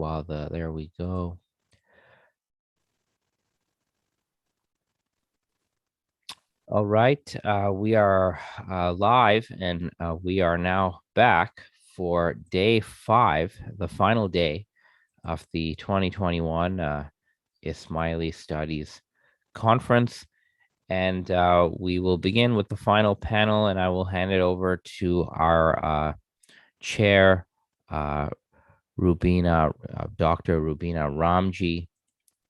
while there we go. All right, we are live, and we are now back for day 5, the final day of the 2021 Ismaili Studies Conference. And we will begin with the final panel, and I will hand it over to our chair, Rubina, Dr. Rubina Ramji,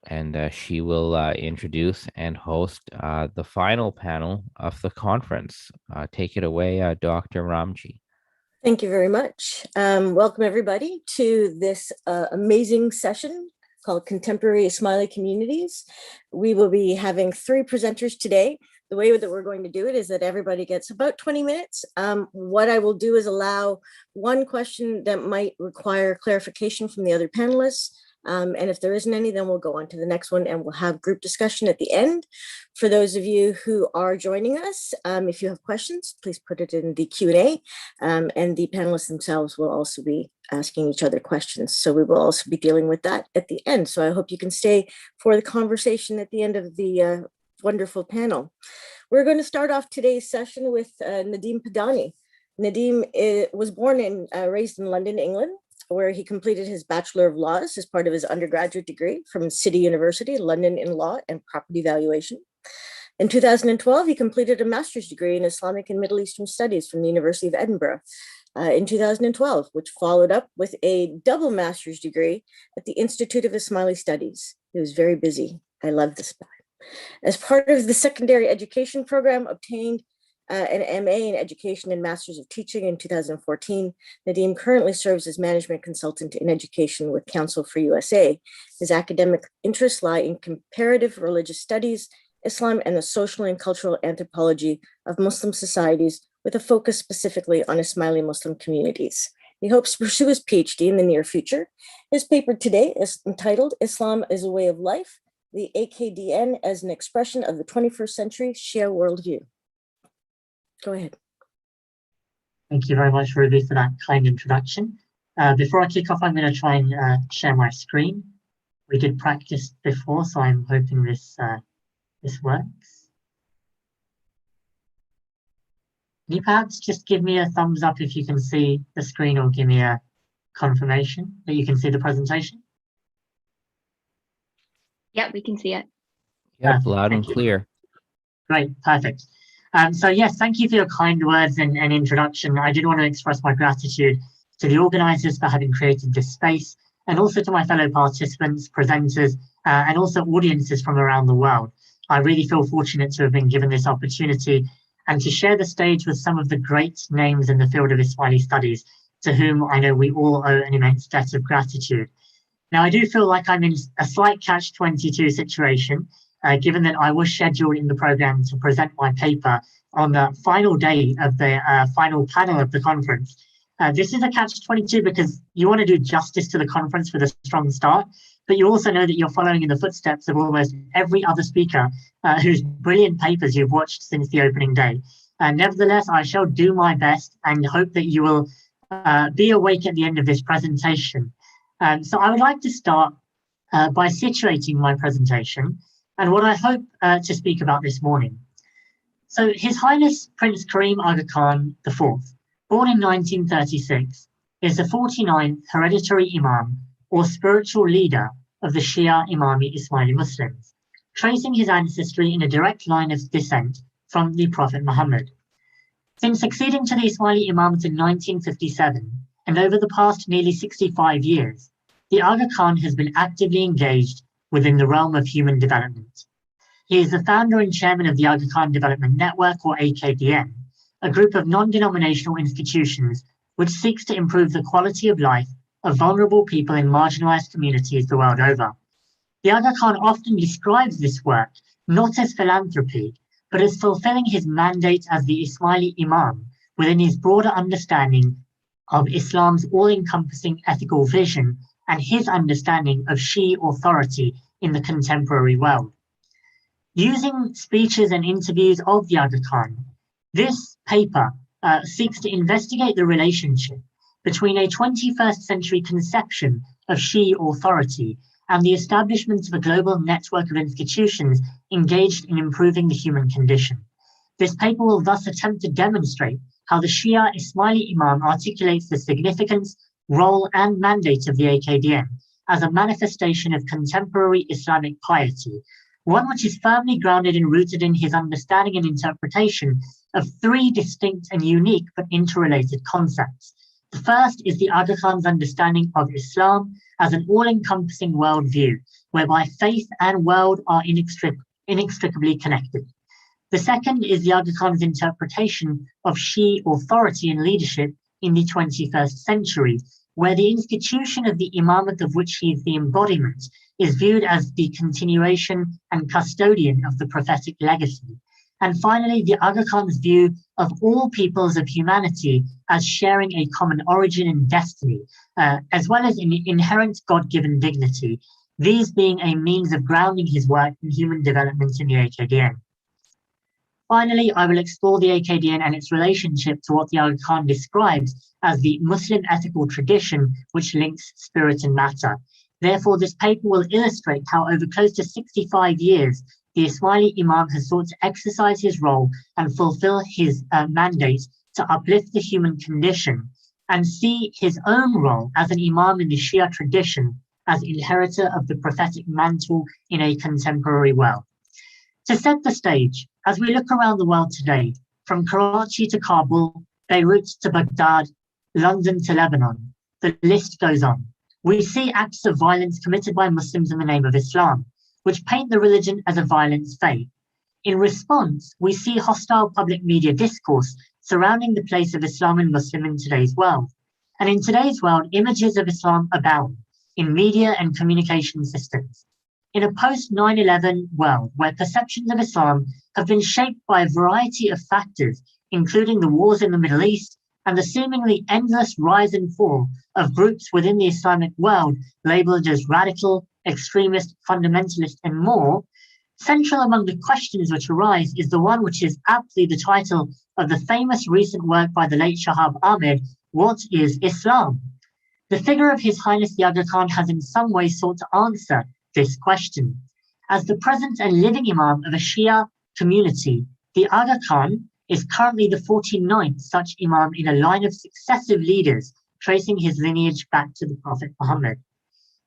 and she will introduce and host the final panel of the conference. Take it away, Dr. Ramji. Thank you very much. Welcome everybody to this amazing session called Contemporary Ismaili Communities. We will be having 3 presenters today. The way that we're going to do it is that everybody gets about 20 minutes. What I will do is allow one question that might require clarification from the other panelists. And if there isn't any, then we'll go on to the next one and we'll have group discussion at the end. For those of you who are joining us, if you have questions, please put it in the Q&A, and the panelists themselves will also be asking each other questions. So we will also be dealing with that at the end. So I hope you can stay for the conversation at the end of the wonderful panel. We're going to start off today's session with Nadim Padani. Nadim was born and raised in London, England, where he completed his Bachelor of Laws as part of his undergraduate degree from City University, London, in Law and Property Valuation. In 2012, he completed a master's degree in Islamic and Middle Eastern Studies from the University of Edinburgh in 2012, which followed up with a double master's degree at the Institute of Ismaili Studies. He was very busy. I love this guy. As part of the secondary education program, obtained an MA in Education and Masters of Teaching in 2014. Nadim currently serves as management consultant in education with Council for USA. His academic interests lie in comparative religious studies, Islam, and the social and cultural anthropology of Muslim societies, with a focus specifically on Ismaili Muslim communities. He hopes to pursue his PhD in the near future. His paper today is entitled Islam as a Way of Life, the AKDN as an Expression of the 21st Century Shia Worldview. Go ahead. Thank you very much, Ruby, for that kind introduction. Before I kick off, I'm going to try and share my screen. We did practice before, so I'm hoping this works. Can you perhaps just give me a thumbs up if you can see the screen, or give me a confirmation that you can see the presentation? Yeah, we can see it. Yep, loud and clear. Great, perfect. So yes, thank you for your kind words and introduction. I did want to express my gratitude to the organisers for having created this space, and also to my fellow participants, presenters, and also audiences from around the world. I really feel fortunate to have been given this opportunity and to share the stage with some of the great names in the field of Ismaili studies, to whom I know we all owe an immense debt of gratitude. Now, I do feel like I'm in a slight catch-22 situation, given that I was scheduled in the program to present my paper on the final day of the final panel of the conference. This is a catch-22 because you want to do justice to the conference with a strong start, but you also know that you're following in the footsteps of almost every other speaker whose brilliant papers you've watched since the opening day. Nevertheless, I shall do my best and hope that you will be awake at the end of this presentation. So I would like to start by situating my presentation and what I hope to speak about this morning. So His Highness Prince Karim Aga Khan IV, born in 1936, is the 49th hereditary Imam or spiritual leader of the Shia Imami Ismaili Muslims, tracing his ancestry in a direct line of descent from the Prophet Muhammad. Since succeeding to the Ismaili Imams in 1957, and over the past nearly 65 years, the Aga Khan has been actively engaged within the realm of human development. He is the founder and chairman of the Aga Khan Development Network, or AKDN, a group of non-denominational institutions which seeks to improve the quality of life of vulnerable people in marginalized communities the world over. The Aga Khan often describes this work not as philanthropy, but as fulfilling his mandate as the Ismaili Imam within his broader understanding of Islam's all-encompassing ethical vision and his understanding of Shia authority in the contemporary world. Using speeches and interviews of the Aga Khan, this paper seeks to investigate the relationship between a 21st century conception of Shi'i authority and the establishment of a global network of institutions engaged in improving the human condition. This paper will thus attempt to demonstrate how the Shia Ismaili Imam articulates the significance, role, and mandate of the AKDN as a manifestation of contemporary Islamic piety, one which is firmly grounded and rooted in his understanding and interpretation of three distinct and unique but interrelated concepts. The first is the Aga Khan's understanding of Islam as an all-encompassing worldview, whereby faith and world are inextricably connected. The second is the Aga Khan's interpretation of Shi'i authority and leadership in the 21st century, where the institution of the imamate of which he is the embodiment is viewed as the continuation and custodian of the prophetic legacy. And finally, the Aga Khan's view of all peoples of humanity as sharing a common origin and destiny, as well as an inherent God-given dignity, these being a means of grounding his work in human development in the AKDN. Finally, I will explore the AKDN and its relationship to what the Aga Khan describes as the Muslim ethical tradition which links spirit and matter. Therefore, this paper will illustrate how over close to 65 years, the Ismaili Imam has sought to exercise his role and fulfill his mandate to uplift the human condition and see his own role as an Imam in the Shia tradition as inheritor of the prophetic mantle in a contemporary world. To set the stage, as we look around the world today, from Karachi to Kabul, Beirut to Baghdad, London to Lebanon, the list goes on. We see acts of violence committed by Muslims in the name of Islam, which paint the religion as a violent faith. In response, we see hostile public media discourse surrounding the place of Islam and Muslim in today's world. And in today's world, images of Islam abound in media and communication systems. In a post-9/11 world where perceptions of Islam have been shaped by a variety of factors, including the wars in the Middle East and the seemingly endless rise and fall of groups within the Islamic world labeled as radical, extremist, fundamentalist, and more, central among the questions which arise is the one which is aptly the title of the famous recent work by the late Shahab Ahmed, What is Islam? The figure of His Highness the Aga Khan has in some way sought to answer this question. As the present and living Imam of a Shia community, the Aga Khan is currently the 49th such Imam in a line of successive leaders, tracing his lineage back to the Prophet Muhammad.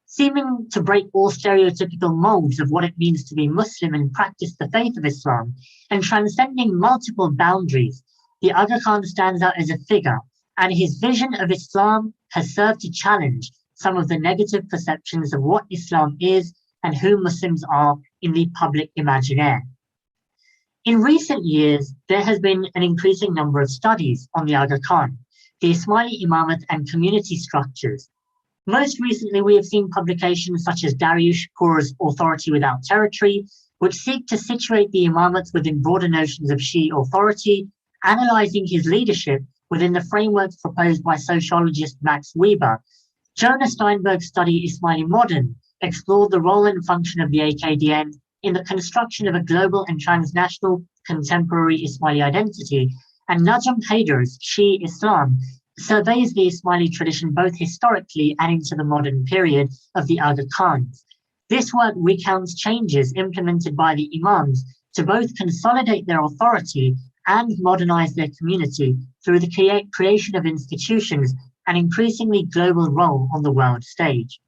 Seeming to break all stereotypical molds of what it means to be Muslim and practice the faith of Islam, and transcending multiple boundaries, the Aga Khan stands out as a figure, and his vision of Islam has served to challenge some of the negative perceptions of what Islam is and who Muslims are in the public imaginaire. In recent years, there has been an increasing number of studies on the Aga Khan, the Ismaili Imamate and community structures. Most recently, we have seen publications such as Dariush Kaur's Authority Without Territory, which seek to situate the Imamate within broader notions of Shi'i authority, analysing his leadership within the frameworks proposed by sociologist Max Weber. Jonah Steinberg's study Ismaili Modern explored the role and function of the AKDN in the construction of a global and transnational contemporary Ismaili identity, and Najm Haidar's Shi'i Islam surveys the Ismaili tradition both historically and into the modern period of the Aga Khans. This work recounts changes implemented by the Imams to both consolidate their authority and modernize their community through the creation of institutions and increasingly global role on the world stage.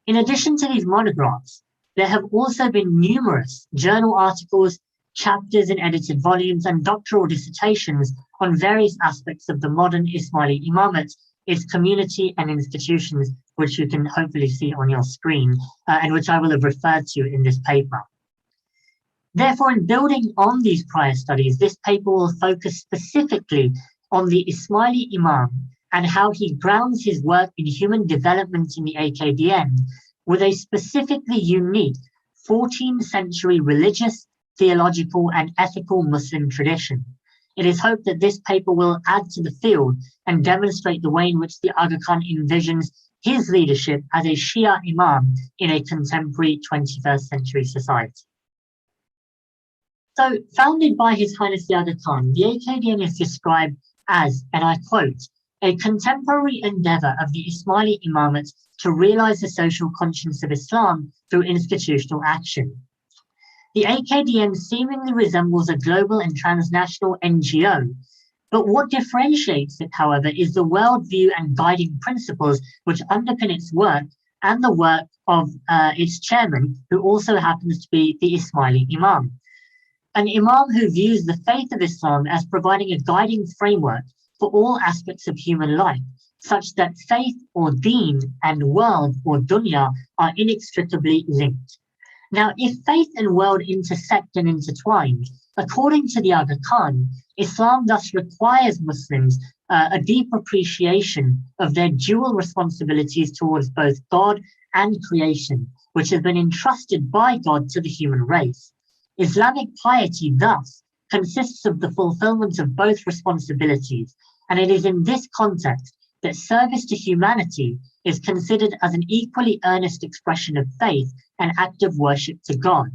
In addition to these monographs, there have also been numerous journal articles, chapters in edited volumes, and doctoral dissertations on various aspects of the modern Ismaili Imamate, its community and institutions, which you can hopefully see on your screen, and which I will have referred to in this paper. Therefore, in building on these prior studies, this paper will focus specifically on the Ismaili Imam and how he grounds his work in human development in the AKDN with a specifically unique 14th century religious, theological, and ethical Muslim tradition. It is hoped that this paper will add to the field and demonstrate the way in which the Aga Khan envisions his leadership as a Shia Imam in a contemporary 21st century society. So, founded by His Highness the Aga Khan, the AKDN is described as, and I quote, a contemporary endeavor of the Ismaili Imamate to realize the social conscience of Islam through institutional action. The AKDN seemingly resembles a global and transnational NGO, but what differentiates it, however, is the worldview and guiding principles which underpin its work and the work of its chairman, who also happens to be the Ismaili Imam. An Imam who views the faith of Islam as providing a guiding framework for all aspects of human life, such that faith or deen and world or dunya are inextricably linked. Now, if faith and world intersect and intertwine, according to the Aga Khan, Islam thus requires Muslims a deep appreciation of their dual responsibilities towards both God and creation, which have been entrusted by God to the human race. Islamic piety thus consists of the fulfillment of both responsibilities, and it is in this context that service to humanity is considered as an equally earnest expression of faith and act of worship to God.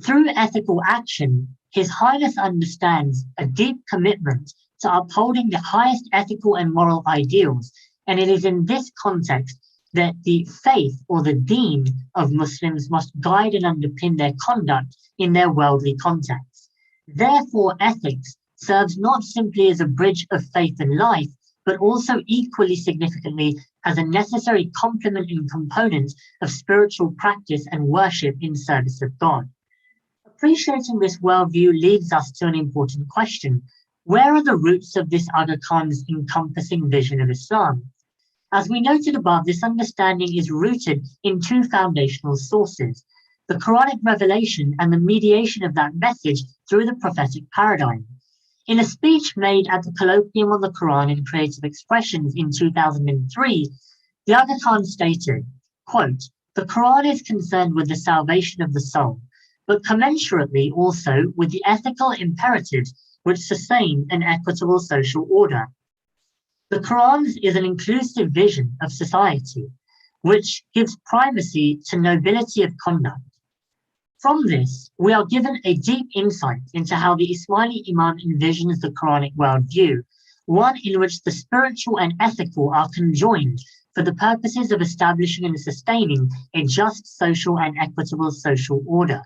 Through ethical action, His Highness understands a deep commitment to upholding the highest ethical and moral ideals, and it is in this context that the faith or the deen of Muslims must guide and underpin their conduct in their worldly context. Therefore, ethics serves not simply as a bridge of faith and life, but also equally significantly as a necessary complement and component of spiritual practice and worship in service of God. Appreciating this worldview leads us to an important question. Where are the roots of this Aga Khan's encompassing vision of Islam? As we noted above, this understanding is rooted in two foundational sources, the Quranic revelation and the mediation of that message through the prophetic paradigm. In a speech made at the Colloquium on the Quran and Creative Expressions in 2003, the Aga Khan stated, quote, "The Quran is concerned with the salvation of the soul, but commensurately also with the ethical imperatives which sustain an equitable social order. The Quran is an inclusive vision of society, which gives primacy to nobility of conduct. From this, we are given a deep insight into how the Ismaili Imam envisions the Quranic worldview, one in which the spiritual and ethical are conjoined for the purposes of establishing and sustaining a just social and equitable social order.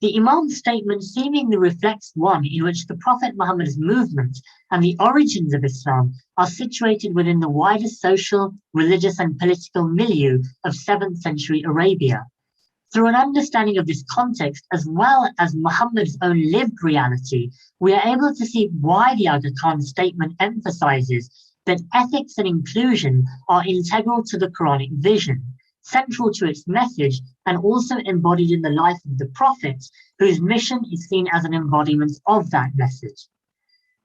The Imam's statement seemingly reflects one in which the Prophet Muhammad's movement and the origins of Islam are situated within the wider social, religious, and political milieu of 7th century Arabia. Through an understanding of this context, as well as Muhammad's own lived reality, we are able to see why the Aga Khan statement emphasizes that ethics and inclusion are integral to the Quranic vision, central to its message, and also embodied in the life of the prophets, whose mission is seen as an embodiment of that message.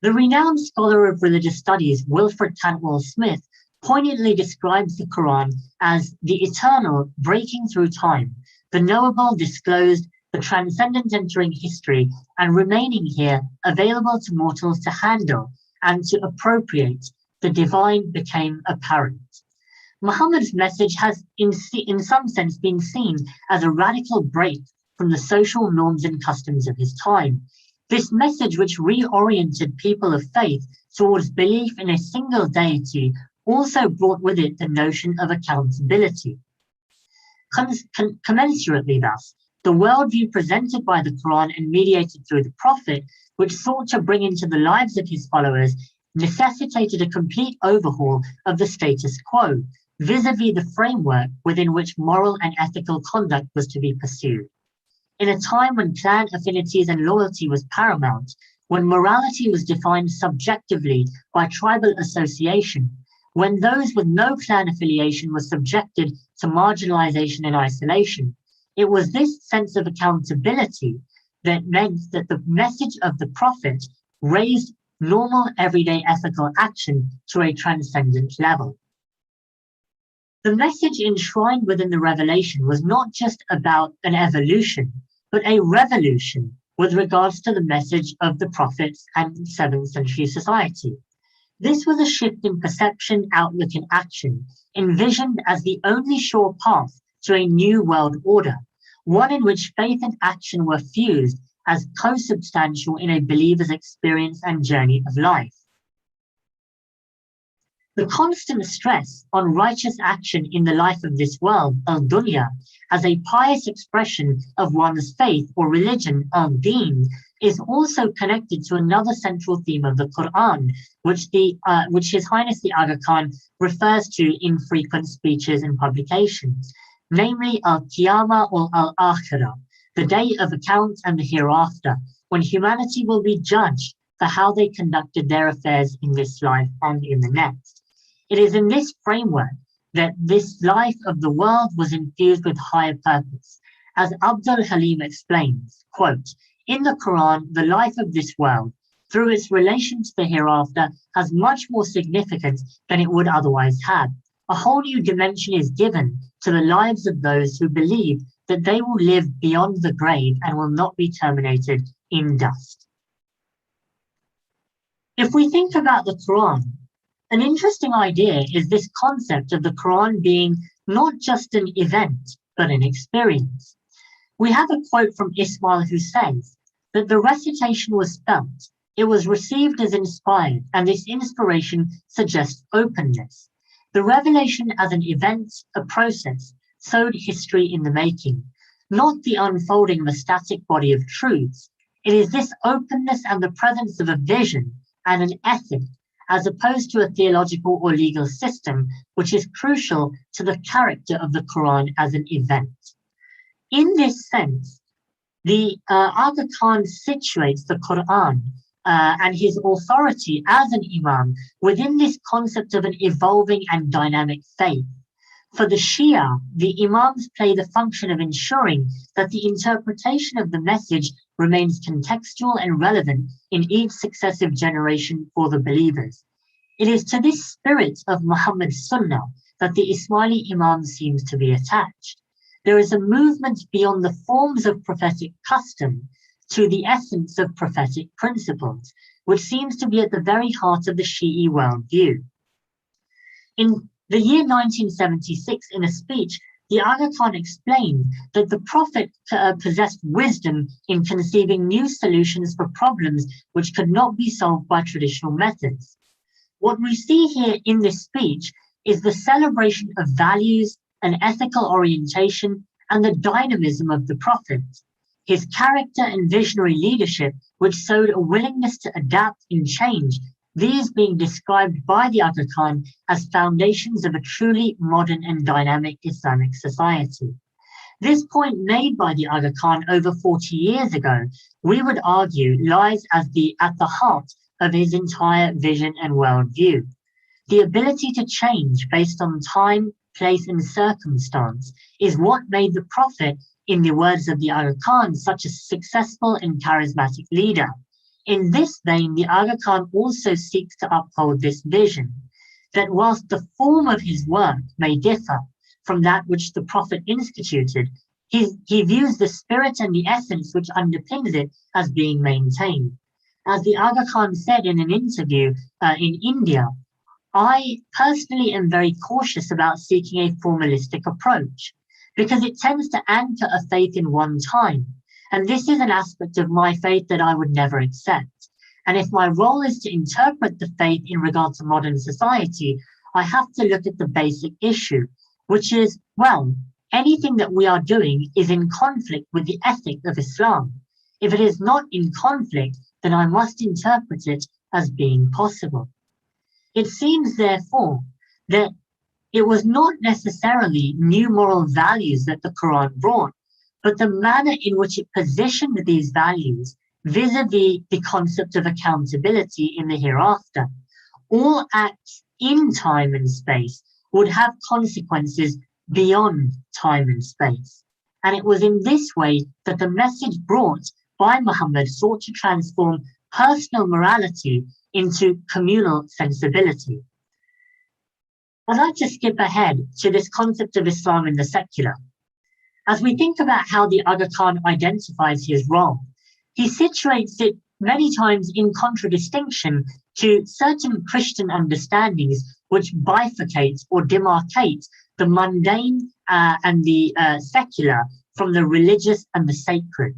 The renowned scholar of religious studies, Wilfred Cantwell Smith, poignantly describes the Quran as the eternal breaking through time, the knowable disclosed, the transcendent entering history, and remaining here, available to mortals to handle and to appropriate. The divine became apparent. Muhammad's message has, in some sense, been seen as a radical break from the social norms and customs of his time. This message, which reoriented people of faith towards belief in a single deity, also brought with it the notion of accountability. Commensurately thus, the worldview presented by the Quran and mediated through the Prophet, which sought to bring into the lives of his followers, necessitated a complete overhaul of the status quo, vis-a-vis the framework within which moral and ethical conduct was to be pursued. In a time when clan affinities and loyalty was paramount, when morality was defined subjectively by tribal association, when those with no clan affiliation were subjected to marginalization and isolation, it was this sense of accountability that meant that the message of the Prophet raised normal everyday ethical action to a transcendent level. The message enshrined within the revelation was not just about an evolution, but a revolution with regards to the message of the prophets and 7th century society. This was a shift in perception, outlook, and action, envisioned as the only sure path to a new world order, one in which faith and action were fused as co-substantial in a believer's experience and journey of life. The constant stress on righteous action in the life of this world, al-dunya, as a pious expression of one's faith or religion, al-deen, is also connected to another central theme of the Quran, which His Highness the Aga Khan refers to in frequent speeches and publications, namely al-Qiyamah or al-Akhirah, the day of account and the hereafter, when humanity will be judged for how they conducted their affairs in this life and in the next. It is in this framework that this life of the world was infused with higher purpose. As Abdul Halim explains, quote, in the Quran, the life of this world, through its relation to the hereafter, has much more significance than it would otherwise have. A whole new dimension is given to the lives of those who believe that they will live beyond the grave and will not be terminated in dust. If we think about the Quran, an interesting idea is this concept of the Quran being not just an event, but an experience. We have a quote from Ismaili who says that the recitation was felt, it was received as inspired, and this inspiration suggests openness. The revelation as an event, a process, sowed history in the making, not the unfolding of a static body of truths. It is this openness and the presence of a vision and an ethic, as opposed to a theological or legal system, which is crucial to the character of the Quran as an event. In this sense, the Aga Khan situates the Quran and his authority as an imam within this concept of an evolving and dynamic faith. For the Shia, the imams play the function of ensuring that the interpretation of the message remains contextual and relevant in each successive generation for the believers. It is to this spirit of Muhammad's Sunnah that the Ismaili imam seems to be attached. There is a movement beyond the forms of prophetic custom to the essence of prophetic principles, which seems to be at the very heart of the Shi'i worldview. In the year 1976, in a speech, the Aga Khan explained that the Prophet possessed wisdom in conceiving new solutions for problems which could not be solved by traditional methods. What we see here in this speech is the celebration of values, an ethical orientation, and the dynamism of the Prophet. His character and visionary leadership, which showed a willingness to adapt and change, these being described by the Aga Khan as foundations of a truly modern and dynamic Islamic society. This point made by the Aga Khan over 40 years ago, we would argue, lies at the heart of his entire vision and worldview. The ability to change based on time, place, and circumstance is what made the Prophet, in the words of the Aga Khan, such a successful and charismatic leader. In this vein, the Aga Khan also seeks to uphold this vision, that whilst the form of his work may differ from that which the Prophet instituted, he views the spirit and the essence which underpins it as being maintained. As the Aga Khan said in an interview in India, I personally am very cautious about seeking a formalistic approach because it tends to anchor a faith in one time. And this is an aspect of my faith that I would never accept. And if my role is to interpret the faith in regard to modern society, I have to look at the basic issue, which is, well, anything that we are doing is in conflict with the ethic of Islam. If it is not in conflict, then I must interpret it as being possible. It seems, therefore, that it was not necessarily new moral values that the Quran brought, but the manner in which it positioned these values vis-a-vis the concept of accountability in the hereafter. All acts in time and space would have consequences beyond time and space. And it was in this way that the message brought by Muhammad sought to transform personal morality into communal sensibility. I'd like to skip ahead to this concept of Islam in the secular. As we think about how the Aga Khan identifies his role, he situates it many times in contradistinction to certain Christian understandings which bifurcate or demarcate the mundane and the secular from the religious and the sacred.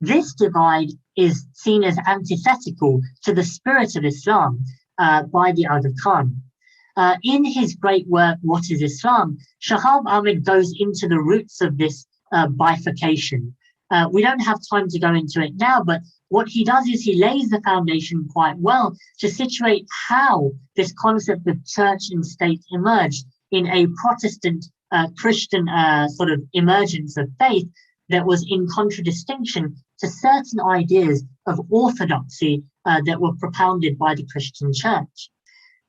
This divide is seen as antithetical to the spirit of Islam by the Aga Khan. In his great work, What is Islam?, Shahab Ahmed goes into the roots of this bifurcation. We don't have time to go into it now, but what he does is he lays the foundation quite well to situate how this concept of church and state emerged in a Protestant Christian sort of emergence of faith that was in contradistinction to certain ideas of orthodoxy that were propounded by the Christian church.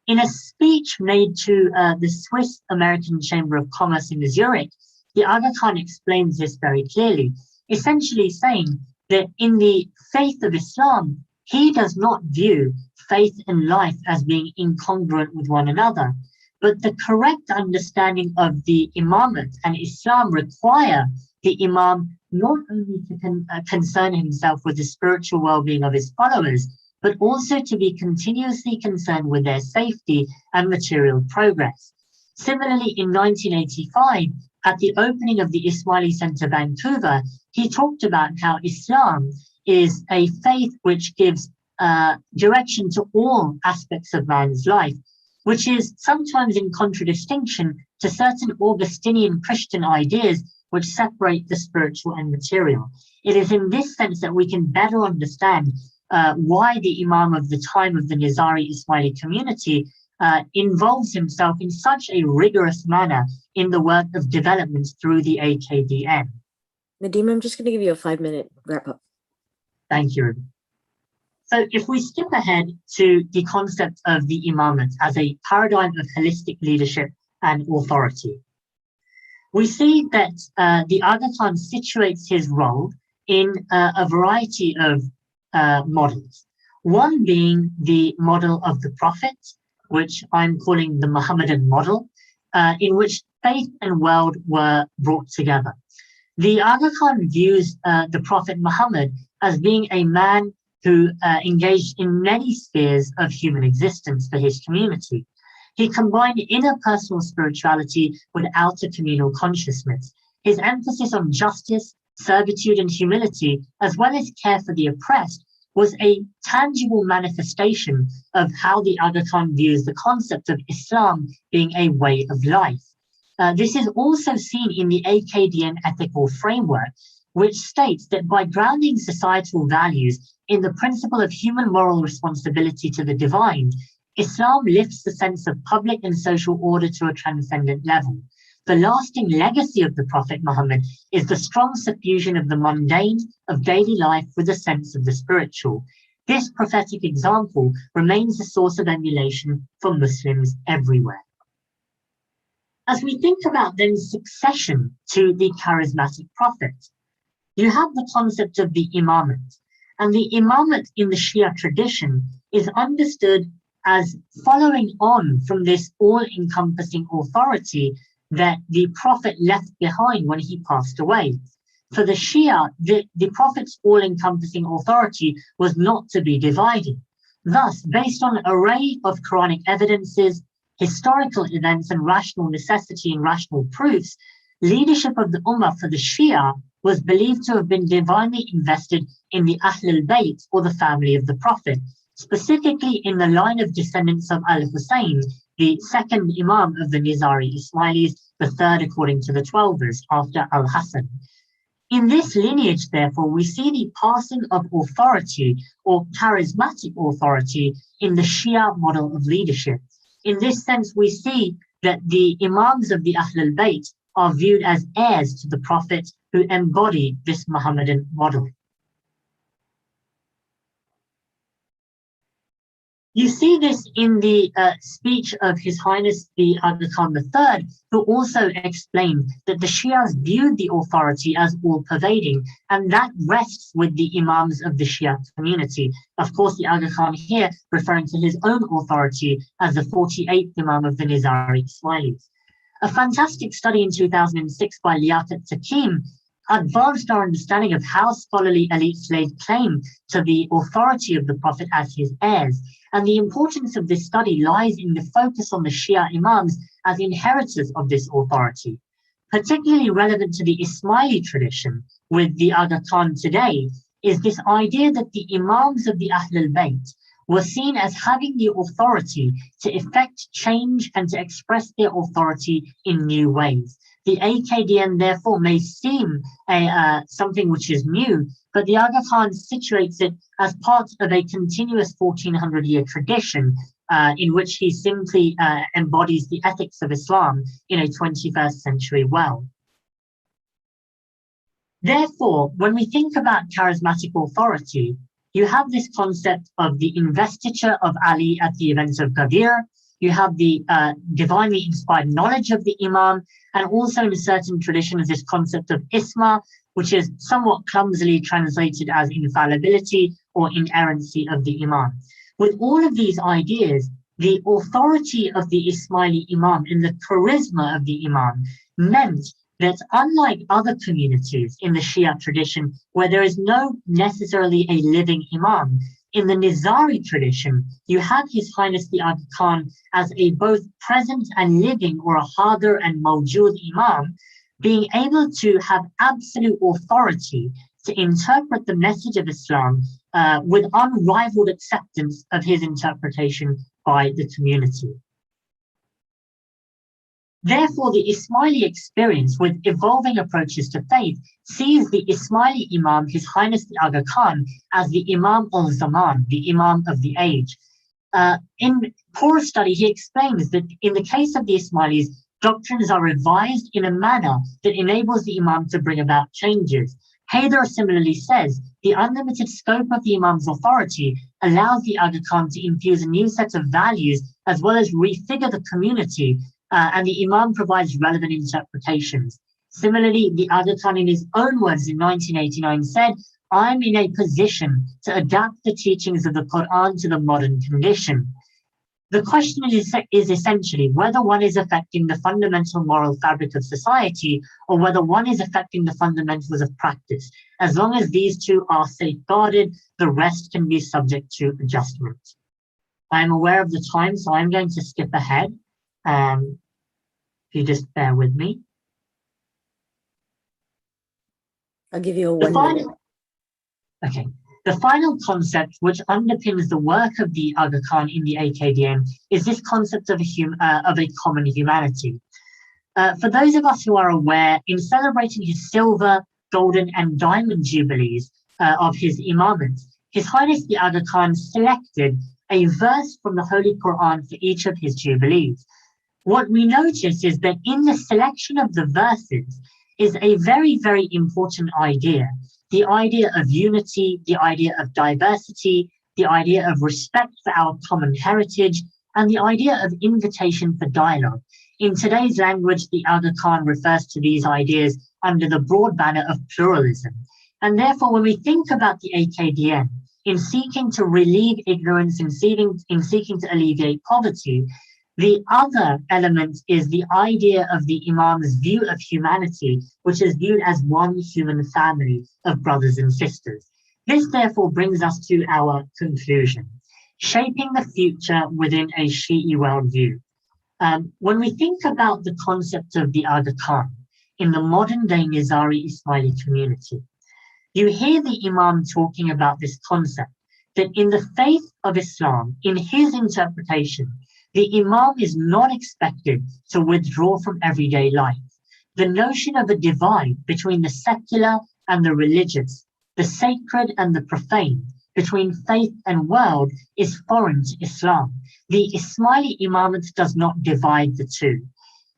In a speech made to the Swiss American Chamber of Commerce in Zurich, the Aga Khan explains this very clearly, essentially saying that in the faith of Islam, he does not view faith and life as being incongruent with one another, but the correct understanding of the imamate and Islam require the imam not only to concern himself with the spiritual well-being of his followers, but also to be continuously concerned with their safety and material progress. Similarly, in 1985, at the opening of the Ismaili Center Vancouver, he talked about how Islam is a faith which gives direction to all aspects of man's life, which is sometimes in contradistinction to certain Augustinian Christian ideas which separate the spiritual and material. It is in this sense that we can better understand why the Imam of the time of the Nizari Ismaili community involves himself in such a rigorous manner in the work of development through the AKDN. Nadim, I'm just going to give you a 5-minute wrap up. Thank you. So if we skip ahead to the concept of the imamate as a paradigm of holistic leadership and authority, we see that the Aga Khan situates his role in a variety of models. One being the model of the Prophet, which I'm calling the Muhammadan model, in which faith and world were brought together. The Aga Khan views the Prophet Muhammad as being a man who engaged in many spheres of human existence for his community. He combined interpersonal spirituality with outer communal consciousness. His emphasis on justice, servitude, and humility, as well as care for the oppressed, was a tangible manifestation of how the Aga Khan views the concept of Islam being a way of life. This is also seen in the AKDN ethical framework, which states that by grounding societal values in the principle of human moral responsibility to the divine, Islam lifts the sense of public and social order to a transcendent level. The lasting legacy of the Prophet Muhammad is the strong suffusion of the mundane of daily life with a sense of the spiritual. This prophetic example remains a source of emulation for Muslims everywhere. As we think about then succession to the charismatic prophet, you have the concept of the imamate, and the imamate in the Shia tradition is understood as following on from this all-encompassing authority that the Prophet left behind when he passed away. For the Shia, the Prophet's all-encompassing authority was not to be divided. Thus, based on an array of Quranic evidences, historical events, and rational necessity and rational proofs, leadership of the Ummah for the Shia was believed to have been divinely invested in the Ahl al-Bayt, or the family of the Prophet, specifically in the line of descendants of Al-Hussein, the second Imam of the Nizari Ismailis, the third according to the Twelvers after Al-Hassan. In this lineage, therefore, we see the passing of authority or charismatic authority in the Shia model of leadership. In this sense, we see that the Imams of the Ahl al-Bayt are viewed as heirs to the Prophet who embody this Muhammadan model. You see this in the speech of His Highness the Aga Khan III, who also explained that the Shias viewed the authority as all-pervading, and that rests with the Imams of the Shia community. Of course, the Aga Khan here referring to his own authority as the 48th Imam of the Nizari Ismailis. A fantastic study in 2006 by Liaquat Takim advanced our understanding of how scholarly elites laid claim to the authority of the Prophet as his heirs. And the importance of this study lies in the focus on the Shia Imams as inheritors of this authority. Particularly relevant to the Ismaili tradition with the Aga Khan today is this idea that the Imams of the Ahl al-Bayt were seen as having the authority to effect change and to express their authority in new ways. The AKDN therefore may seem something which is new, but the Aga Khan situates it as part of a continuous 1400-year tradition in which he simply embodies the ethics of Islam in a 21st century world. Therefore, when we think about charismatic authority, you have this concept of the investiture of Ali at the event of Ghadir. You have the divinely inspired knowledge of the Imam, and also in a certain traditions, this concept of Isma, which is somewhat clumsily translated as infallibility or inerrancy of the Imam. With all of these ideas, the authority of the Ismaili Imam and the charisma of the Imam meant that unlike other communities in the Shia tradition, where there is no necessarily a living Imam, in the Nizari tradition, you have His Highness the Aga Khan as a both present and living, or a Hadir and Mawjud Imam, being able to have absolute authority to interpret the message of Islam with unrivaled acceptance of his interpretation by the community. Therefore, the Ismaili experience with evolving approaches to faith sees the Ismaili Imam, His Highness the Aga Khan, as the Imam al-Zaman, the Imam of the age. In Poor Study, he explains that in the case of the Ismailis, doctrines are revised in a manner that enables the Imam to bring about changes. Haider similarly says, the unlimited scope of the Imam's authority allows the Aga Khan to infuse a new set of values as well as refigure the community, and the Imam provides relevant interpretations. Similarly, the Aga Khan in his own words in 1989 said, I'm in a position to adapt the teachings of the Quran to the modern condition. The question is essentially whether one is affecting the fundamental moral fabric of society or whether one is affecting the fundamentals of practice. As long as these two are safeguarded, the rest can be subject to adjustment. I'm aware of the time, so I'm going to skip ahead. If you just bear with me. I'll give you a 1 minute. Okay. The final concept which underpins the work of the Aga Khan in the AKDN is this concept of a common humanity. For those of us who are aware, in celebrating his silver, golden, and diamond jubilees of his imamate, His Highness the Aga Khan selected a verse from the Holy Quran for each of his jubilees. What we notice is that in the selection of the verses is a very, very important idea. The idea of unity, the idea of diversity, the idea of respect for our common heritage, and the idea of invitation for dialogue. In today's language, the Aga Khan refers to these ideas under the broad banner of pluralism. And therefore, when we think about the AKDN, in seeking to relieve ignorance, in seeking to alleviate poverty, the other element is the idea of the Imam's view of humanity, which is viewed as one human family of brothers and sisters. This therefore brings us to our conclusion, shaping the future within a Shi'i worldview. When we think about the concept of the Aga Khan in the modern day Nizari Ismaili community, you hear the Imam talking about this concept, that in the faith of Islam, in his interpretation, the Imam is not expected to withdraw from everyday life. The notion of a divide between the secular and the religious, the sacred and the profane, between faith and world is foreign to Islam. The Ismaili Imamate does not divide the two.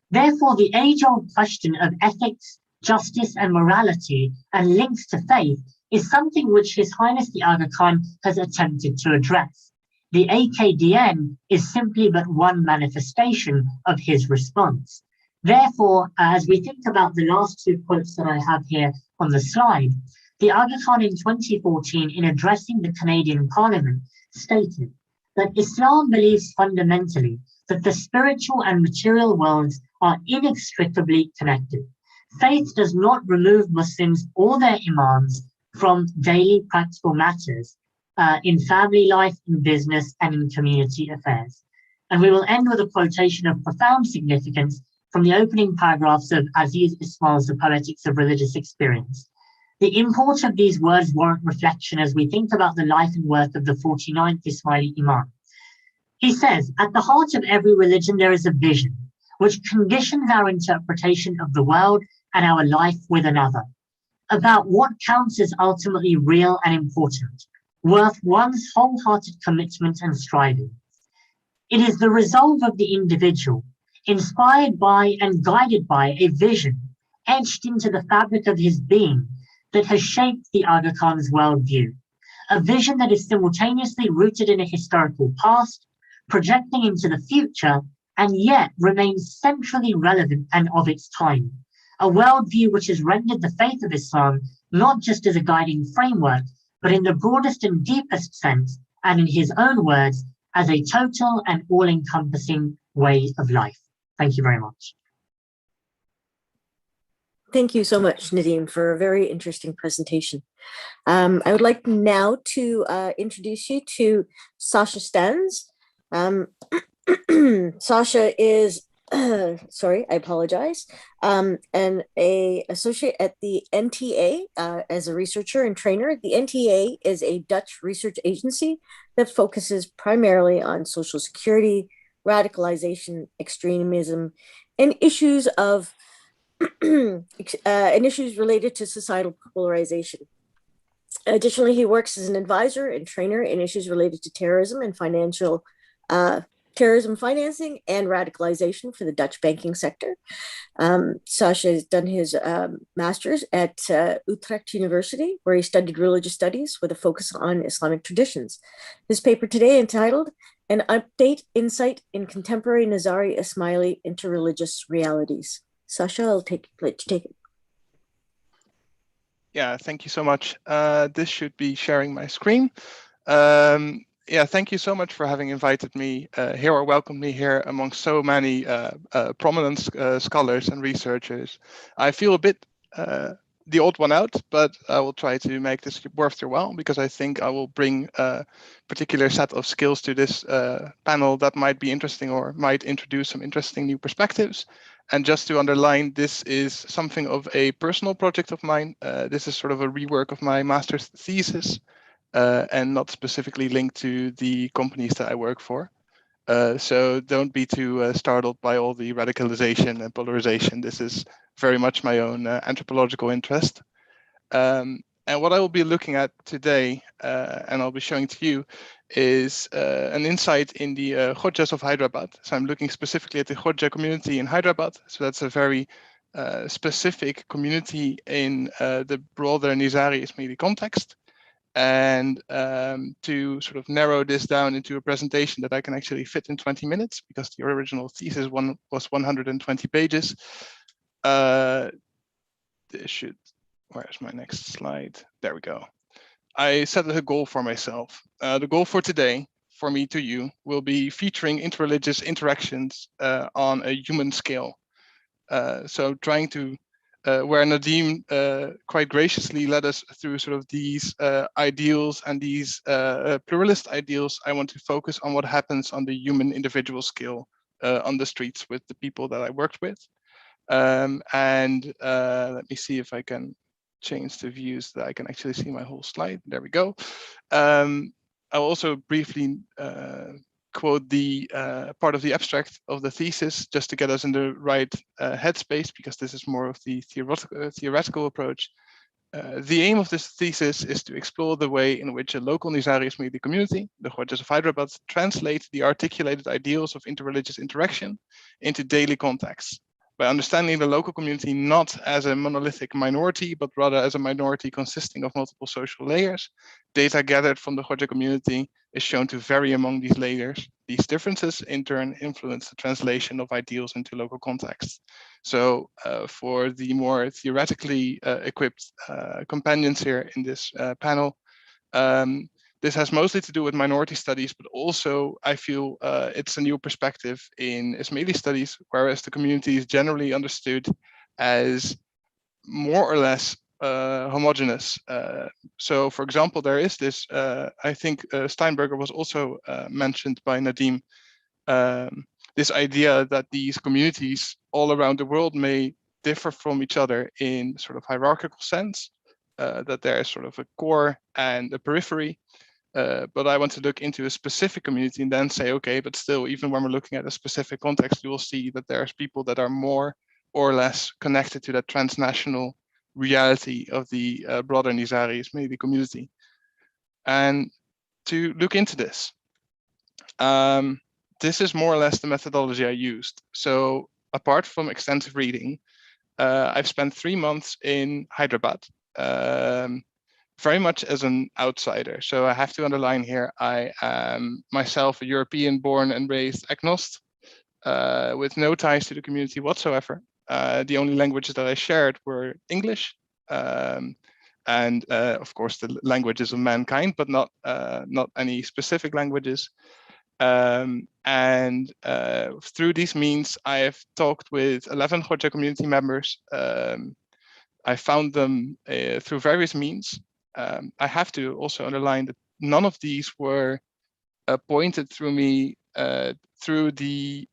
Therefore, the age-old question of ethics, justice and morality and links to faith is something which His Highness the Aga Khan has attempted to address. The AKDN is simply but one manifestation of his response. Therefore, as we think about the last two quotes that I have here on the slide, the Aga Khan in 2014, in addressing the Canadian Parliament, stated that Islam believes fundamentally that the spiritual and material worlds are inextricably connected. Faith does not remove Muslims or their imams from daily practical matters in family life, in business, and in community affairs. And we will end with a quotation of profound significance from the opening paragraphs of Aziz Ismail's The Poetics of Religious Experience. The import of these words warrant reflection as we think about the life and work of the 49th Ismaili Imam. He says, at the heart of every religion there is a vision, which conditions our interpretation of the world and our life with another, about what counts as ultimately real and important, worth one's wholehearted commitment and striving. It is the resolve of the individual, inspired by and guided by a vision, etched into the fabric of his being, that has shaped the Aga Khan's worldview, a vision that is simultaneously rooted in a historical past, projecting into the future, and yet remains centrally relevant and of its time. A worldview which has rendered the faith of Islam not just as a guiding framework, but in the broadest and deepest sense, and in his own words, as a total and all-encompassing way of life. Thank you very much. Thank you so much, Nadim, for a very interesting presentation. I would like now to introduce you to Sasha Stens. Sasha is, sorry, I apologize, an associate at the NTA as a researcher and trainer. The NTA is a Dutch research agency that focuses primarily on social security, radicalization, extremism, and issues of and issues related to societal polarization. Additionally, he works as an advisor and trainer in issues related to terrorism and terrorism financing and radicalization for the Dutch banking sector. Sasha has done his master's at Utrecht University, where he studied religious studies with a focus on Islamic traditions. His paper today, entitled An Update Insight in Contemporary Nizari Ismaili Interreligious Realities. Sasha, I'll let you take it. Yeah, thank you so much. This should be sharing my screen. Yeah, thank you so much for having invited me here or welcomed me here among so many prominent scholars and researchers. I feel a bit the odd one out, but I will try to make this worth your while, because I think I will bring a particular set of skills to this panel that might be interesting or might introduce some interesting new perspectives. And just to underline, this is something of a personal project of mine. This is sort of a rework of my master's thesis, and not specifically linked to the companies that I work for. So don't be too startled by all the radicalization and polarization. This is very much my own anthropological interest. And what I will be looking at today, and I'll be showing to you, is an insight in the Khojas of Hyderabad. So I'm looking specifically at the Khoja community in Hyderabad. So that's a very specific community in the broader Nizari Ismaili context. And to sort of narrow this down into a presentation that I can actually fit in 20 minutes, because the original thesis was 120 pages. This should, where's my next slide? There we go. I set a goal for myself. The goal for today, for me to you, will be featuring interreligious interactions on a human scale. So trying to, where Nadim quite graciously led us through sort of these ideals and these pluralist ideals, I want to focus on what happens on the human individual scale on the streets with the people that I worked with. Let me see if I can change the views so that I can actually see my whole slide. There we go. I'll also briefly quote the part of the abstract of the thesis, just to get us in the right headspace, because this is more of the theoretical approach. The aim of this thesis is to explore the way in which a local Nizari Ismaili community, the Khojas of Hyderabad, translate the articulated ideals of interreligious interaction into daily contexts, by understanding the local community not as a monolithic minority, but rather as a minority consisting of multiple social layers. Data gathered from the Khoja community is shown to vary among these layers. These differences in turn influence the translation of ideals into local contexts. So for the more theoretically equipped companions here in this panel, this has mostly to do with minority studies, but also I feel it's a new perspective in Ismaili studies, whereas the community is generally understood as more or less homogeneous. So for example, there is this, I think Steinberger was also mentioned by Nadim, this idea that these communities all around the world may differ from each other in sort of hierarchical sense, that there is sort of a core and a periphery. But I want to look into a specific community and then say, okay, but still, even when we're looking at a specific context, you will see that there's people that are more or less connected to that transnational reality of the broader Nizari Ismaili community. And to look into this, this is more or less the methodology I used. So apart from extensive reading, I've spent 3 months in Hyderabad, very much as an outsider. So I have to underline here, I am myself a European born and raised agnost, with no ties to the community whatsoever. The only languages that I shared were English, and of course the languages of mankind, but not any specific languages. And through these means, I have talked with 11 Khoja community members. I found them through various means. I have to also underline that none of these were appointed through me through the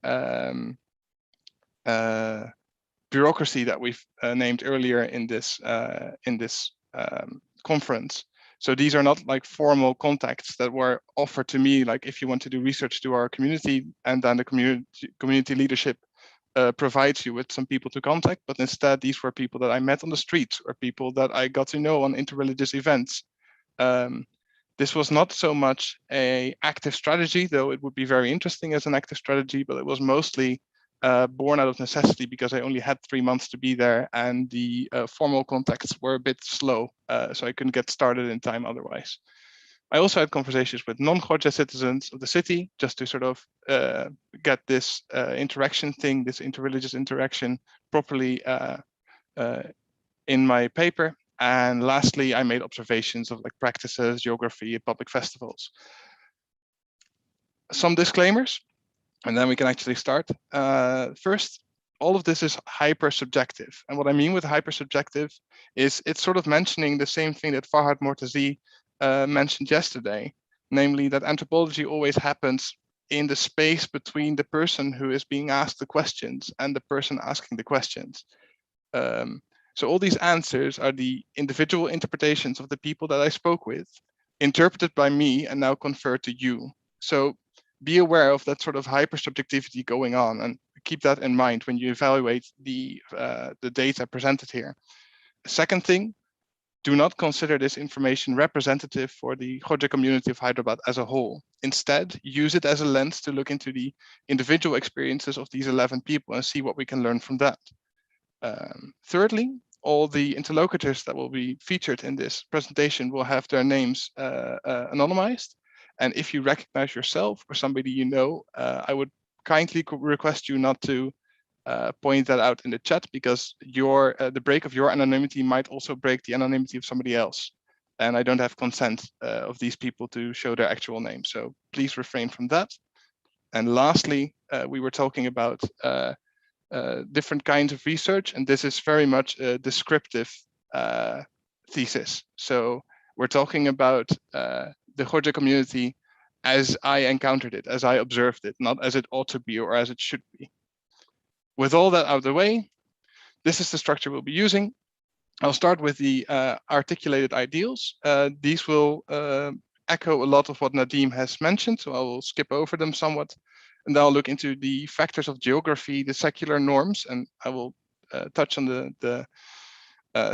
bureaucracy that we've named earlier in this conference. So these are not like formal contacts that were offered to me, like if you want to do research to our community, and then the community leadership provides you with some people to contact, but instead these were people that I met on the streets or people that I got to know on interreligious events. This was not so much an active strategy, though it would be very interesting as an active strategy, but it was mostly born out of necessity because I only had 3 months to be there, and the formal contacts were a bit slow, so I couldn't get started in time otherwise. I also had conversations with non-Khoja citizens of the city just to sort of get this interaction thing, this interreligious interaction properly in my paper. And lastly, I made observations of like practices, geography, and public festivals. Some disclaimers, and then we can actually start. First, all of this is hyper subjective. And what I mean with hyper subjective is it's sort of mentioning the same thing that Farhad Mortazi mentioned yesterday, namely that anthropology always happens in the space between the person who is being asked the questions and the person asking the questions. So all these answers are the individual interpretations of the people that I spoke with, interpreted by me and now conferred to you. So be aware of that sort of hyper-subjectivity going on, and keep that in mind when you evaluate the data presented here. Second thing, do not consider this information representative for the Khoja community of Hyderabad as a whole. Instead, use it as a lens to look into the individual experiences of these 11 people and see what we can learn from that. Thirdly, all the interlocutors that will be featured in this presentation will have their names anonymized. And if you recognize yourself or somebody you know, I would kindly request you not to point that out in the chat, because the break of your anonymity might also break the anonymity of somebody else. And I don't have consent of these people to show their actual name. So please refrain from that. And lastly, we were talking about different kinds of research, and this is very much a descriptive thesis. So we're talking about the Khoja community as I encountered it, as I observed it, not as it ought to be or as it should be. With all that out of the way, this is the structure we'll be using. I'll start with the articulated ideals. These will echo a lot of what Nadim has mentioned, so I will skip over them somewhat. And then I'll look into the factors of geography, the secular norms, and I will touch on the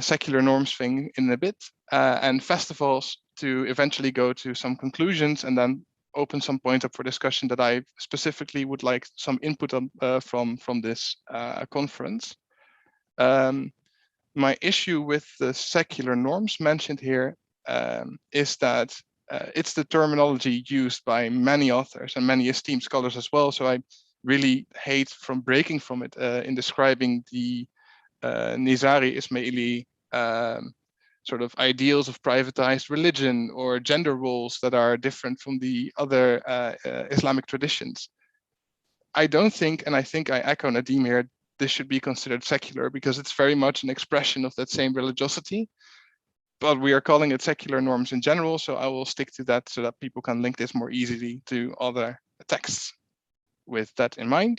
secular norms thing in a bit, and festivals to eventually go to some conclusions and then open some points up for discussion that I specifically would like some input on, from this conference. My issue with the secular norms mentioned here is that it's the terminology used by many authors and many esteemed scholars as well. So I really hate from breaking from it in describing the Nizari Ismaili sort of ideals of privatized religion or gender roles that are different from the other Islamic traditions. I don't think, and I think I echo Nadim here, this should be considered secular because it's very much an expression of that same religiosity. But we are calling it secular norms in general, so I will stick to that so that people can link this more easily to other texts with that in mind.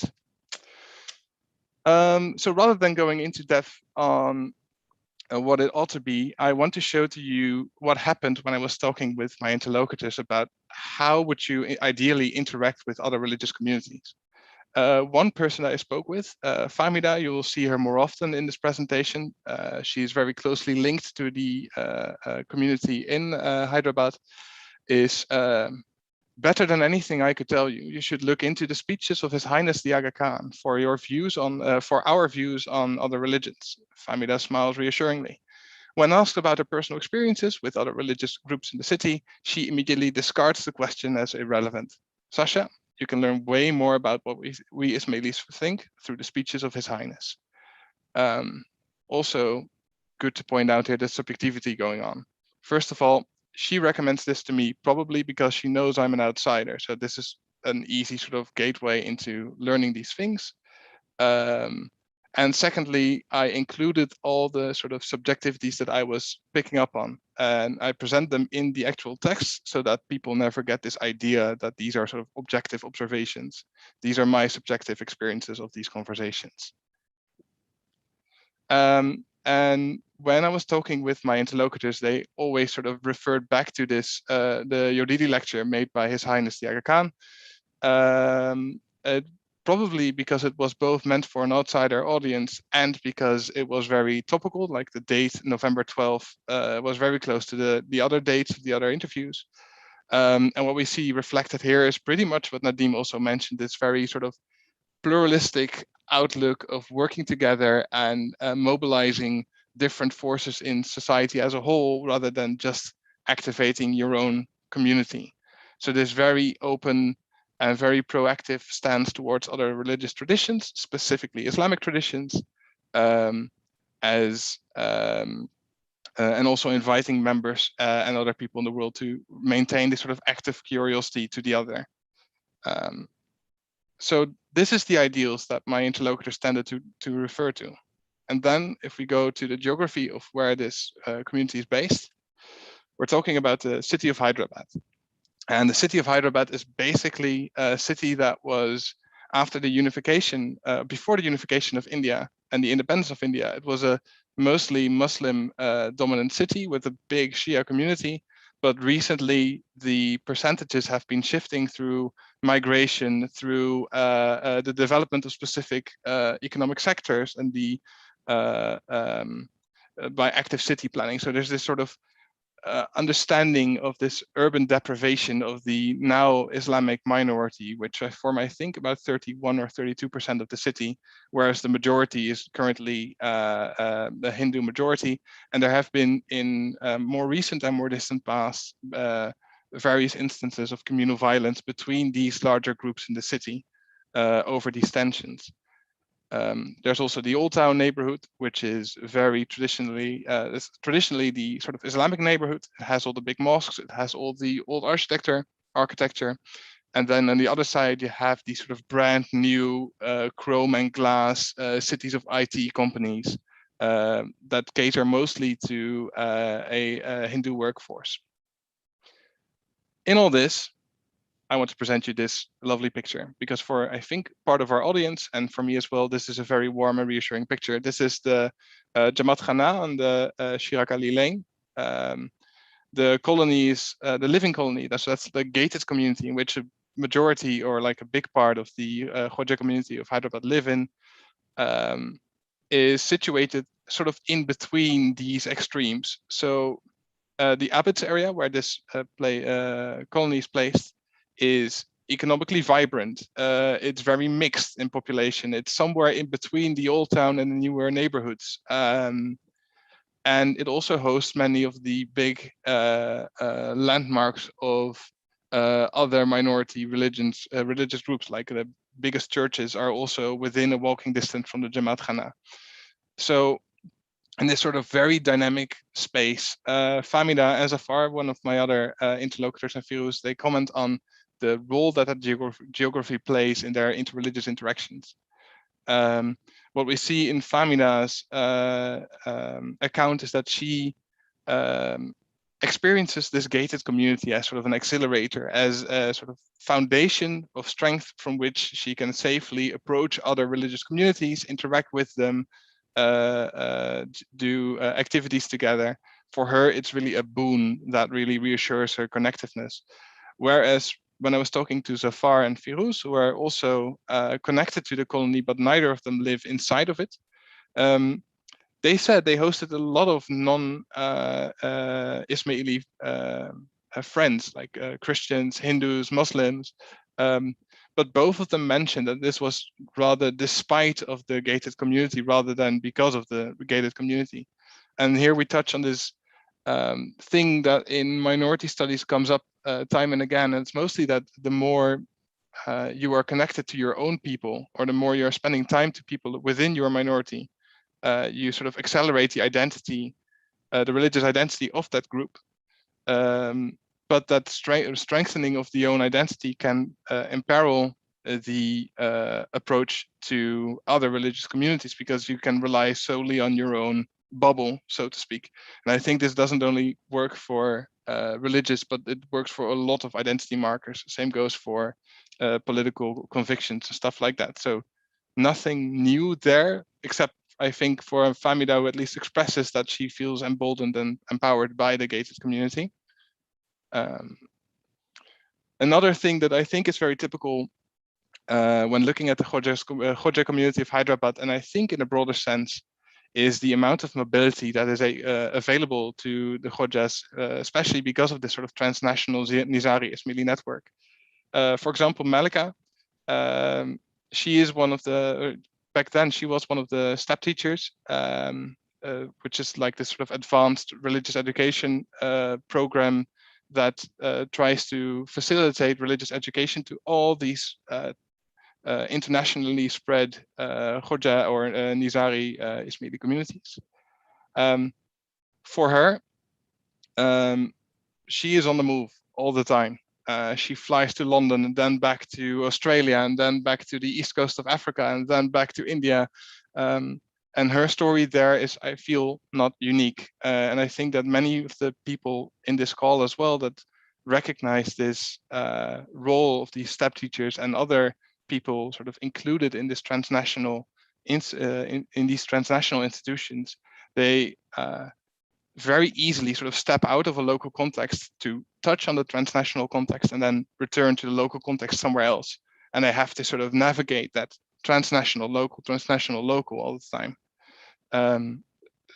So rather than going into depth on what it ought to be, I want to show to you what happened when I was talking with my interlocutors about how would you ideally interact with other religious communities. One person I spoke with, Famida, you will see her more often in this presentation. She is very closely linked to the community in Hyderabad, is better than anything I could tell you. You should look into the speeches of His Highness the Aga Khan for your views on, for our views on other religions. Famida smiles reassuringly. When asked about her personal experiences with other religious groups in the city, she immediately discards the question as irrelevant. Sasha, you can learn way more about what we Ismailis think through the speeches of His Highness. Also, good to point out here the subjectivity going on. First of all, she recommends this to me probably because she knows I'm an outsider. So this is an easy sort of gateway into learning these things. And secondly, I included all the sort of subjectivities that I was picking up on, and I present them in the actual text so that people never get this idea that these are sort of objective observations. These are my subjective experiences of these conversations. And when I was talking with my interlocutors, they always sort of referred back to this, the Yodidi lecture made by His Highness the Aga Khan. Probably because it was both meant for an outsider audience and because it was very topical, like the date, November 12th, was very close to the other dates of the other interviews. And what we see reflected here is pretty much what Nadim also mentioned, this very sort of pluralistic outlook of working together and mobilizing different forces in society as a whole, rather than just activating your own community. So this very open and very proactive stance towards other religious traditions, specifically Islamic traditions, and also inviting members and other people in the world to maintain this sort of active curiosity to the other. So this is the ideals that my interlocutors tended to refer to. And then if we go to the geography of where this community is based, we're talking about the city of Hyderabad. And the city of Hyderabad is basically a city that was, after the unification, before the unification of India and the independence of India, it was a mostly Muslim dominant city with a big Shia community. But recently, the percentages have been shifting through migration, through the development of specific economic sectors, and the by active city planning. So there's this sort of understanding of this urban deprivation of the now Islamic minority, which form, I think, about 31 or 32% of the city, whereas the majority is currently the Hindu majority. And there have been, in more recent and more distant past, various instances of communal violence between these larger groups in the city over these tensions. There's also the Old Town neighborhood, which is very traditionally the sort of Islamic neighborhood. It has all the big mosques, it has all the old architecture. And then on the other side, you have these sort of brand new chrome and glass cities of IT companies that cater mostly to a Hindu workforce. In all this, I want to present you this lovely picture because for, I think, part of our audience and for me as well, this is a very warm and reassuring picture. This is the Jamaat Khana on the Shirak Ali Lane. The colonies, the living colony, that's the gated community in which a majority or like a big part of the Khoja community of Hyderabad live in, is situated sort of in between these extremes. So the Abbots area where this colony is placed is economically vibrant. It's very mixed in population. It's somewhere in between the old town and the newer neighborhoods. And it also hosts many of the big landmarks of other minority religions, religious groups, like the biggest churches are also within a walking distance from the Jamaat Khana. So in this sort of very dynamic space, Famida and Zafar, one of my other interlocutors and Firuz, they comment on the role that geography plays in their interreligious interactions. What we see in Famida's account is that she experiences this gated community as sort of an accelerator, as a sort of foundation of strength from which she can safely approach other religious communities, interact with them, do activities together, for her, it's really a boon that really reassures her connectiveness. Whereas when I was talking to Zafar and Firuz, who are also connected to the colony, but neither of them live inside of it, they said they hosted a lot of non-Ismaili friends, like Christians, Hindus, Muslims, but both of them mentioned that this was rather despite of the gated community rather than because of the gated community. And here we touch on this thing that in minority studies comes up time and again, and it's mostly that the more you are connected to your own people, or the more you're spending time to people within your minority, you sort of accelerate the identity, the religious identity of that group. But that strengthening of the own identity can imperil the approach to other religious communities, because you can rely solely on your own bubble, so to speak. And I think this doesn't only work for religious, but it works for a lot of identity markers. Same goes for political convictions and stuff like that. So nothing new there, except I think for Famida, who at least expresses that she feels emboldened and empowered by the gated community. Another thing that I think is very typical when looking at the Khoja community of Hyderabad, and I think in a broader sense, is the amount of mobility that is available to the Khojas, especially because of this sort of transnational Nizari Ismaili network. For example, Malika, she is one of the, back then she was one of the step teachers, which is like this sort of advanced religious education program that tries to facilitate religious education to all these internationally spread Khoja or Nizari Ismaili communities. For her, she is on the move all the time. She flies to London and then back to Australia and then back to the east coast of Africa and then back to India. And her story there is, I feel, not unique. And I think that many of the people in this call as well that recognize this role of these step teachers and other people sort of included in this transnational, in these transnational institutions, they very easily sort of step out of a local context to touch on the transnational context and then return to the local context somewhere else. And they have to sort of navigate that transnational, local all the time.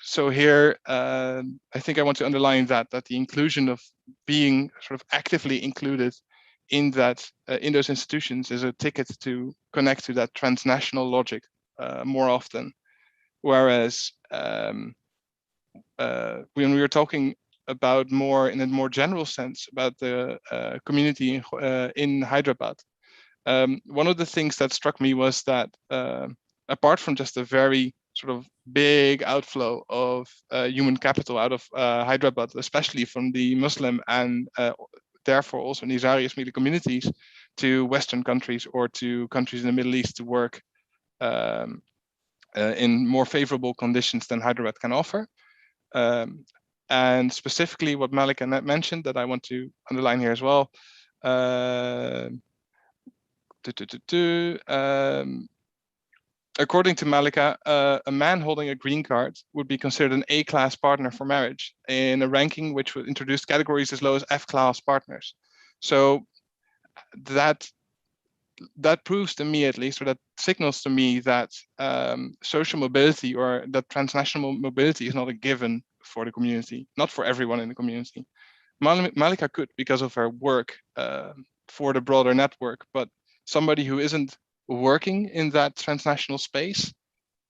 So here, I think I want to underline that the inclusion of being sort of actively included in that in those institutions is a ticket to connect to that transnational logic more often. Whereas when we were talking about more in a more general sense about the community in Hyderabad, one of the things that struck me was that apart from just a very sort of big outflow of human capital out of Hyderabad, especially from the Muslim and therefore also Nizari Ismaili communities to Western countries or to countries in the Middle East to work in more favorable conditions than Hyderabad can offer. And specifically what Malika mentioned that I want to underline here as well. According to Malika, a man holding a green card would be considered an A-class partner for marriage in a ranking which would introduce categories as low as F-class partners. So that proves to me, at least, or that signals to me that social mobility or that transnational mobility is not a given for the community, not for everyone in the community. Malika could because of her work for the broader network, but somebody who isn't working in that transnational space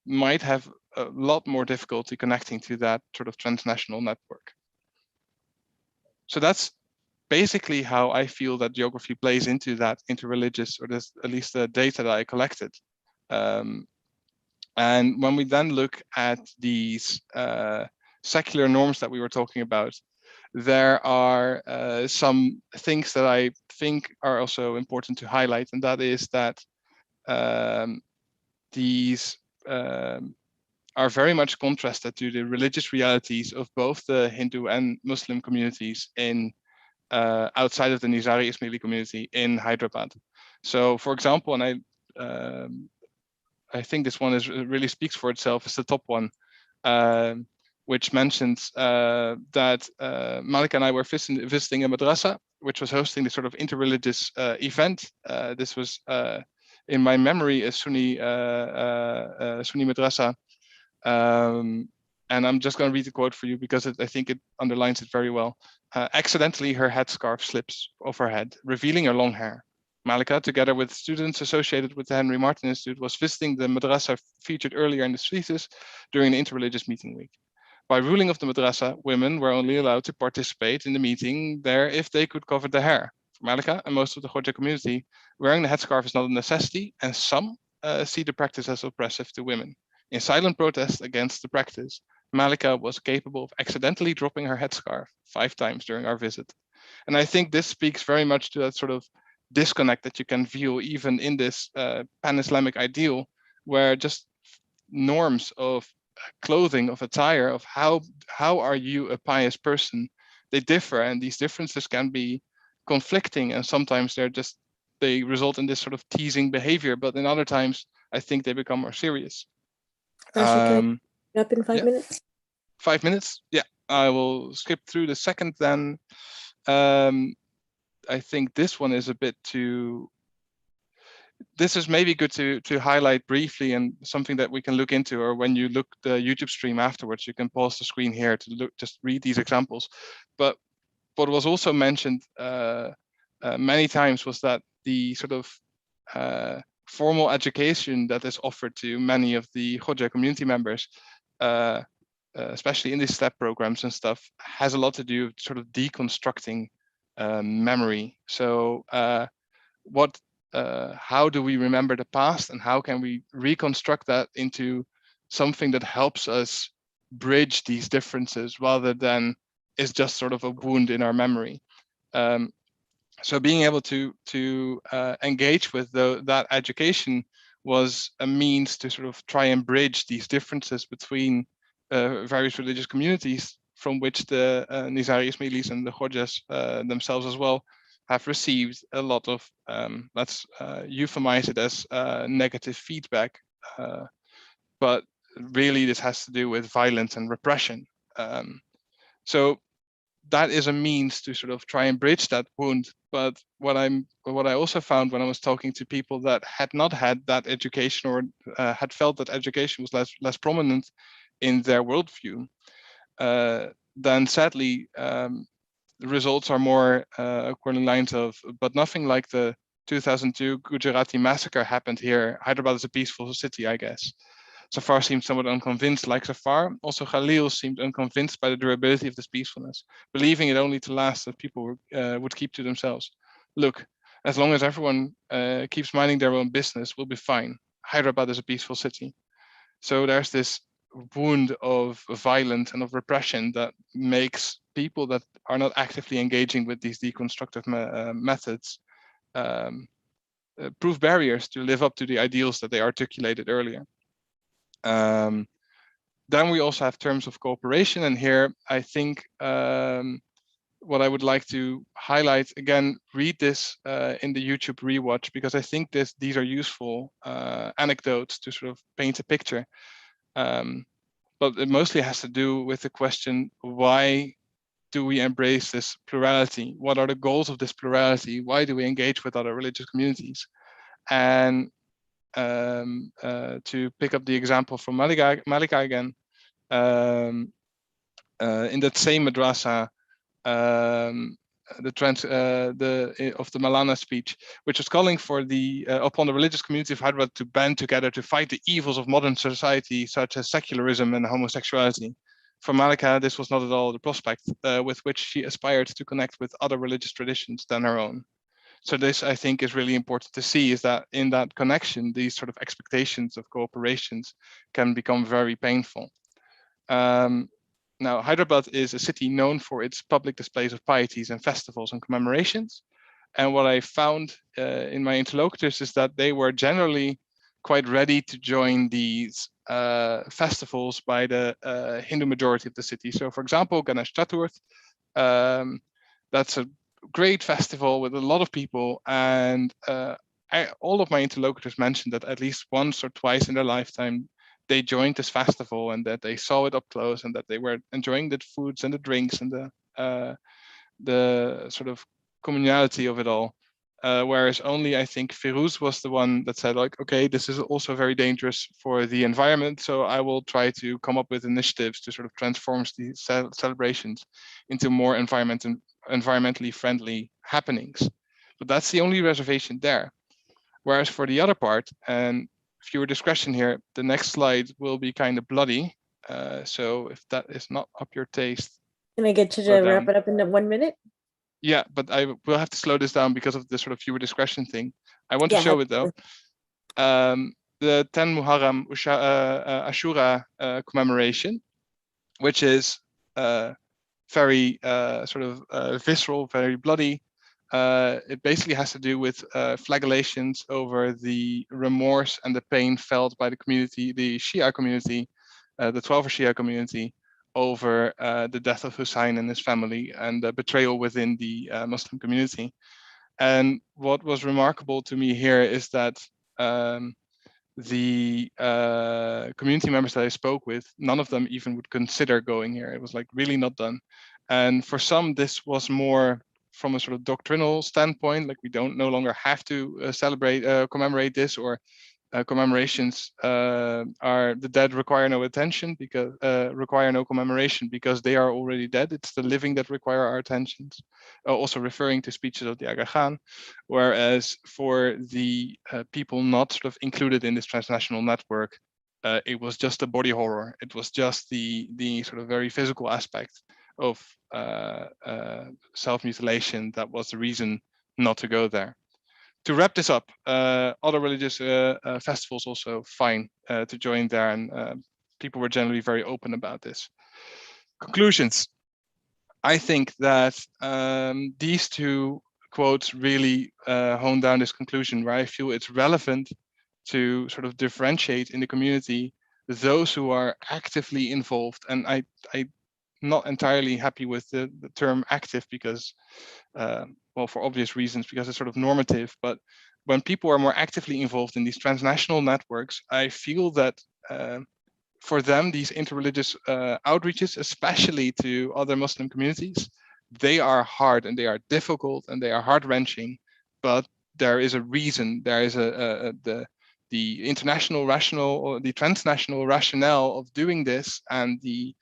might have a lot more difficulty connecting to that sort of transnational network. So that's basically how I feel that geography plays into that interreligious, or this, at least the data that I collected. And when we then look at these secular norms that we were talking about, there are some things that I think are also important to highlight, and that is that these are very much contrasted to the religious realities of both the Hindu and Muslim communities in outside of the Nizari Ismaili community in Hyderabad. So, for example, and I think this one really speaks for itself, is the top one, which mentions that Malika and I were visiting a madrasa, which was hosting this sort of interreligious event. This was, in my memory, a Sunni madrasa. And I'm just going to read the quote for you because I think it underlines it very well. Accidentally, her headscarf slips off her head, revealing her long hair. Malika, together with students associated with the Henry Martin Institute, was visiting the madrasa featured earlier in the thesis during the interreligious meeting week. By ruling of the madrasa, women were only allowed to participate in the meeting there if they could cover their hair. For Malika and most of the Khoja community, wearing the headscarf is not a necessity, and some see the practice as oppressive to women. In silent protest against the practice, Malika was capable of accidentally dropping her headscarf 5 times during our visit. And I think this speaks very much to that sort of disconnect that you can feel even in this pan-Islamic ideal, where just norms of clothing, of attire, of how are you a pious person, they differ, and these differences can be conflicting, and sometimes they result in this sort of teasing behavior, but in other times I think they become more serious. Can I up in 5 minutes? 5 minutes? Yeah, I will skip through the second then. I think this one is a bit too. This is maybe good to highlight briefly, and something that we can look into, or when you look the YouTube stream afterwards, you can pause the screen here to just read these examples. But what was also mentioned many times was that the sort of formal education that is offered to many of the Khoja community members, especially in these STEP programs and stuff, has a lot to do with sort of deconstructing memory. So how do we remember the past, and how can we reconstruct that into something that helps us bridge these differences rather than is just sort of a wound in our memory. So being able to engage with that education was a means to sort of try and bridge these differences between various religious communities, from which the Nizari Ismailis and the Khojas themselves as well have received a lot of, let's euphemize it as negative feedback. But really this has to do with violence and repression. So that is a means to sort of try and bridge that wound. But what I also found when I was talking to people that had not had that education, or had felt that education was less prominent in their worldview, then sadly the results are more according lines of, but nothing like the 2002 Gujarati massacre happened here. Hyderabad is a peaceful city, I guess. Zafar seemed somewhat unconvinced. Like Zafar, also Khalil seemed unconvinced by the durability of this peacefulness, believing it only to last, that people would keep to themselves. Look, as long as everyone keeps minding their own business, we'll be fine. Hyderabad is a peaceful city. So there's this wound of violence and of repression that makes people that are not actively engaging with these deconstructive methods prove barriers to live up to the ideals that they articulated earlier. Then we also have terms of cooperation, and here I think what I would like to highlight, again, read this in the YouTube rewatch, because I think these are useful anecdotes to sort of paint a picture. But it mostly has to do with the question, why do we embrace this plurality? What are the goals of this plurality? Why do we engage with other religious communities? And to pick up the example from Malika again, in that same madrasa, of the Malana speech, which was calling for upon the religious community of Hyderabad to band together to fight the evils of modern society, such as secularism and homosexuality. For Malika, this was not at all the prospect with which she aspired to connect with other religious traditions than her own. So this, I think, is really important to see, is that in that connection, these sort of expectations of cooperations can become very painful. Now, Hyderabad is a city known for its public displays of pieties and festivals and commemorations. And what I found in my interlocutors is that they were generally quite ready to join these festivals by the Hindu majority of the city. So, for example, Ganesh Chaturth, that's a great festival with a lot of people, and all of my interlocutors mentioned that at least once or twice in their lifetime, they joined this festival and that they saw it up close and that they were enjoying the foods and the drinks and the sort of communality of it all. Whereas only I think Firuz was the one that said like, okay, this is also very dangerous for the environment. So I will try to come up with initiatives to sort of transform these celebrations into more environmentally friendly happenings. But that's the only reservation there. Whereas for the other part, and viewer discretion here, the next slide will be kind of bloody. So if that is not up your taste. Can I get you to wrap it up in 1 minute? Yeah, but I will have to slow this down because of the sort of viewer discretion thing. I want to show it though. The 10 Muharram Ashura commemoration, which is very sort of visceral, very bloody. It basically has to do with flagellations over the remorse and the pain felt by the community, the Shia community, the Twelver Shia community, over the death of Hussein and his family and the betrayal within the Muslim community. And what was remarkable to me here is that the community members that I spoke with, none of them even would consider going here. It was like really not done. And for some, this was more from a sort of doctrinal standpoint, like we don't no longer have to commemorate this, or commemorations are the dead require no attention because require no commemoration because they are already dead. It's the living that require our attentions. Also referring to speeches of the Aga Khan, whereas for the people not sort of included in this transnational network, it was just a body horror. It was just the sort of very physical aspect of self-mutilation that was the reason not to go there. To wrap this up, other religious festivals also fine to join there, and people were generally very open about this. Conclusions. I think that these two quotes really hone down this conclusion, where I feel it's relevant to sort of differentiate in the community those who are actively involved. And I'm not entirely happy with the term active because well, for obvious reasons, because it's sort of normative, but when people are more actively involved in these transnational networks, I feel that for them, these interreligious outreaches, especially to other Muslim communities, they are hard and they are difficult and they are heart-wrenching, but there is a reason, there is the international rationale or the transnational rationale of doing this, and the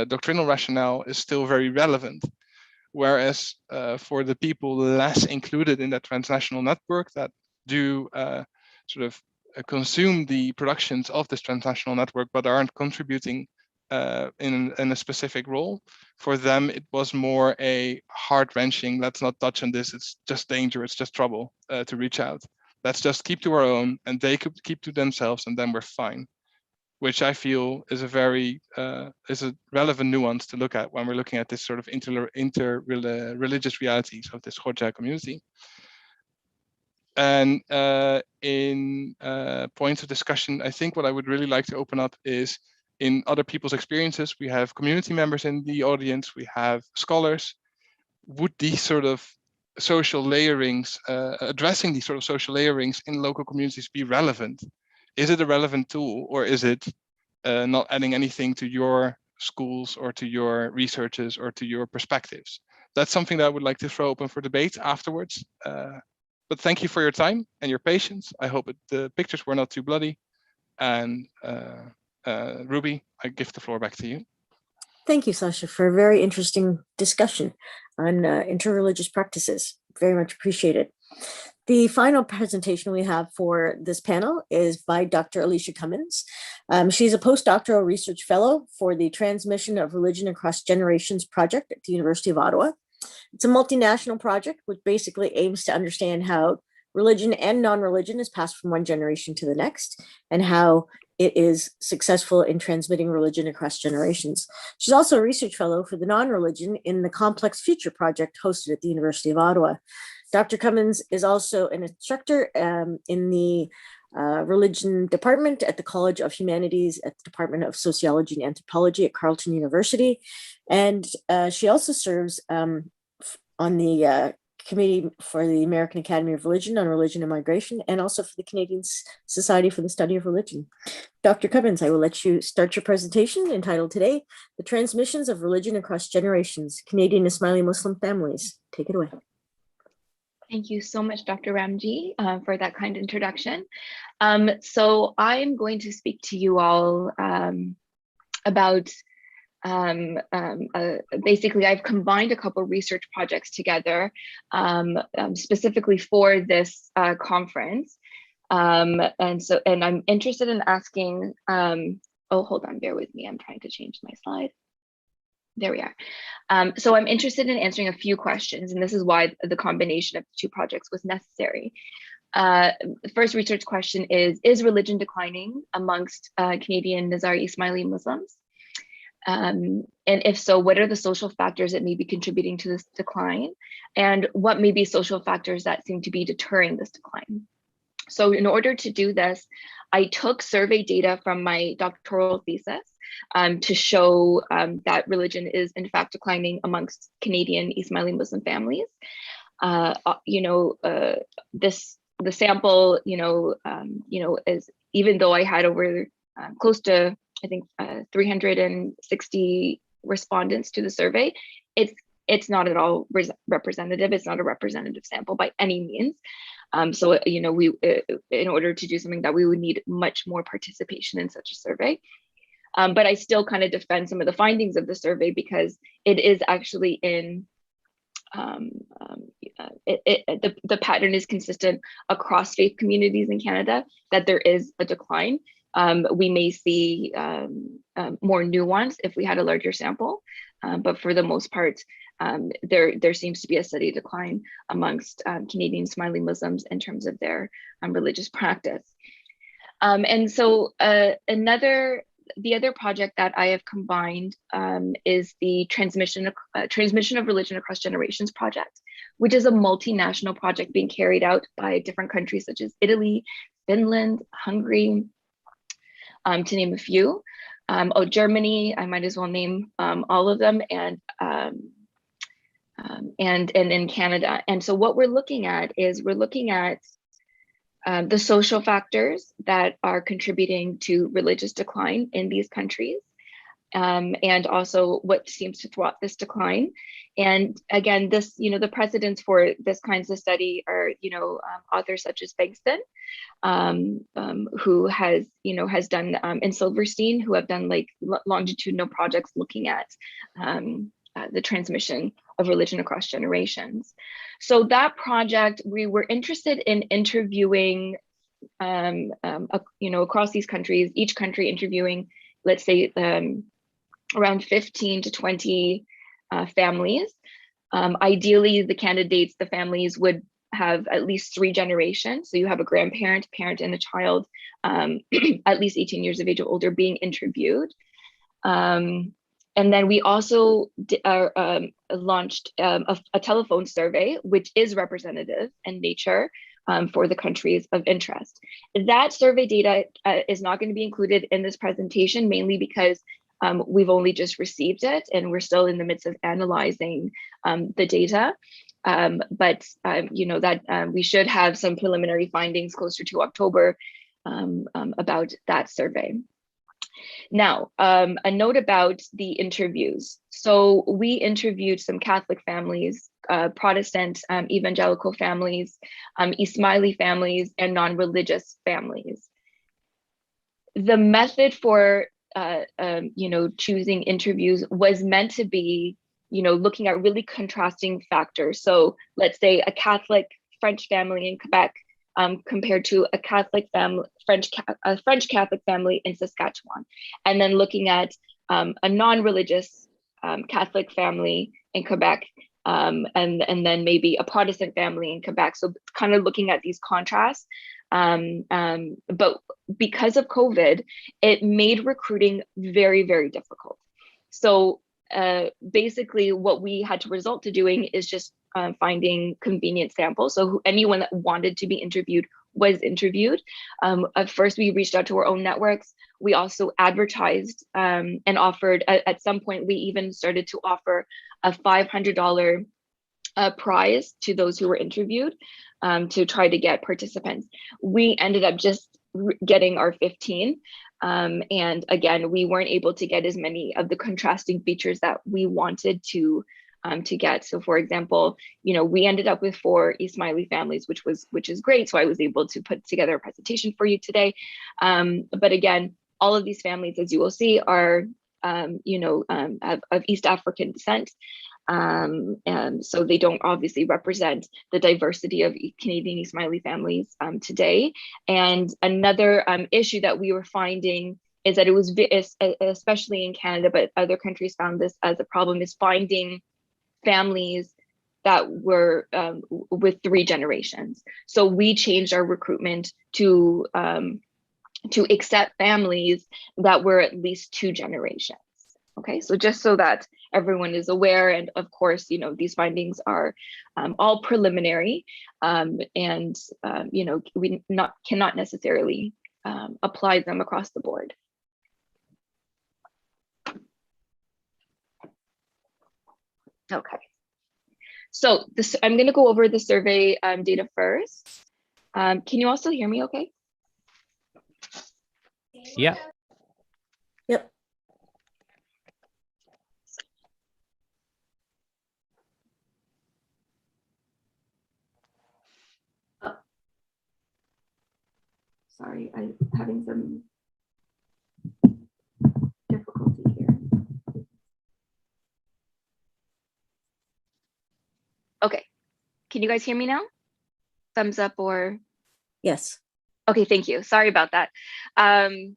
doctrinal rationale is still very relevant. Whereas for the people less included in that transnational network that do sort of consume the productions of this transnational network but aren't contributing in a specific role, for them it was more a heart-wrenching, let's not touch on this, it's just danger, it's just trouble to reach out. Let's just keep to our own and they could keep to themselves and then we're fine. Which I feel is a very is a relevant nuance to look at when we're looking at this sort of inter-religious realities of this Khoja community. And in points of discussion, I think what I would really like to open up is in other people's experiences. We have community members in the audience, we have scholars. Would these sort of social layerings, addressing these sort of social layerings in local communities be relevant? Is it a relevant tool, or is it not adding anything to your schools or to your researches or to your perspectives? That's something that I would like to throw open for debate afterwards. But thank you for your time and your patience. I hope the pictures were not too bloody. And Ruby, I give the floor back to you. Thank you, Sasha, for a very interesting discussion on interreligious practices. Very much appreciated. The final presentation we have for this panel is by Dr. Alicia Cummins. She's a postdoctoral research fellow for the Transmission of Religion Across Generations project at the University of Ottawa. It's a multinational project which basically aims to understand how religion and non-religion is passed from one generation to the next, and how it is successful in transmitting religion across generations. She's also a research fellow for the non-religion in the Complex Future project hosted at the University of Ottawa. Dr. Cummins is also an instructor in the religion department at the College of Humanities at the Department of Sociology and Anthropology at Carleton University. And she also serves on the Committee for the American Academy of Religion on Religion and Migration, and also for the Canadian Society for the Study of Religion. Dr. Cummins, I will let you start your presentation entitled today, The Transmissions of Religion Across Generations, Canadian Ismaili Muslim Families. Take it away. Thank you so much, Dr. Ramji, for that kind introduction. So I'm going to speak to you all about basically, I've combined a couple research projects together specifically for this conference. And I'm interested in asking, oh, hold on, bear with me. I'm trying to change my slide. There we are. So I'm interested in answering a few questions, and this is why the combination of the two projects was necessary. The first research question is religion declining amongst Canadian Nizari Ismaili Muslims? And if so, what are the social factors that may be contributing to this decline? And what may be social factors that seem to be deterring this decline? So in order to do this, I took survey data from my doctoral thesis to show that religion is in fact declining amongst Canadian Ismaili Muslim families. The sample, is, even though I had over close to, I think, 360 respondents to the survey, it's not at all representative. It's not a representative sample by any means. So, we, in order to do something that, we would need much more participation in such a survey. But I still kind of defend some of the findings of the survey because it is actually in, the pattern is consistent across faith communities in Canada, that there is a decline. We may see more nuance if we had a larger sample, but for the most part, there seems to be a steady decline amongst Canadian Ismaili Muslims in terms of their religious practice. And so the other project that I have combined is the Transmission of Religion Across Generations project, which is a multinational project being carried out by different countries such as Italy, Finland, Hungary, to name a few. Germany, I might as well name all of them, and in Canada. And so what we're looking at is the social factors that are contributing to religious decline in these countries, and also what seems to thwart this decline. And again, this, the precedents for this kinds of study are, authors such as Bengston, who has done, and Silverstein, who have done like longitudinal projects looking at the transmission of religion across generations. So that project, we were interested in interviewing, across these countries, each country interviewing, let's say, around 15 to 20 families. Ideally, the families would have at least 3 generations. So you have a grandparent, parent, and a child, at least 18 years of age or older, being interviewed. And then we also launched a telephone survey, which is representative in nature for the countries of interest. That survey data is not going to be included in this presentation, mainly because we've only just received it and we're still in the midst of analyzing the data. But we should have some preliminary findings closer to October about that survey. Now, a note about the interviews. So we interviewed some Catholic families, Protestant evangelical families, Ismaili families, and non-religious families. The method for choosing interviews was meant to be, looking at really contrasting factors. So let's say a Catholic French family in Quebec compared to a Catholic family, French Catholic family in Saskatchewan, and then looking at a non-religious Catholic family in Quebec, and then maybe a Protestant family in Quebec. So kind of looking at these contrasts. But because of COVID, it made recruiting very, very difficult. So basically what we had to resort to doing is just finding convenient samples. So anyone that wanted to be interviewed was interviewed. At first, we reached out to our own networks. We also advertised and offered, at some point, we even started to offer a $500 prize to those who were interviewed to try to get participants. We ended up just getting our 15. And again, we weren't able to get as many of the contrasting features that we wanted to get. So for example, we ended up with 4 Ismaili families, which is great. So I was able to put together a presentation for you today. But again, all of these families, as you will see, are of East African descent. And so they don't obviously represent the diversity of Canadian Ismaili families today. And another issue that we were finding is that it was, especially in Canada, but other countries found this as a problem, is finding families that were with 3 generations. So we changed our recruitment to accept families that were at least 2 generations. Okay, so just so that everyone is aware, and of course, these findings are all preliminary, and we cannot necessarily apply them across the board. Okay, so I'm going to go over the survey data first. Can you also hear me okay? Yeah. Yep. Oh. Sorry, I'm having some difficulty here. Okay, can you guys hear me now? Thumbs up or? Yes. Okay, thank you. Sorry about that. I'm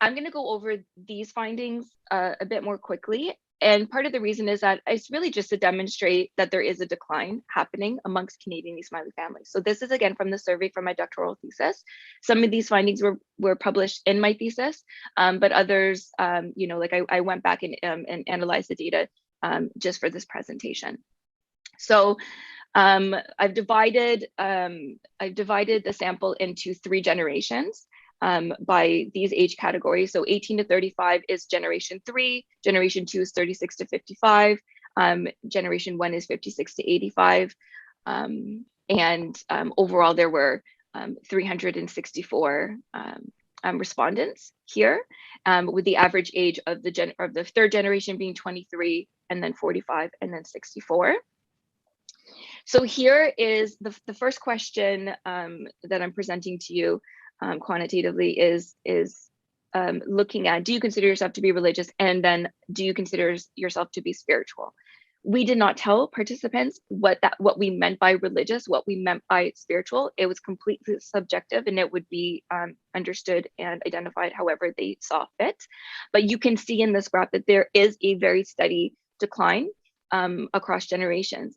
going to go over these findings a bit more quickly. And part of the reason is that it's really just to demonstrate that there is a decline happening amongst Canadian Ismaili families. So this is again from the survey from my doctoral thesis. Some of these findings were published in my thesis, but others, like I went back and analyzed the data just for this presentation. So I've divided the sample into 3 generations by these age categories. So 18 to 35 is generation 3, generation 2 is 36 to 55, generation 1 is 56 to 85. And overall, there were 364 respondents here, with the average age of the 3rd generation being 23, and then 45, and then 64. So here is the first question that I'm presenting to you quantitatively is looking at, do you consider yourself to be religious? And then do you consider yourself to be spiritual? We did not tell participants what we meant by religious, what we meant by spiritual. It was completely subjective, and it would be understood and identified however they saw fit. But you can see in this graph that there is a very steady decline across generations.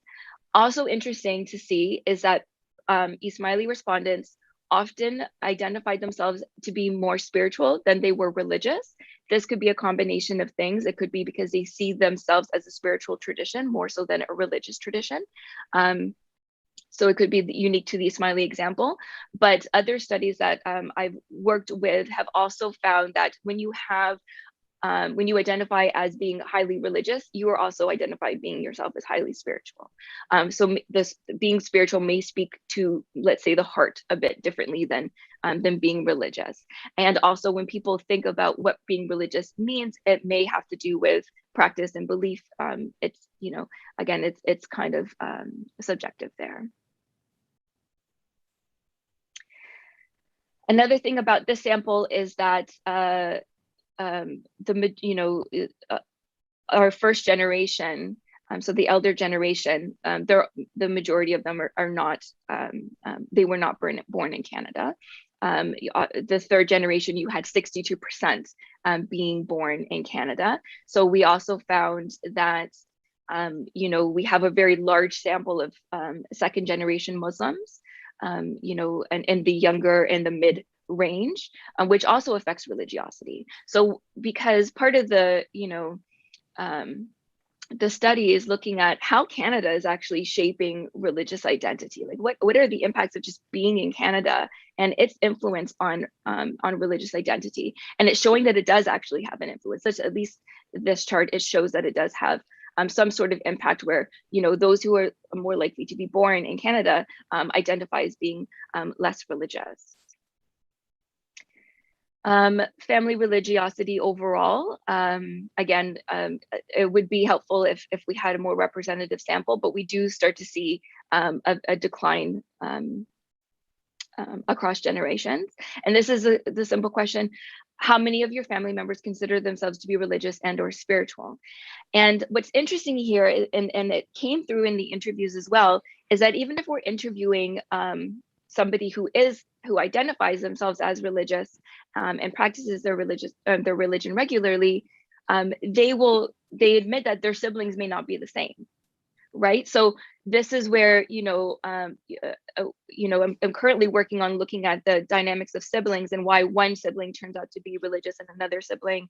Also interesting to see is that Ismaili respondents often identified themselves to be more spiritual than they were religious. This could be a combination of things. It could be because they see themselves as a spiritual tradition more so than a religious tradition. So it could be unique to the Ismaili example, but other studies that I've worked with have also found that when you identify as being highly religious, you are also identified being yourself as highly spiritual. So this being spiritual may speak to, let's say, the heart a bit differently than being religious. And also when people think about what being religious means, it may have to do with practice and belief. It's, again, it's kind of subjective there. Another thing about this sample is that our first generation, so the elder generation, the majority of them are not, they were not born in Canada. The 3rd generation, you had 62% being born in Canada. So we also found that, we have a very large sample of 2nd generation Muslims, and the younger and the mid range, which also affects religiosity. So because part of the study is looking at how Canada is actually shaping religious identity, like what are the impacts of just being in Canada and its influence on religious identity, and it's showing that it does actually have an influence. Such, at least this chart, it shows that it does have some sort of impact where, those who are more likely to be born in Canada identify as being less religious. Family religiosity overall, again, it would be helpful if we had a more representative sample, but we do start to see a decline across generations. And this is the simple question: how many of your family members consider themselves to be religious and or spiritual? And what's interesting here, and it came through in the interviews as well, is that even if we're interviewing somebody who identifies themselves as religious and practices their religion regularly, they admit that their siblings may not be the same, right? So this is where I'm currently working on looking at the dynamics of siblings and why one sibling turns out to be religious and another sibling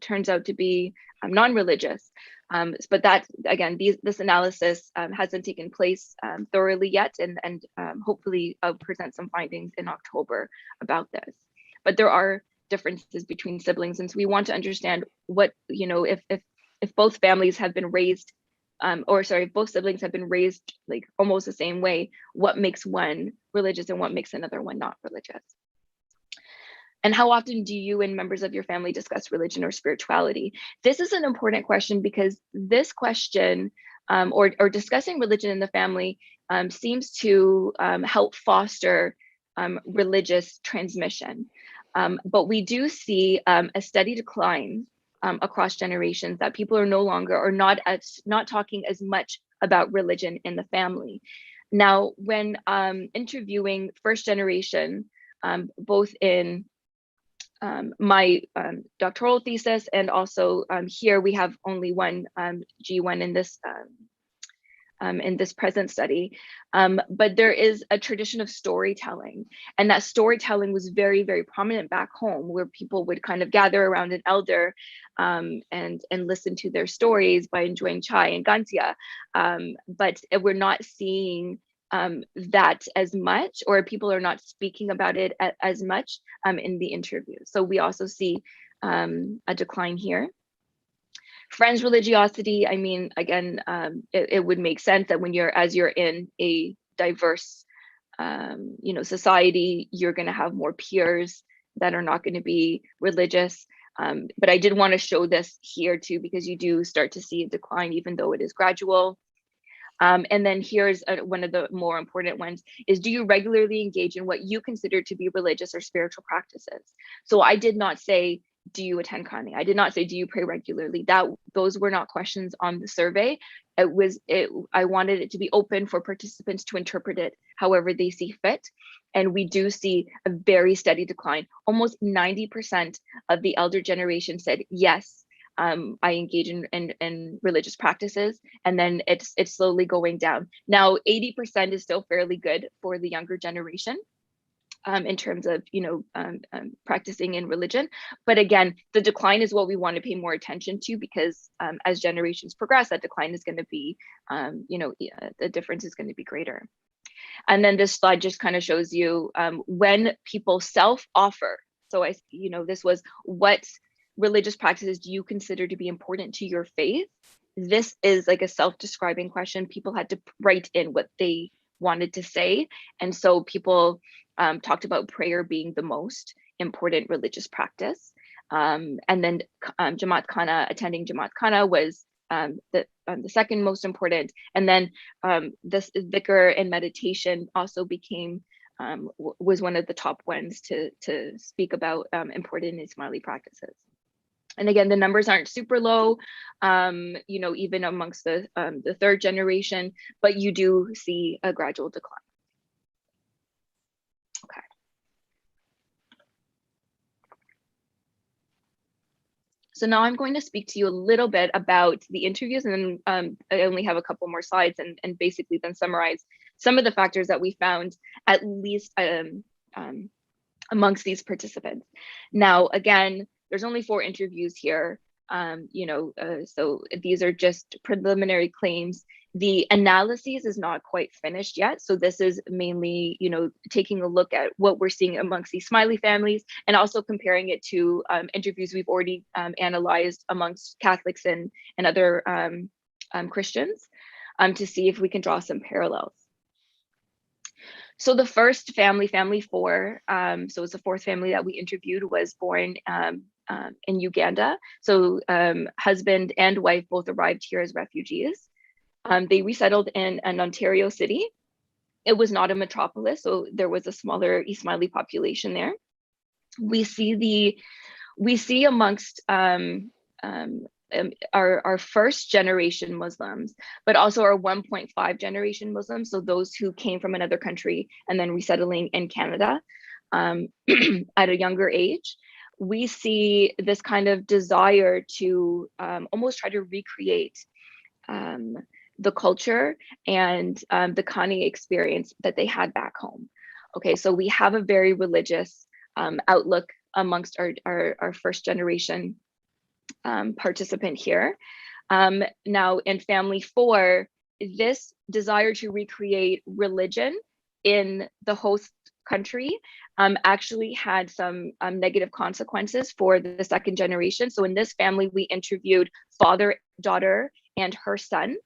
turns out to be non-religious. But that, again, this analysis hasn't taken place thoroughly yet, and hopefully I'll present some findings in October about this. But there are differences between siblings, and so we want to understand what, if both families have been raised, if both siblings have been raised like almost the same way, what makes one religious and what makes another one not religious? And how often do you and members of your family discuss religion or spirituality? This is an important question because this question, or discussing religion in the family, seems to help foster religious transmission. But we do see a steady decline across generations, that people are no longer, or not talking as much about religion in the family. Now, when interviewing first generation, both in my doctoral thesis and also here we have only one G1 in this present study, but there is a tradition of storytelling, and that storytelling was very, very prominent back home, where people would kind of gather around an elder and listen to their stories by enjoying chai and gantia, but we're not seeing that as much, or people are not speaking about it as much in the interview. So we also see a decline here. Friends religiosity, I mean, again, it would make sense that as you're in a diverse society, you're going to have more peers that are not going to be religious. But I did want to show this here too, because you do start to see a decline, even though it is gradual. And then here's one of the more important ones, is do you regularly engage in what you consider to be religious or spiritual practices? So I did not say, do you attend Kani? I did not say, do you pray regularly? Those were not questions on the survey. I wanted it to be open for participants to interpret it however they see fit. And we do see a very steady decline. Almost 90% of the elder generation said, yes, I engage in religious practices, and then it's slowly going down. Now, 80% is still fairly good for the younger generation in terms of practicing in religion. But again, the decline is what we want to pay more attention to, because as generations progress, that decline is going to be, the difference is going to be greater. And then this slide just kind of shows you when people self-offer. So this was, what religious practices do you consider to be important to your faith? This is like a self-describing question. People had to write in what they wanted to say. And so people talked about prayer being the most important religious practice. And then Jamaat Khana, attending Jamaat Khana was the second most important. And then this dhikr and meditation also was one of the top ones to speak about important Ismaili practices. And again, the numbers aren't super low, even amongst the third generation, but you do see a gradual decline. Okay. So now I'm going to speak to you a little bit about the interviews, and then I only have a couple more slides, and basically then summarize some of the factors that we found, at least amongst these participants. Now, again, there's only 4 interviews here. So these are just preliminary claims. The analyses is not quite finished yet. So this is mainly, taking a look at what we're seeing amongst these Ismaili families, and also comparing it to interviews we've already analyzed amongst Catholics and other Christians, to see if we can draw some parallels. So the first family, family 4, so it's the 4th family that we interviewed, was born in Uganda. So husband and wife both arrived here as refugees. They resettled in an Ontario city. It was not a metropolis, so there was a smaller Ismaili population there. We see amongst our first generation Muslims, but also our 1.5 generation Muslims, so those who came from another country and then resettling in Canada at a younger age. We see this kind of desire to almost try to recreate the culture and the Kani experience that they had back home. Okay, so we have a very religious outlook amongst our first generation participant here. Now in family 4, this desire to recreate religion in the host country actually had some negative consequences for the second generation. So in this family, we interviewed father, daughter, and her son.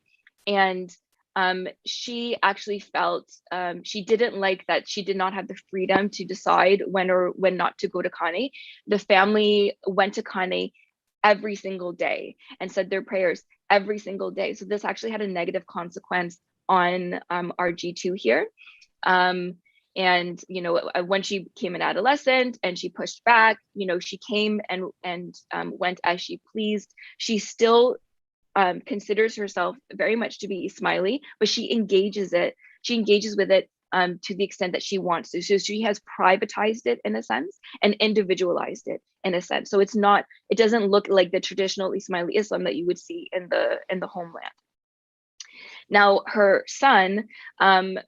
And she actually felt she didn't like that she did not have the freedom to decide when or when not to go to Kane. The family went to Kane every single day and said their prayers every single day. So this actually had a negative consequence on our G2 here. And when she became an adolescent and she pushed back, she came and went as she pleased. She still considers herself very much to be Ismaili, but she engages with it to the extent that she wants to. So she has privatized it in a sense and individualized it in a sense. So it doesn't look like the traditional Ismaili Islam that you would see in the homeland. Now, her son,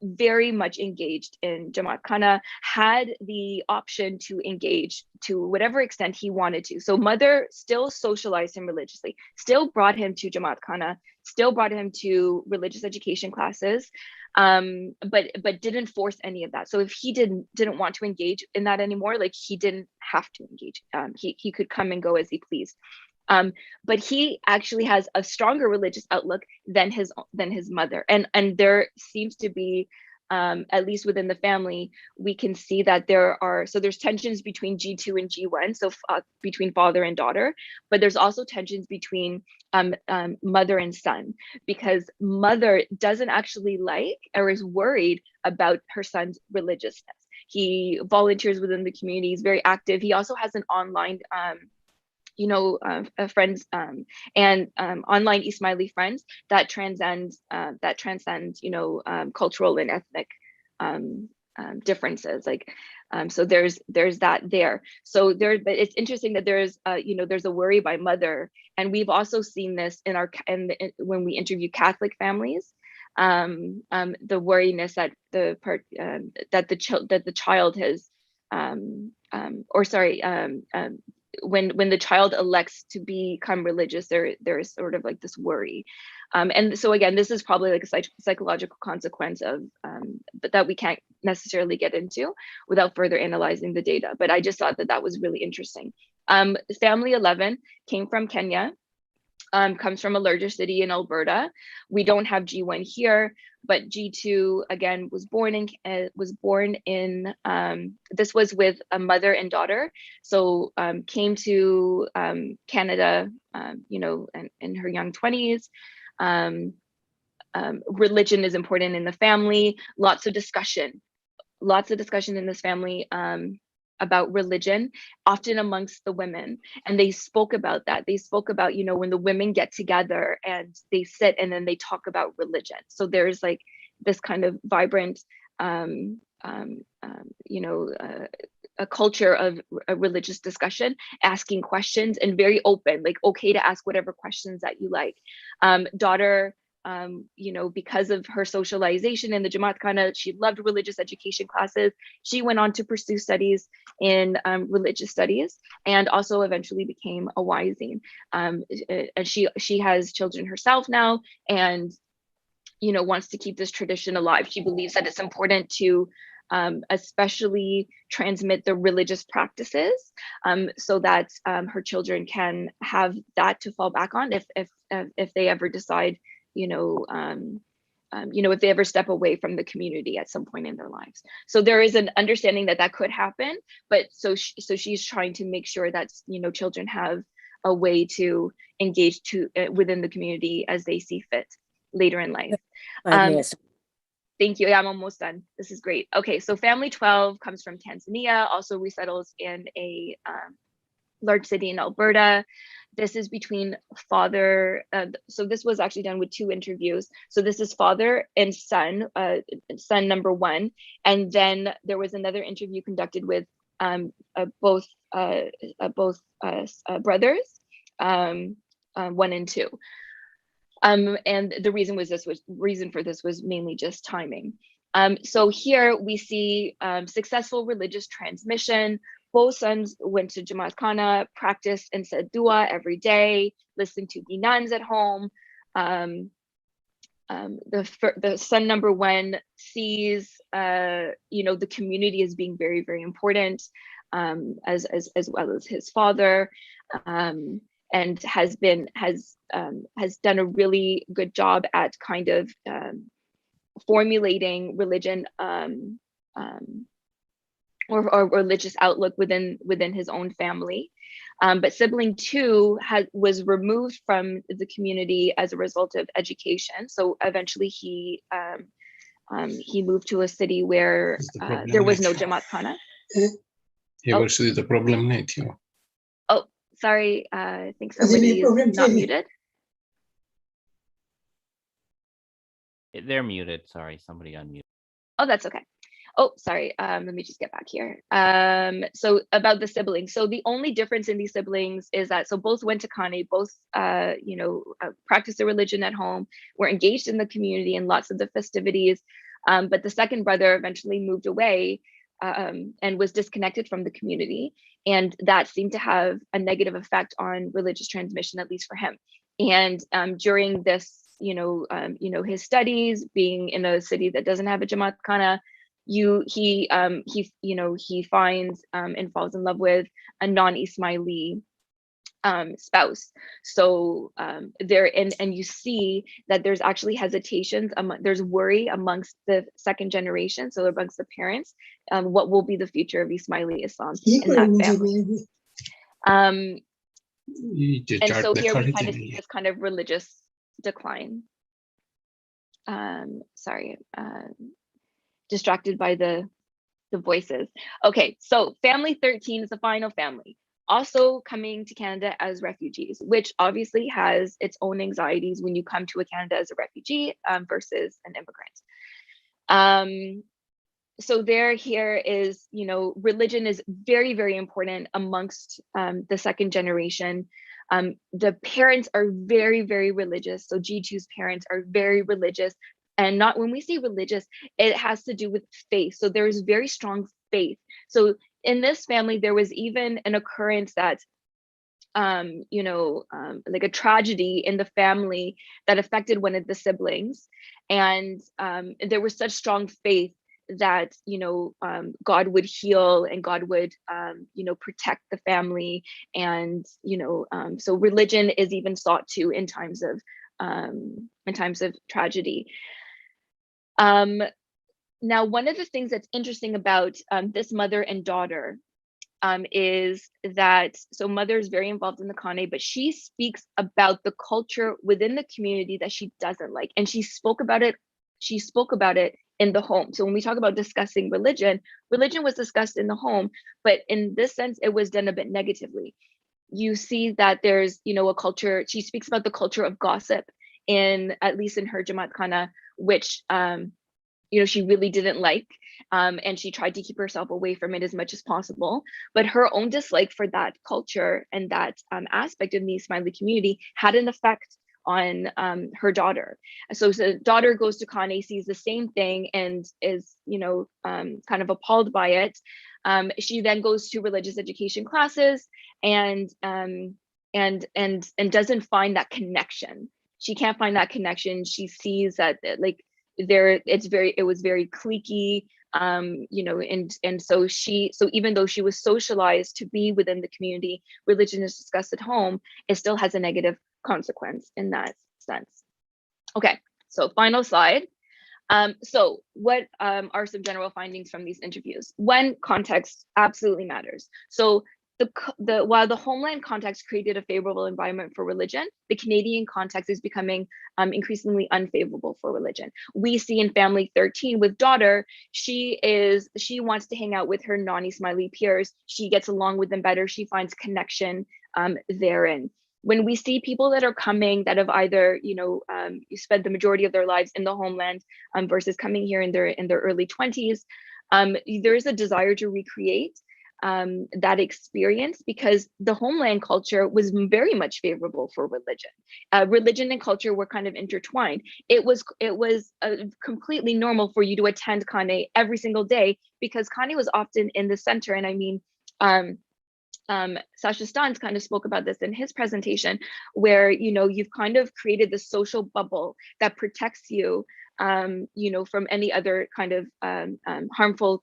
very much engaged in Jamaat Khana, had the option to engage to whatever extent he wanted to. So mother still socialized him religiously, still brought him to Jamaat Khana, still brought him to religious education classes, but didn't force any of that. So if he didn't want to engage in that anymore, like he didn't have to engage. He could come and go as he pleased. But he actually has a stronger religious outlook than his mother, and there seems to be, at least within the family, we can see that there's tensions between G2 and G1, so between father and daughter, but there's also tensions between mother and son, because mother doesn't actually like or is worried about her son's religiousness. He volunteers within the community, he's very active. He also has an online friends and online Ismaili friends that transcend cultural and ethnic differences. So there's that there. So but it's interesting that there's a worry by mother, and we've also seen this when we interview Catholic families. The worriness that the child has, when the child elects to become religious, there is sort of like this worry. And so again, this is probably like a psychological consequence of, but that we can't necessarily get into without further analyzing the data. But I just thought that was really interesting. Family 11 came from Kenya. Comes from a larger city in Alberta. We don't have G1 here, but G2 again was born in this was with a mother and daughter. So came to Canada, in her young 20s. Religion is important in the family. Lots of discussion in this family about religion, often amongst the women. And they spoke about that. They spoke about, when the women get together and they sit and then they talk about religion. So there's like this kind of vibrant, a culture of a religious discussion, asking questions, and very open, like okay to ask whatever questions that you like. Daughter you know, because of her socialization in the Jamaat Khana, she loved religious education classes. She went on to pursue studies in religious studies, and also eventually became a wazin. And she has children herself now, and you know, wants to keep this tradition alive. She believes that it's important to especially transmit the religious practices, so that her children can have that to fall back on if they ever decide, you know, if they ever step away from the community at some point in their lives. So there is an understanding that that could happen, but so she's trying to make sure that, you know, children have a way to engage within the community as they see fit later in life. 5 minutes. Thank you. Yeah, I'm almost done. This is great. Okay, so family 12 comes from Tanzania, also resettles in a large city in Alberta. This is between father, so this was actually done with 2 interviews. So this is father and son, son number 1. And then there was another interview conducted with both brothers, 1 and 2. And the reason for this was mainly just timing. So here we see successful religious transmission. Both sons went to Jamaat Khana, practiced and said dua every day, listened to the nuns at home. The son number 1 sees, you know, the community as being very, very important, as well as his father. And has done a really good job at kind of formulating religion or religious outlook within his own family. But sibling 2 was removed from the community as a result of education. So eventually he moved to a city where there was no Jamaat Khana. Actually, the problem net, yeah. Oh, sorry, I think somebody is not muted. They're muted. Sorry, somebody unmuted. Oh, that's okay. Oh, sorry. Let me just get back here. So about the siblings. So the only difference in these siblings is that both went to Kane, both practiced their religion at home, were engaged in the community and lots of the festivities. But the second brother eventually moved away and was disconnected from the community, and that seemed to have a negative effect on religious transmission, at least for him. And during this, his studies, being in a city that doesn't have a Jamaat Khana, he finds and falls in love with a non-Ismaili spouse. So and you see that there's actually hesitations, there's worry amongst the second generation, so amongst the parents, what will be the future of Ismaili Islam in that family. And so here we kind of see this kind of religious decline. Sorry, distracted by the voices. Okay, so family 13 is the final family, also coming to Canada as refugees, which obviously has its own anxieties when you come to Canada as a refugee versus an immigrant. So here is, religion is very, very important amongst the second generation. The parents are very, very religious. So G2's parents are very religious. And not when we say religious, it has to do with faith. So there's very strong faith. So in this family, there was even an occurrence that, like a tragedy in the family that affected one of the siblings. And there was such strong faith that, God would heal and God would, protect the family. And, so religion is even sought to in times of tragedy. Now, one of the things that's interesting about this mother and daughter is that, so mother is very involved in the Kane, but she speaks about the culture within the community that she doesn't like. And she spoke about it in the home. So when we talk about discussing religion was discussed in the home, but in this sense, it was done a bit negatively. You see that there's, a culture, she speaks about the culture of gossip at least in her Jamaat Khana, which, she really didn't like, and she tried to keep herself away from it as much as possible. But her own dislike for that culture and that aspect of the Ismaili community had an effect her daughter. So the daughter goes to Kane, sees the same thing, and is, kind of appalled by it. She then goes to religious education classes and doesn't find that connection. She can't find that connection. She sees that like it was very cliquey, and so even though she was socialized to be within the community, religion is discussed at home, it still has a negative consequence in that sense. Okay, so final slide. So what are some general findings from these interviews? One, context absolutely matters. So while the homeland context created a favorable environment for religion, the Canadian context is becoming increasingly unfavorable for religion. We see in family 13 with daughter, she wants to hang out with her non-Ismaili peers. She gets along with them better. She finds connection therein. When we see people that are coming that have either, spent the majority of their lives in the homeland versus coming here in their early 20s, there is a desire to recreate that experience, because the homeland culture was very much favorable for religion. Religion and culture were kind of intertwined. It was completely normal for you to attend Kane every single day, because Kane was often in the center. And I mean, Sasha Stans kind of spoke about this in his presentation, where you've kind of created this social bubble that protects you, from any other kind of harmful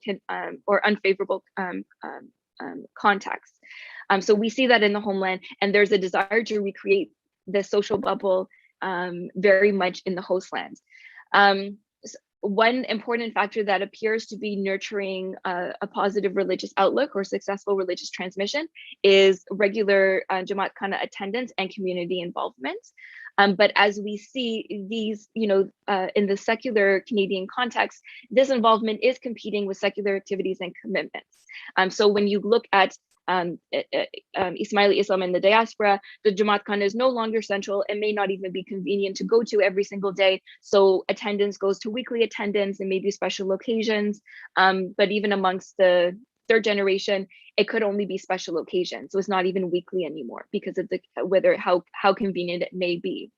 or unfavorable context. So we see that in the homeland, and there's a desire to recreate the social bubble very much in the host land. One important factor that appears to be nurturing a positive religious outlook or successful religious transmission is regular Jamaat Khana attendance and community involvement. But as we see these, in the secular Canadian context, this involvement is competing with secular activities and commitments. So when you look at Ismaili Islam in the diaspora, the Jamaat Khana is no longer central and may not even be convenient to go to every single day. So attendance goes to weekly attendance and maybe special occasions. But even amongst the third generation, it could only be special occasions. So it's not even weekly anymore because of how convenient it may be.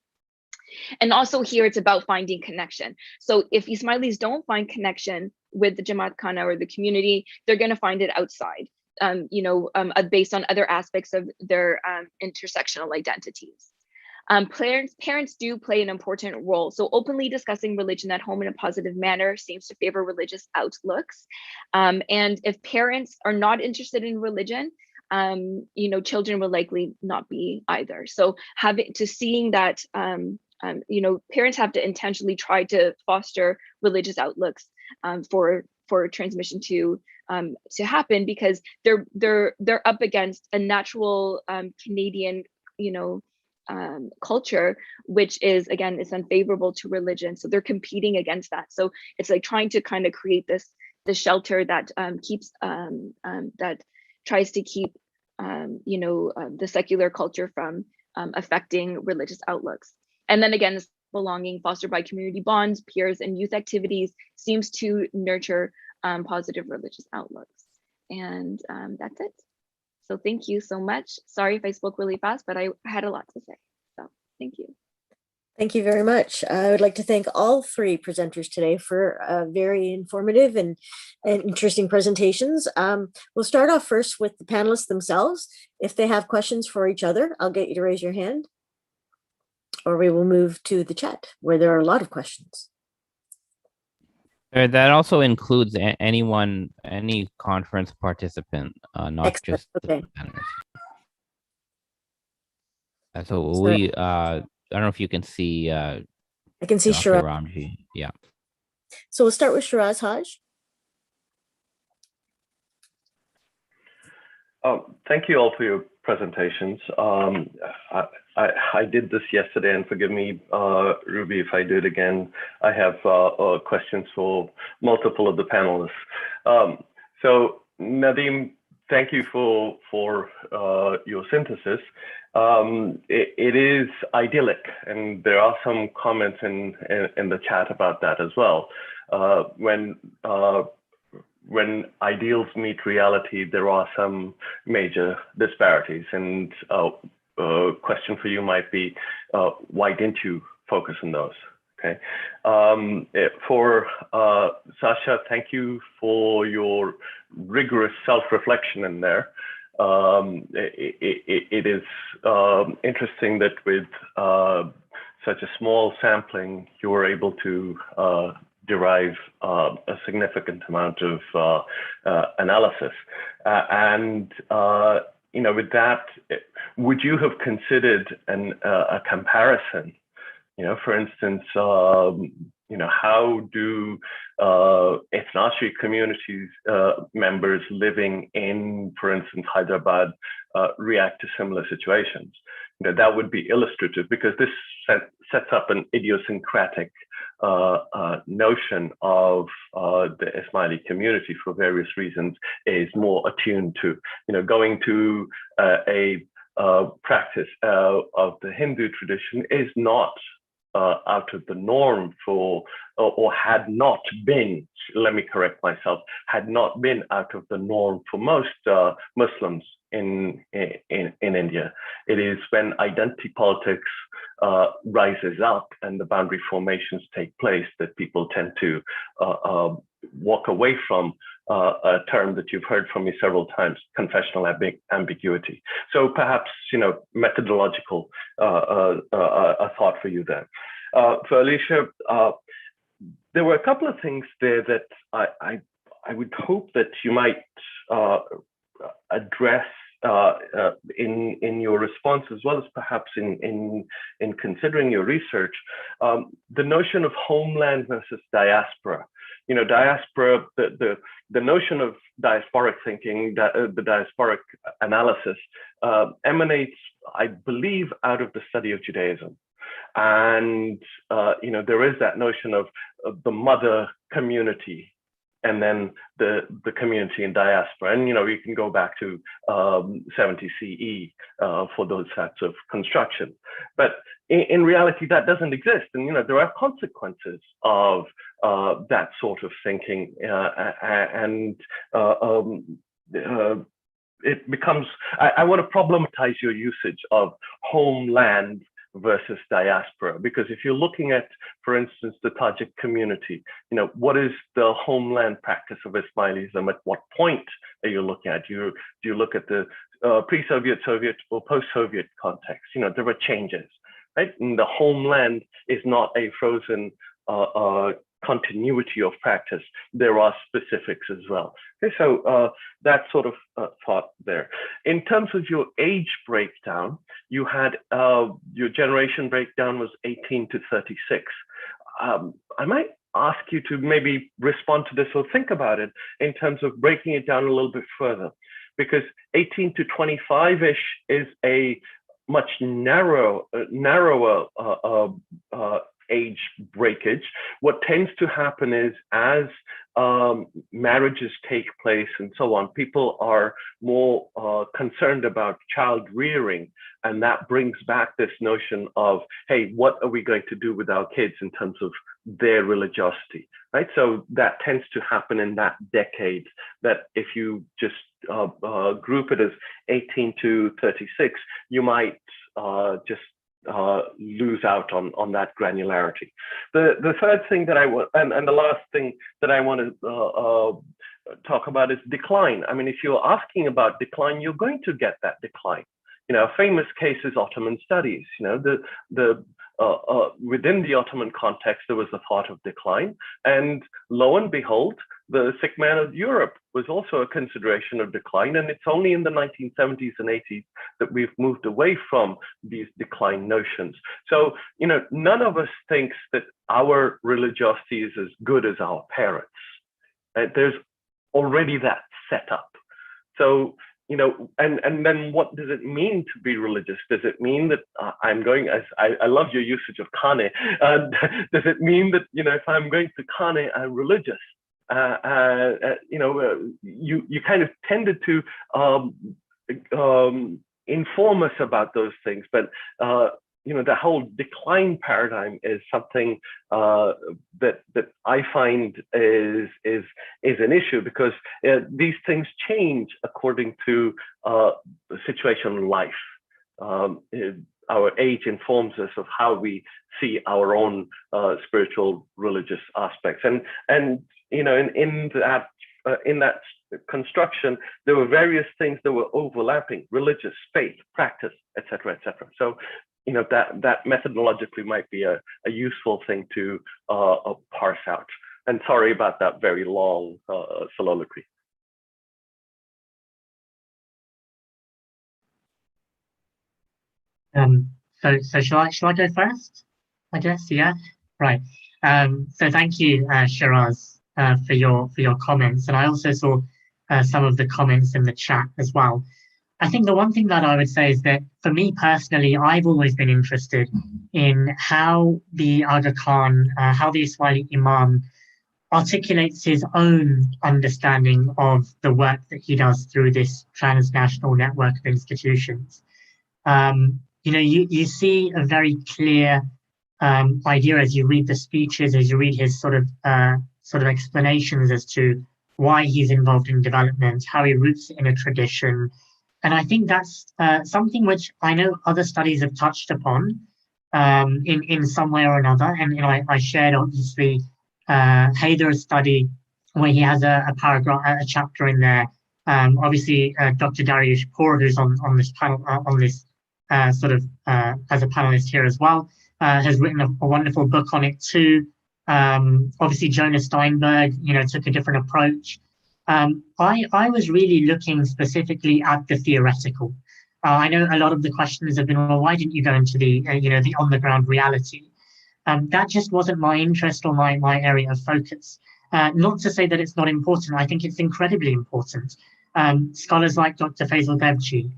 And also here, it's about finding connection. So if Ismailis don't find connection with the Jamaat Khana or the community, they're going to find it outside. Based on other aspects of their intersectional identities. Parents do play an important role. So openly discussing religion at home in a positive manner seems to favor religious outlooks. And if parents are not interested in religion, children will likely not be either. So seeing that, parents have to intentionally try to foster religious outlooks for transmission to happen, because they're up against a natural Canadian culture, which is unfavorable to religion. So they're competing against that. So it's like trying to kind of create this shelter that keeps that tries to keep the secular culture from affecting religious outlooks. And then again, this belonging fostered by community bonds, peers, and youth activities seems to nurture positive religious outlooks. And that's it. So thank you so much. Sorry if I spoke really fast, but I had a lot to say. So thank you. Thank you very much. I would like to thank all three presenters today for very informative and interesting presentations. We'll start off first with the panelists themselves. If they have questions for each other, I'll get you to raise your hand, or we will move to the chat where there are a lot of questions. That also includes any conference participant, not Excellent. just Okay. the panelists. So we, I don't know if you can see. I can see Dr. Shiraz. Ramji. Yeah. So we'll start with Shiraz Haj. Thank you all for your presentations. I did this yesterday, and forgive me, Ruby, if I do it again. I have questions for multiple of the panelists. So Nadeem, thank you for your synthesis. It is idyllic, and there are some comments in the chat about that as well. When ideals meet reality, there are some major disparities. And a question for you might be, why didn't you focus on those? Okay. For Sasha, thank you for your rigorous self-reflection in there. It is interesting that with such a small sampling, you were able to derive a significant amount of analysis. With that, would you have considered a comparison? For instance, how do ethnicity communities members living in, for instance, Hyderabad react to similar situations? That would be illustrative, because this sets up an idiosyncratic notion of the Ismaili community for various reasons, is more attuned to, going to a practice of the Hindu tradition is not out of the norm for, or had not been, let me correct myself, had not been out of the norm for most Muslims in India. It is when identity politics rises up and the boundary formations take place that people tend to walk away from a term that you've heard from me several times, confessional ambiguity. So perhaps, methodological a thought for you there. For Alicia, there were a couple of things there that I would hope that you might address in your response, as well as perhaps in considering your research. The notion of homeland versus diaspora. Diaspora, the notion of diasporic thinking, the diasporic analysis emanates, I believe, out of the study of Judaism. And, there is that notion of the mother community, and then the community in diaspora. And, you can go back to 70 CE for those sets of construction. But in reality, that doesn't exist. And, there are consequences of that sort of thinking. It becomes, I want to problematize your usage of homeland versus diaspora, because if you're looking at, for instance, the Tajik community, what is the homeland practice of Ismailism? At what point are you looking at? Do you look at the pre-Soviet, Soviet, or post-Soviet context? There were changes, right? And the homeland is not a frozen continuity of practice. There are specifics as well. Okay, so that sort of thought there. In terms of your age breakdown, you had your generation breakdown was 18 to 36. I might ask you to maybe respond to this or think about it in terms of breaking it down a little bit further, because 18 to 25-ish is a much narrower age breakage. What tends to happen is, as marriages take place and so on, people are more concerned about child rearing, and that brings back this notion of, hey, what are we going to do with our kids in terms of their religiosity, right? So that tends to happen in that decade, that if you just group it as 18 to 36, you might just lose out on that granularity. The third thing that I want, and the last thing that I want to talk about is decline. I mean, if you're asking about decline, you're going to get that decline. A famous case is Ottoman studies. Within the Ottoman context, there was a thought of decline, and lo and behold, the sick man of Europe was also a consideration of decline. And it's only in the 1970s and 80s that we've moved away from these decline notions. So, none of us thinks that our religiosity is as good as our parents. There's already that set up. So, and then what does it mean to be religious? Does it mean that I'm going, as I love your usage of Khane, does it mean that, if I'm going to Khane, I'm religious? You kind of tended to inform us about those things, but the whole decline paradigm is something that I find is an issue, because these things change according to the situation in life. our age informs us of how we see our own spiritual religious aspects. And you know, in that construction, there were various things that were overlapping: religious, faith, practice, etc., etc. So, you know, that methodologically might be a useful thing to parse out. And sorry about that very long soliloquy. So shall I go first? I guess, yeah. Right. So thank you, Shiraz, for your comments, and I also saw some of the comments in the chat as well. I think the one thing that I would say is that for me personally, I've always been interested in how the Aga Khan, how the Ismaili Imam articulates his own understanding of the work that he does through this transnational network of institutions. You know, you see a very clear idea as you read the speeches, as you read his sort of explanations as to why he's involved in development, how he roots it in a tradition. And I think that's something which I know other studies have touched upon in some way or another. And you know, I shared obviously Haider's study where he has a paragraph, a chapter in there. Obviously, Dr. Dariush Kaur, who's on this panel, on this as a panelist here as well, has written a wonderful book on it too. Obviously, Jonas Steinberg, you know, took a different approach. I was really looking specifically at the theoretical. I know a lot of the questions have been, well, why didn't you go into the, you know, the on the ground reality? That just wasn't my interest or my area of focus. Not to say that it's not important. I think it's incredibly important. Scholars like Dr. Faisal Devji,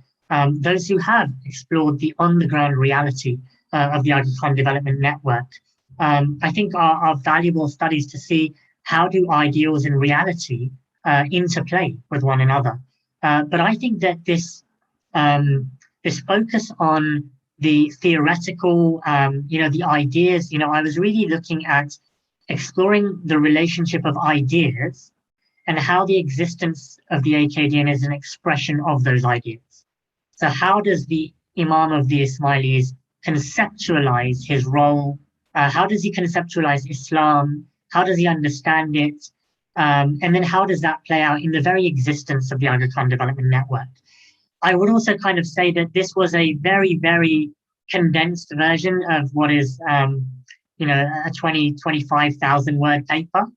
those who have explored the on the ground reality of the Aga Khan Development Network, I think are valuable studies to see how do ideals and reality interplay with one another. But I think that this focus on the theoretical, you know, the ideas, you know, I was really looking at exploring the relationship of ideas and how the existence of the AKDN is an expression of those ideas. So how does the Imam of the Ismailis conceptualize his role? How does he conceptualize Islam? How does he understand it? And then how does that play out in the very existence of the Aga Khan Development Network? I would also kind of say that this was a very, very condensed version of what is, you know, a 25,000 word paper.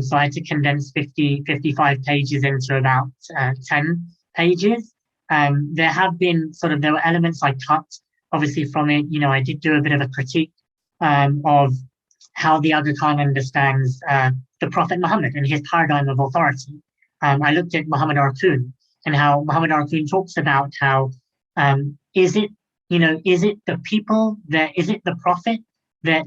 So I had to condense 55 pages into about 10 pages. There were elements I cut, obviously, from it. You know, I did do a bit of a critique of how the Aga Khan understands the Prophet Muhammad and his paradigm of authority. I looked at Muhammad Arkoon and how Muhammad Arkoon talks about how is it the people is it the Prophet that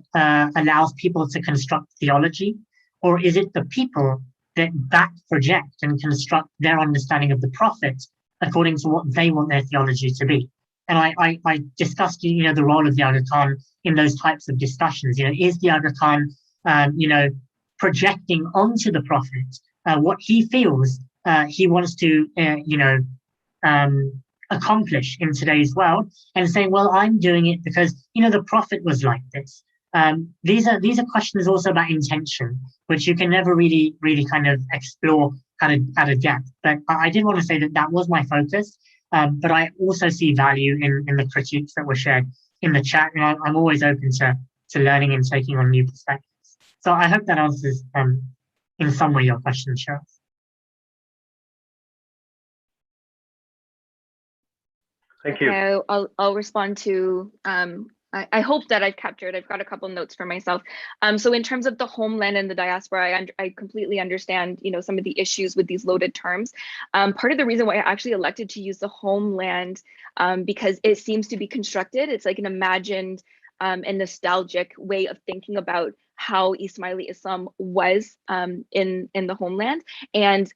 allows people to construct theology, or is it the people that back project and construct their understanding of the Prophet according to what they want their theology to be? And I discussed, you know, the role of the Aga Khan in those types of discussions. You know, is the Aga Khan, you know, projecting onto the Prophet what he feels he wants to, you know, accomplish in today's world, and saying, well, I'm doing it because, you know, the Prophet was like this. These are questions also about intention, which you can never really kind of explore at a depth. But I did want to say that was my focus. But I also see value in the critiques that were shared in the chat, and I'm always open to learning and taking on new perspectives. So I hope that answers in some way your question, Cheryl. Thank you. Okay, I'll respond to. I hope that I've captured. I've got a couple notes for myself. So in terms of the homeland and the diaspora, I completely understand, you know, some of the issues with these loaded terms. Part of the reason why I actually elected to use the homeland because it seems to be constructed. It's like an imagined and nostalgic way of thinking about how Ismaili Islam was in the homeland, and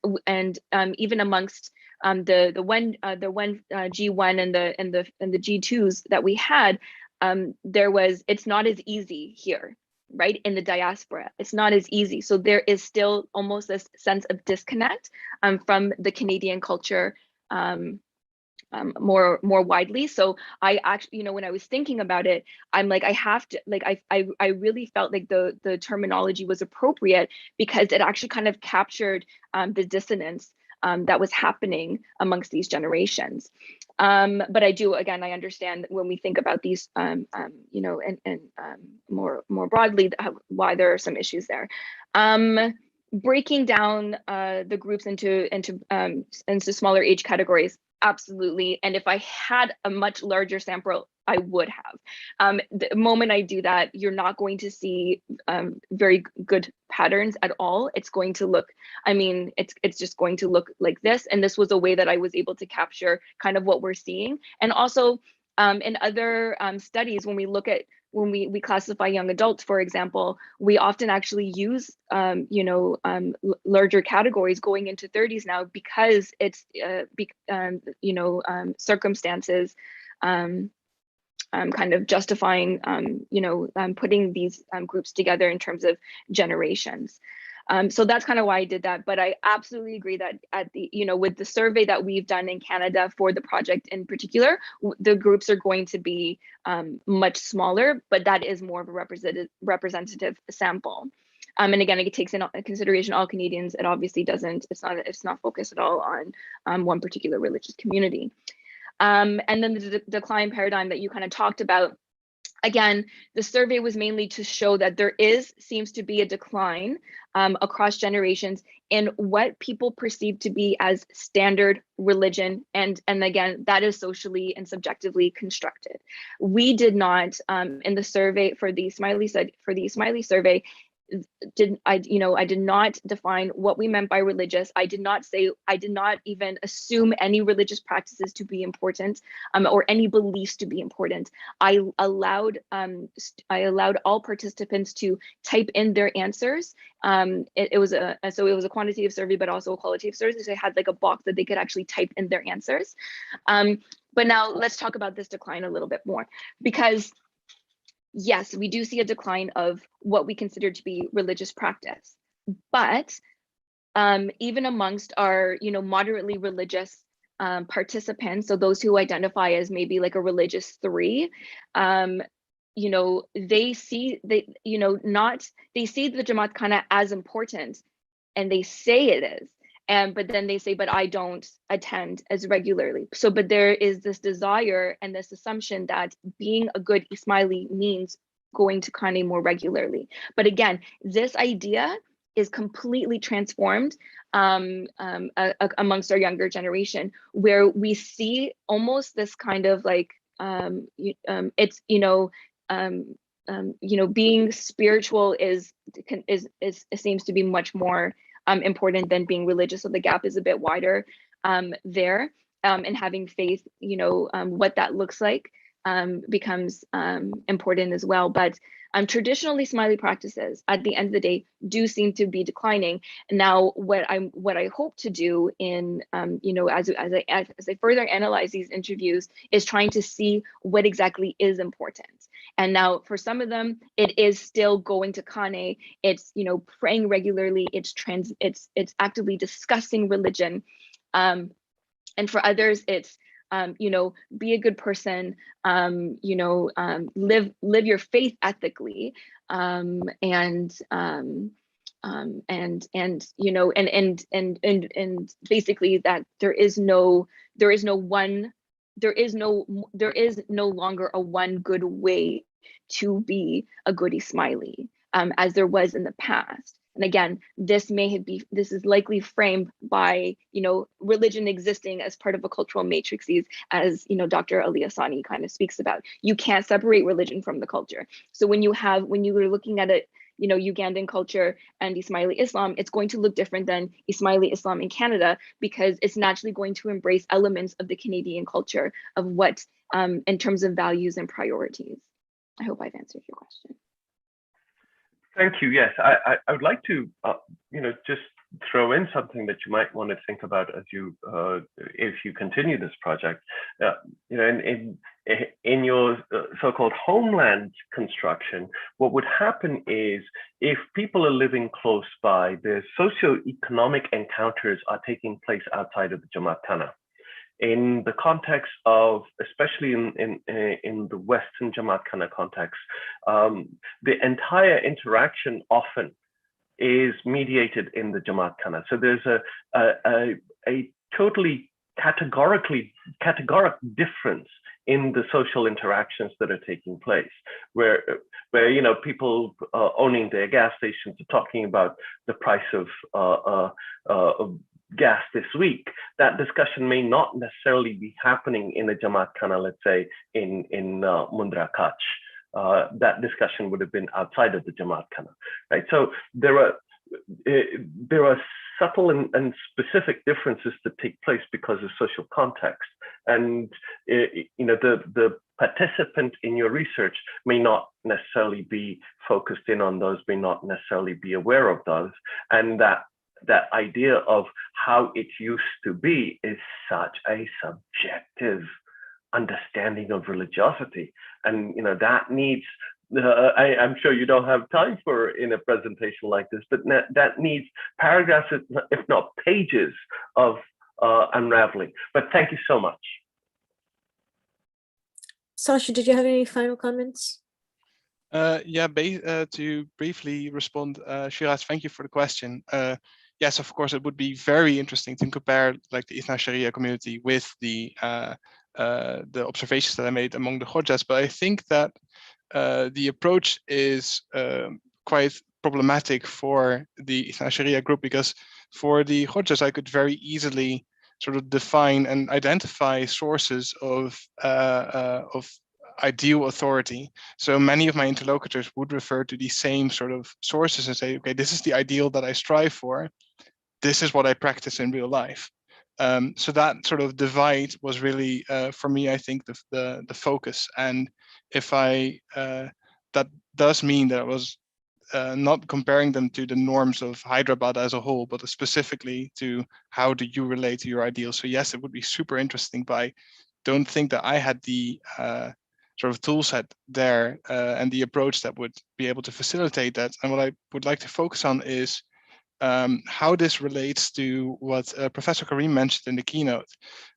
even amongst the G1 and the G2s that we had. It's not as easy here, right? In the diaspora, it's not as easy. So there is still almost this sense of disconnect from the Canadian culture more widely. So I actually, when I was thinking about it, I'm like, I have to, like, I really felt like the terminology was appropriate because it actually kind of captured the dissonance that was happening amongst these generations. But I do, again, I understand when we think about these, and more broadly, why there are some issues there. Breaking down the groups into smaller age categories, absolutely. And if I had a much larger sample, I would have. The moment I do that, you're not going to see very good patterns at all. It's going to look, I mean, it's just going to look like this. And this was a way that I was able to capture kind of what we're seeing. And also in other studies, when we look at, when we classify young adults, for example, we often actually use, larger categories going into 30s now because it's, circumstances kind of justifying, putting these groups together in terms of generations. So that's kind of why I did that. But I absolutely agree that at the, with the survey that we've done in Canada for the project in particular, the groups are going to be much smaller, but that is more of a representative sample. And again, it takes in consideration all Canadians. It obviously doesn't, it's not focused at all on one particular religious community. And then the decline paradigm that you kind of talked about, again, the survey was mainly to show that there seems to be a decline across generations in what people perceive to be as standard religion. And again, that is socially and subjectively constructed. We did not, in the survey for the Ismaili survey, I did not define what we meant by religious. I did not even assume any religious practices to be important, or any beliefs to be important. I allowed all participants to type in their answers. It was a quantitative survey, but also a qualitative survey. So they had like a box that they could actually type in their answers. But now let's talk about this decline a little bit more, because yes, we do see a decline of what we consider to be religious practice, but even amongst our, moderately religious participants, so those who identify as maybe like a religious 3, they see the Jamaat Khana as important, and they say it is. But then they say, but I don't attend as regularly. So, but there is this desire and this assumption that being a good Ismaili means going to Khane more regularly. But again, this idea is completely transformed amongst our younger generation, where we see almost this kind of like, being spiritual seems to be much more important than being religious. So the gap is a bit wider there, and having faith, what that looks like becomes important as well. But traditionally Ismaili practices at the end of the day do seem to be declining. Now, what I hope to do in as I further analyze these interviews is trying to see what exactly is important. And now for some of them, it is still going to Khane. It's praying regularly. It's actively discussing religion. And for others, it's be a good person, live your faith ethically, and basically that there is no longer a one good way to be a good Ismaili, as there was in the past. And again, this is likely framed by, religion existing as part of a cultural matrices, as, Dr. Ali Asani kind of speaks about. You can't separate religion from the culture. So when you were looking at it, Ugandan culture and Ismaili Islam, it's going to look different than Ismaili Islam in Canada, because it's naturally going to embrace elements of the Canadian culture of what, in terms of values and priorities. I hope I've answered your question. Thank you. Yes, I would like to, just throw in something that you might want to think about as you, if you continue this project. In your so-called homeland construction, what would happen is, if people are living close by, their socio-economic encounters are taking place outside of the Jamaat Khana. in the context of, especially in the Western Jamaat Khana context, the entire interaction often is mediated in the Jamaat Khana. So there's a totally categoric difference in the social interactions that are taking place, where people owning their gas stations are talking about the price of gas this week. That discussion may not necessarily be happening in a Jamaat Khana, let's say in Mundra Kutch. That discussion would have been outside of the Jamaat Khana, right? So there are subtle and specific differences that take place because of social context, and the participant in your research may not necessarily be focused in on those, may not necessarily be aware of those, and that idea of how it used to be is such a subjective understanding of religiosity, and that needs. I'm sure you don't have time for in a presentation like this, but that needs paragraphs, if not pages, of unraveling. But thank you so much. Sasha, did you have any final comments? To briefly respond, Shiraz, thank you for the question. Yes, of course, it would be very interesting to compare like the Ithna Sharia community with the observations that I made among the Khojas, but I think that the approach is quite problematic for the Ithna Sharia group, because for the Khojas, I could very easily sort of define and identify sources of ideal authority. So many of my interlocutors would refer to these same sort of sources and say, okay, this is the ideal that I strive for. This is what I practice in real life. So that sort of divide was really, for me, I think the focus. And if that does mean that I was not comparing them to the norms of Hyderabad as a whole, but specifically to how do you relate to your ideals. So yes, it would be super interesting, but I don't think that I had the sort of tool set there and the approach that would be able to facilitate that. And what I would like to focus on is how this relates to what Professor Karim mentioned in the keynote,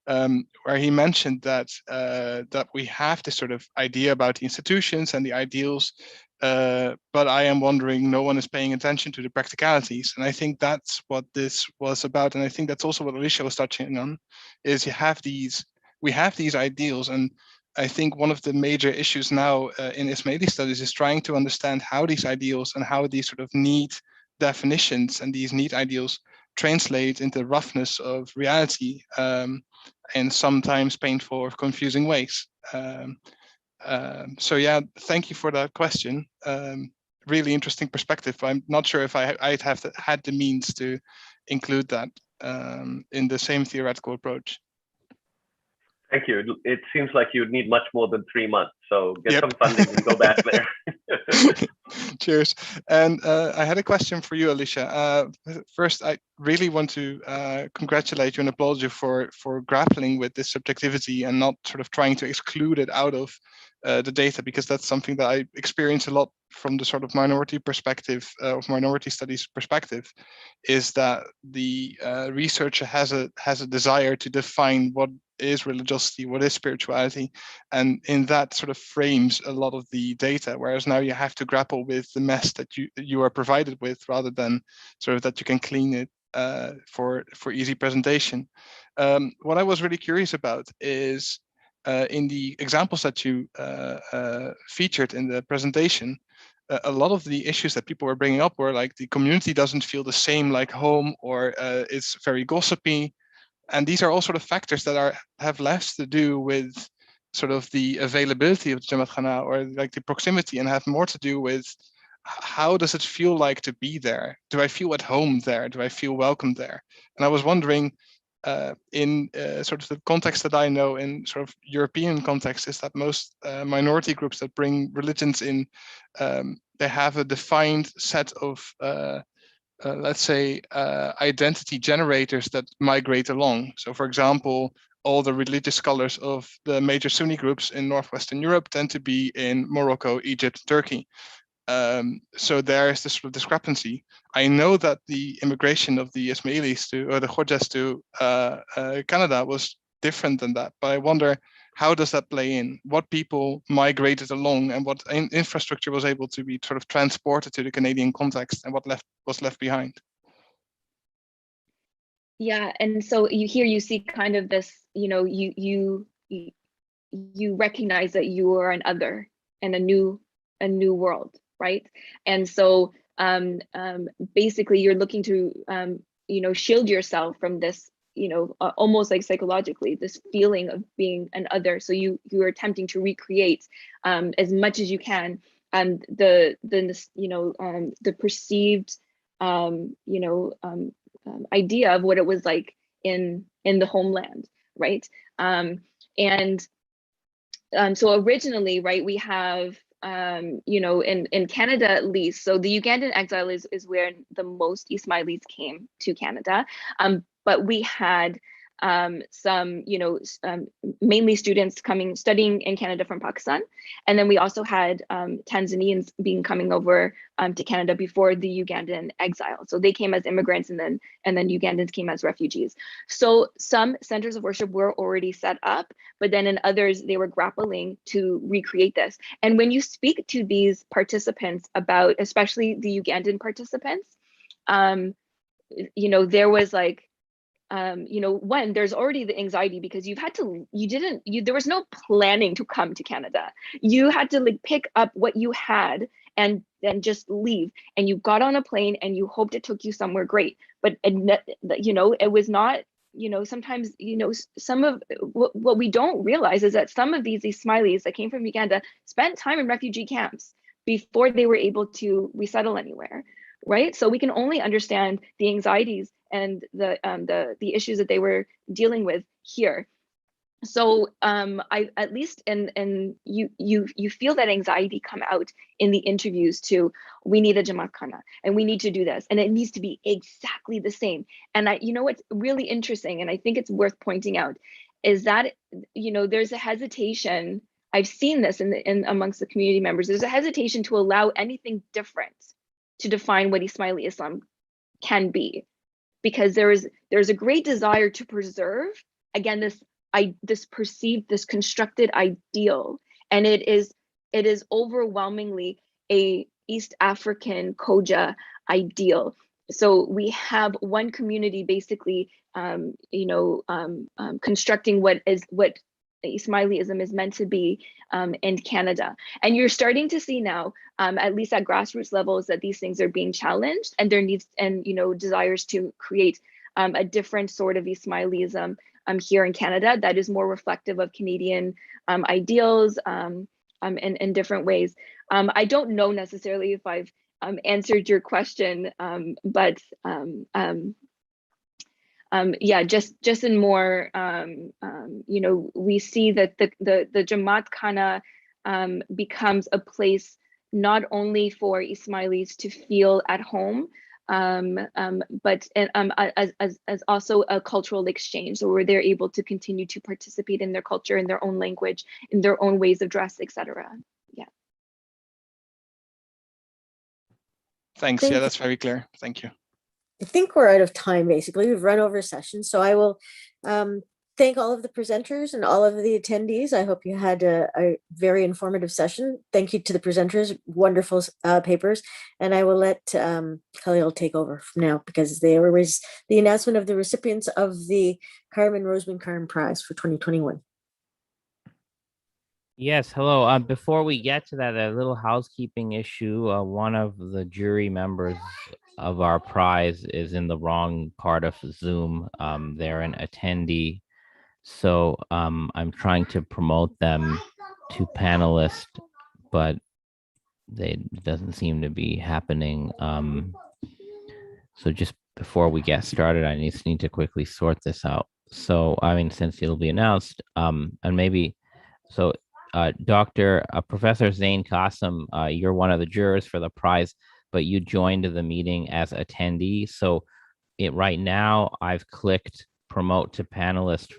where he mentioned that that we have this sort of idea about the institutions and the ideals, but I am wondering, no one is paying attention to the practicalities. And I think that's what this was about. And I think that's also what Alicia was touching on, is we have these ideals. And I think one of the major issues now in Ismaili studies is trying to understand how these ideals and how these sort of neat definitions and these neat ideals translate into roughness of reality in sometimes painful or confusing ways. So yeah, thank you for that question. Really interesting perspective. I'm not sure if I'd have had the means to include that in the same theoretical approach. Thank you. It seems like you would need much more than 3 months. So get some funding and go back there. Cheers. And I had a question for you, Alicia. First, I really want to congratulate you and applaud you for grappling with this subjectivity and not sort of trying to exclude it out of the data, because that's something that I experience a lot from the sort of minority perspective, of minority studies perspective, is that the researcher has a desire to define what is religiosity, what is spirituality, and in that sort of frames a lot of the data, whereas now you have to grapple with the mess that you are provided with, rather than sort of that you can clean it for easy presentation. What I was really curious about is in the examples that you featured in the presentation, a lot of the issues that people were bringing up were like the community doesn't feel the same like home, or it's very gossipy. And these are all sort of factors that have less to do with sort of the availability of the Jamaat Khana or like the proximity, and have more to do with how does it feel like to be there? Do I feel at home there? Do I feel welcome there? And I was wondering, in sort of the context that I know in sort of European context, is that most minority groups that bring religions in, they have a defined set of let's say, identity generators that migrate along. So for example, all the religious scholars of the major Sunni groups in Northwestern Europe tend to be in Morocco, Egypt, Turkey. So there is this sort of discrepancy. I know that the immigration of the Ismailis or the Khojas to Canada was different than that. But I wonder, how does that play in? What people migrated along, and what infrastructure was able to be sort of transported to the Canadian context, and what was left behind? Yeah, and so you see kind of this, you recognize that you are an other in a new world, right? And so basically you're looking to shield yourself from this, almost like psychologically, this feeling of being an other. So you are attempting to recreate as much as you can the perceived idea of what it was like in the homeland, right? So originally, right, we have in Canada at least, so the Ugandan exile is where the most Ismailis came to Canada, but we had some mainly students studying in Canada from Pakistan, and then we also had Tanzanians coming over to Canada before the Ugandan exile. So they came as immigrants, and then Ugandans came as refugees. So some centers of worship were already set up, but then in others they were grappling to recreate this. And when you speak to these participants about, especially the Ugandan participants, there was like, one, there's already the anxiety because there was no planning to come to Canada. You had to like pick up what you had and then just leave. And you got on a plane and you hoped it took you somewhere great. But, it was not, sometimes, some of what we don't realize is that some of these Ismailis that came from Uganda spent time in refugee camps before they were able to resettle anywhere. Right, so we can only understand the anxieties and the issues that they were dealing with here. So I at least and you feel that anxiety come out in the interviews too. We need a Jamaat Khana and we need to do this, and it needs to be exactly the same. And what's really interesting, and I think it's worth pointing out, is that there's a hesitation. I've seen this in amongst the community members. There's a hesitation to allow anything different to define what Ismaili Islam can be, because there's a great desire to preserve, again, this constructed ideal, and it is overwhelmingly a East African Koja ideal. So we have one community basically constructing what Ismailism is meant to be in Canada. And you're starting to see now, at least at grassroots levels, that these things are being challenged, and there needs and desires to create a different sort of Ismailism here in Canada that is more reflective of Canadian ideals in different ways. I don't know necessarily if I've answered your question, but yeah, just in more, we see that the Jamaat Khana becomes a place not only for Ismailis to feel at home, but as also a cultural exchange, so where they're able to continue to participate in their culture, in their own language, in their own ways of dress, etc. Yeah. Thanks. Yeah, that's very clear. Thank you. I think we're out of time, basically. We've run over session. So I will thank all of the presenters and all of the attendees. I hope you had a very informative session. Thank you to the presenters, wonderful papers. And I will let Khalil take over from now, because there was the announcement of the recipients of the Carmen Roseman Carm Prize for 2021. Yes, hello. Before we get to that, a little housekeeping issue. One of the jury members of our prize is in the wrong part of Zoom. They're an attendee. So I'm trying to promote them to panelist, but it doesn't seem to be happening. So just before we get started, I just need to quickly sort this out. So, I mean, since it'll be announced, and maybe, so Professor Zain Qasim, you're one of the jurors for the prize, but you joined the meeting as attendee. So right now I've clicked promote to panelist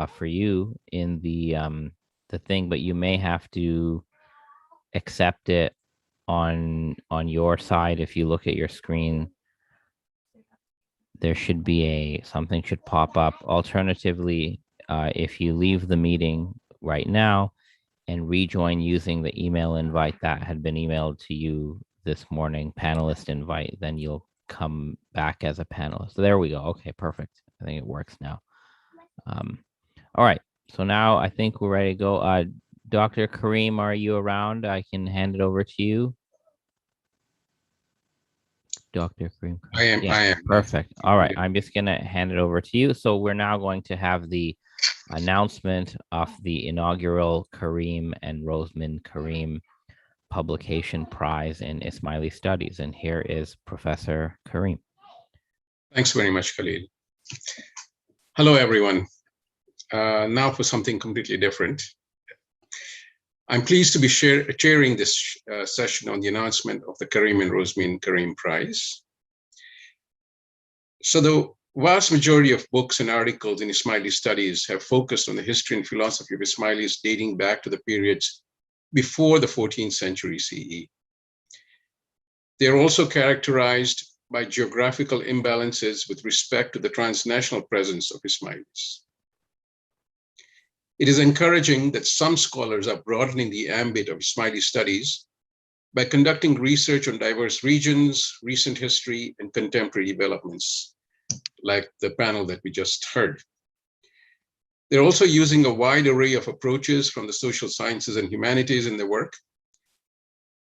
for you in the thing, but you may have to accept it on your side. If you look at your screen, there should be something should pop up. Alternatively, if you leave the meeting right now and rejoin using the email invite that had been emailed to you this morning, panelist invite, then you'll come back as a panelist. So there we go. Okay, perfect. I think it works now. All right. So now I think we're ready to go. Dr. Kareem, are you around? I can hand it over to you. Dr. Kareem. I am. Yeah, I am. perfect. All right. I'm just going to hand it over to you. So we're now going to have the announcement of the inaugural Kareem and Rosamond Kareem Publication Prize in Ismaili Studies. And here is Professor Kareem. Thanks very much, Khalil. Hello, everyone. Now for something completely different. I'm pleased to be chairing this session on the announcement of the Kareem and Rosamond Kareem Prize. So the vast majority of books and articles in Ismaili studies have focused on the history and philosophy of Ismailis dating back to the periods before the 14th century CE. They're also characterized by geographical imbalances with respect to the transnational presence of Ismailis. It is encouraging that some scholars are broadening the ambit of Ismaili studies by conducting research on diverse regions, recent history, and contemporary developments, like the panel that we just heard. They're also using a wide array of approaches from the social sciences and humanities in their work.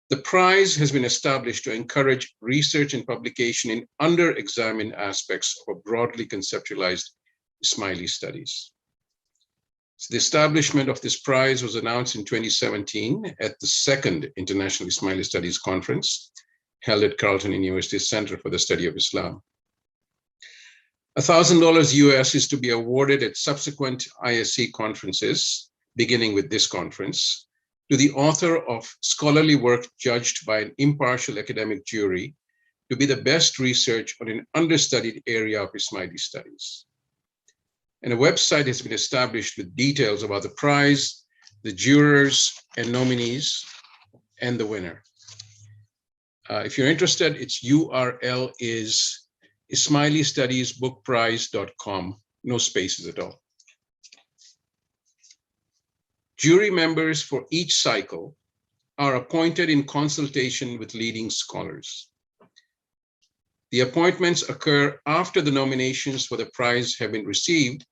The prize has been established to encourage research and publication in under-examined aspects of a broadly conceptualized Ismaili studies. So the establishment of this prize was announced in 2017 at the second International Ismaili Studies Conference held at Carleton University's Center for the Study of Islam. $1,000 US is to be awarded at subsequent ISC conferences, beginning with this conference, to the author of scholarly work judged by an impartial academic jury to be the best research on an understudied area of Ismaili studies. And a website has been established with details about the prize, the jurors and nominees, and the winner. If you're interested, its URL is ismailistudiesbookprize.com, no spaces at all. Jury members for each cycle are appointed in consultation with leading scholars. The appointments occur after the nominations for the prize have been received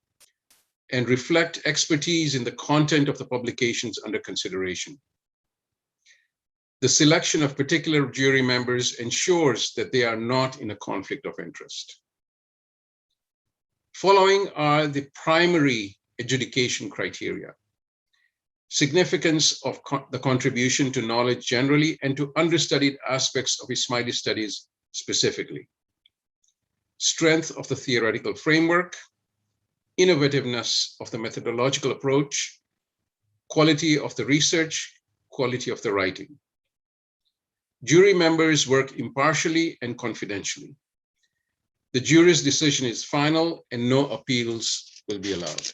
and reflect expertise in the content of the publications under consideration. The selection of particular jury members ensures that they are not in a conflict of interest. Following are the primary adjudication criteria: significance of the contribution to knowledge generally and to understudied aspects of Ismaili studies specifically, strength of the theoretical framework, innovativeness of the methodological approach, quality of the research, quality of the writing. Jury members work impartially and confidentially. The jury's decision is final and no appeals will be allowed.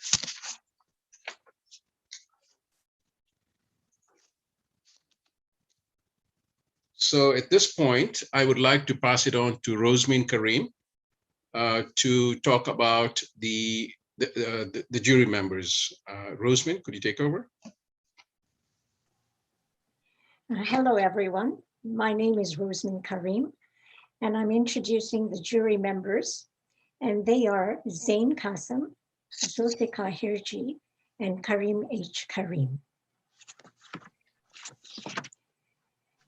So at this point, I would like to pass it on to Rosamond Kareem to talk about the jury members. Rosamond, could you take over? Hello, everyone. My name is Rosamond Kareem, and I'm introducing the jury members, and they are Zain Qasim, Zulfikar Hirji, and Kareem H. Kareem.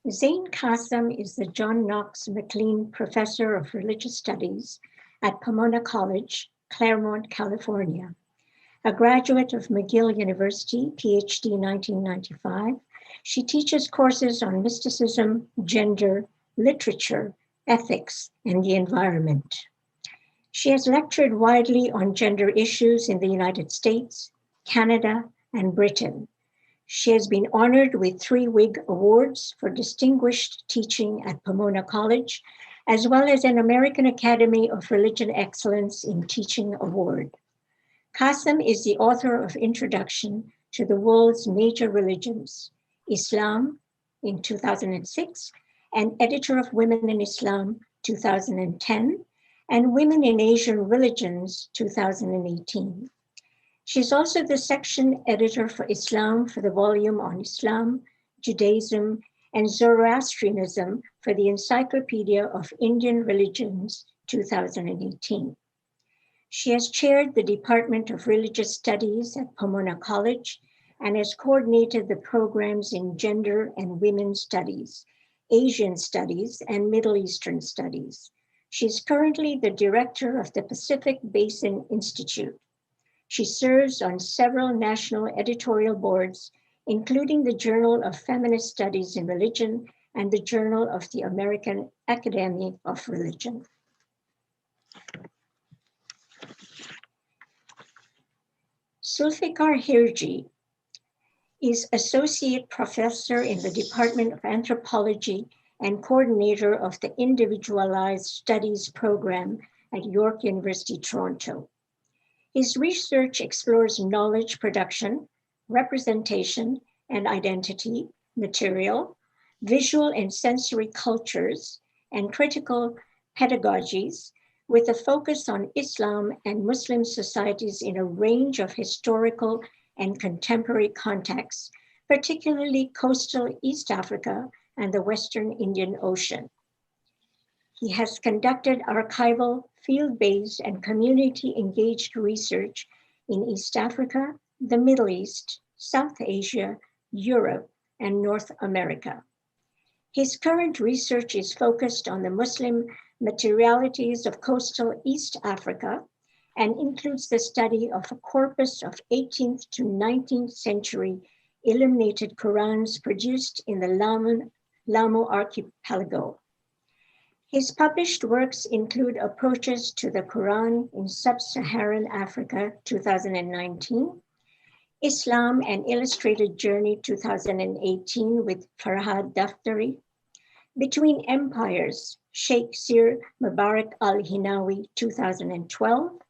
Zain Qasim is the John Knox McLean Professor of Religious Studies at Pomona College, Claremont, California. A graduate of McGill University, PhD 1995, she teaches courses on mysticism, gender, literature, ethics, and the environment. She has lectured widely on gender issues in the United States, Canada, and Britain. She has been honored with 3 Whig Awards for distinguished teaching at Pomona College, as well as an American Academy of Religion Excellence in Teaching Award. Qasim is the author of Introduction to the World's Major Religions, Islam in 2006, and editor of Women in Islam 2010, and Women in Asian Religions 2018. She's also the section editor for Islam for the volume on Islam, Judaism, and Zoroastrianism for the Encyclopedia of Indian Religions, 2018. She has chaired the Department of Religious Studies at Pomona College and has coordinated the programs in Gender and Women's Studies, Asian Studies, and Middle Eastern Studies. She's currently the director of the Pacific Basin Institute. She serves on several national editorial boards, including the Journal of Feminist Studies in Religion and the Journal of the American Academy of Religion. Zulfikar Hirji is Associate Professor in the Department of Anthropology and coordinator of the Individualized Studies program at York University, Toronto. His research explores knowledge production, representation and identity, material, visual and sensory cultures, and critical pedagogies with a focus on Islam and Muslim societies in a range of historical and contemporary contexts, particularly coastal East Africa and the Western Indian Ocean. He has conducted archival, field-based, and community-engaged research in East Africa, the Middle East, South Asia, Europe, and North America. His current research is focused on the Muslim materialities of coastal East Africa and includes the study of a corpus of 18th to 19th century illuminated Qurans produced in the Lamu archipelago. His published works include Approaches to the Quran in Sub-Saharan Africa, 2019, Islam, an Illustrated Journey, 2018 with Farhad Daftari, Between Empires, Sheikh Sir Mubarak al-Hinawi, 2012,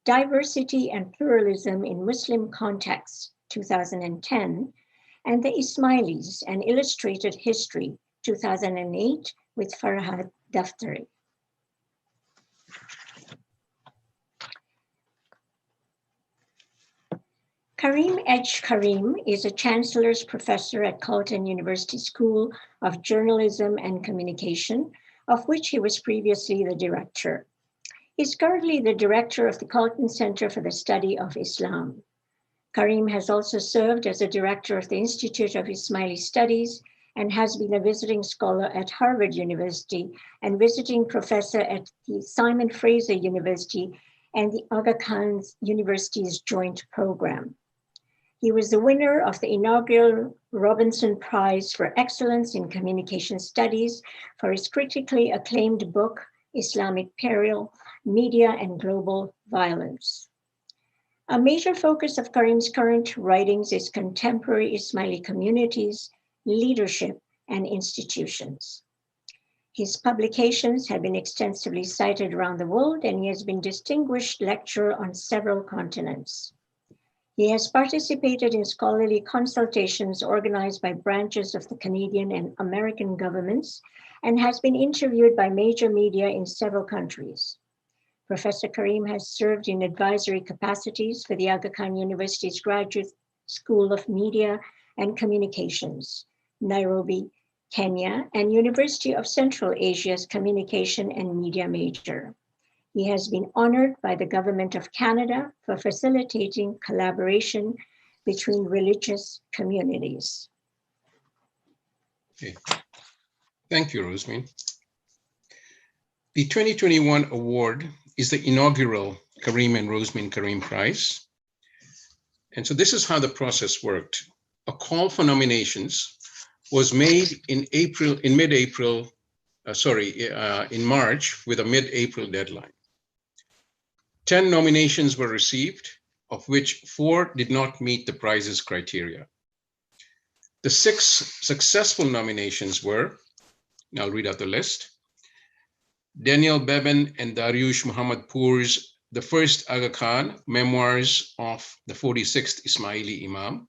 Diversity and Pluralism in Muslim Contexts, 2010, and The Ismailis, an Illustrated History, 2008 with Farhad Daftari. Karim H. Karim is a Chancellor's Professor at Carleton University School of Journalism and Communication, of which he was previously the director. He's currently the director of the Carleton Center for the Study of Islam. Karim has also served as a director of the Institute of Ismaili Studies and has been a visiting scholar at Harvard University and visiting professor at the Simon Fraser University and the Aga Khan University's joint program. He was the winner of the inaugural Robinson Prize for Excellence in Communication Studies for his critically acclaimed book, Islamic Peril, Media and Global Violence. A major focus of Karim's current writings is contemporary Ismaili communities, leadership, and institutions. His publications have been extensively cited around the world, and he has been distinguished lecturer on several continents. He has participated in scholarly consultations organized by branches of the Canadian and American governments and has been interviewed by major media in several countries. Professor Karim has served in advisory capacities for the Aga Khan University's Graduate School of Media and Communications, Nairobi, Kenya, and University of Central Asia's Communication and Media major. He has been honored by the Government of Canada for facilitating collaboration between religious communities. Okay. Thank you, Rosemary. The 2021 award is the inaugural Karim and Rosemary Karim Prize. And so this is how the process worked. A call for nominations was made in March with a mid-April deadline. 10 nominations were received, of which 4 did not meet the prize's criteria. The 6 successful nominations were, and I'll read out the list, Daniel Beben and Dariush Muhammadpour's The First Aga Khan, Memoirs of the 46th Ismaili Imam,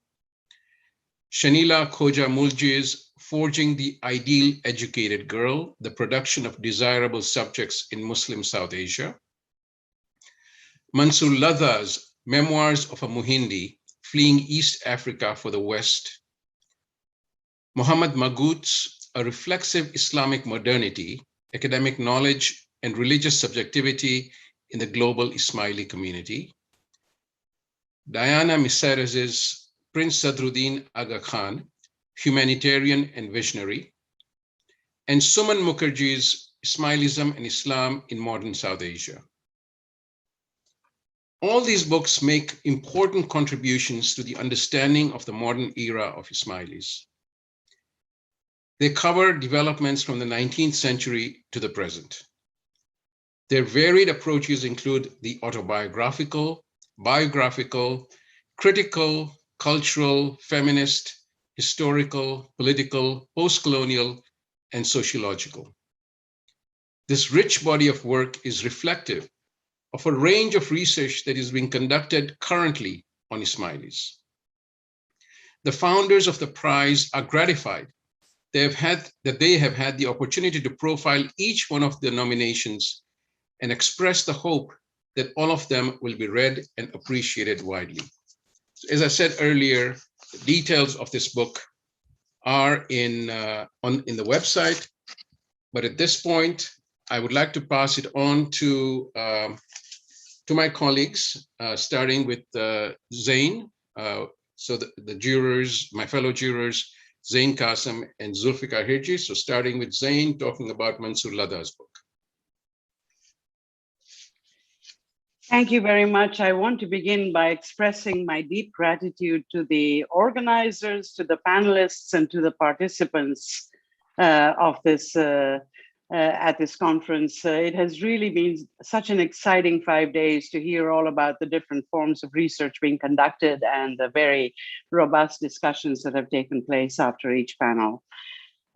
Shanila Khoja Mulji's Forging the Ideal Educated Girl, the Production of Desirable Subjects in Muslim South Asia, Mansur Ladha's Memoirs of a Muhindi Fleeing East Africa for the West, Muhammad Maghut's A Reflexive Islamic Modernity, Academic Knowledge and Religious Subjectivity in the Global Ismaili Community, Diana Miseres's Prince Sadruddin Aga Khan, Humanitarian and Visionary, and Suman Mukherjee's Ismailism and Islam in Modern South Asia. All these books make important contributions to the understanding of the modern era of Ismailis. They cover developments from the 19th century to the present. Their varied approaches include the autobiographical, biographical, critical, cultural, feminist, historical, political, post-colonial, and sociological. This rich body of work is reflective of a range of research that is being conducted currently on Ismailis. The founders of the prize are gratified they have had the opportunity to profile each one of the nominations and express the hope that all of them will be read and appreciated widely. As I said earlier, the details of this book are in the website, but at this point, I would like to pass it on to my colleagues, starting with Zain. So the jurors, my fellow jurors, Zain Qasim and Zulfikar Hirji. So starting with Zain, talking about Mansoor Ladha's book. Thank you very much. I want to begin by expressing my deep gratitude to the organizers, to the panelists, and to the participants of this at this conference. It has really been such an exciting 5 days to hear all about the different forms of research being conducted and the very robust discussions that have taken place after each panel.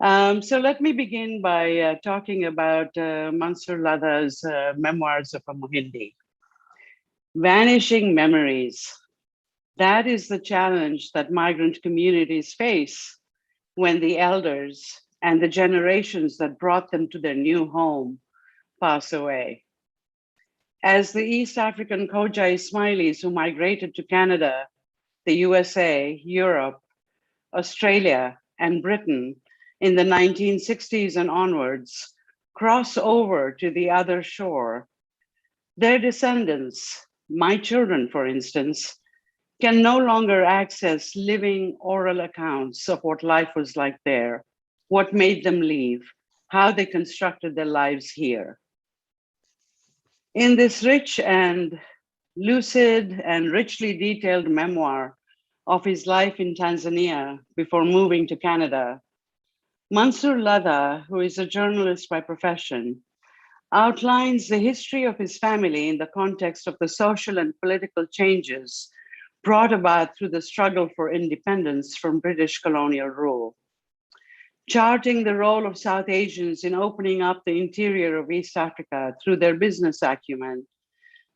So let me begin by talking about Mansoor Ladha's Memoirs of a Muhindi. Vanishing memories. That is the challenge that migrant communities face when the elders and the generations that brought them to their new home pass away. As the East African Khoja Ismailis who migrated to Canada, the USA, Europe, Australia, and Britain in the 1960s and onwards cross over to the other shore, their descendants, my children, for instance, can no longer access living oral accounts of what life was like there, what made them leave, how they constructed their lives here. In this rich and lucid and richly detailed memoir of his life in Tanzania before moving to Canada, Mansoor Ladha, who is a journalist by profession, outlines the history of his family in the context of the social and political changes brought about through the struggle for independence from British colonial rule. Charting the role of South Asians in opening up the interior of East Africa through their business acumen,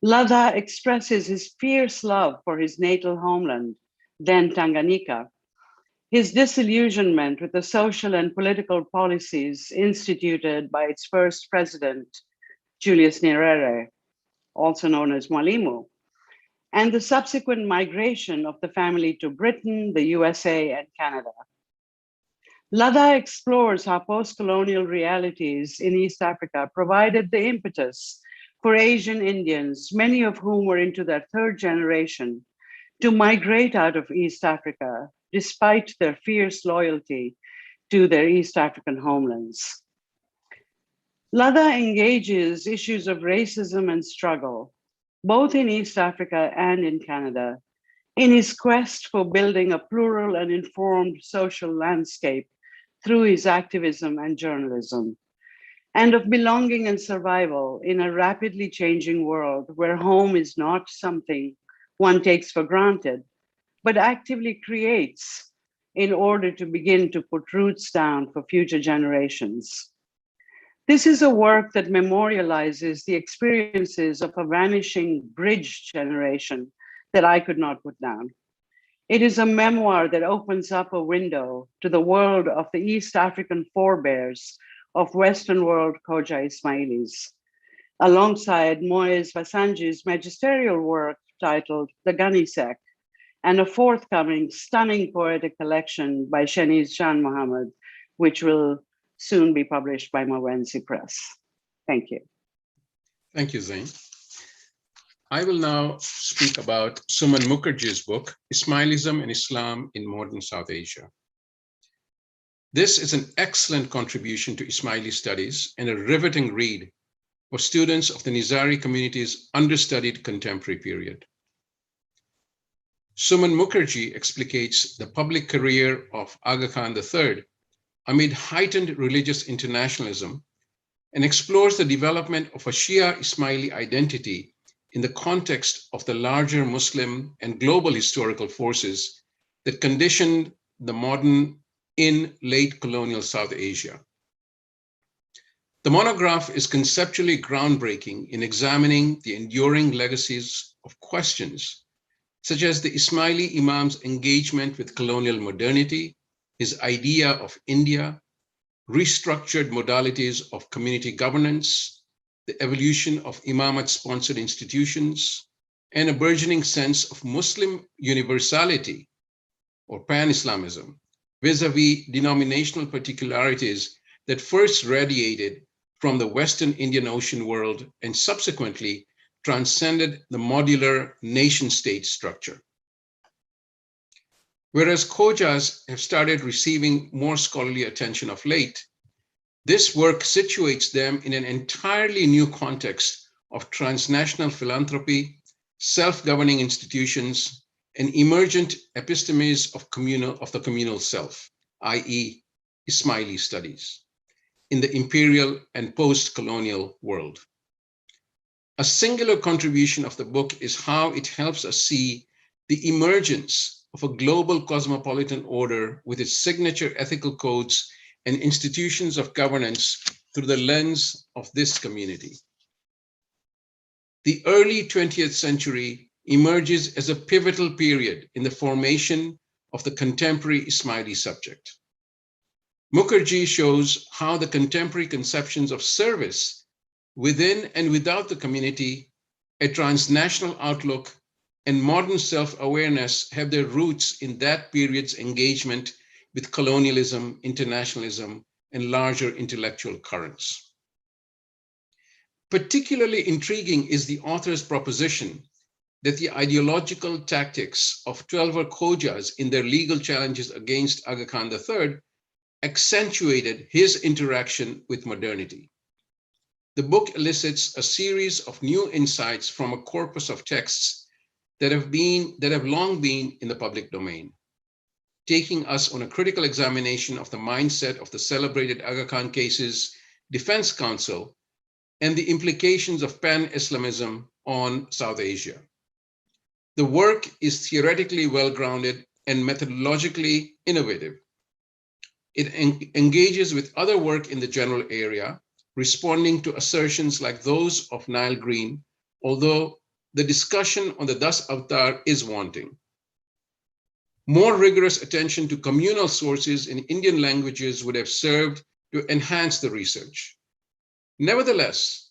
Ladha expresses his fierce love for his natal homeland, then Tanganyika, his disillusionment with the social and political policies instituted by its first president, Julius Nyerere, also known as Mwalimu, and the subsequent migration of the family to Britain, the USA, and Canada. Ladha explores how post-colonial realities in East Africa provided the impetus for Asian Indians, many of whom were into their third generation, to migrate out of East Africa, despite their fierce loyalty to their East African homelands. Ladha engages issues of racism and struggle, both in East Africa and in Canada, in his quest for building a plural and informed social landscape through his activism and journalism, and of belonging and survival in a rapidly changing world where home is not something one takes for granted, but actively creates in order to begin to put roots down for future generations. This is a work that memorializes the experiences of a vanishing bridge generation that I could not put down. It is a memoir that opens up a window to the world of the East African forebears of Western world Khoja Ismailis, alongside Moez Vasanji's magisterial work titled The Gunny-Sack, and a forthcoming stunning poetic collection by Shanice Jan Mohammed, which will soon be published by Mawenzi Press. Thank you. Thank you, Zain. I will now speak about Suman Mukherjee's book, Ismailism and Islam in Modern South Asia. This is an excellent contribution to Ismaili studies and a riveting read for students of the Nizari community's understudied contemporary period. Suman Mukherjee explicates the public career of Aga Khan III amid heightened religious internationalism and explores the development of a Shia Ismaili identity in the context of the larger Muslim and global historical forces that conditioned the modern in late colonial South Asia. The monograph is conceptually groundbreaking in examining the enduring legacies of questions such as the Ismaili Imam's engagement with colonial modernity, his idea of India, restructured modalities of community governance, the evolution of Imamat-sponsored institutions, and a burgeoning sense of Muslim universality or pan-Islamism vis-a-vis denominational particularities that first radiated from the Western Indian Ocean world and subsequently transcended the modular nation-state structure. Whereas Khojas have started receiving more scholarly attention of late, this work situates them in an entirely new context of transnational philanthropy, self-governing institutions, and emergent epistemes of the communal self, i.e. Ismaili studies, in the imperial and post-colonial world. A singular contribution of the book is how it helps us see the emergence of a global cosmopolitan order with its signature ethical codes and institutions of governance through the lens of this community. The early 20th century emerges as a pivotal period in the formation of the contemporary Ismaili subject. Mukherjee shows how the contemporary conceptions of service within and without the community, a transnational outlook, and modern self-awareness have their roots in that period's engagement with colonialism, internationalism, and larger intellectual currents. Particularly intriguing is the author's proposition that the ideological tactics of 12er Khojas in their legal challenges against Aga Khan III accentuated his interaction with modernity. The book elicits a series of new insights from a corpus of texts that have long been in the public domain, taking us on a critical examination of the mindset of the celebrated Aga Khan case's defense counsel and the implications of pan-Islamism on South Asia. The work is theoretically well-grounded and methodologically innovative. It engages with other work in the general area, responding to assertions like those of Niall Green, although the discussion on the Das Avatar is wanting. More rigorous attention to communal sources in Indian languages would have served to enhance the research. Nevertheless,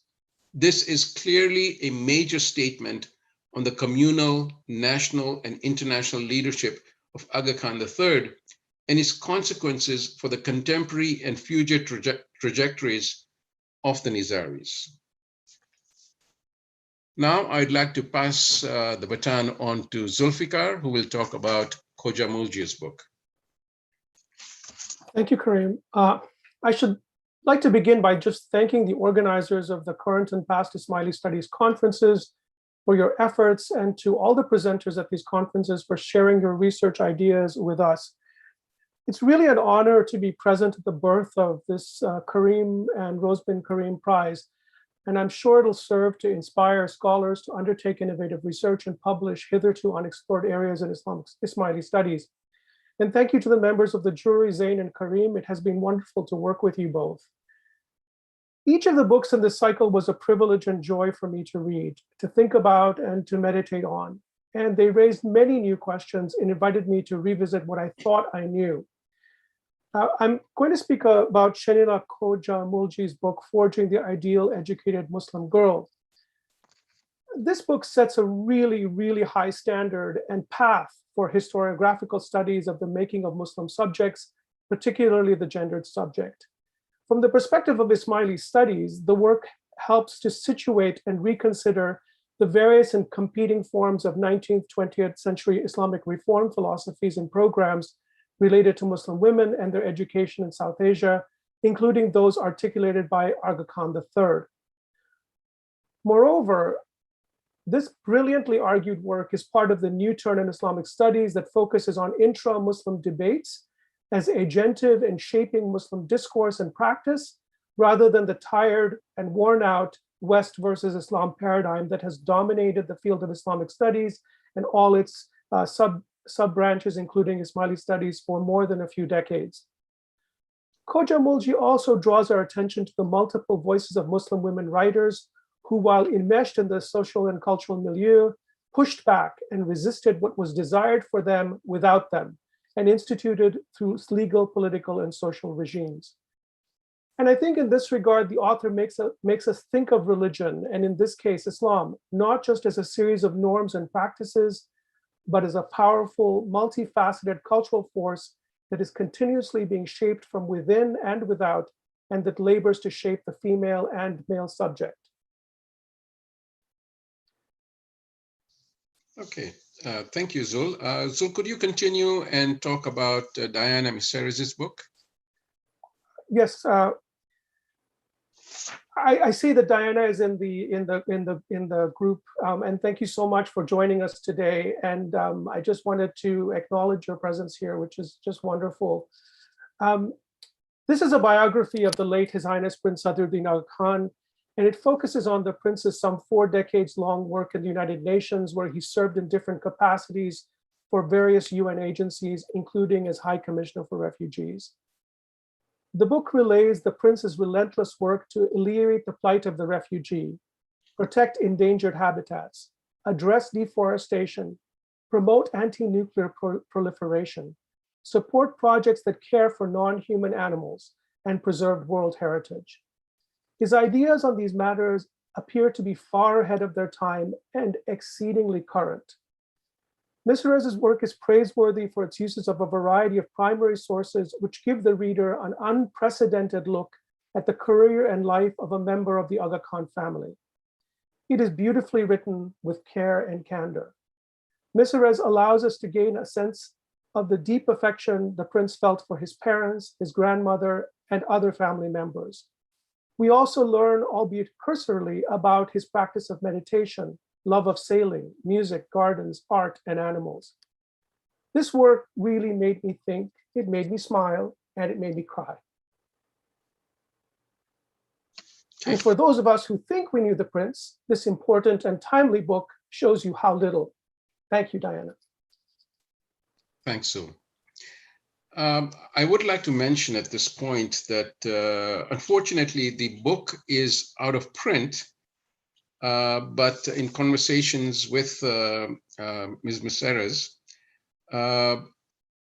this is clearly a major statement on the communal, national, and international leadership of Aga Khan III and its consequences for the contemporary and future trajectories of the Nizaris. Now I'd like to pass the baton on to Zulfikar, who will talk about Khoja Muljee's book. Thank you, Karim. I should like to begin by just thanking the organizers of the current and past Ismaili Studies conferences for your efforts, and to all the presenters at these conferences for sharing your research ideas with us. It's really an honor to be present at the birth of this Karim and Rosebin Karim Prize, and I'm sure it'll serve to inspire scholars to undertake innovative research and publish hitherto unexplored areas in Ismaili studies. And thank you to the members of the jury, Zain and Karim. It has been wonderful to work with you both. Each of the books in this cycle was a privilege and joy for me to read, to think about, and to meditate on. And they raised many new questions and invited me to revisit what I thought I knew. I'm going to speak about Shenila Khoja Muljee's book, Forging the Ideal Educated Muslim Girl. This book sets a really, really high standard and path for historiographical studies of the making of Muslim subjects, particularly the gendered subject. From the perspective of Ismaili studies, the work helps to situate and reconsider the various and competing forms of 19th, 20th century Islamic reform philosophies and programs related to Muslim women and their education in South Asia, including those articulated by Aga Khan III. Moreover, this brilliantly argued work is part of the new turn in Islamic studies that focuses on intra-Muslim debates as agentive in shaping Muslim discourse and practice, rather than the tired and worn out West versus Islam paradigm that has dominated the field of Islamic studies and all its sub-branches, including Ismaili studies, for more than a few decades. Khoja Mulji also draws our attention to the multiple voices of Muslim women writers who, while enmeshed in the social and cultural milieu, pushed back and resisted what was desired for them without them, and instituted through legal, political, and social regimes. And I think in this regard, the author makes us think of religion, and in this case, Islam, not just as a series of norms and practices, but as a powerful, multifaceted cultural force that is continuously being shaped from within and without, and that labors to shape the female and male subject. Okay, thank you, Zul. Zul, could you continue and talk about Diana Miseres's book? Yes, I see that Diana is in the group, and thank you so much for joining us today. And I just wanted to acknowledge your presence here, which is just wonderful. This is a biography of the late His Highness Prince Sadruddin Aga Khan, and it focuses on the prince's some 4 decades long work in the United Nations, where he served in different capacities for various UN agencies, including as High Commissioner for Refugees. The book relays the prince's relentless work to alleviate the plight of the refugee, protect endangered habitats, address deforestation, promote anti-nuclear proliferation, support projects that care for non-human animals, and preserve world heritage. His ideas on these matters appear to be far ahead of their time and exceedingly current. Miseres's work is praiseworthy for its uses of a variety of primary sources which give the reader an unprecedented look at the career and life of a member of the Aga Khan family. It is beautifully written with care and candor. Miseres allows us to gain a sense of the deep affection the prince felt for his parents, his grandmother, and other family members. We also learn, albeit cursorily, about his practice of meditation, love of sailing, music, gardens, art, and animals. This work really made me think, it made me smile, and it made me cry. And for those of us who think we knew the prince, this important and timely book shows you how little. Thank you, Diana. Thanks, Zul. I would like to mention at this point that unfortunately the book is out of print, but in conversations with Ms. Miseres,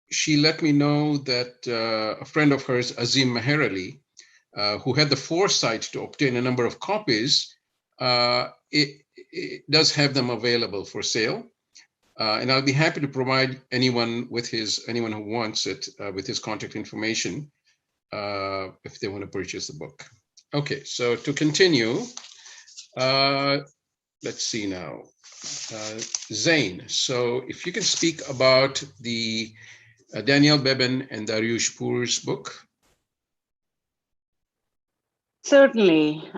she let me know that a friend of hers, Azim Meher Ali, who had the foresight to obtain a number of copies, it does have them available for sale. And I'll be happy to provide anyone who wants it with his contact information if they want to purchase the book. Okay, so to continue, let's see now. Zain, so if you can speak about the Daniel Beben and Dariush Pour's book. Certainly.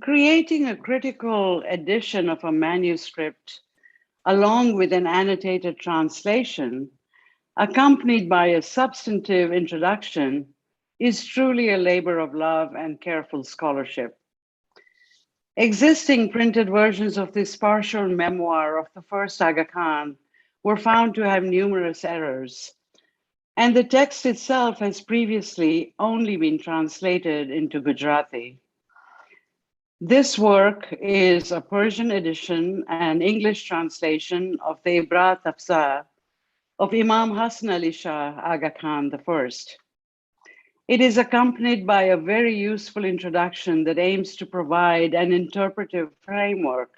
Creating a critical edition of a manuscript along with an annotated translation, accompanied by a substantive introduction, is truly a labor of love and careful scholarship. Existing printed versions of this partial memoir of the first Aga Khan were found to have numerous errors, and the text itself has previously only been translated into Gujarati. This work is a Persian edition and English translation of the Ibrat Afza of Imam Hassan Ali Shah Aga Khan I. It is accompanied by a very useful introduction that aims to provide an interpretive framework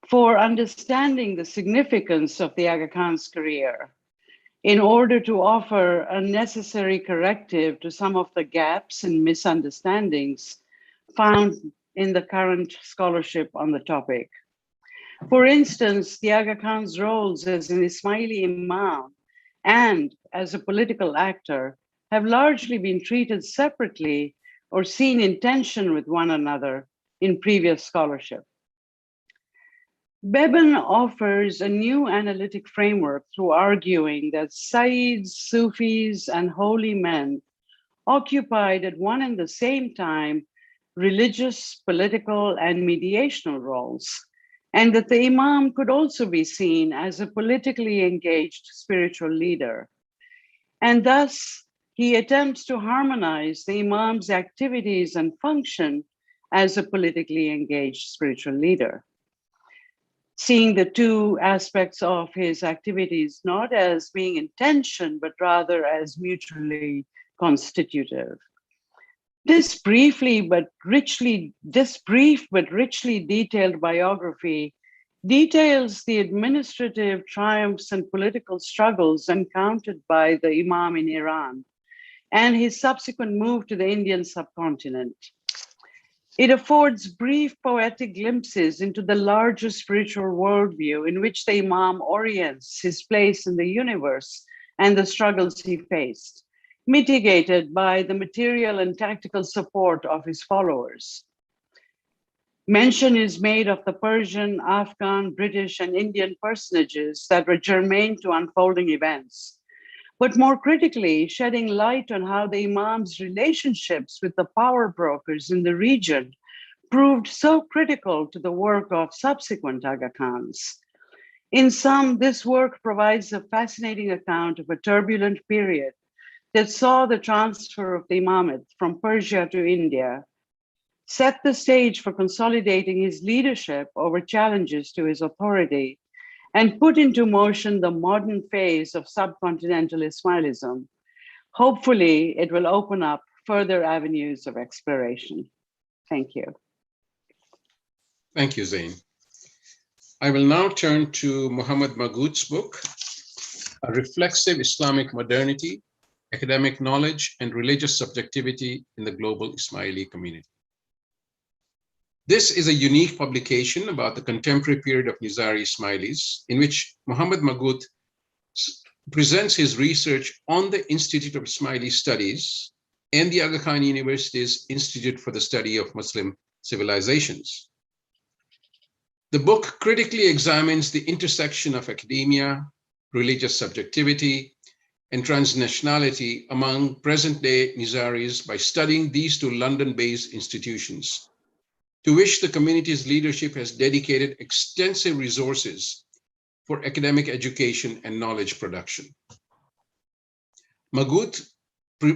for understanding the significance of the Aga Khan's career in order to offer a necessary corrective to some of the gaps and misunderstandings found in the current scholarship on the topic. For instance, the Aga Khan's roles as an Ismaili imam and as a political actor have largely been treated separately or seen in tension with one another in previous scholarship. Beben offers a new analytic framework through arguing that Sayyids, Sufis, and holy men occupied at one and the same time religious, political, and mediational roles, and that the imam could also be seen as a politically engaged spiritual leader. And thus, he attempts to harmonize the imam's activities and function as a politically engaged spiritual leader, seeing the two aspects of his activities not as being in tension, but rather as mutually constitutive. This brief but richly detailed biography details the administrative triumphs and political struggles encountered by the Imam in Iran and his subsequent move to the Indian subcontinent. It affords brief poetic glimpses into the larger spiritual worldview in which the Imam orients his place in the universe and the struggles he faced, mitigated by the material and tactical support of his followers. Mention is made of the Persian, Afghan, British, and Indian personages that were germane to unfolding events, but more critically, shedding light on how the Imam's relationships with the power brokers in the region proved so critical to the work of subsequent Aga Khans. In sum, this work provides a fascinating account of a turbulent period that saw the transfer of the imamate from Persia to India, set the stage for consolidating his leadership over challenges to his authority, and put into motion the modern phase of subcontinental Ismailism. Hopefully, it will open up further avenues of exploration. Thank you. Thank you, Zain. I will now turn to Muhammad Maghut's book, A Reflexive Islamic Modernity, Academic Knowledge and Religious Subjectivity in the Global Ismaili Community. This is a unique publication about the contemporary period of Nizari Ismailis, in which Muhammad Maghut presents his research on the Institute of Ismaili Studies and the Aga Khan University's Institute for the Study of Muslim Civilizations. The book critically examines the intersection of academia, religious subjectivity, and transnationality among present-day Nizaris by studying these two London-based institutions, to which the community's leadership has dedicated extensive resources for academic education and knowledge production. Maghut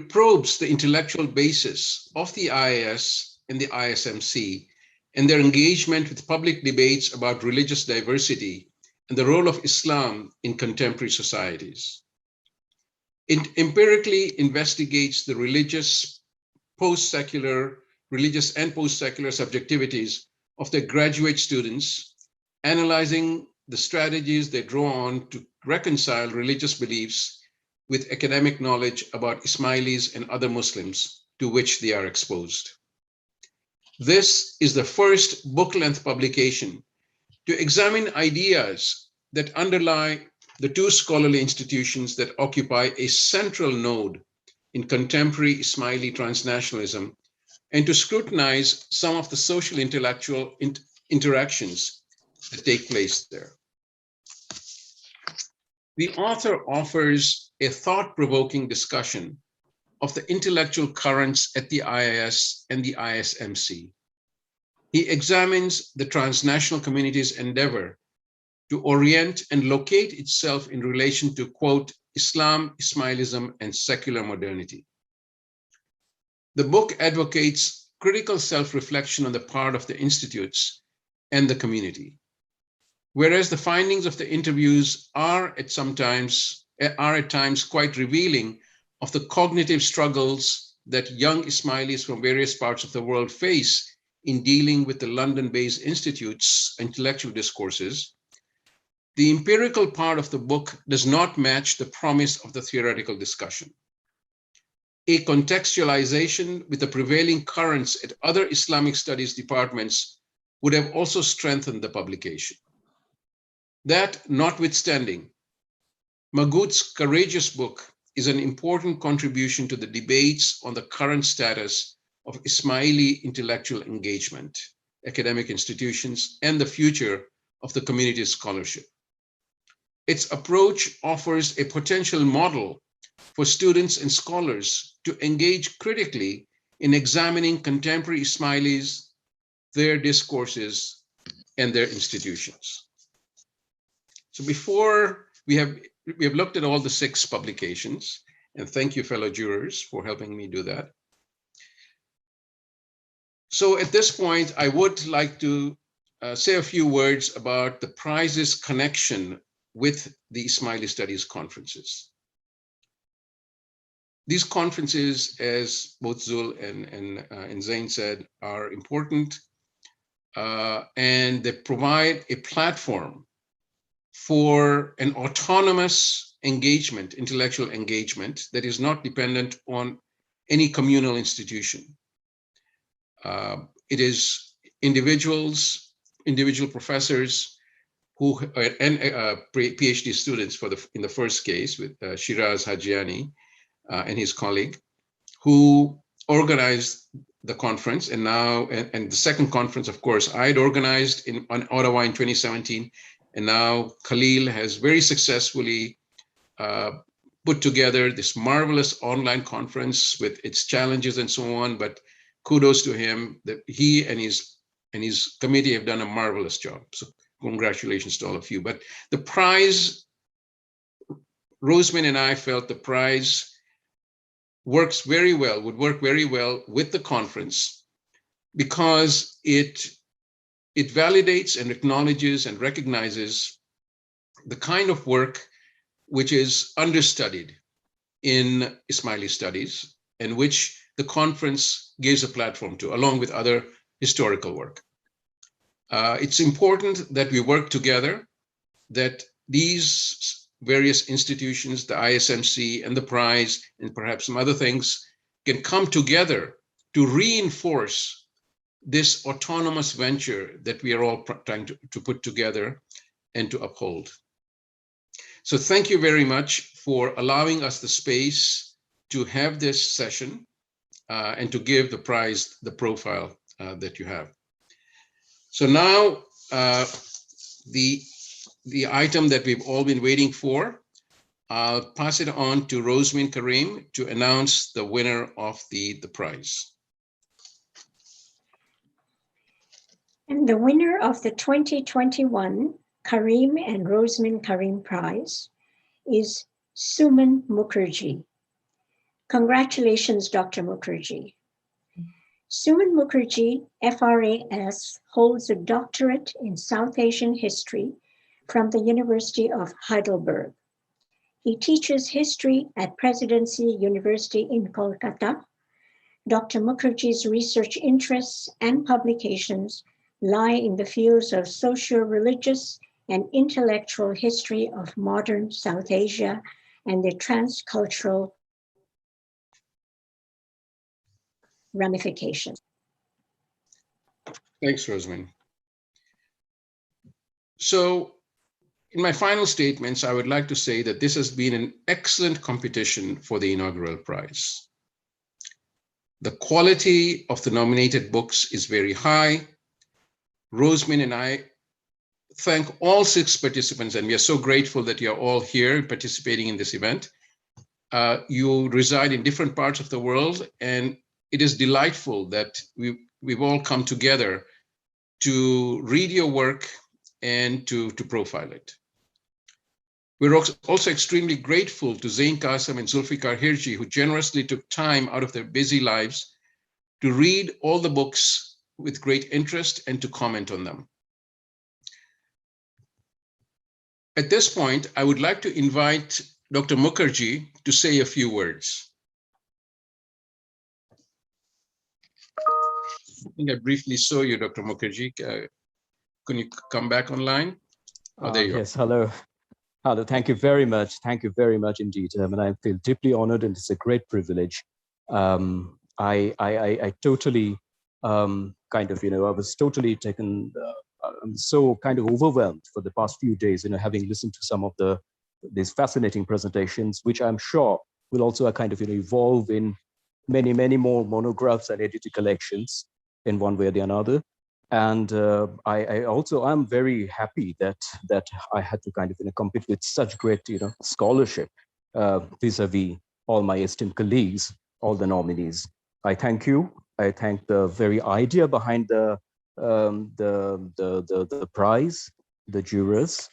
probes the intellectual basis of the IIS and the ISMC and their engagement with public debates about religious diversity and the role of Islam in contemporary societies. It empirically investigates the religious and post-secular subjectivities of their graduate students, analyzing the strategies they draw on to reconcile religious beliefs with academic knowledge about Ismailis and other Muslims to which they are exposed. This is the first book-length publication to examine ideas that underlie the two scholarly institutions that occupy a central node in contemporary Ismaili transnationalism, and to scrutinize some of the social intellectual interactions that take place there. The author offers a thought-provoking discussion of the intellectual currents at the IIS and the ISMC. He examines the transnational community's endeavor to orient and locate itself in relation to, quote, Islam, Ismailism, and secular modernity. The book advocates critical self-reflection on the part of the institutes and the community, whereas the findings of the interviews are at times quite revealing of the cognitive struggles that young Ismailis from various parts of the world face in dealing with the London-based institute's intellectual discourses, the empirical part of the book does not match the promise of the theoretical discussion. A contextualization with the prevailing currents at other Islamic studies departments would have also strengthened the publication. That notwithstanding, Maghut's courageous book is an important contribution to the debates on the current status of Ismaili intellectual engagement, academic institutions, and the future of the community's scholarship. Its approach offers a potential model for students and scholars to engage critically in examining contemporary Ismailis, their discourses, and their institutions. So before we have looked at all the 6 publications, and thank you, fellow jurors, for helping me do that. So at this point, I would like to say a few words about the prize's connection with the Ismaili Studies conferences. These conferences, as both Zul and Zain said, are important, and they provide a platform for an autonomous engagement, intellectual engagement that is not dependent on any communal institution. It is individual professors who and PhD students in the first case with Shiraz Hajiani and his colleague, who organized the conference, and the second conference, of course, I had organized on Ottawa in 2017, and now Khalil has very successfully put together this marvelous online conference with its challenges and so on. But kudos to him that he and his committee have done a marvelous job. So congratulations to all of you. But the prize, Roseman and I felt the prize would work very well with the conference, because it validates and acknowledges and recognizes the kind of work which is understudied in Ismaili studies, and which the conference gives a platform to, along with other historical work. It's important that we work together, that these various institutions, the ISMC and the prize, and perhaps some other things, can come together to reinforce this autonomous venture that we are all trying to put together and to uphold. So thank you very much for allowing us the space to have this session and to give the prize the profile that you have. So now the item that we've all been waiting for, I'll pass it on to Roseman Karim to announce the winner of the prize. And the winner of the 2021 Karim and Roseman Karim Prize is Suman Mukherjee. Congratulations, Dr. Mukherjee. Suman Mukherjee, FRAS, holds a doctorate in South Asian history from the University of Heidelberg. He teaches history at Presidency University in Kolkata. Dr. Mukherjee's research interests and publications lie in the fields of socio-religious and intellectual history of modern South Asia and their transcultural ramifications. Thanks, Roseman. So in my final statements, I would like to say that this has been an excellent competition for the inaugural prize. The quality of the nominated books is very high. Roseman and I thank all 6 participants, and we are so grateful that you're all here participating in this event. You reside in different parts of the world, and it is delightful that we've all come together to read your work and to profile it. We're also extremely grateful to Zain Qasim and Zulfikar Hirji, who generously took time out of their busy lives to read all the books with great interest and to comment on them. At this point, I would like to invite Dr. Mukherjee to say a few words. think I briefly saw you, Dr. Mukherjee. Can you come back online? Oh, there you Yes, hello. Hello, thank you very much. Thank you very much indeed. And I feel deeply honored, and it's a great privilege. I totally kind of, I was totally taken, I'm so kind of overwhelmed for the past few days, having listened to some of these fascinating presentations, which I'm sure will also kind of, evolve in many, many more monographs and edited collections in one way or the other. And I also am very happy that I had to kind of compete with such great scholarship vis-a-vis all my esteemed colleagues, all the nominees. I thank you. I thank the very idea behind the prize, the jurors,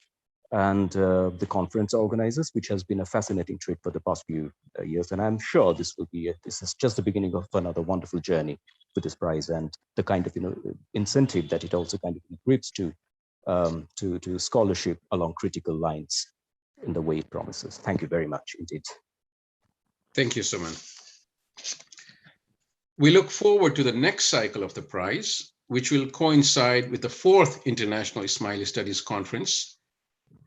and the conference organizers, which has been a fascinating trip for the past few years. And I'm sure this is just the beginning of another wonderful journey with this prize, and the kind of incentive that it also kind of gives to scholarship along critical lines in the way it promises. Thank you very much indeed. Thank you, Suman. We look forward to the next cycle of the prize, which will coincide with the 4th International Ismaili Studies Conference,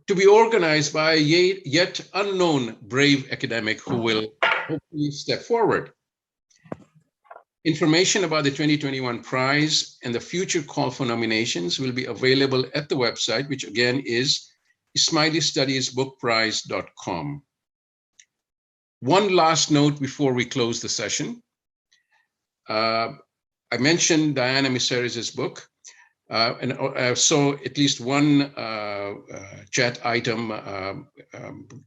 to be organized by a yet unknown brave academic who will hopefully step forward. Information about the 2021 prize and the future call for nominations will be available at the website, which again is ismailistudiesbookprize.com. One last note before we close the session. I mentioned Diana Miseris's book, and I saw at least one chat item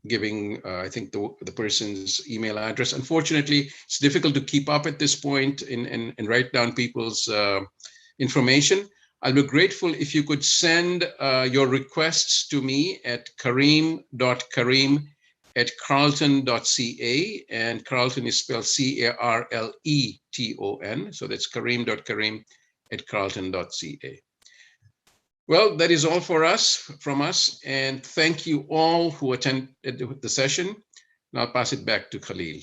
giving, I think, the person's email address. Unfortunately, it's difficult to keep up at this point and write down people's information. I'll be grateful if you could send your requests to me at kareem.kareem@carleton.ca, and Carleton is spelled Carleton. So that's kareem.kareem@carleton.ca. Well, that is all from us, and thank you all who attended the session. Now I'll pass it back to Khalil.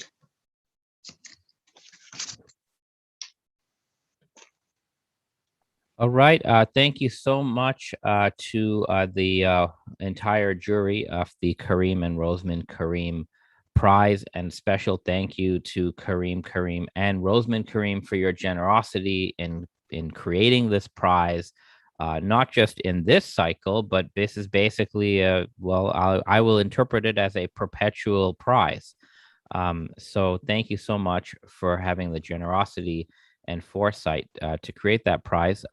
All right. Thank you so much to the entire jury of the Kareem and Rosamond Kareem Prize, and special thank you to Kareem and Rosamond Kareem for your generosity in creating this prize. Not just in this cycle, but this is basically I will interpret it as a perpetual prize. So thank you so much for having the generosity and foresight to create that prize.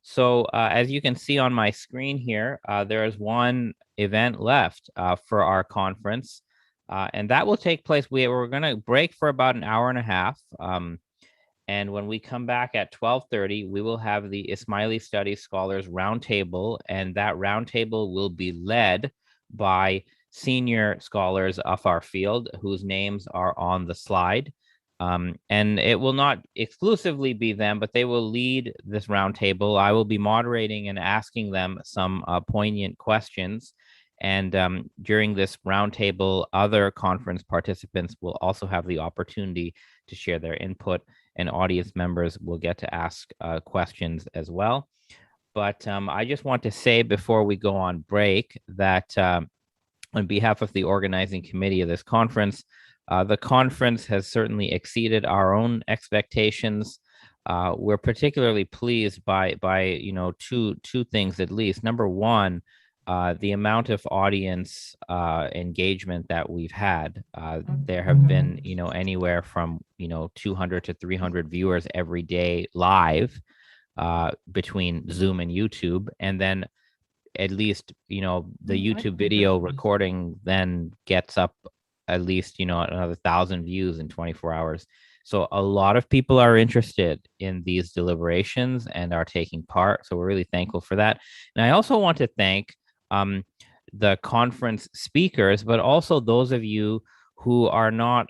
So as you can see on my screen here, there is one event left for our conference, and that will take place. We're going to break for about an hour and a half. And when we come back at 12:30, we will have the Ismaili Studies Scholars Roundtable, and that roundtable will be led by senior scholars of our field whose names are on the slide. And it will not exclusively be them, but they will lead this roundtable. I will be moderating and asking them some poignant questions. And during this roundtable, other conference participants will also have the opportunity to share their input, and audience members will get to ask questions as well. But I just want to say before we go on break that on behalf of the organizing committee of this conference, the conference has certainly exceeded our own expectations. We're particularly pleased by two things at least. Number one, the amount of audience engagement that we've had. There have been, anywhere from, 200 to 300 viewers every day live between Zoom and YouTube. And then at least, the YouTube video recording then gets up at least, another 1,000 views in 24 hours. So a lot of people are interested in these deliberations and are taking part. So we're really thankful for that. And I also want to thank the conference speakers, but also those of you who are not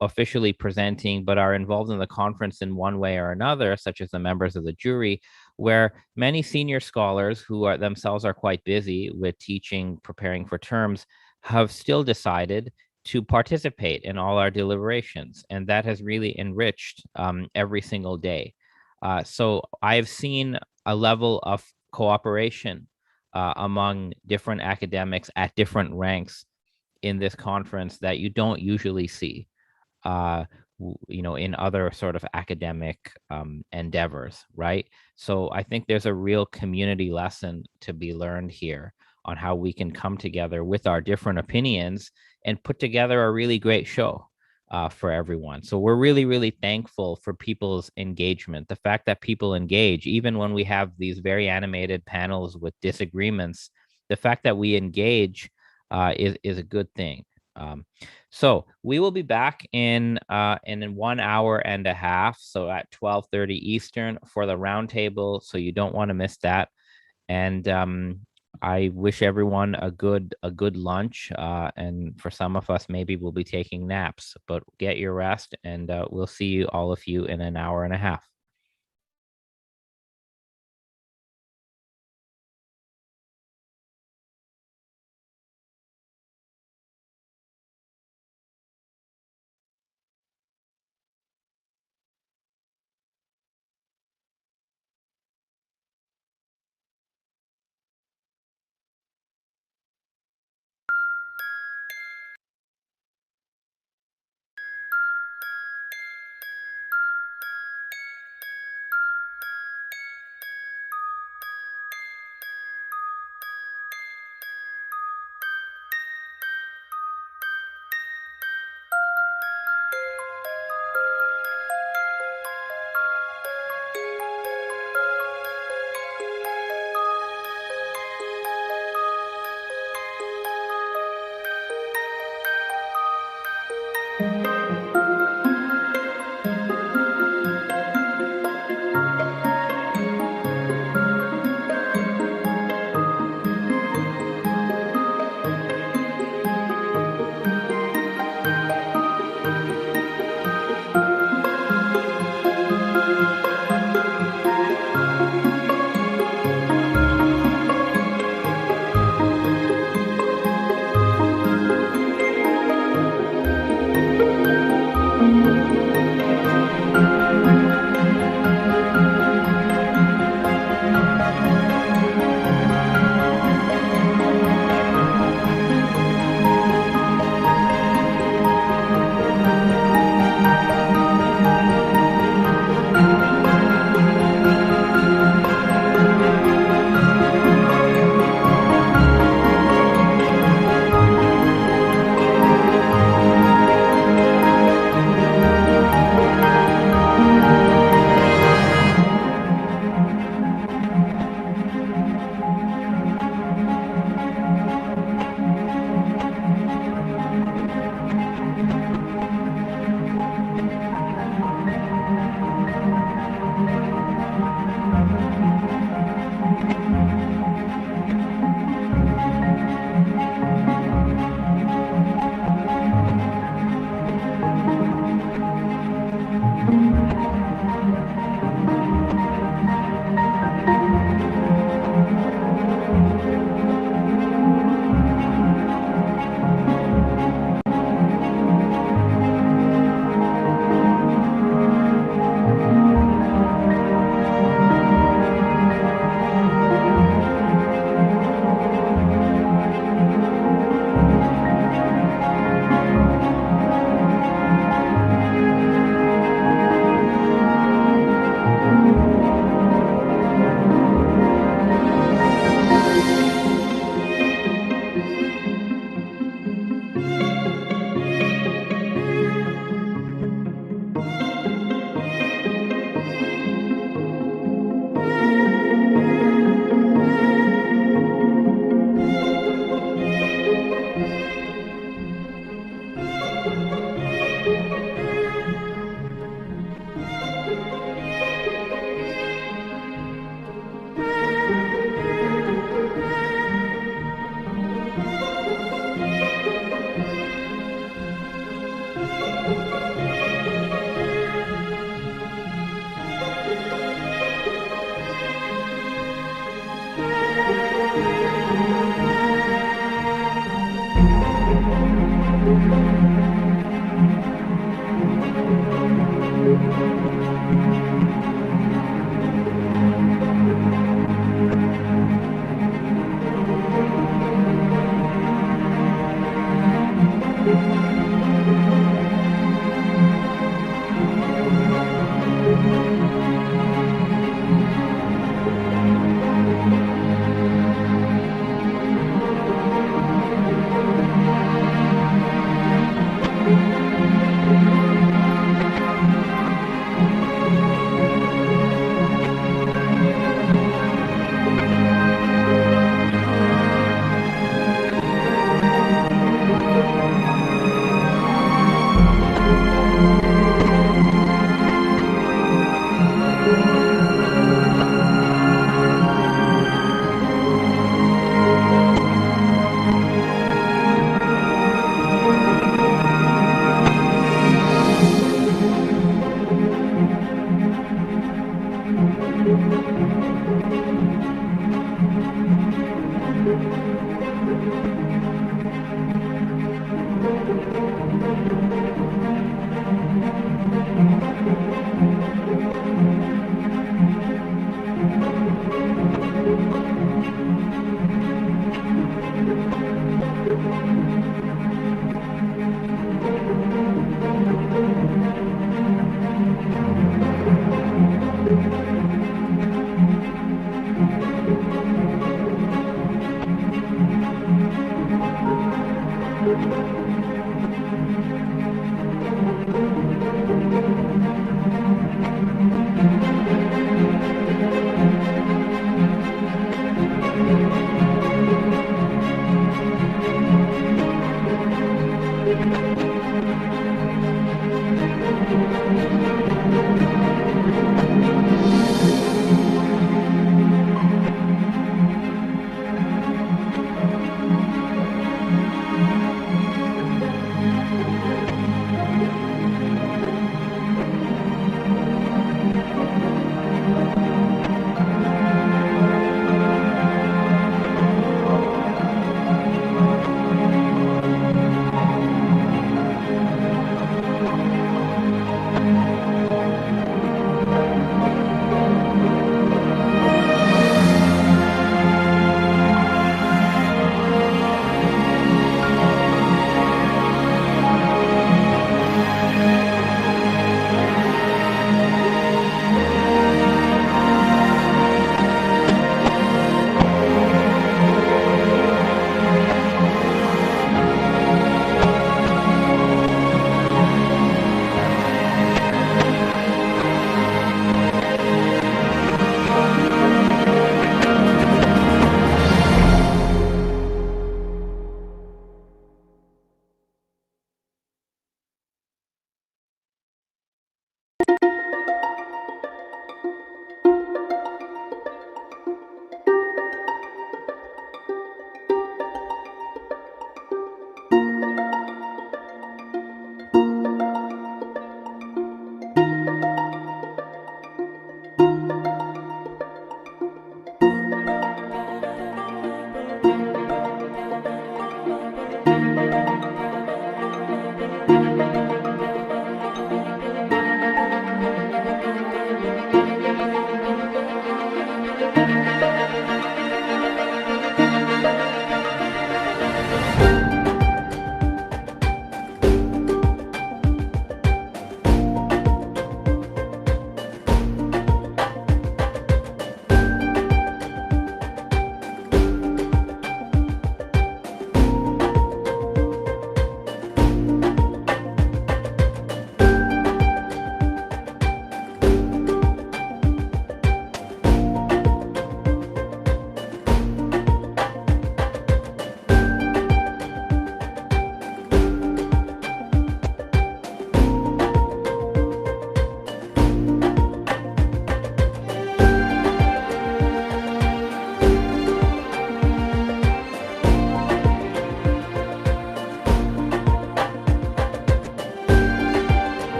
officially presenting, but are involved in the conference in one way or another, such as the members of the jury, where many senior scholars who are themselves are quite busy with teaching, preparing for terms, have still decided to participate in all our deliberations. And that has really enriched every single day. So I've seen a level of cooperation among different academics at different ranks in this conference that you don't usually see, in other sort of academic endeavors, right? So I think there's a real community lesson to be learned here on how we can come together with our different opinions and put together a really great show for everyone. So we're really, really thankful for people's engagement. The fact that people engage, even when we have these very animated panels with disagreements, the fact that we engage is a good thing. So we will be back in 1 hour and a half, so at 12:30 Eastern for the roundtable. So you don't want to miss that. And I wish everyone a good lunch. And for some of us, maybe we'll be taking naps. But get your rest, and we'll see you, all of you, in 1 hour and a half.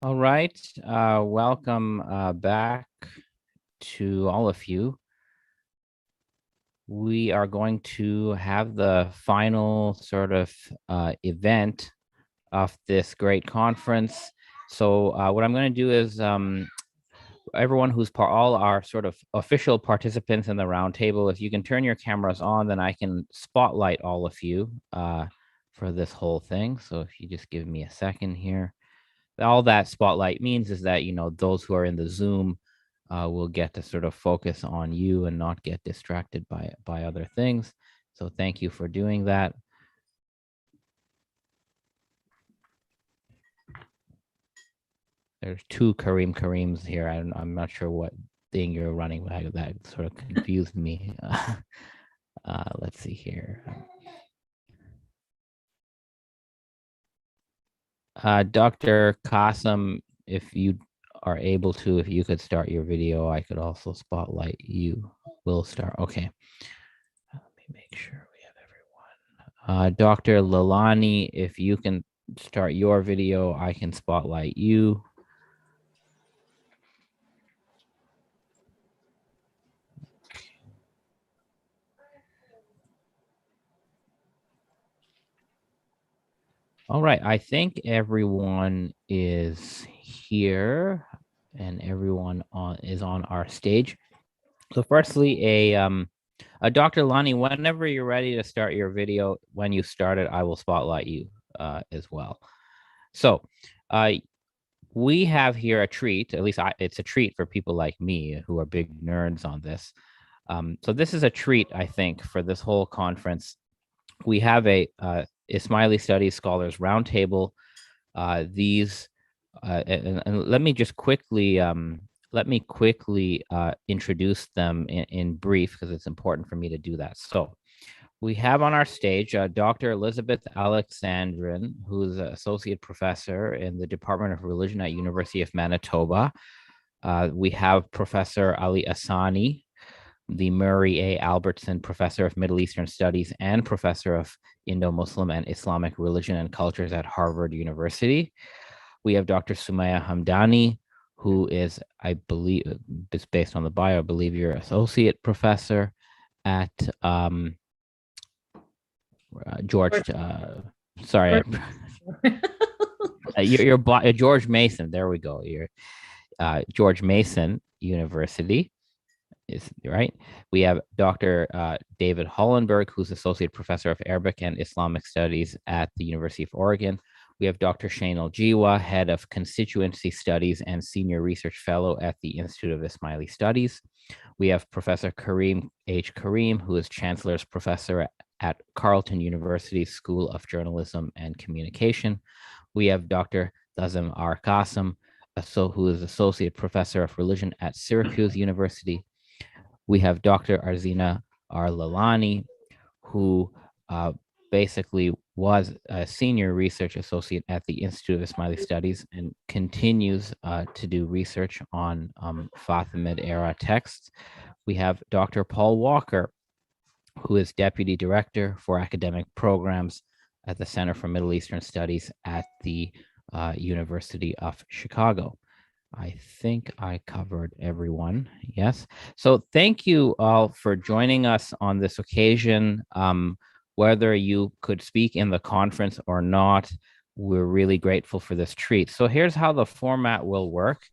All right, welcome back to all of you. We are going to have the final sort of event of this great conference. So what I'm going to do is everyone who's all our sort of official participants in the roundtable, if you can turn your cameras on, then I can spotlight all of you for this whole thing. So if you just give me a second here. All that spotlight means is that, you know, those who are in the Zoom will get to sort of focus on you and not get distracted by other things. So thank you for doing that. There's two Kareems here. I'm not sure what thing you're running. That sort of confused me. Let's see here. Dr. Qasim, if you are able to, if you could start your video, I could also spotlight you. We'll start. Okay. Let me make sure we have everyone. Dr. Lalani, if you can start your video, I can spotlight you. All right, I think everyone is here and everyone is on our stage. So firstly, a Dr. Lani, whenever you're ready to start your video, when you start it, I will spotlight you as well. So we have here a treat, at least it's a treat for people like me who are big nerds on this. So this is a treat, I think, for this whole conference. We have a Ismaili Studies Scholars Roundtable. These, and let me just quickly introduce them in brief, because it's important for me to do that. So we have on our stage Dr. Elizabeth Alexandrin, who's an associate professor in the Department of Religion at University of Manitoba. We have Professor Ali Asani, the Murray A. Albertson Professor of Middle Eastern Studies and Professor of Indo-Muslim and Islamic Religion and Cultures at Harvard University. We have Dr. Sumaya Hamdani, who is, I believe, based on the bio, I believe you're associate professor at George. Sorry, you're George Mason. There we go. You're George Mason University. Is right. We have Dr. David Hollenberg, who's Associate Professor of Arabic and Islamic Studies at the University of Oregon. We have Dr. Shane Aljiwa, Head of Constituency Studies and Senior Research Fellow at the Institute of Ismaili Studies. We have Professor Kareem H. Kareem, who is Chancellor's Professor at Carleton University School of Journalism and Communication. We have Dr. Dazim R. Qasim, who is Associate Professor of Religion at Syracuse University. We have Dr. Arzina R. Lalani, who basically was a senior research associate at the Institute of Ismaili Studies and continues to do research on Fatimid era texts. We have Dr. Paul Walker, who is Deputy Director for Academic Programs at the Center for Middle Eastern Studies at the University of Chicago. I think I covered everyone. Yes. So thank you all for joining us on this occasion. Whether you could speak in the conference or not, we're really grateful for this treat. So here's how the format will work.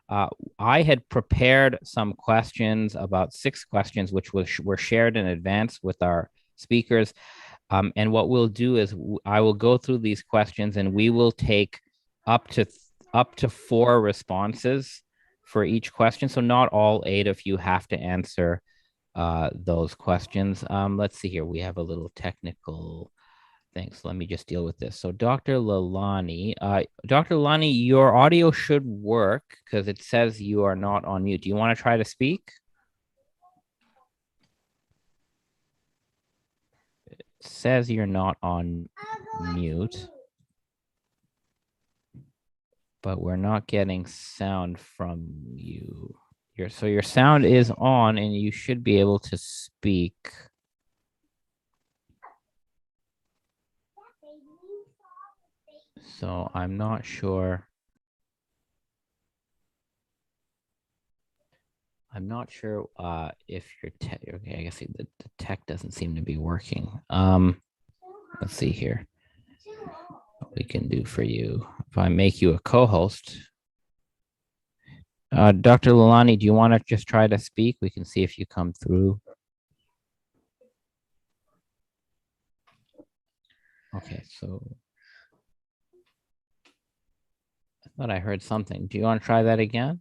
I had prepared some questions, about 6 questions, which were shared in advance with our speakers. And what we'll do is I will go through these questions and we will take up to 4 responses for each question. So not all 8 of you have to answer those questions. Let's see here. We have a little technical thing. So let me just deal with this. So Dr. Lalani, your audio should work because it says you are not on mute. Do you want to try to speak? It says you're not on mute, but we're not getting sound from you. So your sound is on and you should be able to speak. So I'm not sure. I'm not sure if your tech, okay, I guess the tech doesn't seem to be working. Let's see here. What we can do for you. If I make you a co-host, Dr. Lalani, do you want to just try to speak? We can see if you come through. Okay, so I thought I heard something. Do you want to try that again?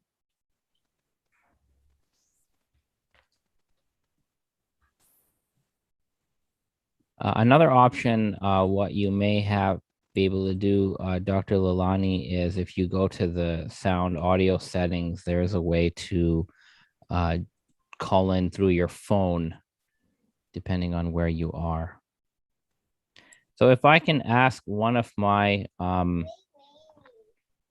Another option, what you may have be able to do, Dr. Lalani, is if you go to the sound audio settings, there is a way to call in through your phone, depending on where you are. So if I can ask one of my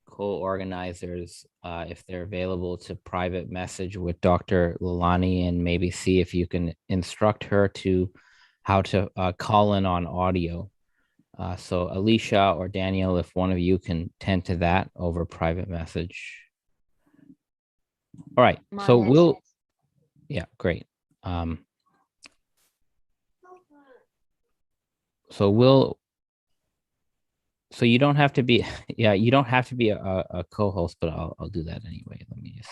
co-organizers if they're available to private message with Dr. Lalani and maybe see if you can instruct her to how to call in on audio. So Alicia or Daniel, if one of you can tend to that over private message. All right, so we'll, yeah, great. So you don't have to be, yeah, you don't have to be a co-host, but I'll do that anyway. Let me just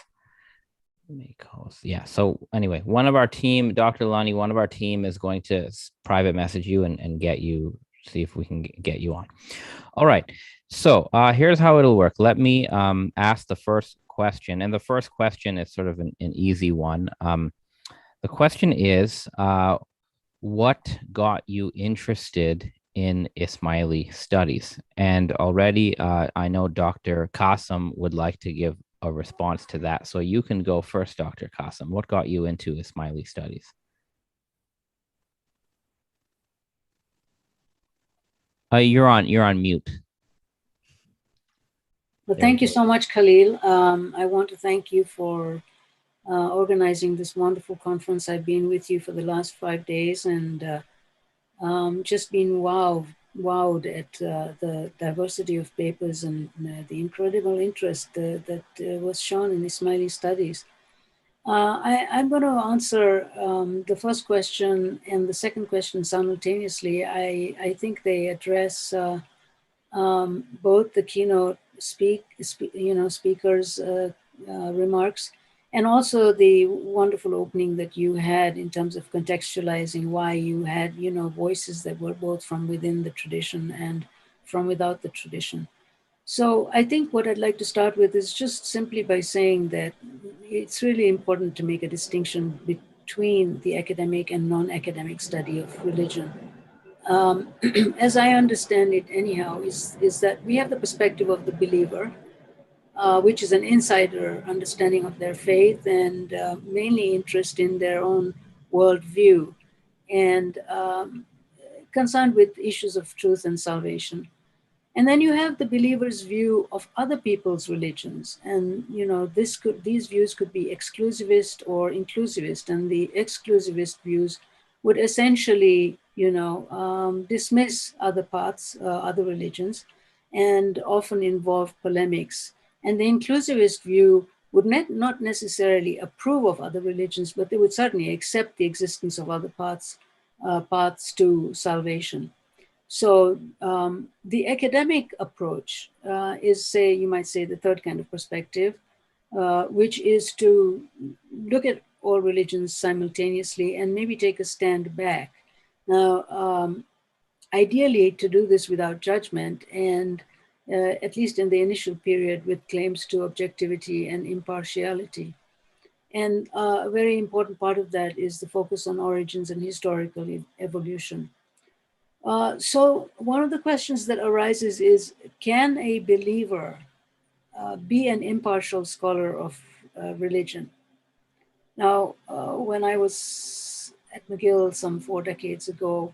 make host. Yeah. So anyway, one of our team, Dr. Lani, one of our team is going to private message you and get you, see if we can get you on. All right. So here's how it'll work. Let me ask the first question. And the first question is sort of an easy one. The question is, what got you interested in Ismaili studies? And already I know Dr. Qasim would like to give a response to that. So you can go first, Dr. Qasim. What got you into Ismaili studies? You're on mute. Well, thank you so much, Khalil. I want to thank you for organizing this wonderful conference. I've been with you for the last 5 days and just been wowed at the diversity of papers and the incredible interest that was shown in Ismaili studies. I'm going to answer the first question and the second question simultaneously. I think they address both the keynote speakers' remarks and also the wonderful opening that you had in terms of contextualizing why you had, voices that were both from within the tradition and from without the tradition. So I think what I'd like to start with is just simply by saying that it's really important to make a distinction between the academic and non-academic study of religion. As I understand it anyhow, is that we have the perspective of the believer, which is an insider understanding of their faith and mainly interest in their own worldview and concerned with issues of truth and salvation. And then you have the believer's view of other people's religions. And, these views could be exclusivist or inclusivist. And the exclusivist views would essentially, dismiss other paths, other religions, and often involve polemics. And the inclusivist view would not necessarily approve of other religions, but they would certainly accept the existence of other paths to salvation. So the academic approach is, you might say, the third kind of perspective, which is to look at all religions simultaneously and maybe take a stand back. Now, ideally, to do this without judgment and at least in the initial period with claims to objectivity and impartiality. And a very important part of that is the focus on origins and historical evolution. So one of the questions that arises is, can a believer be an impartial scholar of religion? Now, when I was at McGill some 4 decades ago,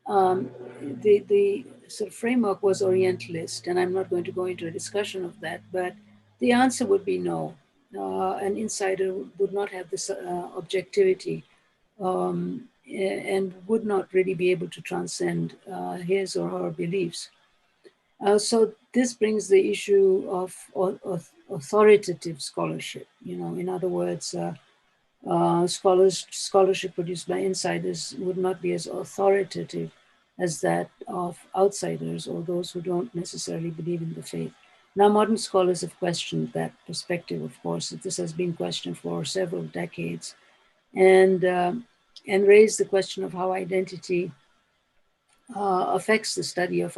the sort of framework was Orientalist, and I'm not going to go into a discussion of that, but the answer would be no. An insider would not have this objectivity and would not really be able to transcend his or her beliefs. So this brings the issue of authoritative scholarship. In other words, scholarship produced by insiders would not be as authoritative as that of outsiders or those who don't necessarily believe in the faith. Now, modern scholars have questioned that perspective, of course. This has been questioned for several decades, and raised the question of how identity affects the study of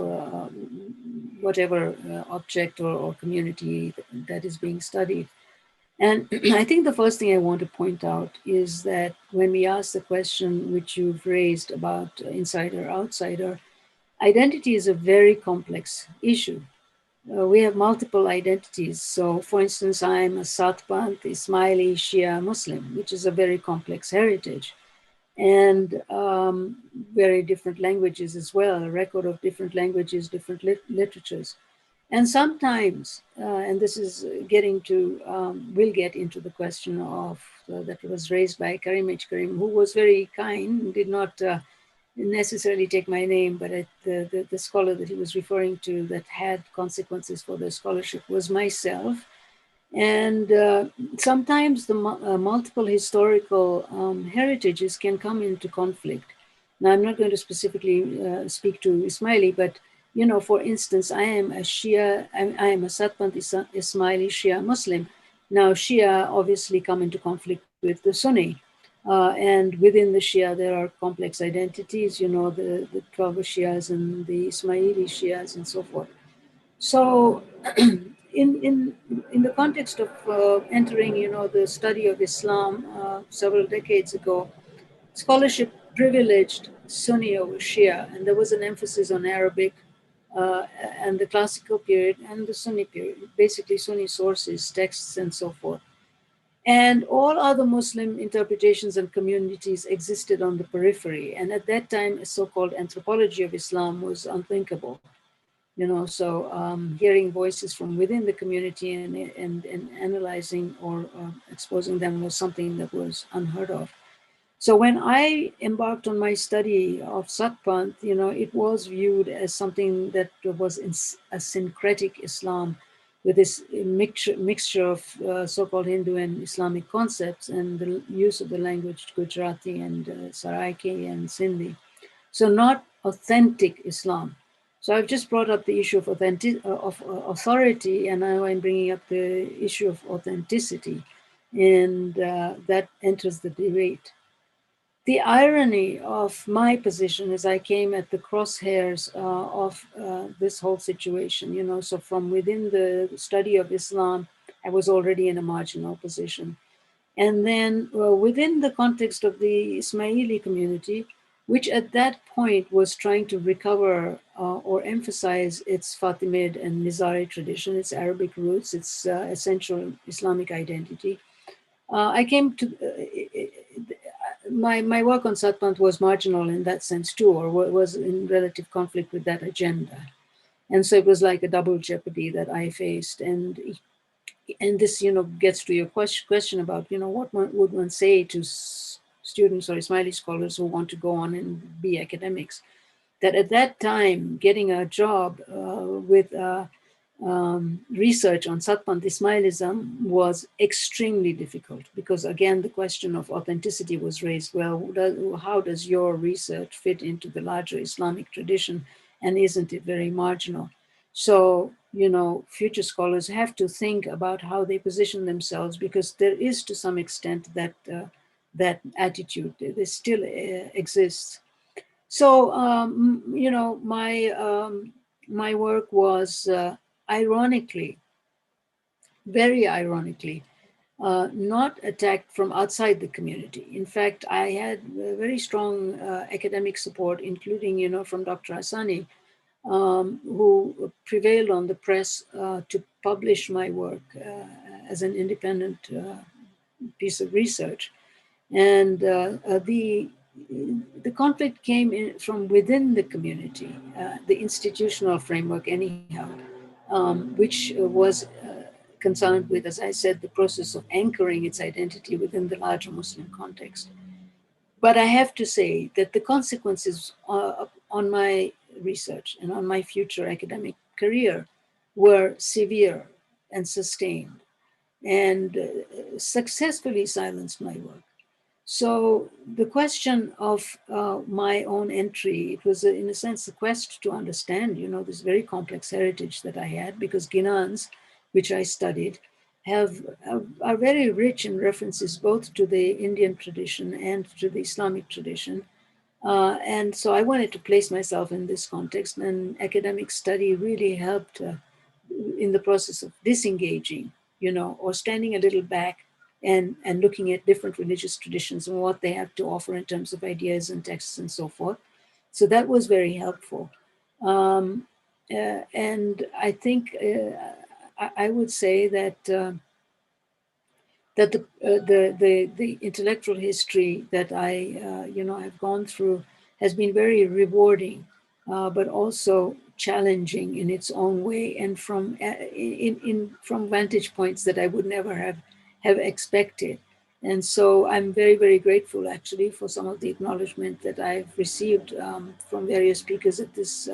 whatever object or community that is being studied. And I think the first thing I want to point out is that when we ask the question which you've raised about insider, outsider, identity is a very complex issue. We have multiple identities. So for instance, I'm a Satpant, Ismaili, Shia Muslim, which is a very complex heritage. And very different languages as well, a record of different languages, different literatures. And sometimes, and this is getting to, we'll get into the question of that was raised by Karim H. Karim, who was very kind, did not necessarily take my name, but the scholar that he was referring to that had consequences for the scholarship was myself. And sometimes the multiple historical heritages can come into conflict. Now, I'm not going to specifically speak to Ismaili, but you know, for instance, I am a Shia, I am a Satpant Ismaili Shia Muslim. Now, Shia obviously come into conflict with the Sunni. And within the Shia, there are complex identities, you know, the 12 Shias and the Ismaili Shias and so forth. So in the context of entering, you know, the study of Islam several decades ago, scholarship privileged Sunni over Shia, and there was an emphasis on Arabic and the classical period and the Sunni period, basically Sunni sources, texts, and so forth. And all other Muslim interpretations and communities existed on the periphery. And at that time, a so-called anthropology of Islam was unthinkable. You know, so hearing voices from within the community and analyzing or exposing them was something that was unheard of. So when I embarked on my study of Satpant, you know, it was viewed as something that was a syncretic Islam with this mixture of so-called Hindu and Islamic concepts and the use of the language Gujarati and Saraiki and Sindhi. So not authentic Islam. So I've just brought up the issue of authority, and now I'm bringing up the issue of authenticity, and that enters the debate. The irony of my position is I came at the crosshairs of this whole situation, you know, so from within the study of Islam, I was already in a marginal position. And then within the context of the Ismaili community, which at that point was trying to recover or emphasize its Fatimid and Nizari tradition, its Arabic roots, its essential Islamic identity, I came to, my work on Satpant was marginal in that sense too, or was in relative conflict with that agenda. And so it was like a double jeopardy that I faced. And this, you know, gets to your question about, you know, what would one say to students or Ismaili scholars who want to go on and be academics, that at that time, getting a job with research on Satpant Ismailism was extremely difficult because, again, the question of authenticity was raised. Well, how does your research fit into the larger Islamic tradition, and isn't it very marginal? So, you know, future scholars have to think about how they position themselves, because there is, to some extent, that that attitude. It still exists. So, you know, my work was ironically, very ironically, not attacked from outside the community. In fact, I had very strong academic support, including, you know, from Dr. Hassani, who prevailed on the press to publish my work as an independent piece of research. And the conflict came in from within the community, the institutional framework anyhow, which was concerned with, as I said, the process of anchoring its identity within the larger Muslim context. But I have to say that the consequences on my research and on my future academic career were severe and sustained, and successfully silenced my work. So the question of my own entry, it was in a sense a quest to understand, this very complex heritage that I had, because Ginans, which I studied, are very rich in references both to the Indian tradition and to the Islamic tradition. And so I wanted to place myself in this context, and academic study really helped in the process of disengaging, or standing a little back and looking at different religious traditions and what they have to offer in terms of ideas and texts and so forth. So that was very helpful. And I think I would say that the intellectual history that I have gone through has been very rewarding, but also challenging in its own way, and from vantage points that I would never have expected. And so I'm very, very grateful actually for some of the acknowledgement that I've received from various speakers at this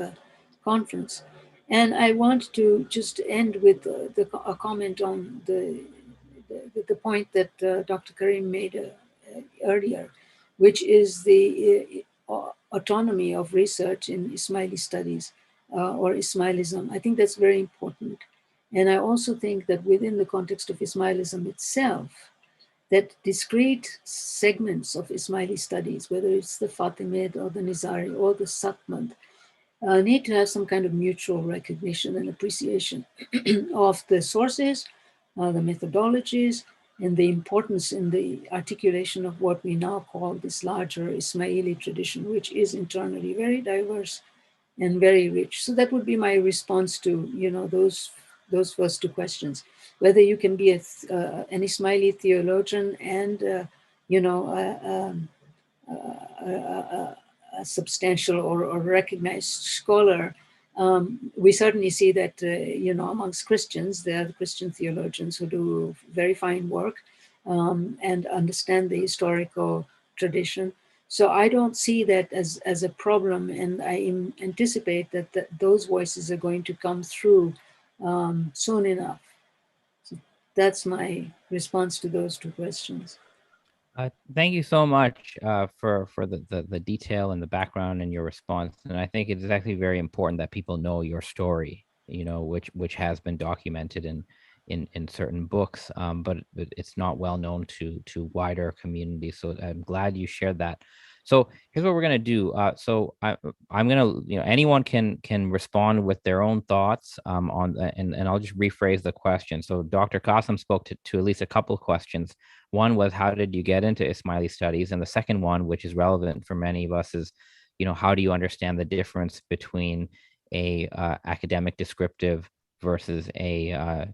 conference. And I want to just end with a comment on the point that Dr. Karim made earlier, which is the autonomy of research in Ismaili studies or Ismailism. I think that's very important. And I also think that within the context of Ismailism itself, that discrete segments of Ismaili studies, whether it's the Fatimid or the Nizari or the Satmand, need to have some kind of mutual recognition and appreciation of the sources, the methodologies, and the importance in the articulation of what we now call this larger Ismaili tradition, which is internally very diverse and very rich. So that would be my response to those first two questions. Whether you can be an Ismaili theologian and a substantial or recognized scholar. We certainly see that, amongst Christians, there are Christian theologians who do very fine work and understand the historical tradition. So I don't see that as a problem, and I anticipate that those voices are going to come through soon enough. So that's my response to those two questions. Thank you so much for the detail and the background in your response. And I think it's actually very important that people know your story, which has been documented in certain books, but it's not well known to wider communities. So I'm glad you shared that. So here's what we're gonna do. So I'm gonna, anyone can respond with their own thoughts on and I'll just rephrase the question. So Dr. Qasim spoke to at least a couple of questions. One was, how did you get into Ismaili studies? And the second one, which is relevant for many of us, is, how do you understand the difference between a academic descriptive versus a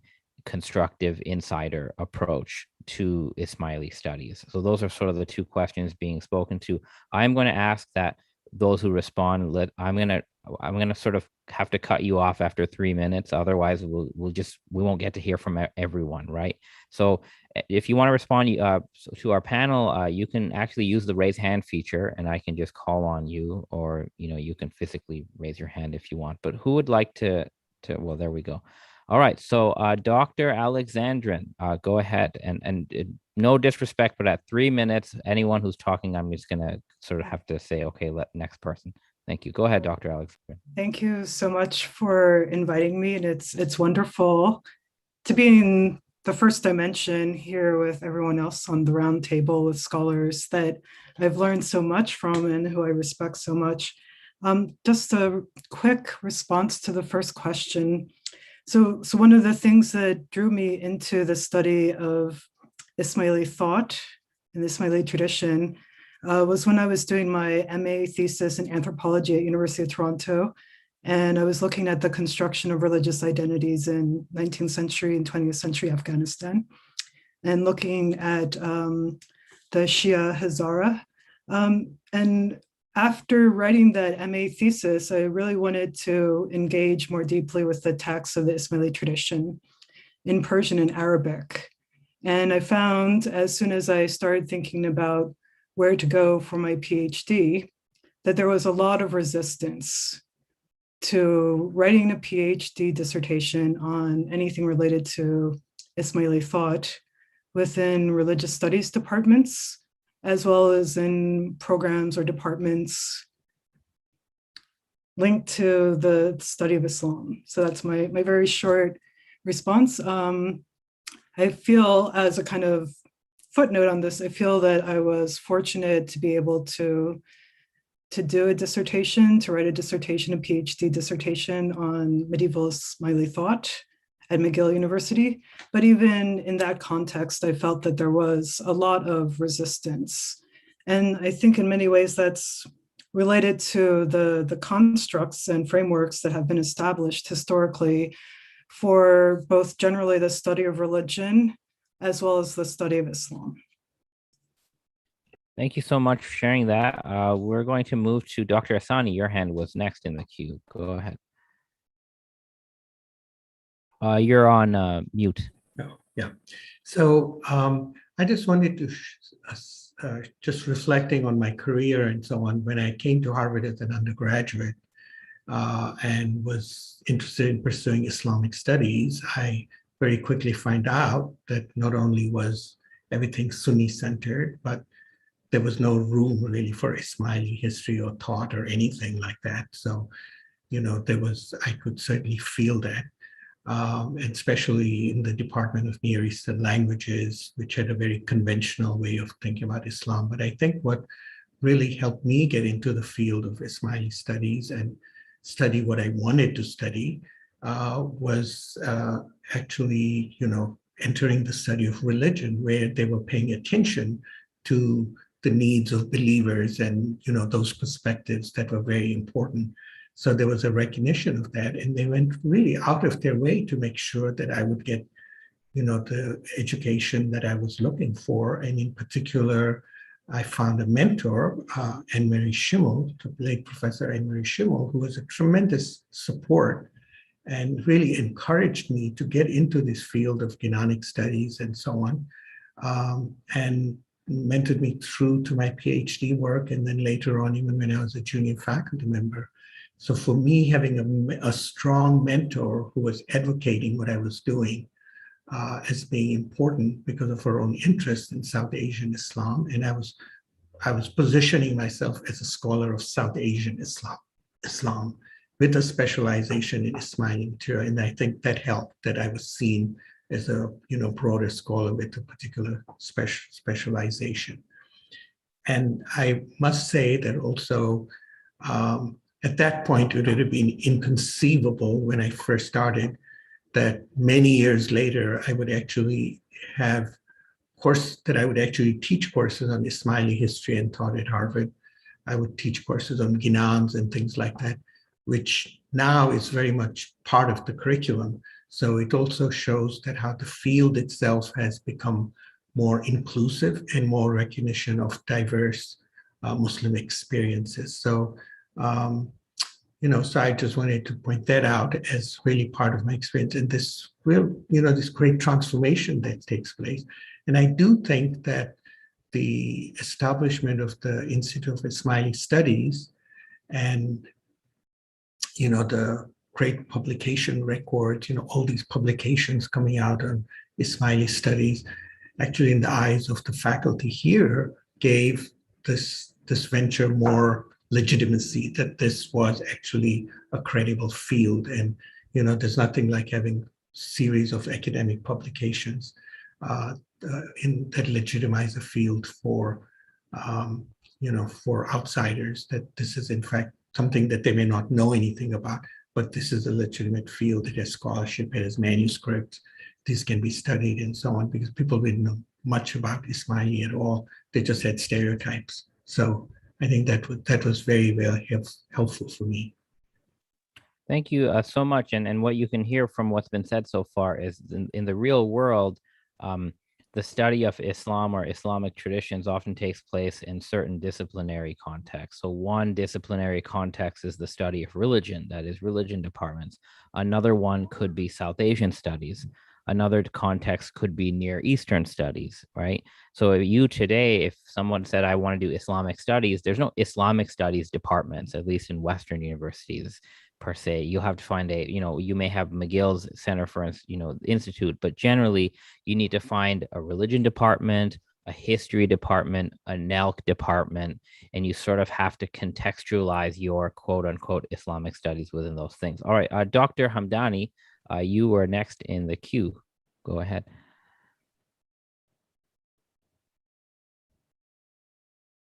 constructive insider approach to Ismaili studies? So those are sort of the two questions being spoken to. I'm going to ask that those who respond, I'm going to sort of have to cut you off after 3 minutes. Otherwise, we won't get to hear from everyone, right? So if you want to respond to our panel, you can actually use the raise hand feature, and I can just call on you, or you can physically raise your hand if you want. But who would like to? Well, there we go. All right, so Dr. Alexandrin, go ahead, and no disrespect, but at 3 minutes, anyone who's talking, I'm just gonna sort of have to say, okay, next person. Thank you. Go ahead, Dr. Alexandrin. Thank you so much for inviting me, and it's wonderful to be in the first dimension here with everyone else on the round table with scholars that I've learned so much from and who I respect so much. Just a quick response to the first question. So one of the things that drew me into the study of Ismaili thought and the Ismaili tradition was when I was doing my MA thesis in anthropology at University of Toronto. And I was looking at the construction of religious identities in 19th century and 20th century Afghanistan, and looking at the Shia Hazara. And after writing that MA thesis, I really wanted to engage more deeply with the texts of the Ismaili tradition in Persian and Arabic. And I found, as soon as I started thinking about where to go for my PhD, that there was a lot of resistance to writing a PhD dissertation on anything related to Ismaili thought within religious studies departments as well as in programs or departments linked to the study of Islam. So that's my very short response. I feel, as a kind of footnote on this, I feel that I was fortunate to be able to do a dissertation, to write a dissertation, a PhD dissertation on medieval Ismaili thought at McGill University. But even in that context, I felt that there was a lot of resistance. And I think in many ways that's related to the constructs and frameworks that have been established historically for both generally the study of religion as well as the study of Islam. Thank you so much for sharing that. We're going to move to Dr. Asani. Your hand was next in the queue. Go ahead. You're on mute. Oh, yeah. So I just wanted to, just reflecting on my career and so on, when I came to Harvard as an undergraduate and was interested in pursuing Islamic studies, I very quickly find out that not only was everything Sunni centered, but there was no room really for Ismaili history or thought or anything like that. So, you know, I could certainly feel that. And especially in the Department of Near Eastern Languages, which had a very conventional way of thinking about Islam. But I think what really helped me get into the field of Ismaili studies and study what I wanted to study was actually, you know, entering the study of religion, where they were paying attention to the needs of believers and, you know, those perspectives that were very important. So there was a recognition of that, and they went really out of their way to make sure that I would get, you know, the education that I was looking for. And in particular, I found a mentor, Anne-Marie Schimmel, the late Professor Anne-Marie Schimmel, who was a tremendous support and really encouraged me to get into this field of Ghanaic studies and so on, and mentored me through to my PhD work, and then later on, even when I was a junior faculty member. So for me, having a strong mentor who was advocating what I was doing as being important because of her own interest in South Asian Islam, and I was positioning myself as a scholar of South Asian Islam with a specialization in Ismaili material, and I think that helped, that I was seen as a, you know, broader scholar with a particular specialization. And I must say that also at that point, it would have been inconceivable when I first started that many years later, I would actually have I would actually teach courses on Ismaili history and thought at Harvard. I would teach courses on Ginans and things like that, which now is very much part of the curriculum. So it also shows that how the field itself has become more inclusive and more recognition of diverse Muslim experiences. So, you know, so I just wanted to point that out as really part of my experience and this real, you know, this great transformation that takes place. And I do think that the establishment of the Institute of Ismaili Studies and, you know, the great publication record, you know, all these publications coming out on Ismaili studies, actually in the eyes of the faculty here, gave this venture more legitimacy, that this was actually a credible field. And, you know, there's nothing like having a series of academic publications that legitimize a field for, you know, for outsiders, that this is in fact something that they may not know anything about, but this is a legitimate field. It has scholarship, it has manuscripts, these can be studied and so on, because people didn't know much about Ismaili at all. They just had stereotypes. So I think that was very, very helpful for me. Thank you so much. And what you can hear from what's been said so far is in the real world, the study of Islam or Islamic traditions often takes place in certain disciplinary contexts. So one disciplinary context is the study of religion, that is religion departments. Another one could be South Asian studies. Another context could be Near Eastern studies, right? So you today, if someone said, I want to do Islamic studies, there's no Islamic studies departments, at least in Western universities per se. You'll have to find you may have McGill's Center for, Institute, but generally you need to find a religion department, a history department, a NELC department, and you sort of have to contextualize your quote unquote Islamic studies within those things. All right, Dr. Hamdani, you were next in the queue. Go ahead.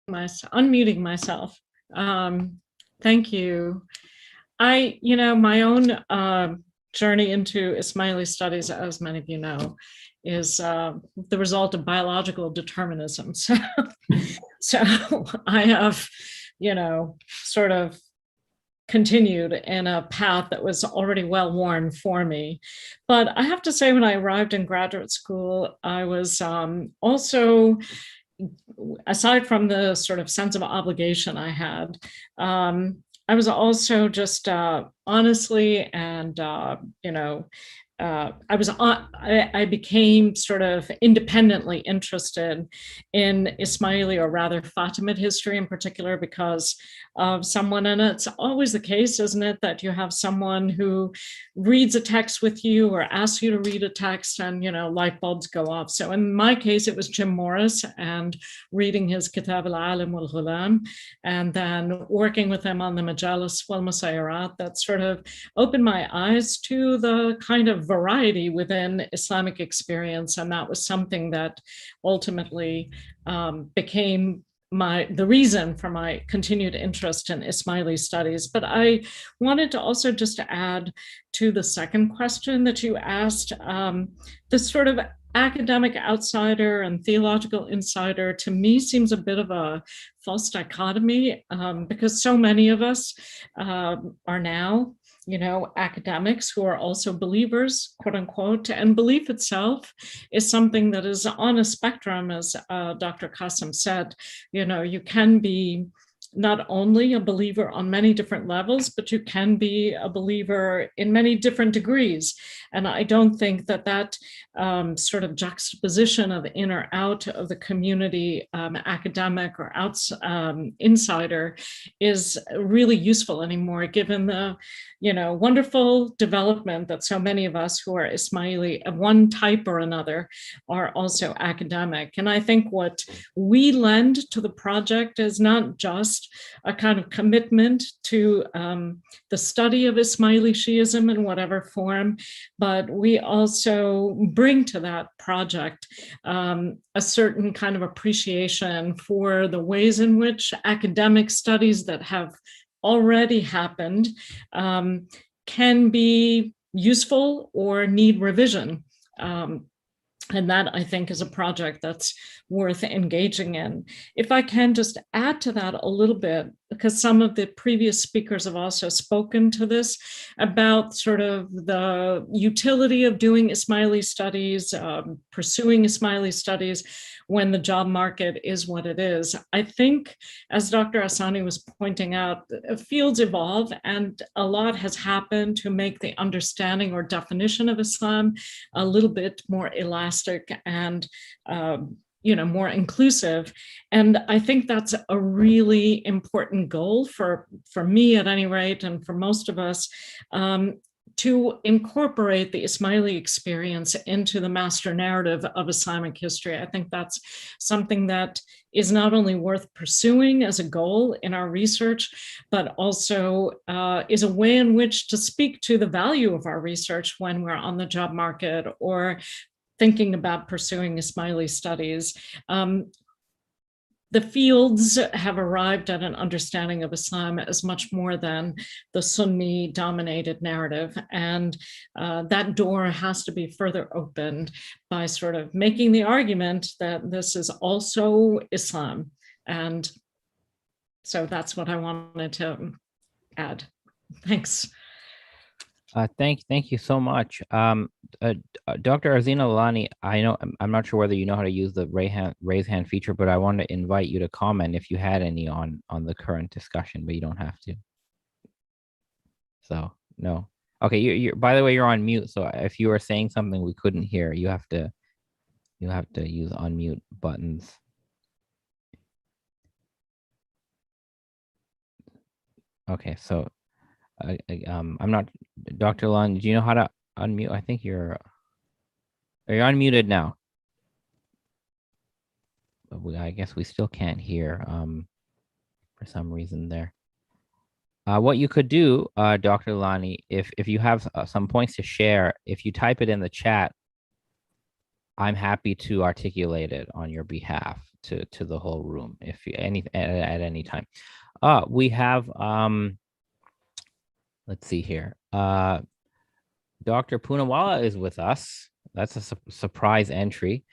Unmuting myself. Thank you. My own journey into Ismaili studies, as many of you know, is the result of biological determinism. So I have, sort of continued in a path that was already well worn for me. But I have to say, when I arrived in graduate school, I was also, aside from the sort of sense of obligation I had, I was also just honestly and, I became sort of independently interested in Ismaili, or rather Fatimid history in particular, because of someone, and it's always the case, isn't it, that you have someone who reads a text with you or asks you to read a text and, light bulbs go off. So in my case, it was Jim Morris and reading his Kitab al-Alim wal-Ghulam, and then working with him on the Majalis wal-Musayarat, that sort of opened my eyes to the kind of variety within Islamic experience. And that was something that ultimately became the reason for my continued interest in Ismaili studies. But I wanted to also just add to the second question that you asked, this sort of academic outsider and theological insider, to me, seems a bit of a false dichotomy, because so many of us are now, academics who are also believers, quote unquote, and belief itself is something that is on a spectrum, as Dr. Qasim said. You can be not only a believer on many different levels, but you can be a believer in many different degrees. And I don't think that sort of juxtaposition of in or out of the community, academic or insider, is really useful anymore, given the wonderful development that so many of us who are Ismaili of one type or another are also academic. And I think what we lend to the project is not just a kind of commitment to the study of Ismaili Shiism in whatever form, but we also bring to that project a certain kind of appreciation for the ways in which academic studies that have already happened can be useful or need revision. And that, I think, is a project that's worth engaging in. If I can just add to that a little bit, because some of the previous speakers have also spoken to this, about sort of the utility of doing Ismaili studies, pursuing Ismaili studies when the job market is what it is. I think, as Dr. Asani was pointing out, fields evolve, and a lot has happened to make the understanding or definition of Islam a little bit more elastic and more inclusive. And I think that's a really important goal for me, at any rate, and for most of us, to incorporate the Ismaili experience into the master narrative of Islamic history. I think that's something that is not only worth pursuing as a goal in our research, but also is a way in which to speak to the value of our research when we're on the job market or thinking about pursuing Ismaili studies. The fields have arrived at an understanding of Islam as much more than the Sunni-dominated narrative, and that door has to be further opened by sort of making the argument that this is also Islam. And so that's what I wanted to add. Thanks. Thank you so much. Dr. Arzina Lalani, I know, I'm not sure whether you know how to use the raise hand feature, but I want to invite you to comment if you had any on the current discussion, but you don't have to. So, no. Okay, you're by the way, you're on mute. So if you were saying something we couldn't hear, you have to use unmute buttons. Okay, so I'm not, Dr. Lund, do you know how to unmute? I think you're unmuted now. I guess we still can't hear for some reason there. What you could do, Dr. Lani, if you have some points to share, if you type it in the chat, I'm happy to articulate it on your behalf to the whole room if you at any time. We have let's see here. Dr. Poonawalla is with us. That's a surprise entry.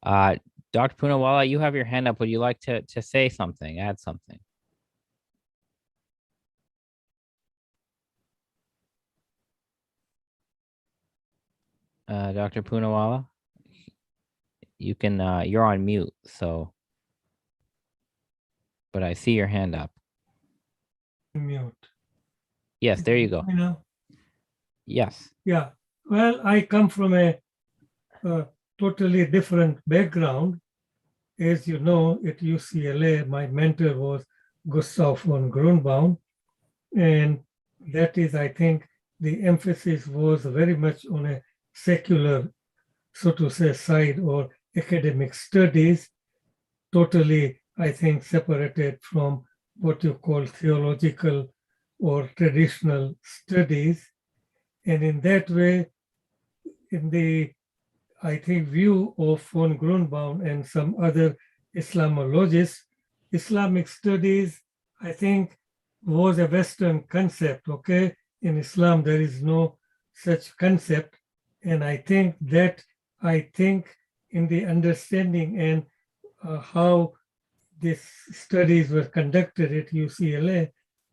Dr. Poonawalla, you have your hand up. Would you like to say something, add something? Dr. Poonawalla, you can, you're on mute, so, but I see your hand up. Mute. Yes, there you go. You know? Yes. Yeah. Well, I come from a totally different background. As you know, at UCLA, my mentor was Gustav von Grunbaum. And that is, I think, the emphasis was very much on a secular, so to say, side or academic studies, totally, I think, separated from what you call theological or traditional studies. And in that way, in the, I think, view of von Grunbaum and some other Islamologists, Islamic studies, I think, was a Western concept, okay? In Islam, there is no such concept. And I think in the understanding and how these studies were conducted at UCLA,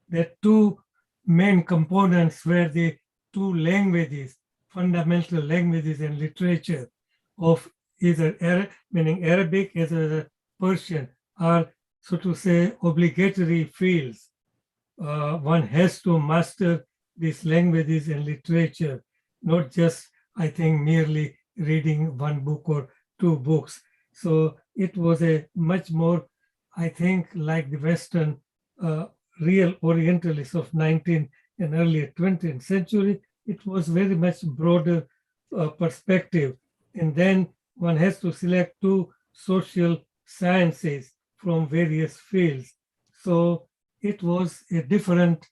that two main components were the two languages, fundamental languages and literature of either meaning Arabic as well as Persian, are, so to say, obligatory fields. One has to master these languages and literature, not just, I think, merely reading one book or two books. So it was a much more, I think, like the Western real Orientalists of 19th and early 20th century, it was very much broader perspective. And then one has to select two social sciences from various fields. So it was a different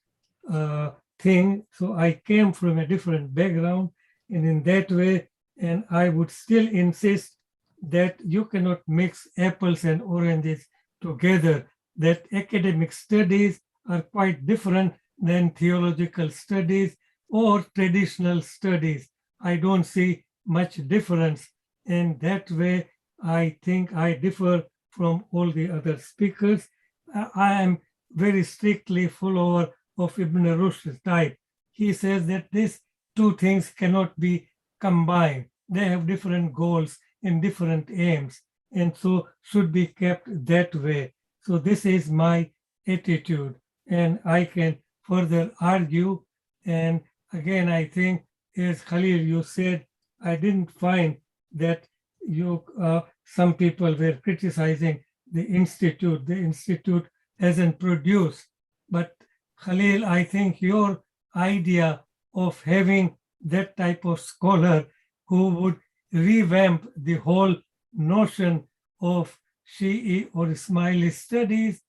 thing. So I came from a different background, and in that way, and I would still insist that you cannot mix apples and oranges together, that academic studies are quite different than theological studies or traditional studies. I don't see much difference. And that way, I think I differ from all the other speakers. I am very strictly follower of Ibn Rushd's type. He says that these two things cannot be combined. They have different goals and different aims, and so should be kept that way. So this is my attitude, and I can further argue. And again, I think, as Khalil, you said, I didn't find that some people were criticizing the institute. The institute hasn't produced. But Khalil, I think your idea of having that type of scholar who would revamp the whole notion of Shi'i or Ismaili studies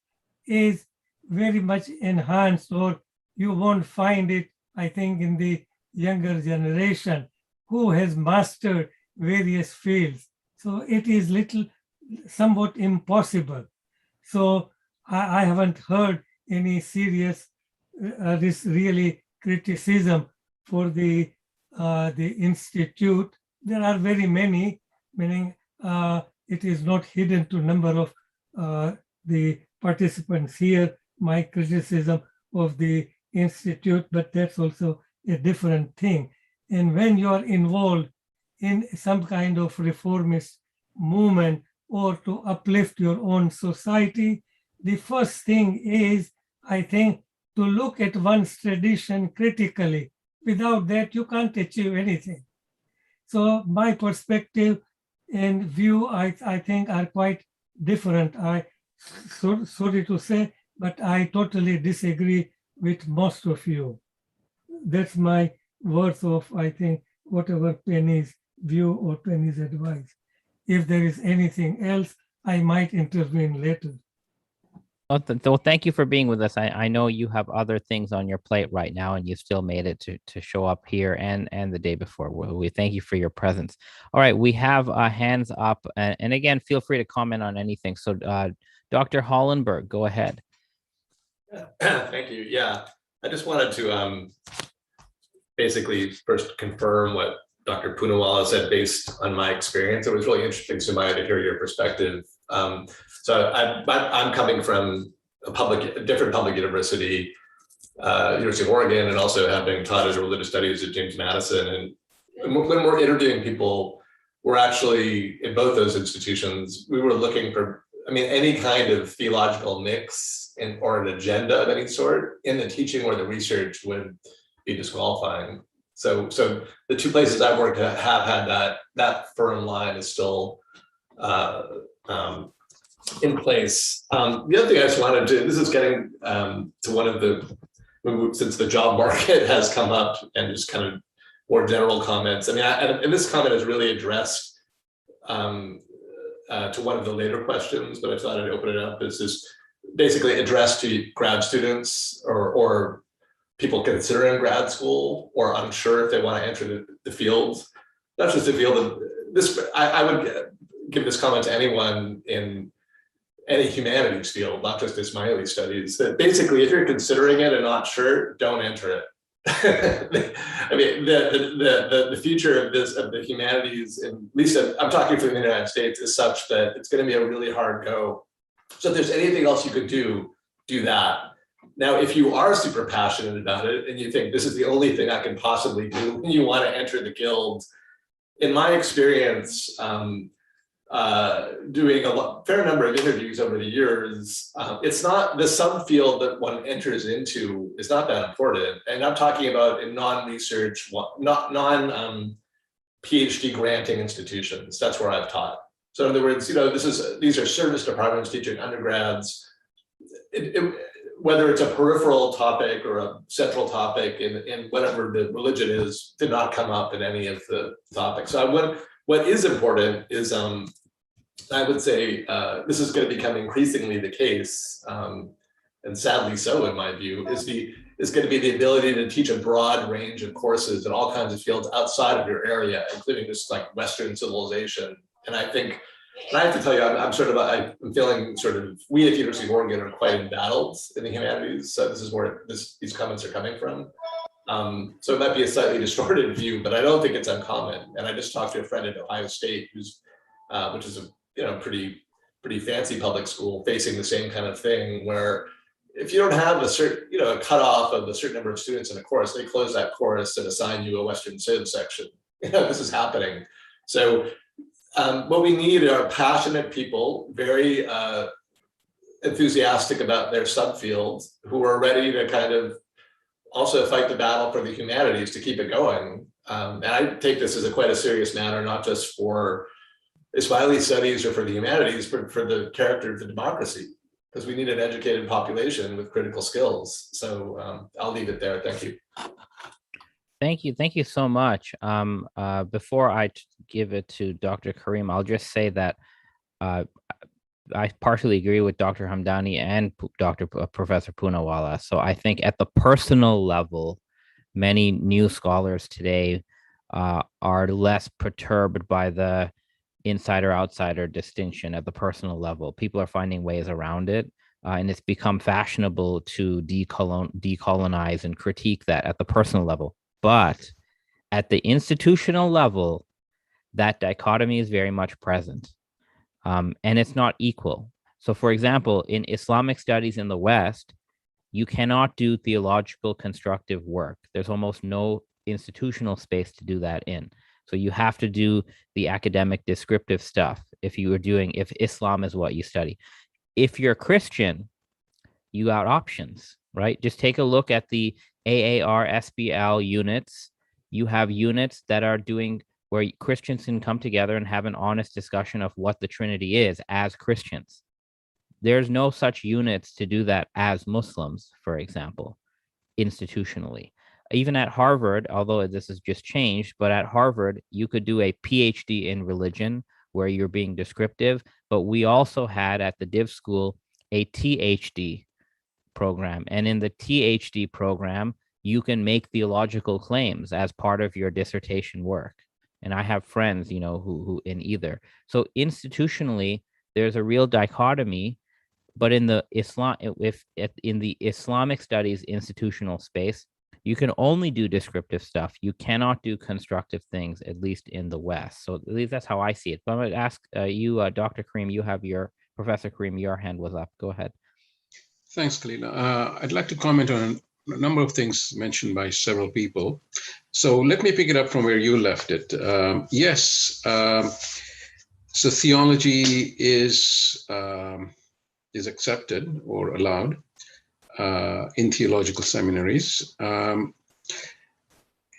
is very much enhanced, or you won't find it, I think, in the younger generation who has mastered various fields. So it is somewhat impossible. So I haven't heard any serious, this really criticism for the institute. There are very many, meaning it is not hidden to number of the participants here, my criticism of the institute, but that's also a different thing. And when you are involved in some kind of reformist movement or to uplift your own society, the first thing is, I think, to look at one's tradition critically. Without that, you can't achieve anything. So my perspective and view, I think, are quite different. Sorry to say, but I totally disagree with most of you. That's my worth of, I think, whatever Penny's view or Penny's advice. If there is anything else, I might intervene later. Well, thank you for being with us. I know you have other things on your plate right now, and you still made it to show up here and the day before. We thank you for your presence. All right, we have hands up, and again, feel free to comment on anything. So, Dr. Hollenberg, go ahead. Thank you. Yeah, I just wanted to basically first confirm what Dr. Poonawala said based on my experience. It was really interesting, Sumaya, to hear your perspective. So I'm coming from a different public university, University of Oregon, and also having taught as religious studies at James Madison. And when we're interviewing people, we're actually, in both those institutions, we were looking for, any kind of theological mix or an agenda of any sort in the teaching or the research would be disqualifying. So the two places I worked at have had that firm line is still in place. The other thing I just wanted to, this is getting to one of the, since the job market has come up, and just kind of more general comments. And this comment is really addressed to one of the later questions, but I thought I'd open it up. It's just basically addressed to grad students or people considering grad school or unsure if they want to enter the field. Not just the field of this, I would give this comment to anyone in any humanities field, not just Ismaili studies, that basically if you're considering it and not sure, don't enter it. The future of the humanities, and at least I'm talking for the United States, is such that it's going to be a really hard go. So if there's anything else you could do that. Now, if you are super passionate about it and you think this is the only thing I can possibly do, and you want to enter the guild, in my experience, doing a fair number of interviews over the years, it's not the subfield that one enters into is not that important. And I'm talking about in non-research, non-PhD granting institutions. That's where I've taught. So in other words, these are service departments teaching undergrads. Whether it's a peripheral topic or a central topic in whatever the religion is, did not come up in any of the topics. So what is important is, I would say this is going to become increasingly the case, and sadly so in my view, is going to be the ability to teach a broad range of courses in all kinds of fields outside of your area, including just like Western civilization. And I think, and I have to tell you, I'm feeling sort of, we at University of Oregon are quite embattled in the humanities. So this is where these comments are coming from. So it might be a slightly distorted view, but I don't think it's uncommon. And I just talked to a friend at Ohio State, which is a pretty fancy public school, facing the same kind of thing, where if you don't have a certain, a cutoff of a certain number of students in a course, they close that course and assign you a Western Civ section. This is happening. So what we need are passionate people, very enthusiastic about their subfield, who are ready to kind of also fight the battle for the humanities to keep it going. And I take this as quite a serious matter, not just for Ismaili studies or for the humanities, but for the character of the democracy, because we need an educated population with critical skills. So I'll leave it there. Thank you. Thank you so much. Before I give it to Dr. Karim, I'll just say that I partially agree with Dr. Hamdani and Professor Poonawala. So I think at the personal level, many new scholars today are less perturbed by the insider-outsider distinction at the personal level. People are finding ways around it, and it's become fashionable to decolonize and critique that at the personal level. But at the institutional level, that dichotomy is very much present, and it's not equal. So, for example, in Islamic studies in the West, you cannot do theological constructive work. There's almost no institutional space to do that in. So you have to do the academic descriptive stuff if Islam is what you study. If you're Christian, you got options, right? Just take a look at the AAR SBL units. You have units that are doing where Christians can come together and have an honest discussion of what the Trinity is as Christians. There's no such units to do that as Muslims, for example, institutionally. Even at Harvard, although this has just changed, but at Harvard, you could do a PhD in religion where you're being descriptive, but we also had at the Div School a THD program. And in the THD program, you can make theological claims as part of your dissertation work. And I have friends, who in either. So institutionally, there's a real dichotomy, but in the in the Islamic studies institutional space, you can only do descriptive stuff. You cannot do constructive things, at least in the West. So at least that's how I see it. But I'm going to ask you, Dr. Kareem, Professor Kareem, your hand was up. Go ahead. Thanks, Khalila. I'd like to comment on a number of things mentioned by several people. So let me pick it up from where you left it. Yes, so theology is accepted or allowed in theological seminaries.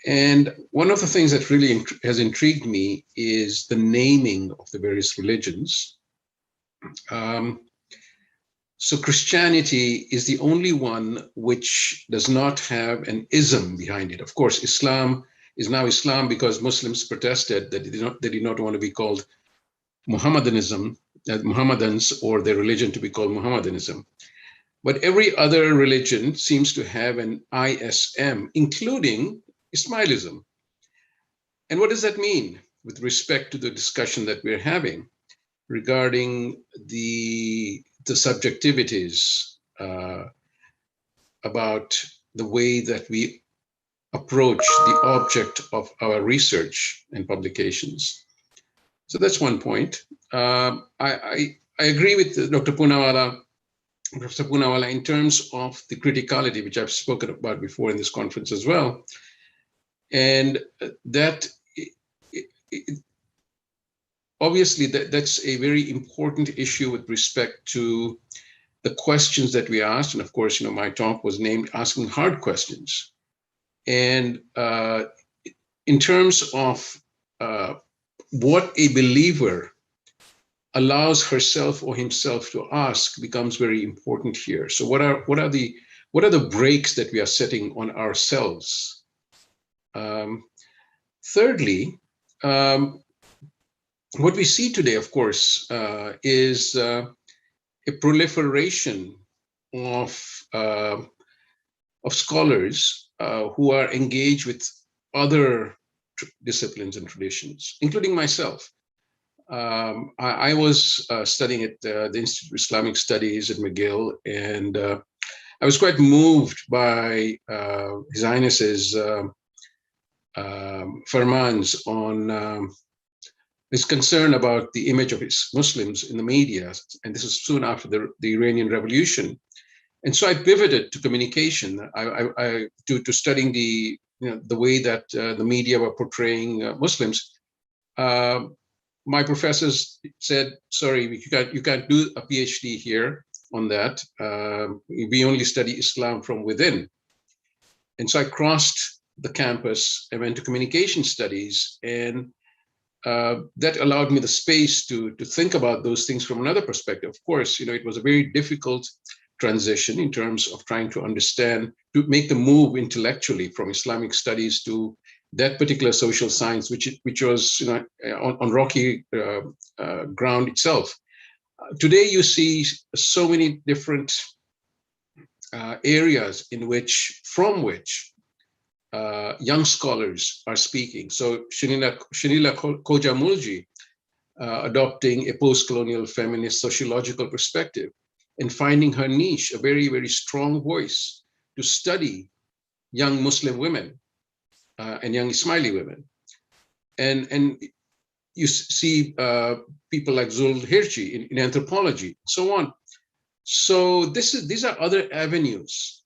And one of the things that really has intrigued me is the naming of the various religions. So Christianity is the only one which does not have an ism behind it. Of course, Islam is now Islam because Muslims protested that they did not want to be called Muhammadanism, Muhammadans, or their religion to be called Muhammadanism. But every other religion seems to have an ISM, including Ismailism. And what does that mean with respect to the discussion that we're having regarding the subjectivities about the way that we approach the object of our research and publications? So that's one point. I agree with Dr. Poonawala, Professor Poonawala, in terms of the criticality, which I've spoken about before in this conference as well. And that obviously that's a very important issue with respect to the questions that we asked. And of course, my talk was named Asking Hard Questions. And in terms of what a believer allows herself or himself to ask becomes very important here. So what are the brakes that we are setting on ourselves? Thirdly, what we see today, of course, is a proliferation of scholars who are engaged with other disciplines and traditions, including myself. I was studying at the Institute of Islamic Studies at McGill, and I was quite moved by His Highness's farmans on his concern about the image of his Muslims in the media, and this is soon after the Iranian Revolution. And so I pivoted to communication, to studying the way that the media were portraying Muslims. My professors said, sorry, you can't do a PhD here on that. We only study Islam from within. And so I crossed the campus and went to communication studies, and that allowed me the space to think about those things from another perspective. Of course, it was a very difficult transition in terms of trying to understand, to make the move intellectually from Islamic studies to that particular social science, which was on rocky ground itself. Today, you see so many different areas from which young scholars are speaking. So Shanila Koja-Mulji adopting a post-colonial feminist sociological perspective and finding her niche, a very, very strong voice to study young Muslim women and young Ismaili women. And you see people like Zul Hirji in anthropology, so on. So these are other avenues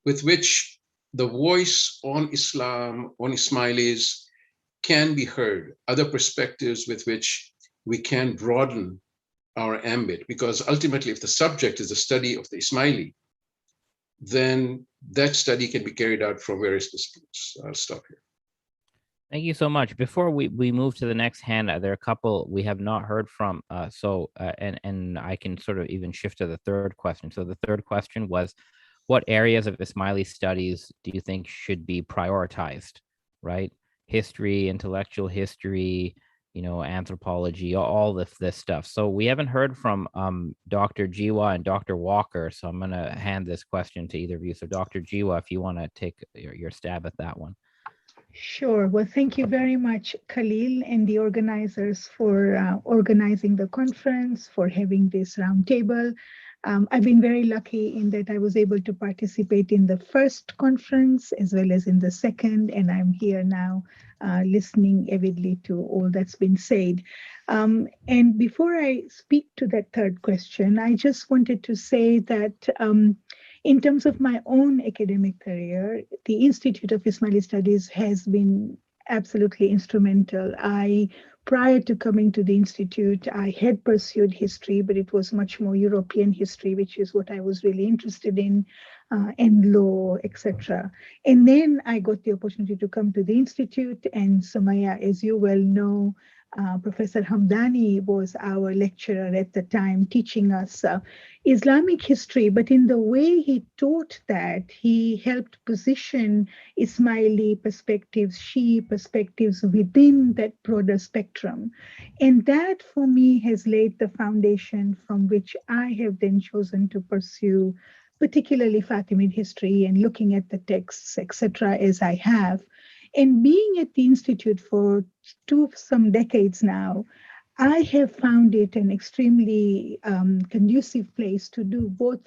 with which the voice on Islam, on Ismailis, can be heard, other perspectives with which we can broaden our ambit, because ultimately, if the subject is the study of the Ismaili, then that study can be carried out from various disciplines. I'll stop here. Thank you so much. Before we move to the next hand, there are a couple we have not heard from. And I can sort of even shift to the third question. So the third question was, what areas of Ismaili studies do you think should be prioritized, right? History, intellectual history, anthropology, all this stuff. So we haven't heard from Dr. Jiwa and Dr. Walker. So I'm going to hand this question to either of you. So Dr. Jiwa, if you want to take your stab at that one. Sure. Well, thank you very much, Khalil, and the organizers for organizing the conference, for having this roundtable. I've been very lucky in that I was able to participate in the first conference as well as in the second, and I'm here now listening avidly to all that's been said. And before I speak to that third question, I just wanted to say that in terms of my own academic career, the Institute of Ismaili Studies has been absolutely instrumental. Prior to coming to the Institute, I had pursued history, but it was much more European history, which is what I was really interested in, and law, etc. And then I got the opportunity to come to the Institute, and Sumaya, as you well know, Professor Hamdani was our lecturer at the time, teaching us Islamic history, but in the way he taught that, he helped position Ismaili perspectives, Shi'i perspectives within that broader spectrum. And that, for me, has laid the foundation from which I have then chosen to pursue, particularly Fatimid history and looking at the texts, etc., as I have. And being at the Institute for some decades now, I have found it an extremely conducive place to do both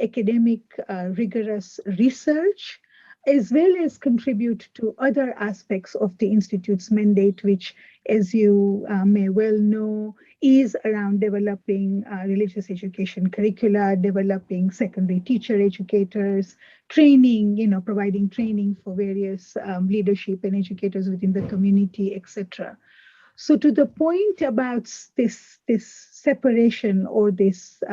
academic rigorous research as well as contribute to other aspects of the Institute's mandate, which, as you may well know, is around developing religious education curricula, developing secondary teacher educators, training, providing training for various leadership and educators within the community, etc. So to the point about this separation or this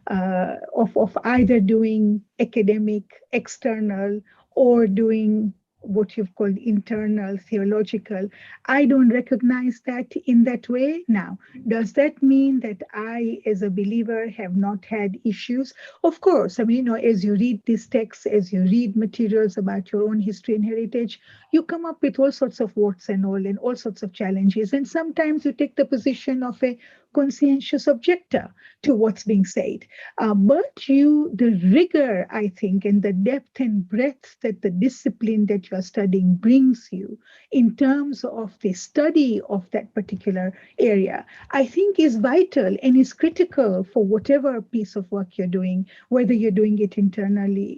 of either doing academic, external, or doing what you've called internal, theological, I don't recognize that in that way. Now, does that mean that I, as a believer, have not had issues? Of course. I mean, as you read these texts, as you read materials about your own history and heritage, you come up with all sorts of warts and all sorts of challenges. And sometimes you take the position of a conscientious objector to what's being said. But the rigor, I think, and the depth and breadth that the discipline that you're studying brings you in terms of the study of that particular area, I think is vital and is critical for whatever piece of work you're doing, whether you're doing it internally,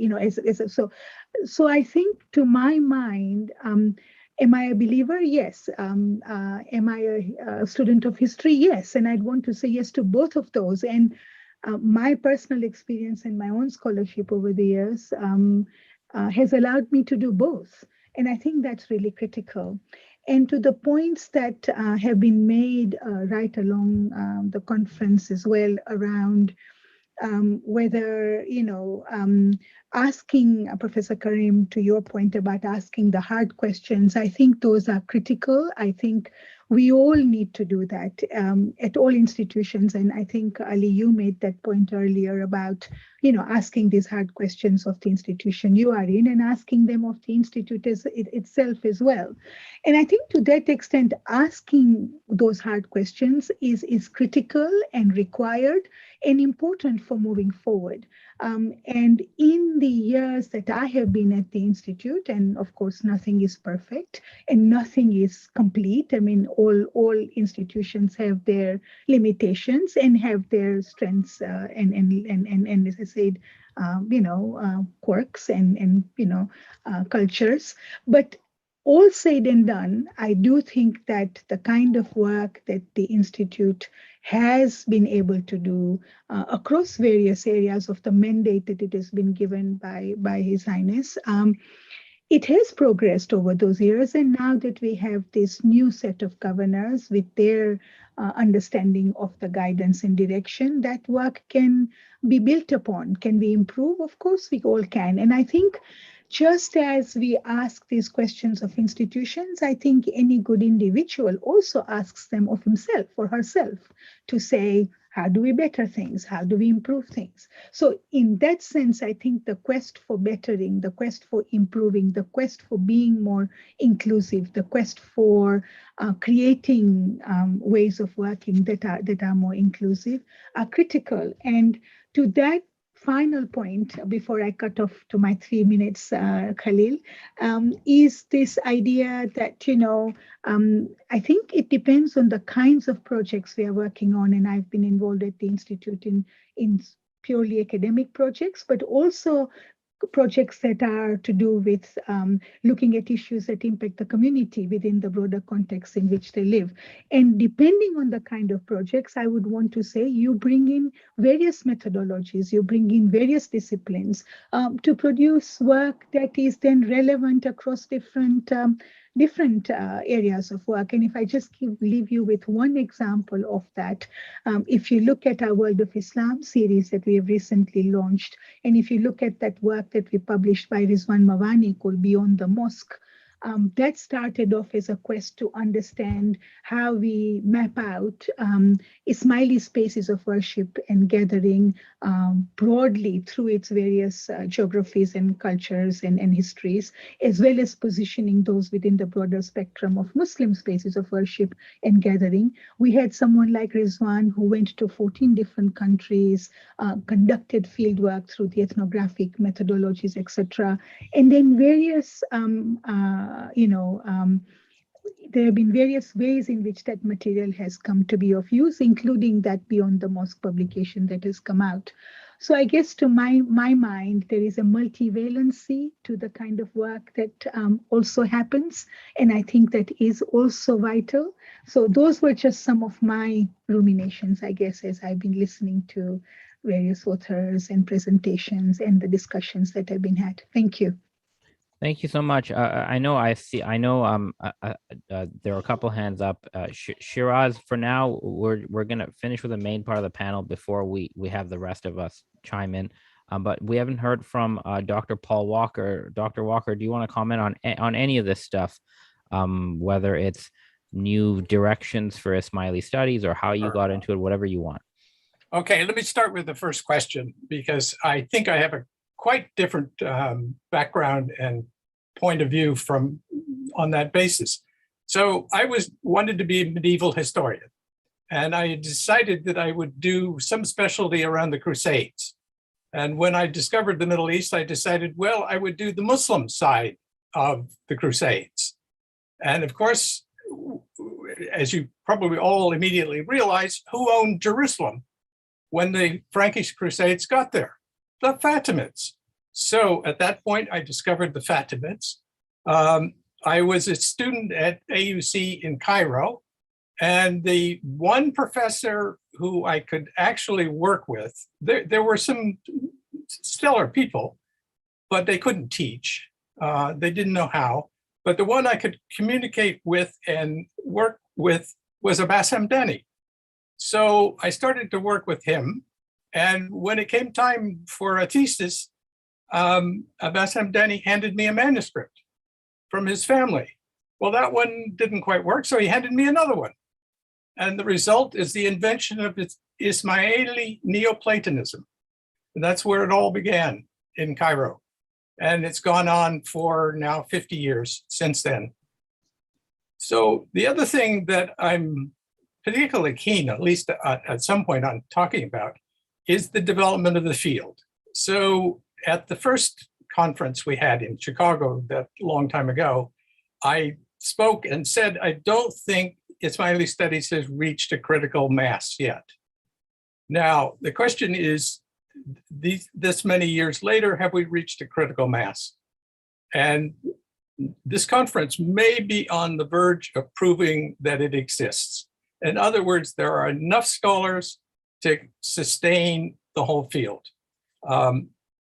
so I think, to my mind, am I a believer? Yes. Am I a student of history? Yes. And I'd want to say yes to both of those. And my personal experience and my own scholarship over the years has allowed me to do both. And I think that's really critical. And to the points that have been made right along the conference as well around whether, asking Professor Karim, to your point about asking the hard questions, I think those are critical. I think we all need to do that at all institutions. And I think, Ali, you made that point earlier about, asking these hard questions of the institution you are in and asking them of the institute itself as well. And I think to that extent, asking those hard questions is critical and required and important for moving forward. And in the years that I have been at the Institute, and of course, nothing is perfect and nothing is complete. I mean, all institutions have their limitations and have their strengths and as I said, quirks and cultures. But all said and done, I do think that the kind of work that the Institute has been able to do across various areas of the mandate that it has been given by His Highness, it has progressed over those years. And now that we have this new set of governors with their understanding of the guidance and direction, that work can be built upon. Can we improve? Of course, we all can. And I think just as we ask these questions of institutions, I think any good individual also asks them of himself or herself to say, How do we better things? How do we improve things? So in that sense, I think the quest for bettering, the quest for improving, the quest for being more inclusive, the quest for creating ways of working that are more inclusive are critical. And to that final point, before I cut off to my 3 minutes, Khalil, is this idea that, I think it depends on the kinds of projects we are working on. And I've been involved at the Institute in purely academic projects, but also projects that are to do with looking at issues that impact the community within the broader context in which they live. And depending on the kind of projects, I would want to say you bring in various methodologies, you bring in various disciplines to produce work that is then relevant across different areas of work. And if I just leave you with one example of that, if you look at our World of Islam series that we have recently launched, and if you look at that work that we published by Rizwan Mawani called Beyond the Mosque, that started off as a quest to understand how we map out Ismaili spaces of worship and gathering broadly through its various geographies and cultures and histories, as well as positioning those within the broader spectrum of Muslim spaces of worship and gathering. We had someone like Rizwan who went to 14 different countries, conducted fieldwork through the ethnographic methodologies, etc. And then various there have been various ways in which that material has come to be of use, including that Beyond the Mosque publication that has come out. So I guess to my mind, there is a multivalency to the kind of work that also happens. And I think that is also vital. So those were just some of my ruminations, I guess, as I've been listening to various authors and presentations and the discussions that have been had. Thank you. Thank you so much. There are a couple hands up. Shiraz, for now, we're going to finish with the main part of the panel before we have the rest of us chime in. But we haven't heard from Dr. Paul Walker. Dr. Walker, do you want to comment on any of this stuff, whether it's new directions for Ismaili studies or how you got into it, whatever you want? Okay, let me start with the first question, because I think I have a quite different background and point of view on that basis. So I wanted to be a medieval historian, and I decided that I would do some specialty around the Crusades. And when I discovered the Middle East, I decided, well, I would do the Muslim side of the Crusades. And of course, as you probably all immediately realize, who owned Jerusalem when the Frankish Crusades got there? The Fatimids. So at that point, I discovered the Fatimids. I was a student at AUC in Cairo, and the one professor who I could actually work with, there were some stellar people, but they couldn't teach. They didn't know how. But the one I could communicate with and work with was Abbas Hamdani. So I started to work with him. And when it came time for a thesis, Abbas Hamdani handed me a manuscript from his family. Well, that one didn't quite work, so he handed me another one. And the result is the invention of Ismaili Neoplatonism. And that's where it all began, in Cairo. And it's gone on for now 50 years since then. So the other thing that I'm particularly keen, at least at some point, on talking about is the development of the field. So at the first conference we had in Chicago that long time ago, I spoke and said, I don't think Ismaili studies has reached a critical mass yet. Now, the question is, this many years later, have we reached a critical mass? And this conference may be on the verge of proving that it exists. In other words, there are enough scholars to sustain the whole field.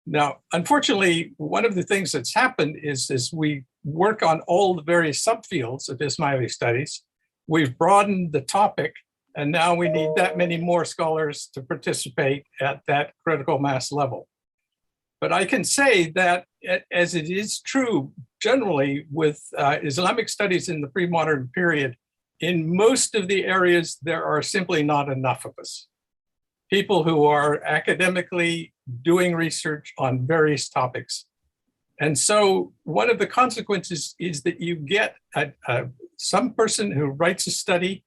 Now, unfortunately, one of the things that's happened is as we work on all the various subfields of Ismaili studies, we've broadened the topic, and now we need that many more scholars to participate at that critical mass level. But I can say that, as it is true generally with Islamic studies in the pre-modern period, in most of the areas, there are simply not enough of us. people who are academically doing research on various topics. And so one of the consequences is that you get some person who writes a study,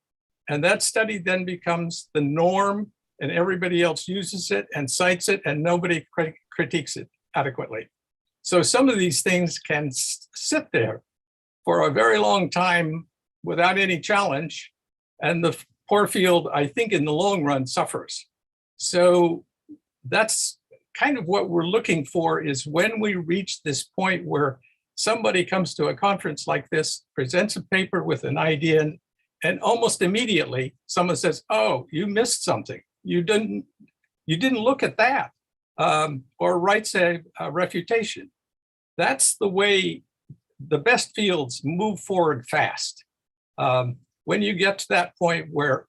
and that study then becomes the norm, and everybody else uses it and cites it, and nobody critiques it adequately. So some of these things can sit there for a very long time without any challenge, and the poor field, I think, in the long run suffers. So that's kind of what we're looking for, is when we reach this point where somebody comes to a conference like this, presents a paper with an idea, and almost immediately someone says, "Oh, you missed something. You didn't look at that," or writes a refutation. That's the way the best fields move forward fast. When you get to that point where,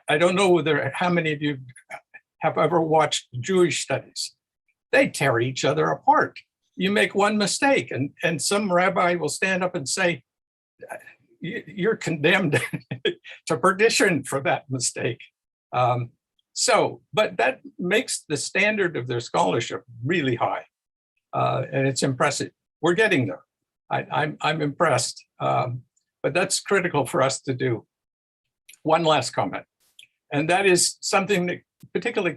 I don't know how many of you have ever watched Jewish studies. They tear each other apart. You make one mistake and some rabbi will stand up and say, "You're condemned to perdition for that mistake." But that makes the standard of their scholarship really high, and it's impressive. We're getting there. I'm impressed, but that's critical for us to do. One last comment, and that is something that particularly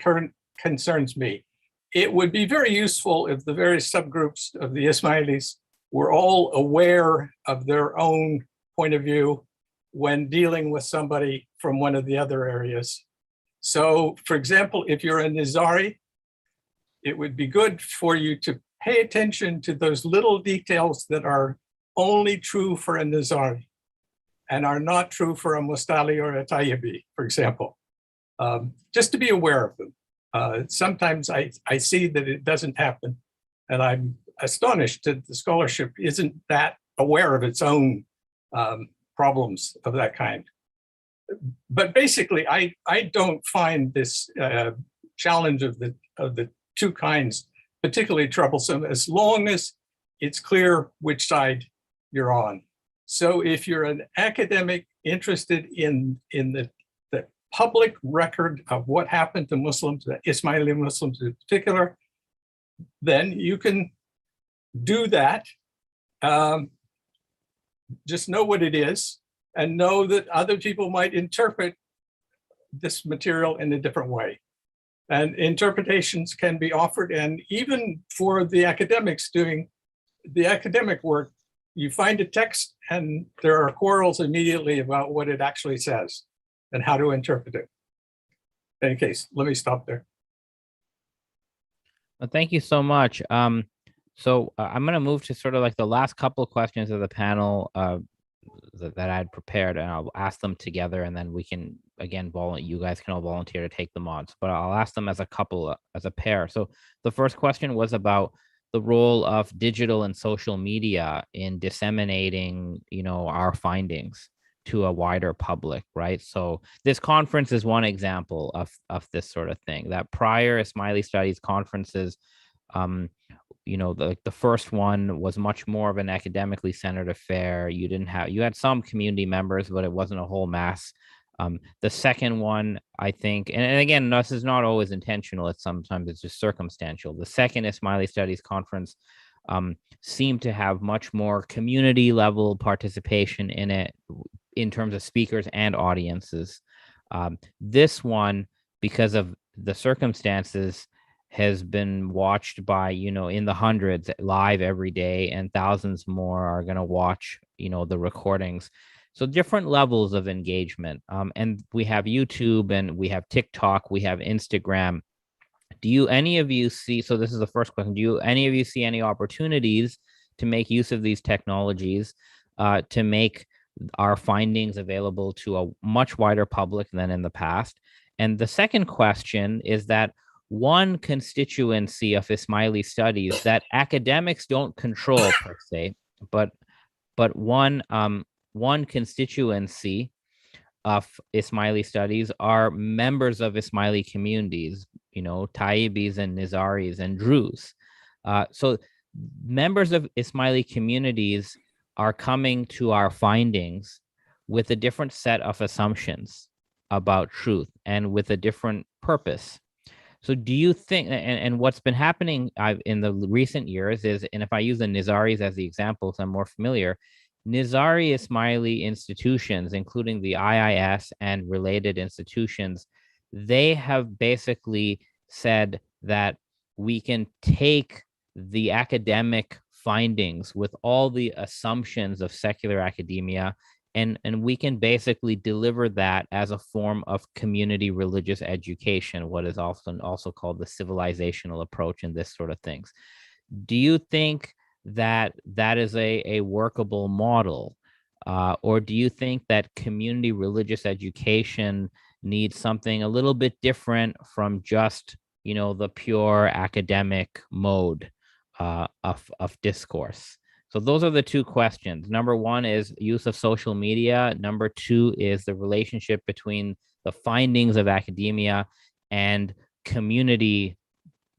concerns me. It would be very useful if the various subgroups of the Ismailis were all aware of their own point of view when dealing with somebody from one of the other areas. So, for example, if you're a Nizari, it would be good for you to pay attention to those little details that are only true for a Nizari and are not true for a Mustali or a Tayyibi, for example. Just to be aware of them. Sometimes I see that it doesn't happen, and I'm astonished that the scholarship isn't that aware of its own problems of that kind. But basically, I don't find this challenge of the two kinds particularly troublesome, as long as it's clear which side you're on. So if you're an academic interested in the public record of what happened to Muslims, the Ismaili Muslims in particular, then you can do that. Just know what it is and know that other people might interpret this material in a different way. And interpretations can be offered, and even for the academics doing the academic work, you find a text and there are quarrels immediately about what it actually says and how to interpret it. In any case, let me stop there. Well, thank you so much. So I'm going to move to sort of like the last couple of questions of the panel that I had prepared, and I'll ask them together, and then we can, again, you guys can all volunteer to take them on. But I'll ask them as a couple, as a pair. So the first question was about the role of digital and social media in disseminating, our findings to a wider public, right? So this conference is one example of this sort of thing. That prior Ismaili Studies conferences, the first one was much more of an academically centered affair. You had some community members, but it wasn't a whole mass. The second one, I think, and again, this is not always intentional. Sometimes it's just circumstantial. The second Ismaili Studies conference seemed to have much more community level participation in it, in terms of speakers and audiences. This one, because of the circumstances, has been watched by, in the hundreds live every day, and thousands more are going to watch, the recordings. So different levels of engagement. And we have YouTube, and we have TikTok, we have Instagram. Do any of you see, so this is the first question, do any of you see any opportunities to make use of these technologies to make our findings available to a much wider public than in the past? And the second question is that one constituency of Ismaili studies that academics don't control per se, but one constituency of Ismaili studies are members of Ismaili communities, Tayyibis and Nizaris and Druze. So members of Ismaili communities are coming to our findings with a different set of assumptions about truth and with a different purpose. So do you think, and what's been happening in the recent years is, and if I use the Nizaris as the examples, I'm more familiar, Nizari Ismaili institutions, including the IIS and related institutions, they have basically said that we can take the academic findings with all the assumptions of secular academia, and we can basically deliver that as a form of community religious education, what is often also called the civilizational approach and this sort of things. Do you think that that is a workable model? Or do you think that community religious education needs something a little bit different from just, the pure academic mode of discourse? So those are the two questions. Number one is use of social media. Number two is the relationship between the findings of academia and community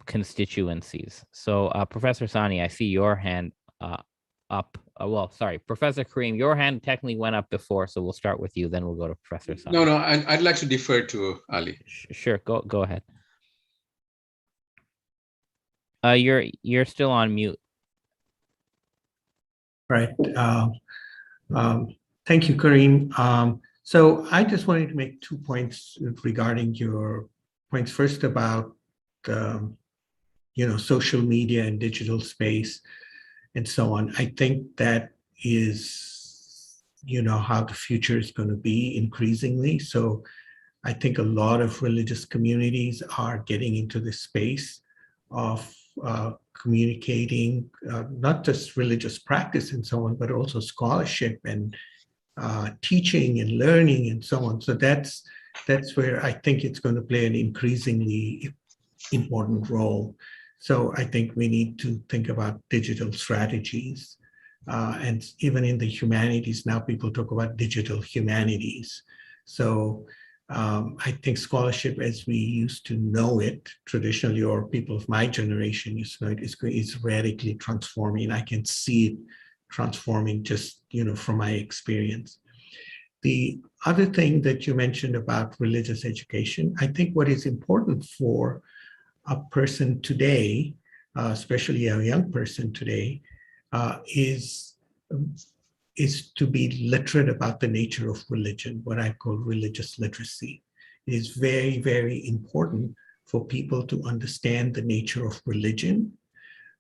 constituencies. So Professor Sani, I see your hand up. Well, sorry, Professor Kareem, your hand technically went up before, so we'll start with you, then we'll go to Professor Sani. No, I'd like to defer to Ali. Sure, go ahead. You're still on mute. Right. Thank you, Kareem. So I just wanted to make 2 points regarding your points. First about, social media and digital space and so on. I think that is, how the future is going to be increasingly. So I think a lot of religious communities are getting into this space of communicating not just religious practice and so on, but also scholarship and teaching and learning and so on. So that's where I think it's going to play an increasingly important role. So I think we need to think about digital strategies. And even in the humanities, now people talk about digital humanities. So I think scholarship as we used to know it traditionally, or people of my generation used to know it, is radically transforming. I can see it transforming just, from my experience. The other thing that you mentioned about religious education, I think what is important for a person today, especially a young person today, is to be literate about the nature of religion, what I call religious literacy. It is very, very important for people to understand the nature of religion.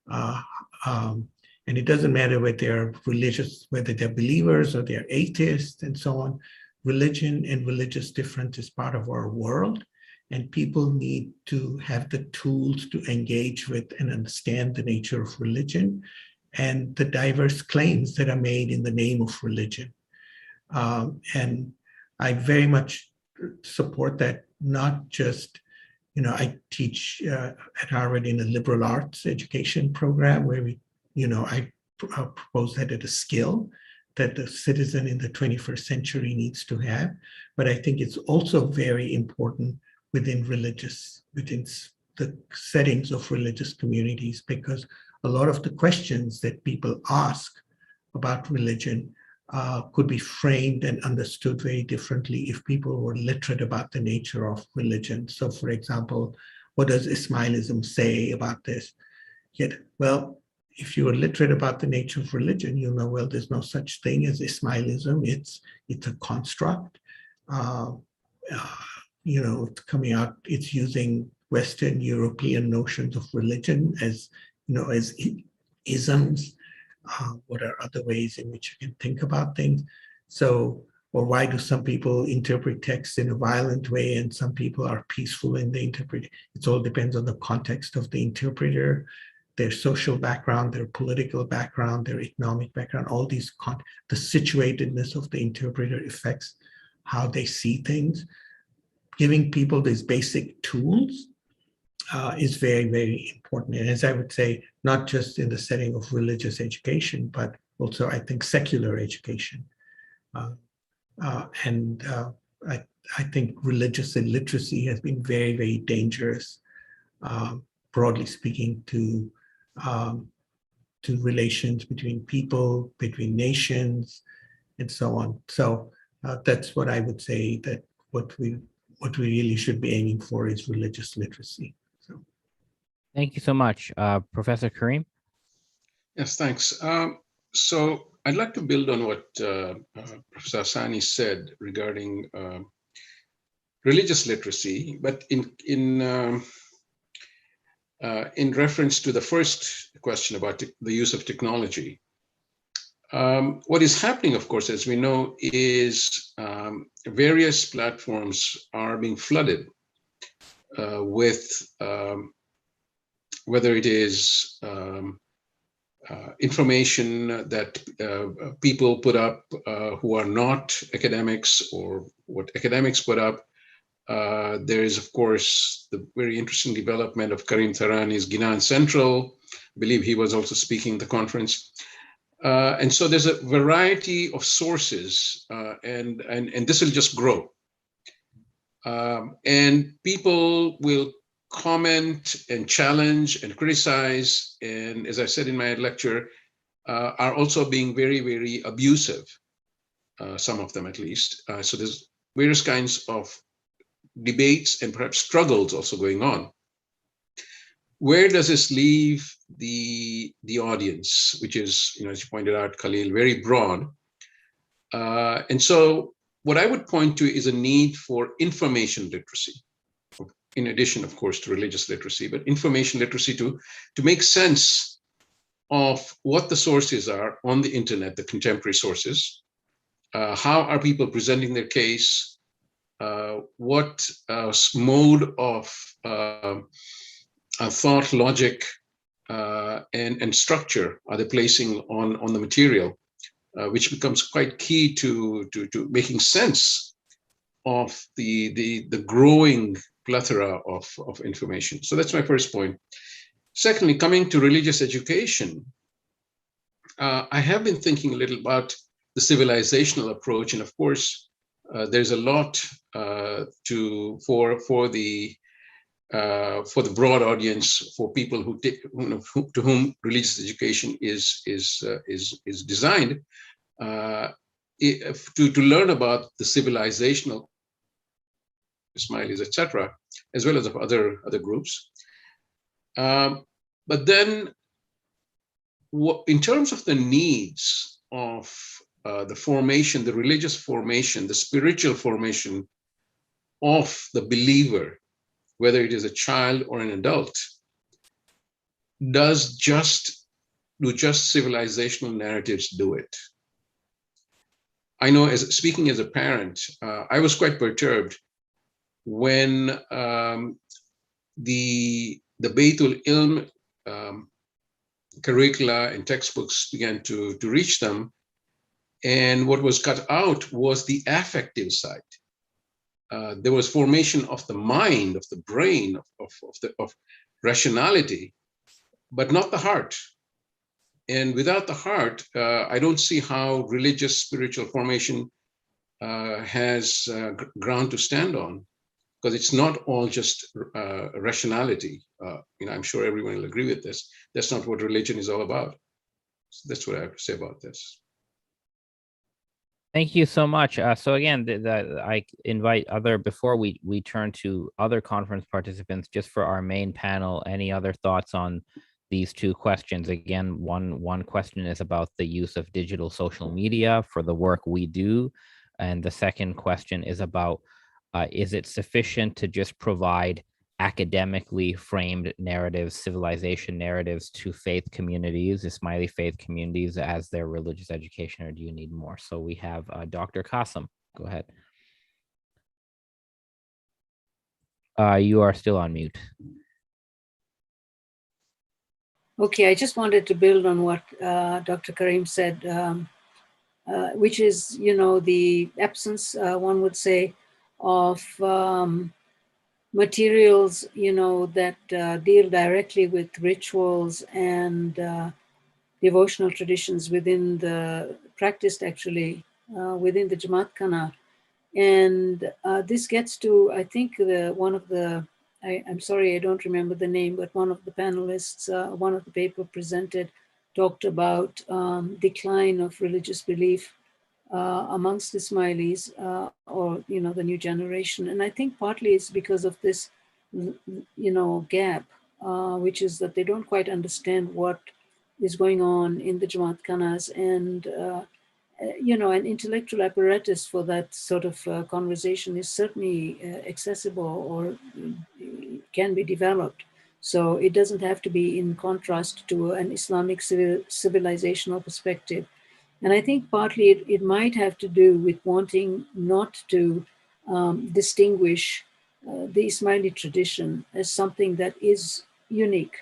And it doesn't matter whether they're religious, whether they're believers or they're atheists and so on. Religion and religious difference is part of our world. And people need to have the tools to engage with and understand the nature of religion and the diverse claims that are made in the name of religion. And I very much support that, not just, I teach at Harvard in a liberal arts education program where we, I propose that it's a skill that the citizen in the 21st century needs to have. But I think it's also very important within the settings of religious communities, because a lot of the questions that people ask about religion could be framed and understood very differently if people were literate about the nature of religion. So for example, what does Ismailism say about this? Well, if you are literate about the nature of religion, you'll know, well, there's no such thing as Ismailism. It's a construct. It's coming out, it's using Western European notions of religion as isms. What are other ways in which you can think about things? So, or why do some people interpret texts in a violent way and some people are peaceful in the interpretation? It all depends on the context of the interpreter, their social background, their political background, their economic background, all these, the situatedness of the interpreter affects how they see things. Giving people these basic tools is very, very important. And as I would say, not just in the setting of religious education, but also I think secular education. I think religious illiteracy has been very, very dangerous, broadly speaking, to relations between people, between nations, and so on. So that's what I would say, that what we really should be aiming for is religious literacy. So, thank you so much, Professor Karim. Yes, thanks. So I'd like to build on what Professor Hassani said regarding religious literacy, but in reference to the first question about the use of technology. What is happening, of course, as we know, is various platforms are being flooded with whether it is information that people put up who are not academics, or what academics put up. There is, of course, the very interesting development of Karim Tarani's Ginan Central. I believe he was also speaking at the conference. And so there's a variety of sources, and this will just grow. And people will comment and challenge and criticize, and as I said in my lecture, are also being very, very abusive, some of them at least. So there's various kinds of debates and perhaps struggles also going on. Where does this leave the audience, which is, as you pointed out, Khalil, very broad. And so what I would point to is a need for information literacy, in addition, of course, to religious literacy, but information literacy to make sense of what the sources are on the internet, the contemporary sources. How are people presenting their case? What mode of thought, logic, and structure are they placing on the material, which becomes quite key to making sense of the growing plethora of information. So that's my first point. Secondly, coming to religious education, I have been thinking a little about the civilizational approach, and of course, there's a lot for the broad audience, for people to whom religious education is designed, to learn about the civilizational Ismailis, etc., as well as of other groups. But then, in terms of the needs of the formation, the religious formation, the spiritual formation of the believer, whether it is a child or an adult, do just civilizational narratives do it? I know, speaking as a parent, I was quite perturbed when the Baitul Ilm curricula and textbooks began to reach them, and what was cut out was the affective side. There was formation of the mind, of the brain, of rationality, but not the heart. And without the heart, I don't see how religious spiritual formation has ground to stand on, because it's not all just rationality. I'm sure everyone will agree with this. That's not what religion is all about. So that's what I have to say about this. Thank you so much. So again, I invite before we turn to other conference participants, just for our main panel, any other thoughts on these two questions? Again, one question is about the use of digital social media for the work we do. And the second question is about, is it sufficient to just provide academically framed narratives, civilization narratives to faith communities, Ismaili faith communities, as their religious education, or do you need more? So we have Dr. Qasim. Go ahead. You are still on mute. Okay, I just wanted to build on what Dr. Karim said, which is, the absence, one would say, of materials, that deal directly with rituals and devotional traditions within the practiced, actually, within the Jamaat Khana. And this gets to, I think, I'm sorry, I don't remember the name, but one of the panelists, one of the paper presented, talked about decline of religious belief amongst Ismailis or, the new generation. And I think partly it's because of this, gap, which is that they don't quite understand what is going on in the Jamaat Khanas, and an intellectual apparatus for that sort of conversation is certainly accessible or can be developed. So it doesn't have to be in contrast to an Islamic civilizational perspective. And I think partly it might have to do with wanting not to distinguish the Ismaili tradition as something that is unique.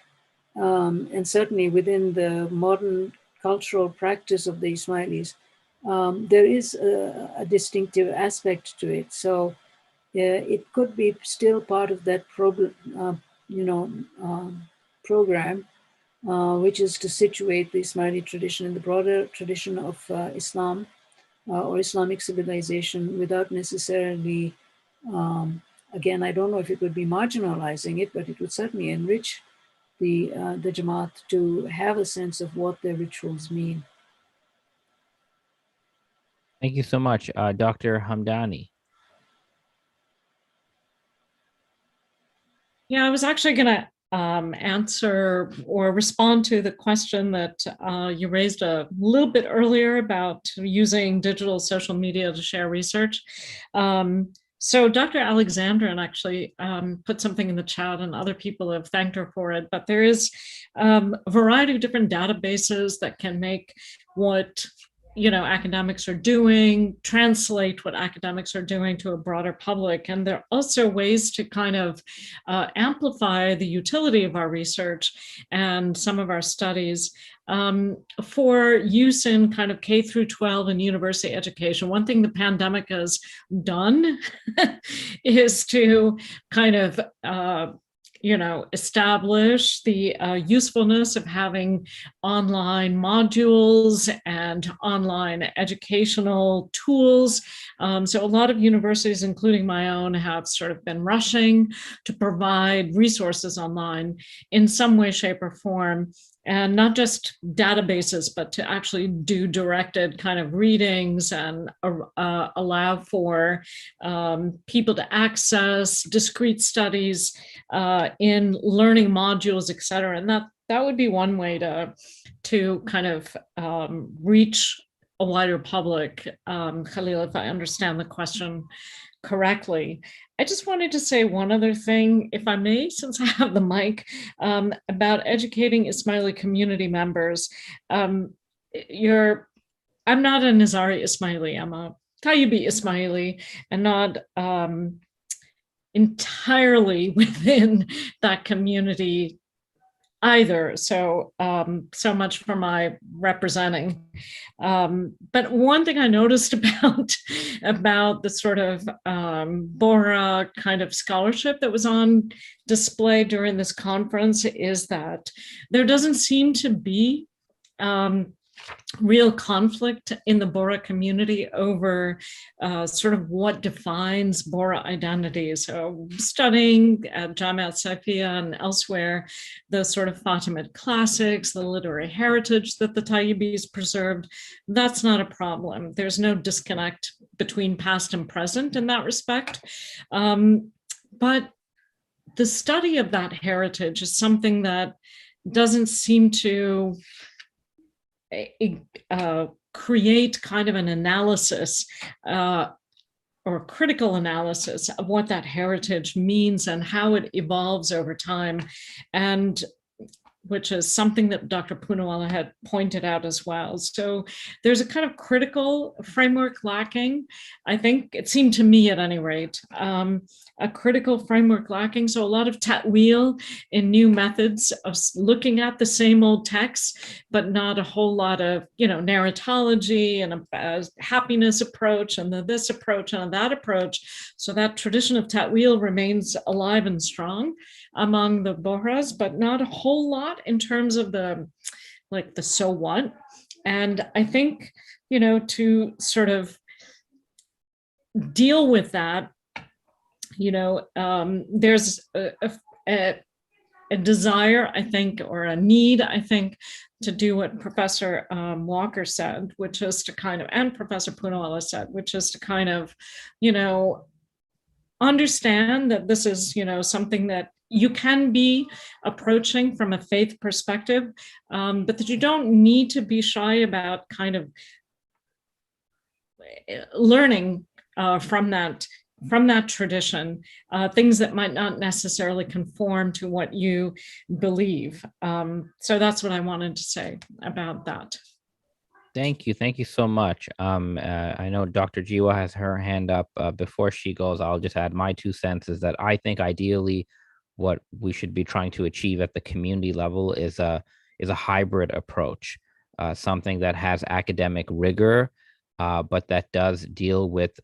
And certainly within the modern cultural practice of the Ismailis, there is a distinctive aspect to it. So it could be still part of that program, which is to situate the Ismaili tradition in the broader tradition of Islam or Islamic civilization without necessarily, again, I don't know if it would be marginalizing it, but it would certainly enrich the Jamaat to have a sense of what their rituals mean. Thank you so much, Dr. Hamdani. Yeah, I was actually going to answer or respond to the question that you raised a little bit earlier about using digital social media to share research. So Dr. Alexandran actually put something in the chat, and other people have thanked her for it, but there is a variety of different databases that can make what academics are doing, translate what academics are doing to a broader public. And there are also ways to kind of amplify the utility of our research and some of our studies for use in kind of K through 12 and university education. One thing the pandemic has done is to kind of establish the usefulness of having online modules and online educational tools. So a lot of universities, including my own, have sort of been rushing to provide resources online in some way, shape, or form. And not just databases, but to actually do directed kind of readings and allow for people to access discrete studies in learning modules, et cetera. And that would be one way to kind of reach a wider public. Khalil, if I understand the question correctly. I just wanted to say one other thing, if I may, since I have the mic, about educating Ismaili community members. I'm not a Nizari Ismaili, I'm a Tayyibi Ismaili, and not entirely within that community either. So so much for my representing. But one thing I noticed about the sort of Bora kind of scholarship that was on display during this conference is that there doesn't seem to be real conflict in the Bora community over sort of what defines Bora identity. So studying at Jamiat Saifia and elsewhere, the sort of Fatimid classics, the literary heritage that the Tayyibis preserved, that's not a problem. There's no disconnect between past and present in that respect. But the study of that heritage is something that doesn't seem to create kind of an analysis or critical analysis of what that heritage means and how it evolves over time, and which is something that Dr. Poonawala had pointed out as well. So there's a kind of critical framework lacking, I think, it seemed to me at any rate, a critical framework lacking. So a lot of ta'wil in new methods of looking at the same old texts, but not a whole lot of, narratology and a happiness approach and this approach and that approach. So that tradition of ta'wil remains alive and strong among the Bohras, but not a whole lot in terms of the so what. And I think, to sort of deal with that, there's a desire, I think, or a need, I think, to do what Professor Walker said, which is to kind of, and Professor Punawala said, which is to kind of, understand that this is, something that you can be approaching from a faith perspective, but that you don't need to be shy about kind of learning from that tradition, things that might not necessarily conform to what you believe. So that's what I wanted to say about that. Thank you so much. I know Dr. Jiwa has her hand up. Before she goes, I'll just add my 2 cents is that I think ideally what we should be trying to achieve at the community level is a hybrid approach, something that has academic rigor, but that does deal with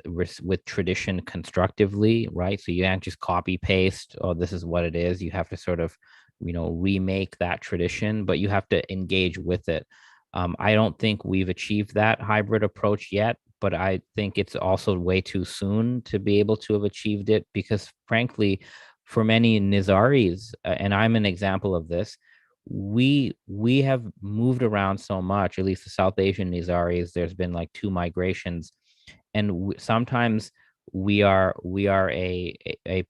tradition constructively, right? So you can't just copy paste, oh, this is what it is. You have to sort of, remake that tradition, but you have to engage with it. I don't think we've achieved that hybrid approach yet, but I think it's also way too soon to be able to have achieved it because, frankly, for many Nizaris, and I'm an example of this, we have moved around so much, at least the South Asian Nizaris, there's been like 2 migrations, and sometimes we are a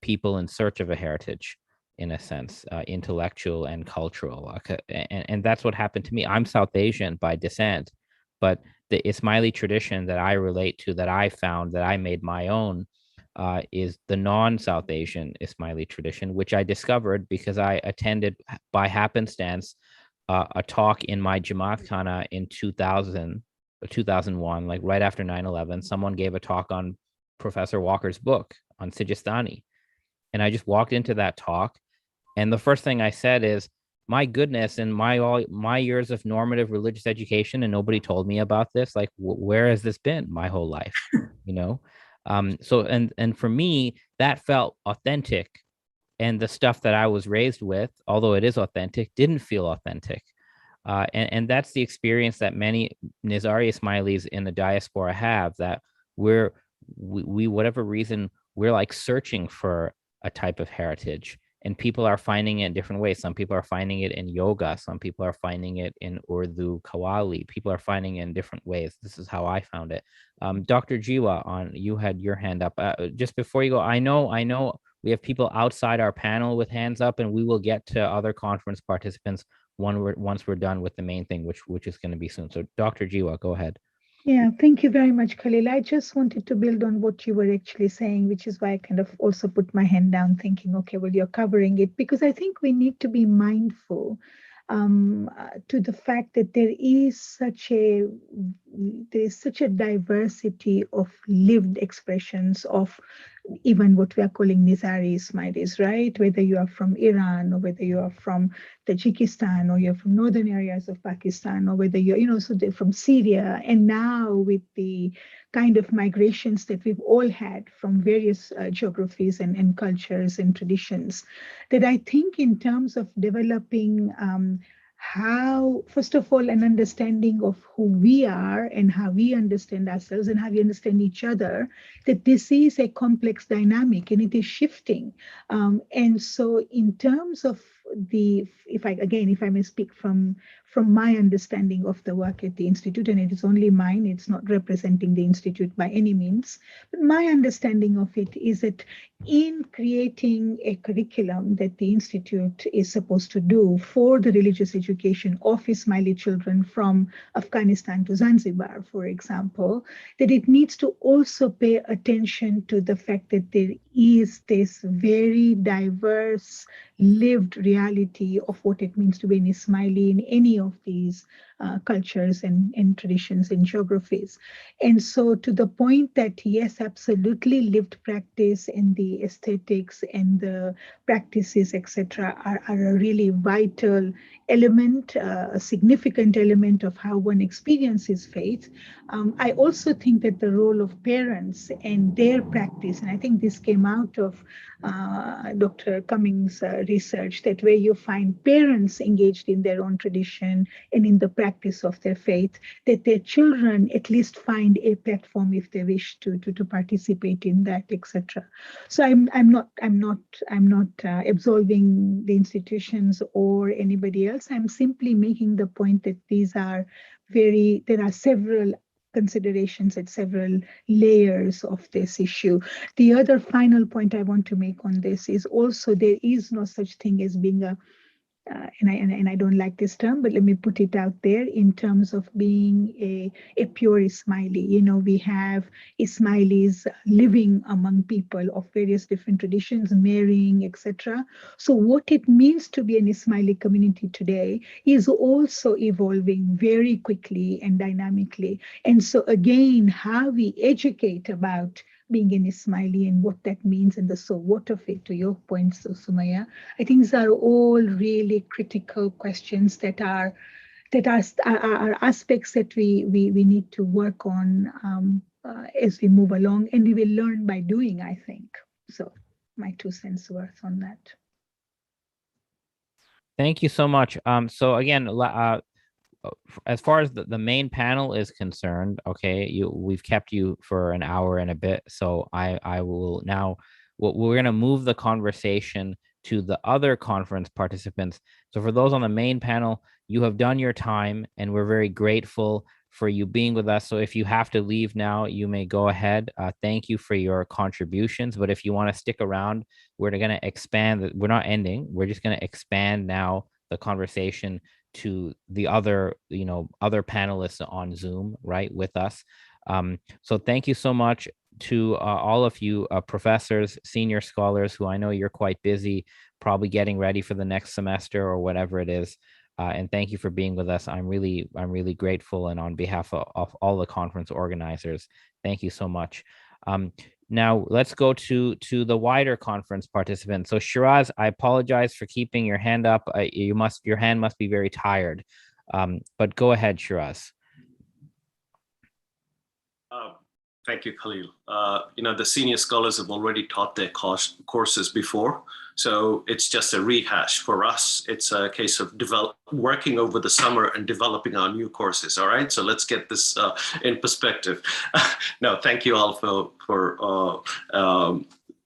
people in search of a heritage, in a sense, intellectual and cultural. And that's what happened to me. I'm South Asian by descent, but the Ismaili tradition that I relate to, that I found, that I made my own, is the non-South Asian Ismaili tradition, which I discovered because I attended by happenstance a talk in my Jamaat Khana in 2000 or 2001, like right after 9/11. Someone gave a talk on Professor Walker's book on Sijistani. And I just walked into that talk. And the first thing I said is, my goodness, in my years of normative religious education, and nobody told me about this, like, where has this been my whole life? So, and for me, that felt authentic. And the stuff that I was raised with, although it is authentic, didn't feel authentic. And that's the experience that many Nizari Ismailis in the diaspora have, that we whatever reason, we're like searching for a type of heritage. And people are finding it in different ways. Some people are finding it in yoga. Some people are finding it in Urdu, Qawwali. People are finding it in different ways. This is how I found it. Dr. Jiwa, you had your hand up. Just before you go, I know we have people outside our panel with hands up, and we will get to other conference participants once we're done with the main thing, which is going to be soon. So Dr. Jiwa, go ahead. Yeah, thank you very much, Khalil. I just wanted to build on what you were actually saying, which is why I kind of also put my hand down thinking, okay, well, you're covering it, because I think we need to be mindful to the fact that there is such a diversity of lived expressions of even what we are calling Nizari Ismailis, right? Whether you are from Iran, or whether you are from Tajikistan, or you're from northern areas of Pakistan, or whether you're, so they're from Syria. And now with the kind of migrations that we've all had from various geographies and cultures and traditions, that I think in terms of developing how, first of all, an understanding of who we are and how we understand ourselves and how we understand each other, that this is a complex dynamic and it is shifting. And so in terms of if I may speak from my understanding of the work at the Institute, and it is only mine, it's not representing the Institute by any means, but my understanding of it is that in creating a curriculum that the Institute is supposed to do for the religious education of Ismaili children from Afghanistan to Zanzibar, for example, that it needs to also pay attention to the fact that there is this very diverse lived reality of what it means to be an Ismaili in any of these cultures and traditions and geographies. And so to the point that, yes, absolutely, lived practice and the aesthetics and the practices, etc., are a really vital element, a significant element of how one experiences faith. I also think that the role of parents and their practice, and I think this came out of Dr. Cummings' research, that where you find parents engaged in their own tradition and in the practice practice of their faith, that their children at least find a platform if they wish to participate in that, etc. So I'm not absolving the institutions or anybody else. I'm simply making the point that there are several considerations at several layers of this issue. The other final point I want to make on this is also there is no such thing as being a and I don't like this term, but let me put it out there in terms of being a pure Ismaili. You know, we have Ismailis living among people of various different traditions, marrying, etc. So what it means to be an Ismaili community today is also evolving very quickly and dynamically. And so again, how we educate about being an Ismaili and what that means and the so what of it, to your point, Sumaya, I think these are all really critical questions that are aspects that we need to work on as we move along, and we will learn by doing, I think. So my 2 cents worth on that. Thank you so much. So again, as far as the main panel is concerned, okay, we've kept you for an hour and a bit. So I will now, we're going to move the conversation to the other conference participants. So for those on the main panel, you have done your time and we're very grateful for you being with us. So if you have to leave now, you may go ahead. Thank you for your contributions. But if you want to stick around, we're going to expand. We're not ending. We're just going to expand now the conversation to the other panelists on Zoom, right, with us. So thank you so much to all of you professors, senior scholars, who I know you're quite busy, probably getting ready for the next semester or whatever it is. And thank you for being with us. I'm really grateful. And on behalf of all the conference organizers, thank you so much. Now let's go to the wider conference participants. So Shiraz, I apologize for keeping your hand up. Your hand must be very tired. But go ahead, Shiraz. Thank you, Khalil. The senior scholars have already taught their courses before, so it's just a rehash. For us, it's a case of working over the summer and developing our new courses, all right? So let's get this in perspective. No, thank you all for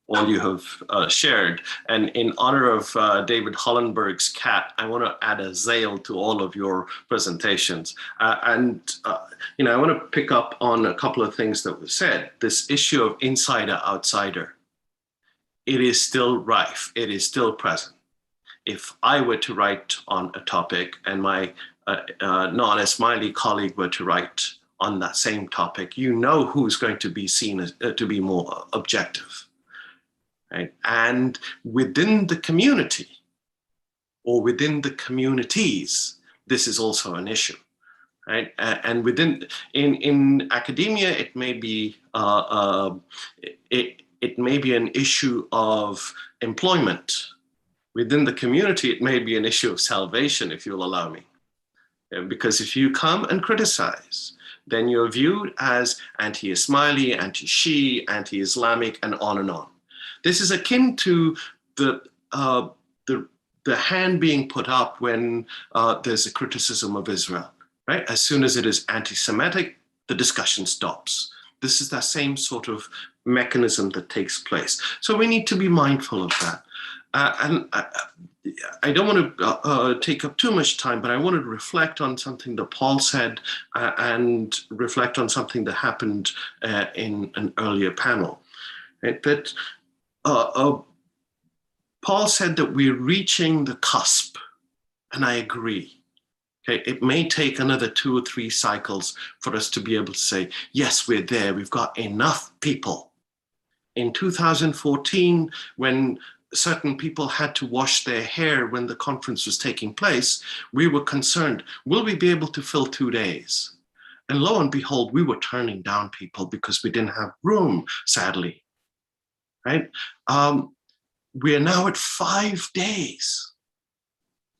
all you have shared. And in honor of David Hollenberg's cat, I want to add a Zale to all of your presentations. I want to pick up on a couple of things that were said. This issue of insider-outsider, it is still rife. It is still present. If I were to write on a topic and my non-Ismaili colleague were to write on that same topic, you know who's going to be seen as, to be more objective. Right? And within the community or within the communities, this is also an issue, right? And in academia, it may be it may be an issue of employment. Within the community, it may be an issue of salvation, if you'll allow me. Because if you come and criticize, then you're viewed as anti-Ismaili, anti-Shia, anti-Islamic, and on and on. This is akin to the hand being put up when there's a criticism of Israel, right? As soon as it is anti-Semitic, the discussion stops. This is that same sort of mechanism that takes place. So we need to be mindful of that. And I don't want to take up too much time, but I wanted to reflect on something that Paul said and reflect on something that happened in an earlier panel, right? That Paul said that we're reaching the cusp, and I agree. Okay, it may take another 2 or 3 cycles for us to be able to say, yes, we're there, we've got enough people. In 2014, when certain people had to wash their hair when the conference was taking place, we were concerned, will we be able to fill 2 days? And lo and behold, we were turning down people because we didn't have room, sadly, right? We are now at 5 days.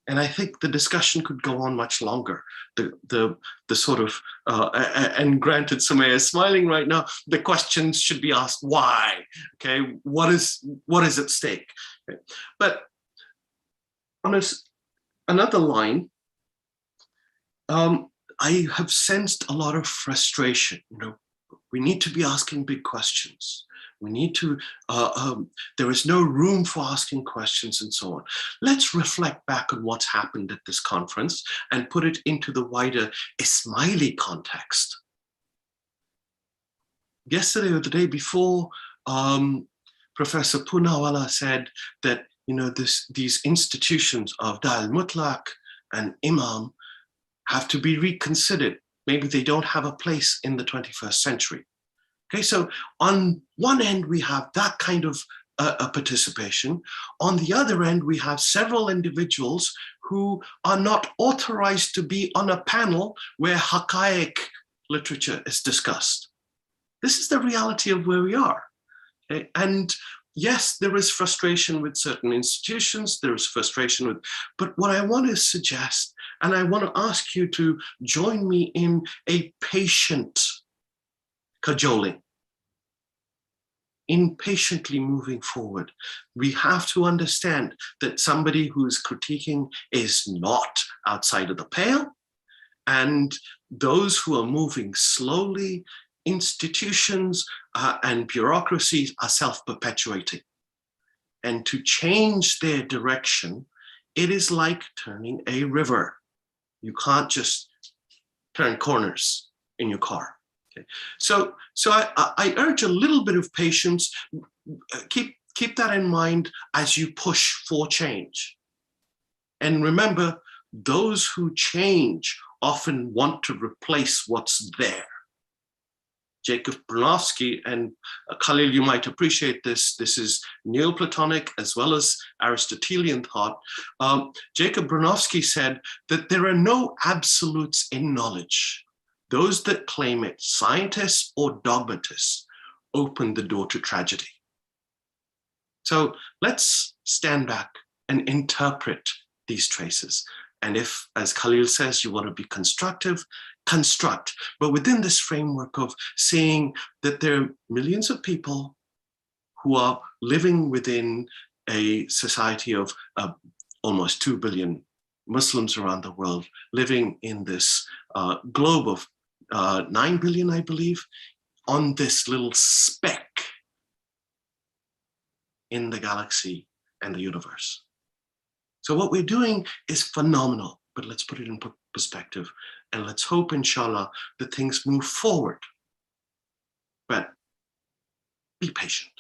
And I think the discussion could go on much longer. The sort of, and granted, Sumaya is smiling right now, the questions should be asked, why? Okay, what is at stake? Okay. But on another line, I have sensed a lot of frustration. We need to be asking big questions. We need to, there is no room for asking questions and so on. Let's reflect back on what's happened at this conference and put it into the wider Ismaili context. Yesterday or the day before, Professor Poonawala said that these institutions of Dar al-Mutlaq and Imam have to be reconsidered. Maybe they don't have a place in the 21st century. Okay, so on one end, we have that kind of a participation. On the other end, we have several individuals who are not authorized to be on a panel where Haqqaiq literature is discussed. This is the reality of where we are. Okay? And yes, there is frustration with certain institutions, there is frustration with, but what I want to suggest, and I want to ask you to join me in a patient cajoling, in patiently moving forward. We have to understand that somebody who's critiquing is not outside of the pale, and those who are moving slowly, institutions and bureaucracies are self-perpetuating. And to change their direction, it is like turning a river. You can't just turn corners in your car. Okay. So I urge a little bit of patience. Keep that in mind as you push for change. And remember, those who change often want to replace what's there. Jacob Bronowski, and Khalil, you might appreciate this. This is Neoplatonic as well as Aristotelian thought. Jacob Bronowski said that there are no absolutes in knowledge. Those that claim it, scientists or dogmatists, open the door to tragedy. So let's stand back and interpret these traces. And if, as Khalil says, you want to be constructive, construct, but within this framework of seeing that there are millions of people who are living within a society of almost 2 billion Muslims around the world, living in this globe of 9 billion, I believe, on this little speck in the galaxy and the universe. So what we're doing is phenomenal, but let's put it in perspective. And let's hope, inshallah, that things move forward. But be patient.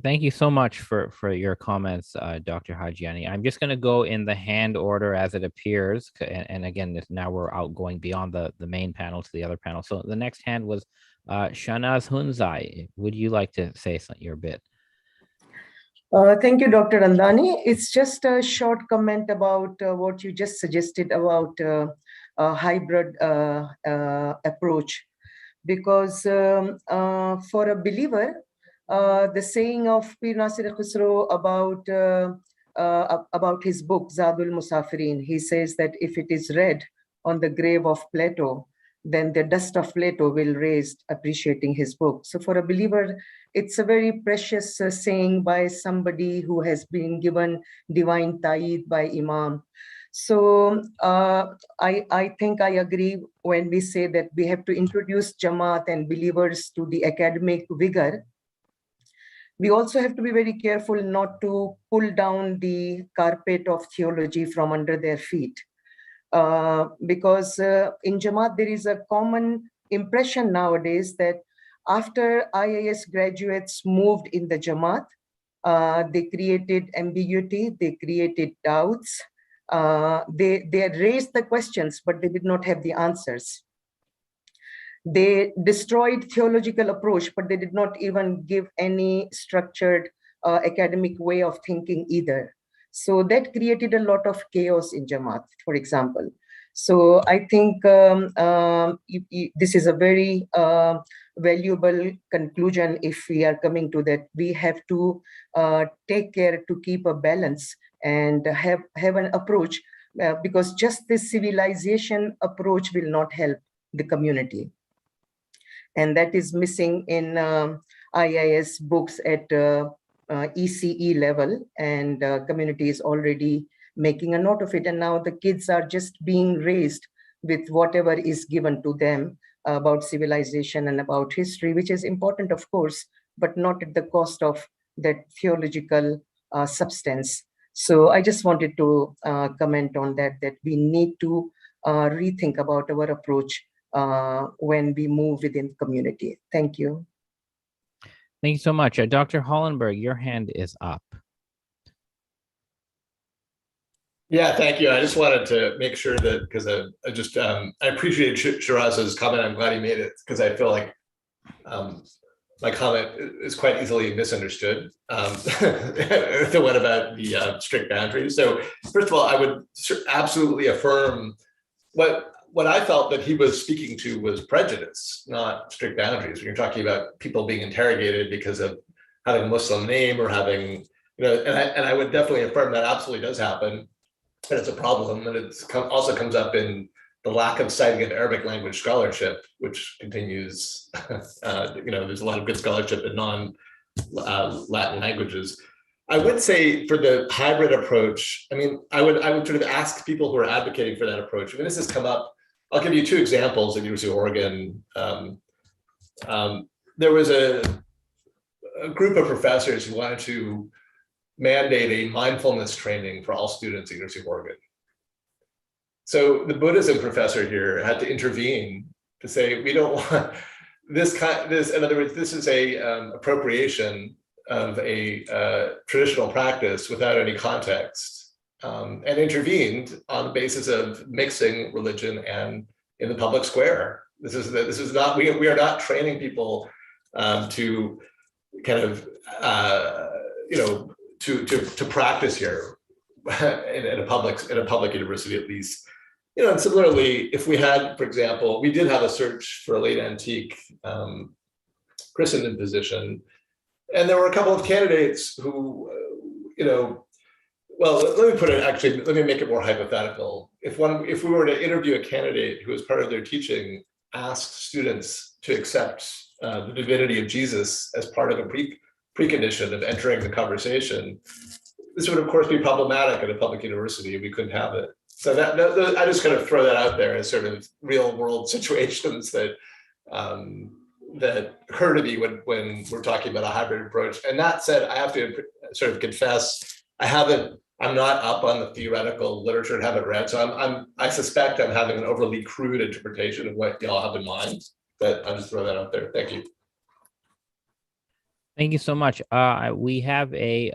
Thank you so much for your comments, Dr. Hajiani. I'm just going to go in the hand order as it appears. And again, now we're going beyond the main panel to the other panel. So the next hand was Shanaz Hunzai. Would you like to say your bit? Thank you, Dr. Andani. It's just a short comment about what you just suggested about a hybrid approach. Because for a believer, the saying of Pir Nasir Khusro about his book, Zadul Musafirin, he says that if it is read on the grave of Plato, then the dust of Plato will raise appreciating his book. So for a believer, it's a very precious saying by somebody who has been given divine ta'id by Imam. So I think I agree when we say that we have to introduce Jamaat and believers to the academic vigor. We also have to be very careful not to pull down the carpet of theology from under their feet. Because in Jamaat, there is a common impression nowadays that after IAS graduates moved in the Jamaat, they created ambiguity, they created doubts, they raised the questions, but they did not have the answers. They destroyed theological approach, but they did not even give any structured academic way of thinking either. So that created a lot of chaos in Jamaat, for example. So I think this is a very valuable conclusion if we are coming to that. We have to take care to keep a balance and have an approach because just this civilization approach will not help the community. And that is missing in IIS books at ECE level, and community is already making a note of it. And now the kids are just being raised with whatever is given to them about civilization and about history, which is important, of course, but not at the cost of that theological substance. So I just wanted to comment on that we need to rethink about our approach when we move within the community. Thank you. Thank you so much. Dr. Hollenberg, your hand is up. Yeah, thank you. I just wanted to make sure that, because I appreciate Shiraz's comment. I'm glad he made it, because I feel like my comment is quite easily misunderstood. The one about the strict boundaries. So first of all, I would absolutely affirm what I felt that he was speaking to was prejudice, not strict boundaries. When you're talking about people being interrogated because of having a Muslim name or having, and I would definitely affirm that absolutely does happen. And it's a problem, and it also comes up in the lack of citing of Arabic language scholarship, which continues. There's a lot of good scholarship in non-Latin languages. I would say for the hybrid approach, I would sort of ask people who are advocating for that approach. This has come up. I'll give you two examples at University of Oregon. There was a group of professors who wanted to mandate a mindfulness training for all students at University of Oregon. So the Buddhism professor here had to intervene to say, we don't want this in other words, this is a appropriation of a traditional practice without any context, and intervened on the basis of mixing religion and in the public square. This is not, we are not training people to kind of, to practice here in a public university, at least. And similarly, if we had, for example, we did have a search for a late antique Christendom position, and there were a couple of candidates who, well, let me put it, actually, let me make it more hypothetical. If we were to interview a candidate who, as part of their teaching, asked students to accept the divinity of Jesus as part of a precondition of entering the conversation, this would, of course, be problematic at a public university. We couldn't have it. So that I just kind of throw that out there as sort of real world situations that that occur to me when we're talking about a hybrid approach. And that said, I have to sort of confess, I'm not up on the theoretical literature and haven't read. So I suspect I'm having an overly crude interpretation of what y'all have in mind, but I'll just throw that out there. Thank you. Thank you so much. We have a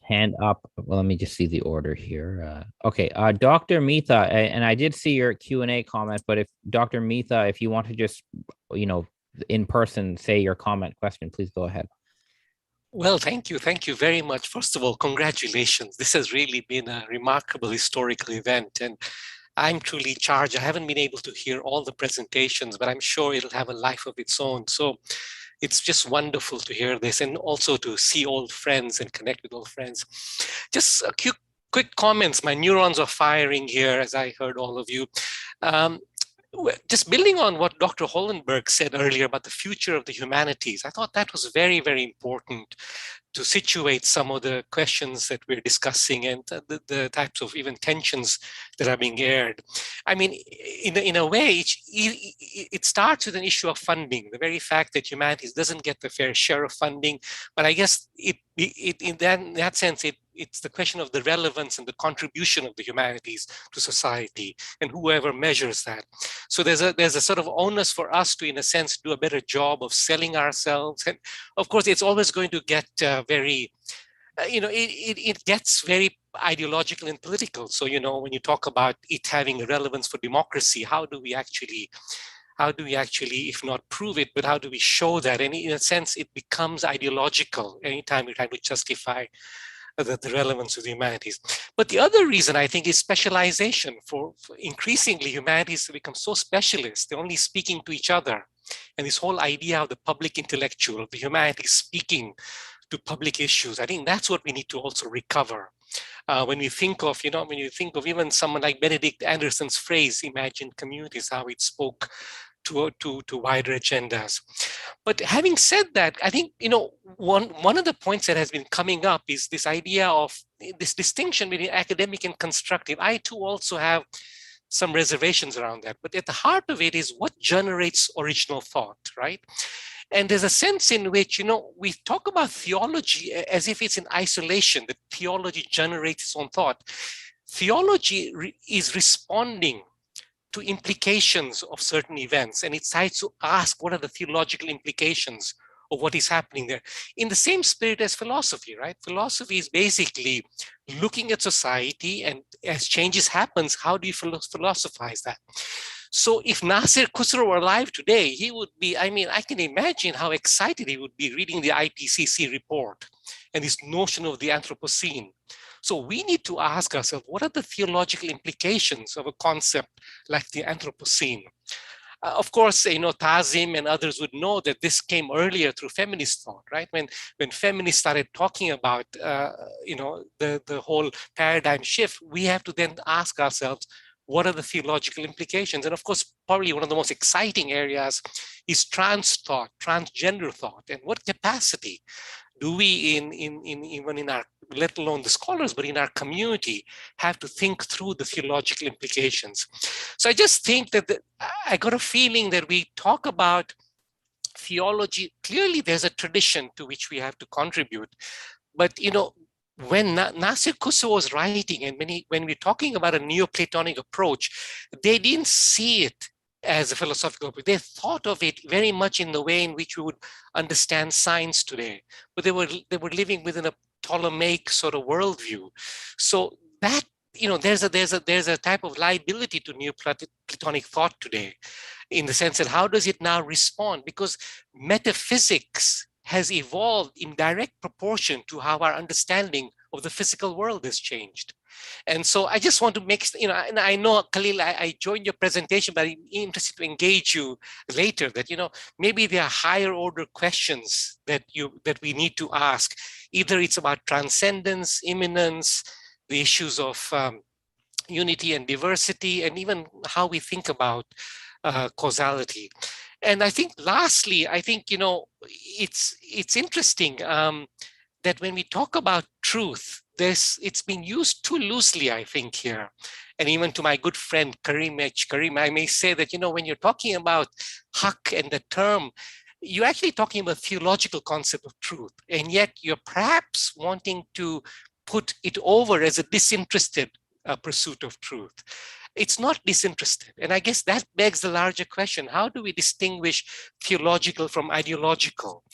hand up. Well, let me just see the order here. Okay, Dr. Mitha, and I did see your Q&A comment, but if Dr. Mitha, if you want to just, in person, say your comment question, please go ahead. Well, thank you. Thank you very much. First of all, congratulations. This has really been a remarkable historical event, and I'm truly charged. I haven't been able to hear all the presentations, but I'm sure it'll have a life of its own. So it's just wonderful to hear this, and also to see old friends and connect with old friends. Just a quick comments. My neurons are firing here as I heard all of you. Just building on what Dr. Hollenberg said earlier about the future of the humanities, I thought that was very, very important to situate some of the questions that we're discussing and the types of even tensions that are being aired. I mean, in a way, it starts with an issue of funding, the very fact that humanities doesn't get the fair share of funding. But I guess in that sense, it's the question of the relevance and the contribution of the humanities to society, and whoever measures that. So there's a sort of onus for us to, in a sense, do a better job of selling ourselves. And of course, it's always going to get very, it gets very ideological and political. So, when you talk about it having a relevance for democracy, how do we actually, if not prove it, but how do we show that? And in a sense, it becomes ideological anytime we're trying to justify the relevance of the humanities. But the other reason, I think, is specialization. For increasingly, humanities have become so specialist, they're only speaking to each other. And this whole idea of the public intellectual, the humanities speaking to public issues, I think that's what we need to also recover. When we think of, when you think of even someone like Benedict Anderson's phrase, imagine communities, how it spoke to wider agendas. But having said that, I think, one of the points that has been coming up is this idea of this distinction between academic and constructive, I too also have some reservations around that. But at the heart of it is what generates original thought, right? And there's a sense in which, we talk about theology as if it's in isolation, that theology generates its own thought. Theology is responding to implications of certain events, and it tries to ask what are the theological implications of what is happening there, in the same spirit as philosophy, right? Philosophy is basically looking at society, and as changes happens, how do you philosophize that? So if Nasser Khusro were alive today, he would be, I can imagine how excited he would be reading the IPCC report and this notion of the Anthropocene. So we need to ask ourselves, what are the theological implications of a concept like the Anthropocene? Of course, Tazim and others would know that this came earlier through feminist thought, right? When feminists started talking about, the whole paradigm shift, we have to then ask ourselves, what are the theological implications? And of course, probably one of the most exciting areas is trans thought, transgender thought, and what capacity do we even in our, let alone the scholars, but in our community, have to think through the theological implications. So I just think that I got a feeling that we talk about theology, clearly there's a tradition to which we have to contribute. But when Nasser Khusro was writing, and when we're talking about a Neoplatonic approach, they didn't see it as a philosophical approach. They thought of it very much in the way in which we would understand science today, but they were living within a Ptolemaic sort of worldview. So that, there's a type of liability to Neoplatonic thought today, in the sense that how does it now respond? Because metaphysics has evolved in direct proportion to how our understanding of the physical world has changed. And so I just want to make, and I know, Khalil, I joined your presentation, but I'm interested to engage you later that, maybe there are higher order questions that we need to ask. Either it's about transcendence, immanence, the issues of unity and diversity, and even how we think about causality. And I think lastly, it's interesting that when we talk about truth, it's been used too loosely, I think, here. And even to my good friend Karim, I may say that, when you're talking about haq and the term, you're actually talking about theological concept of truth. And yet you're perhaps wanting to put it over as a disinterested pursuit of truth. It's not disinterested. And I guess that begs the larger question: how do we distinguish theological from ideological?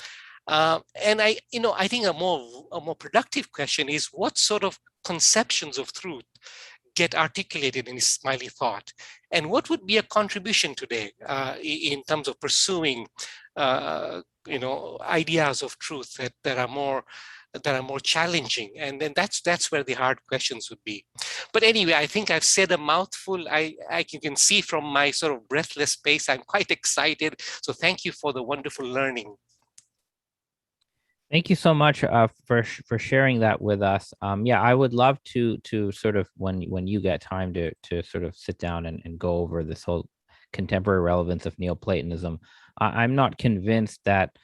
And I think a more productive question is, what sort of conceptions of truth get articulated in Ismaili thought, and what would be a contribution today in terms of pursuing, ideas of truth that are more challenging? And then that's where the hard questions would be. But anyway, I think I've said a mouthful. You can see from my sort of breathless pace, I'm quite excited. So thank you for the wonderful learning. Thank you so much for sharing that with us. Yeah, I would love to sort of, when you get time to sort of sit down and go over this whole contemporary relevance of Neoplatonism. I'm not convinced that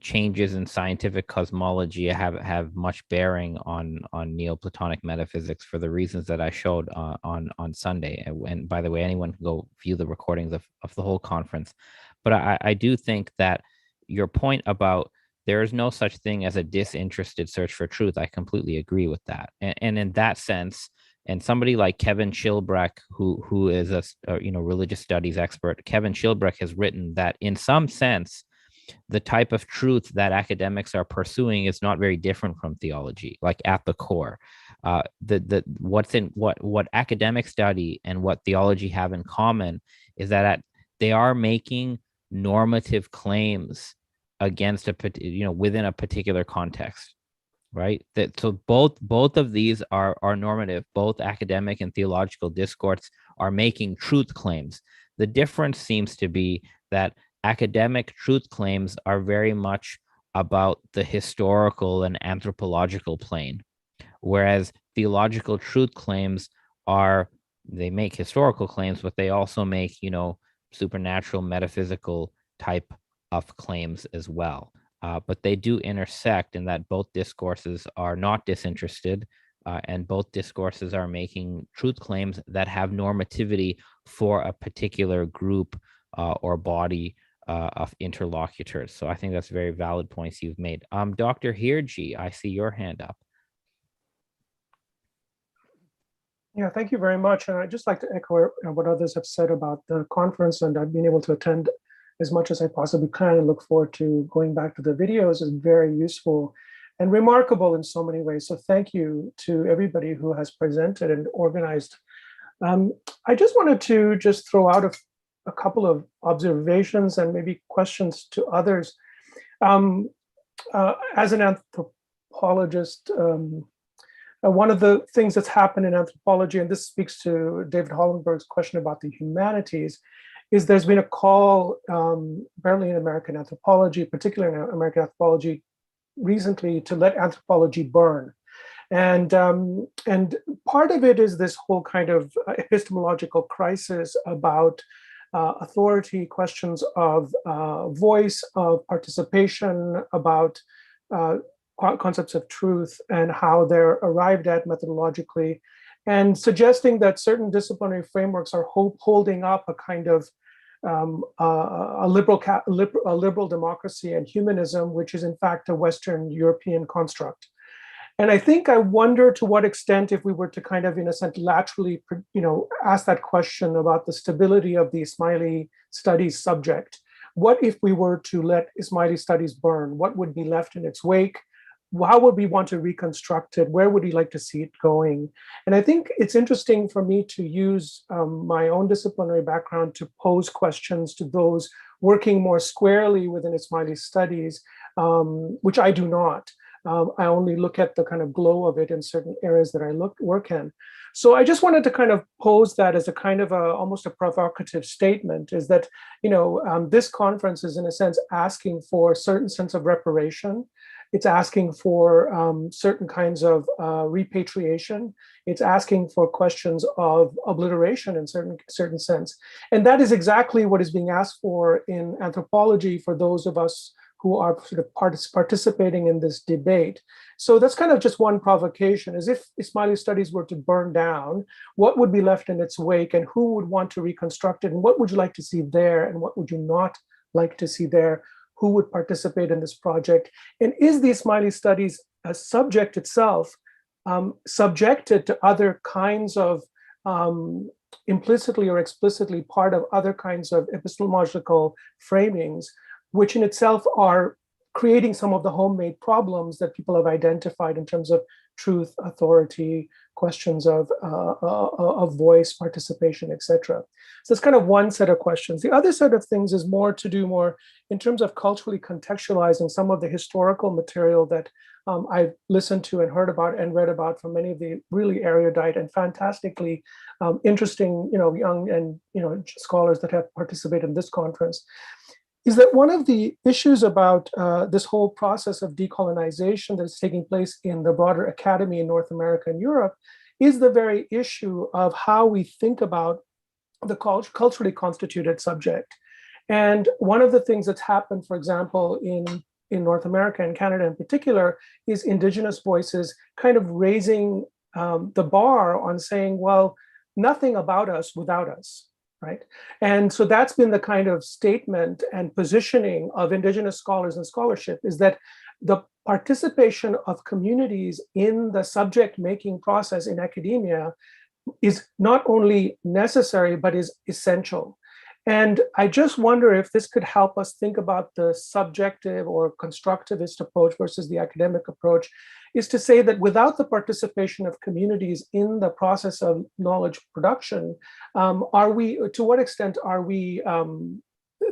changes in scientific cosmology have much bearing on Neoplatonic metaphysics, for the reasons that I showed on Sunday. And by the way, anyone can go view the recordings of the whole conference. But I do think that your point about there is no such thing as a disinterested search for truth, I completely agree with that. And in that sense, and somebody like Kevin Chilbreck, who is a religious studies expert, Kevin Chilbreck has written that in some sense, the type of truth that academics are pursuing is not very different from theology, like at the core. What academic study and what theology have in common is that they are making normative claims against within a particular context, right? So both of these are normative. Both academic and theological discourse are making truth claims. The difference seems to be that academic truth claims are very much about the historical and anthropological plane, whereas theological truth claims they make historical claims, but they also make supernatural, metaphysical type of claims as well. But they do intersect in that both discourses are not disinterested. and both discourses are making truth claims that have normativity for a particular group or body of interlocutors. So I think that's very valid points you've made. Dr. Hirji, I see your hand up. Yeah, thank you very much. And I'd just like to echo what others have said about the conference, and I've been able to attend as much as I possibly can and look forward to going back to the videos. Is very useful and remarkable in so many ways. So thank you to everybody who has presented and organized. I just wanted to just throw out a couple of observations and maybe questions to others. As an anthropologist, one of the things that's happened in anthropology, and this speaks to David Hollenberg's question about the humanities, is there's been a call, apparently in American anthropology, particularly in American anthropology recently, to let anthropology burn. And part of it is this whole kind of epistemological crisis about authority, questions of voice, of participation, about concepts of truth and how they're arrived at methodologically, and suggesting that certain disciplinary frameworks are holding up a kind of a liberal democracy and humanism, which is in fact a Western European construct. And I think I wonder to what extent, if we were to kind of, in a sense, laterally, ask that question about the stability of the Ismaili studies subject. What if we were to let Ismaili studies burn? What would be left in its wake? How would we want to reconstruct it? Where would we like to see it going? And I think it's interesting for me to use my own disciplinary background to pose questions to those working more squarely within Ismaili studies, which I do not. I only look at the kind of glow of it in certain areas that I work in. So I just wanted to kind of pose that as a kind of almost a provocative statement, is that, this conference is in a sense asking for a certain sense of reparation. It's asking for certain kinds of repatriation. It's asking for questions of obliteration in certain sense. And that is exactly what is being asked for in anthropology for those of us who are sort of participating in this debate. So that's kind of just one provocation, is if Ismaili studies were to burn down, what would be left in its wake, and who would want to reconstruct it, and what would you like to see there, and what would you not like to see there? Who would participate in this project? And is the Ismaili studies a subject itself subjected to other kinds of implicitly or explicitly part of other kinds of epistemological framings, which in itself are creating some of the homemade problems that people have identified in terms of truth, authority, questions of voice, participation, etc. So it's kind of one set of questions. The other set of things is more to do more in terms of culturally contextualizing some of the historical material that I've listened to and heard about and read about from many of the really erudite and fantastically interesting, young and scholars that have participated in this conference. Is that one of the issues about this whole process of decolonization that is taking place in the broader academy in North America and Europe is the very issue of how we think about the culturally constituted subject. And one of the things that's happened, for example, in North America and Canada in particular, is Indigenous voices kind of raising the bar on saying, well, nothing about us without us. Right. And so that's been the kind of statement and positioning of Indigenous scholars and scholarship, is that the participation of communities in the subject making process in academia is not only necessary, but is essential. And I just wonder if this could help us think about the subjective or constructivist approach versus the academic approach, is to say that without the participation of communities in the process of knowledge production, to what extent are we,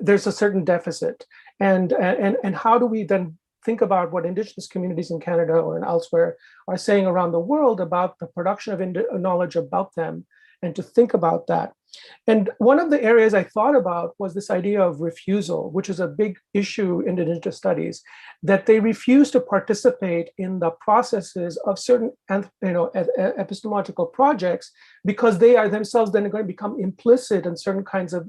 there's a certain deficit. And how do we then think about what Indigenous communities in Canada or elsewhere are saying around the world about the production of knowledge about them, and to think about that. And one of the areas I thought about was this idea of refusal, which is a big issue in Indigenous studies, that they refuse to participate in the processes of certain epistemological projects because they are themselves then going to become implicit in certain kinds of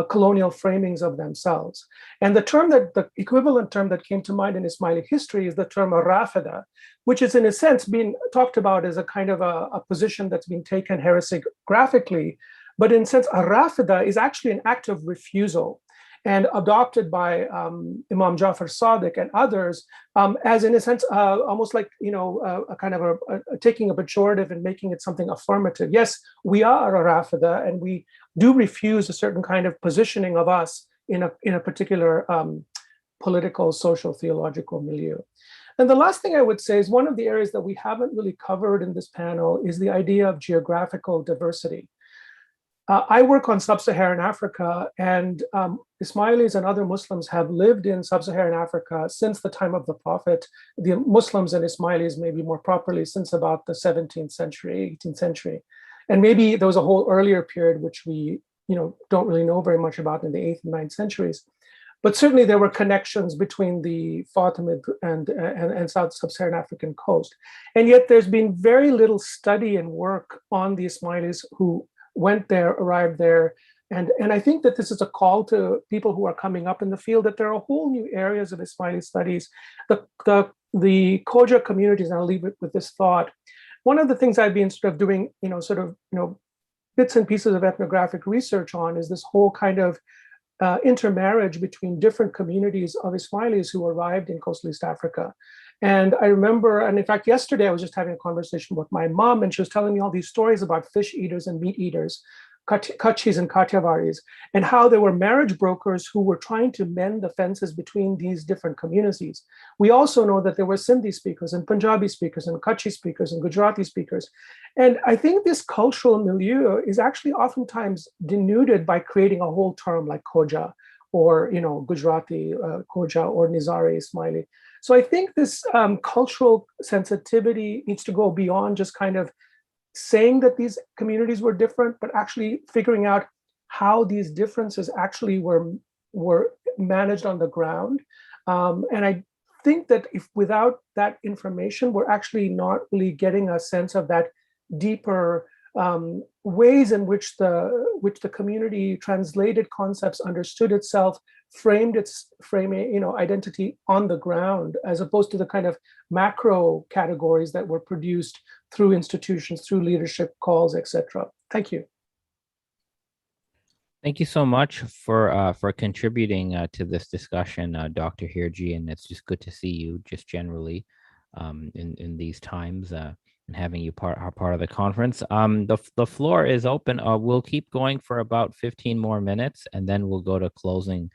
colonial framings of themselves. And the equivalent term that came to mind in Ismaili history is the term rafida, which is in a sense being talked about as a kind of a position that's being taken heresiographically. But in a sense, a rafida is actually an act of refusal, and adopted by Imam Jafar Sadiq and others as, in a sense, almost like, a kind of taking a pejorative and making it something affirmative. Yes, we are a rafida, and we do refuse a certain kind of positioning of us in a particular political, social, theological milieu. And the last thing I would say is one of the areas that we haven't really covered in this panel is the idea of geographical diversity. I work on sub-Saharan Africa, and Ismailis and other Muslims have lived in sub-Saharan Africa since the time of the Prophet. The Muslims and Ismailis, maybe more properly, since about the 17th century, 18th century. And maybe there was a whole earlier period which we don't really know very much about in the 8th and 9th centuries. But certainly there were connections between the Fatimid and South Sub-Saharan African coast. And yet there's been very little study and work on the Ismailis who went there, arrived there. And I think that this is a call to people who are coming up in the field, that there are whole new areas of Ismaili studies. The Khoja communities, and I'll leave it with this thought. One of the things I've been sort of doing, bits and pieces of ethnographic research on is this whole kind of intermarriage between different communities of Ismailis who arrived in coastal East Africa. And I remember, and in fact, yesterday I was just having a conversation with my mom, and she was telling me all these stories about fish eaters and meat eaters, Kachis and Kathiawaris, and how there were marriage brokers who were trying to mend the fences between these different communities. We also know that there were Sindhi speakers and Punjabi speakers and Kachi speakers and Gujarati speakers. And I think this cultural milieu is actually oftentimes denuded by creating a whole term like Khoja, or Gujarati Khoja, or Nizari Ismaili. So I think this cultural sensitivity needs to go beyond just kind of saying that these communities were different, but actually figuring out how these differences actually were managed on the ground. And I think that if without that information, we're actually not really getting a sense of that deeper ways in which the community translated concepts, understood itself, framed its identity on the ground, as opposed to the kind of macro categories that were produced through institutions, through leadership calls, etc. Thank you. Thank you so much for contributing to this discussion, Dr. Hirji, and it's just good to see you just generally in these times and having you part of the conference. The floor is open. We'll keep going for about 15 more minutes, and then we'll go to closing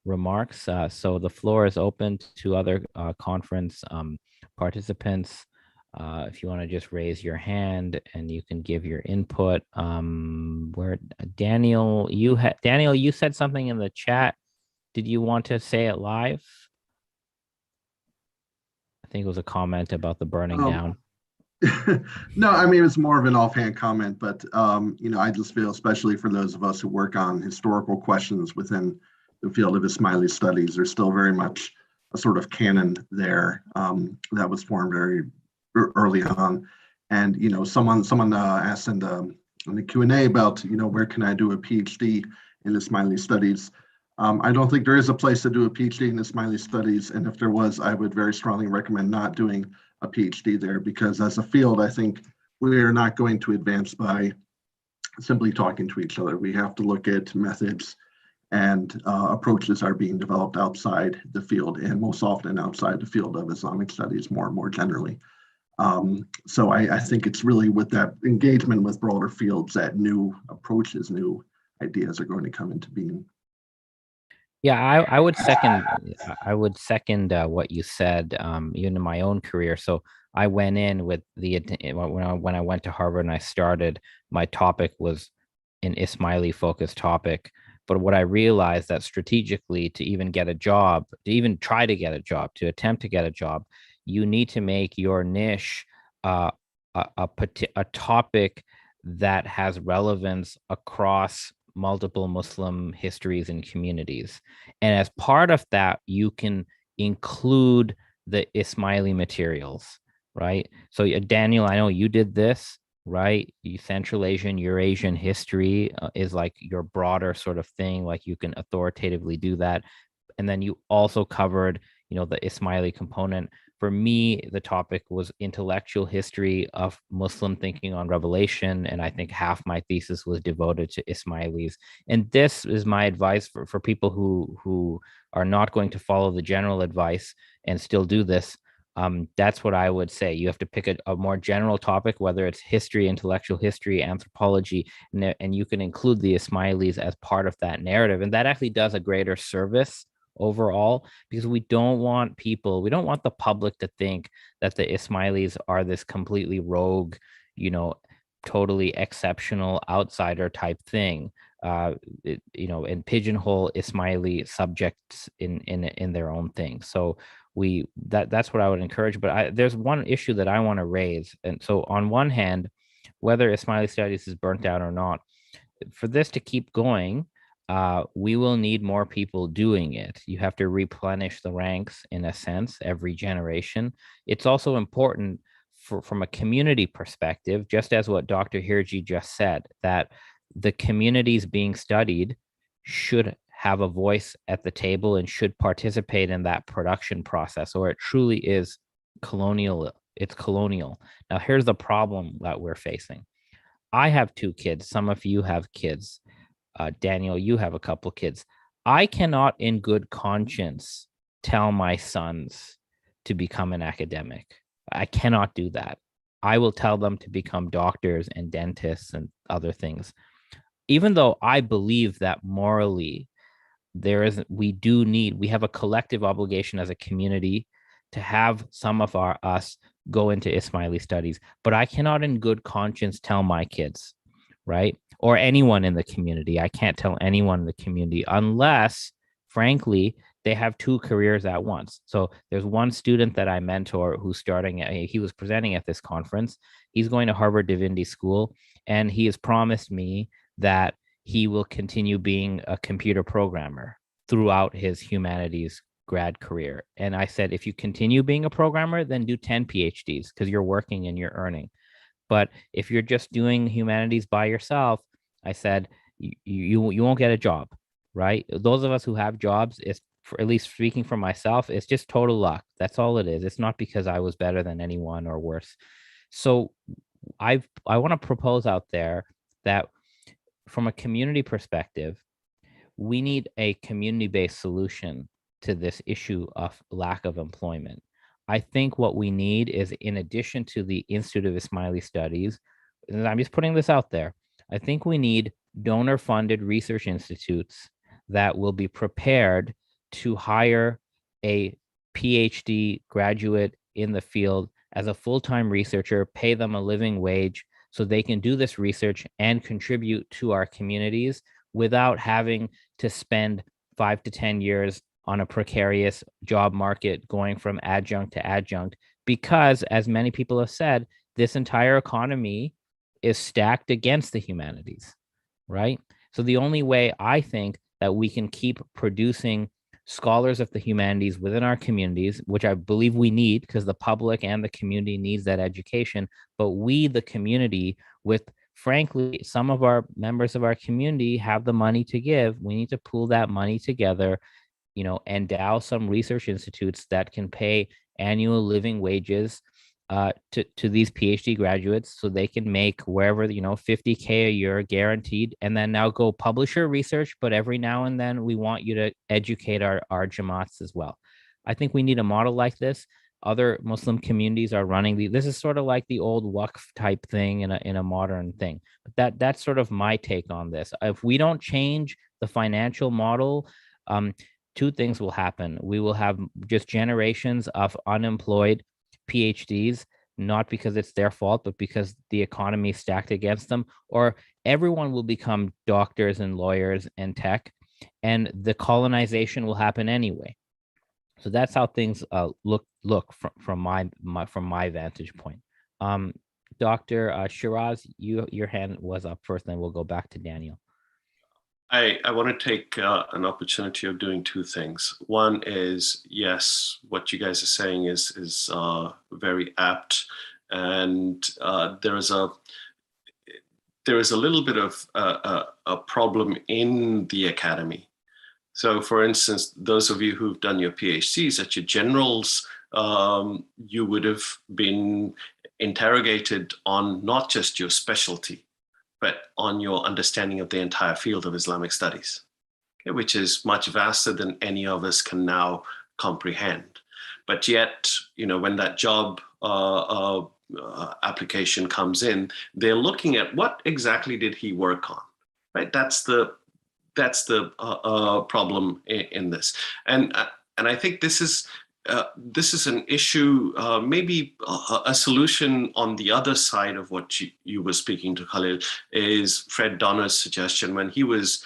remarks. So the floor is open to other conference participants. If you want to just raise your hand and you can give your input. Daniel, you said something in the chat. Did you want to say it live? I think it was a comment about the burning down. No, I mean, it's more of an offhand comment, but I just feel, especially for those of us who work on historical questions within the field of Ismaili studies, there's still very much a sort of canon there that was formed very early on. And someone asked in the Q&A about where can I do a PhD in Ismaili studies. I don't think there is a place to do a PhD in Ismaili studies, and if there was, I would very strongly recommend not doing a PhD there, because as a field, I think we are not going to advance by simply talking to each other. We have to look at methods and approaches are being developed outside the field, and most often outside the field of Islamic studies more and more generally. So I think it's really with that engagement with broader fields that new approaches, new ideas are going to come into being. Yeah, I would second what you said, even in my own career. So I went in with when I went to Harvard and I started, my topic was an Ismaili focused topic. But what I realized that strategically, to even get a job, to even try to get a job, to attempt to get a job, you need to make your niche a topic that has relevance across multiple Muslim histories and communities. And as part of that, you can include the Ismaili materials, right? So Daniel, I know you did this. right? Central Asian, Eurasian history is like your broader sort of thing. Like you can authoritatively do that. And then you also covered, the Ismaili component. For me, the topic was intellectual history of Muslim thinking on revelation. And I think half my thesis was devoted to Ismailis. And this is my advice for people who are not going to follow the general advice and still do this. That's what I would say. You have to pick a more general topic, whether it's history, intellectual history, anthropology, and you can include the Ismailis as part of that narrative. And that actually does a greater service overall, because we don't want the public to think that the Ismailis are this completely rogue, totally exceptional outsider type thing, and pigeonhole Ismaili subjects in their own thing. So that's what I would encourage. But there's one issue that I want to raise. And so on one hand, whether Ismaili studies is burnt out or not, for this to keep going, we will need more people doing it. You have to replenish the ranks in a sense every generation. It's also important from a community perspective, just as what Dr. Hirji just said, that the communities being studied should have a voice at the table and should participate in that production process, or it truly is colonial. It's colonial. Now, here's the problem that we're facing. I have 2 kids. Some of you have kids. Daniel, you have a couple kids. I cannot in good conscience tell my sons to become an academic. I cannot do that. I will tell them to become doctors and dentists and other things. Even though I believe that morally we have a collective obligation as a community to have some of us go into Ismaili studies, but I cannot in good conscience tell my kids, right? Or anyone in the community. I can't tell anyone in the community unless, frankly, they have 2 careers at once. So there's one student that I mentor who's he was presenting at this conference. He's going to Harvard Divinity School, and he has promised me that he will continue being a computer programmer throughout his humanities grad career. And I said, if you continue being a programmer, then do 10 PhDs because you're working and you're earning. But if you're just doing humanities by yourself, I said, you won't get a job, right? Those of us who have jobs, for at least speaking for myself, it's just total luck. That's all it is. It's not because I was better than anyone or worse. So I want to propose out there that from a community perspective, we need a community-based solution to this issue of lack of employment. I think what we need is, in addition to the Institute of Ismaili Studies, and I'm just putting this out there, I think we need donor-funded research institutes that will be prepared to hire a PhD graduate in the field as a full-time researcher, pay them a living wage so they can do this research and contribute to our communities without having to spend 5 to 10 years on a precarious job market going from adjunct to adjunct, because as many people have said, this entire economy is stacked against the humanities, right? So the only way I think that we can keep producing scholars of the humanities within our communities, which I believe we need because the public and the community needs that education, but we, the community, with frankly, some of our members of our community have the money to give. We need to pool that money together, endow some research institutes that can pay annual living wages to these PhD graduates so they can make wherever, $50K a year guaranteed, and then now go publish your research. But every now and then we want you to educate our Jamaats as well. I think we need a model like this. Other Muslim communities are running this is sort of like the old Waqf type thing in a modern thing. But that's sort of my take on this. If we don't change the financial model, 2 things will happen. We will have just generations of unemployed PhDs, not because it's their fault, but because the economy is stacked against them, or everyone will become doctors and lawyers and tech, and the colonization will happen anyway. So that's how things look from my vantage point. Dr. Shiraz, your hand was up first, then we'll go back to Daniel. I want to take an opportunity of doing 2 things. One is, yes, what you guys are saying is very apt, and there is there is a little bit of a problem in the academy. So for instance, those of you who've done your PhDs at your generals, you would have been interrogated on not just your specialty, but on your understanding of the entire field of Islamic studies, okay, which is much vaster than any of us can now comprehend. But yet, you know, when that job application comes in, they're looking at what exactly did he work on, right? That's the problem in this, and I think this is an issue, maybe a solution on the other side of what you were speaking to, Khalil, is Fred Donner's suggestion when he was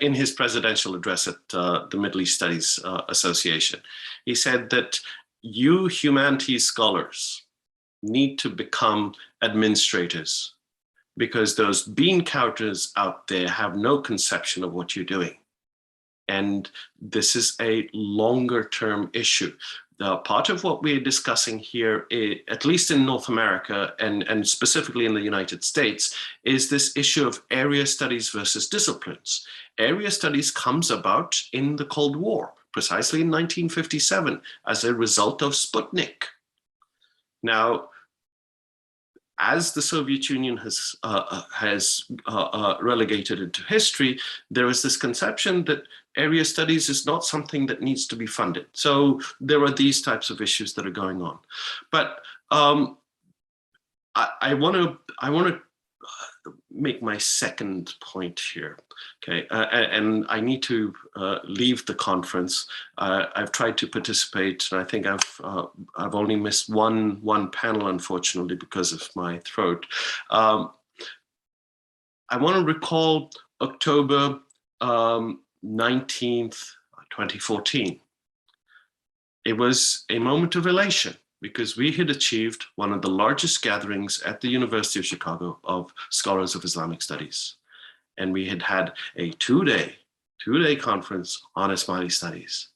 in his presidential address at the Middle East Studies Association. He said that you humanities scholars need to become administrators, because those bean counters out there have no conception of what you're doing. And this is a longer term issue. Part of what we're discussing here, at least in North America and specifically in the United States, is this issue of area studies versus disciplines. Area studies comes about in the Cold War, precisely in 1957, as a result of Sputnik. Now, as the Soviet Union has relegated into history, there is this conception that area studies is not something that needs to be funded. So there are these types of issues that are going on. But I want to make my second point here. Okay, and I need to leave the conference. I've tried to participate, and I think I've only missed one panel, unfortunately, because of my throat. I want to recall October 19th, 2014. It was a moment of elation because we had achieved one of the largest gatherings at the University of Chicago of scholars of Islamic studies. And we had had a two-day conference on Ismaili studies.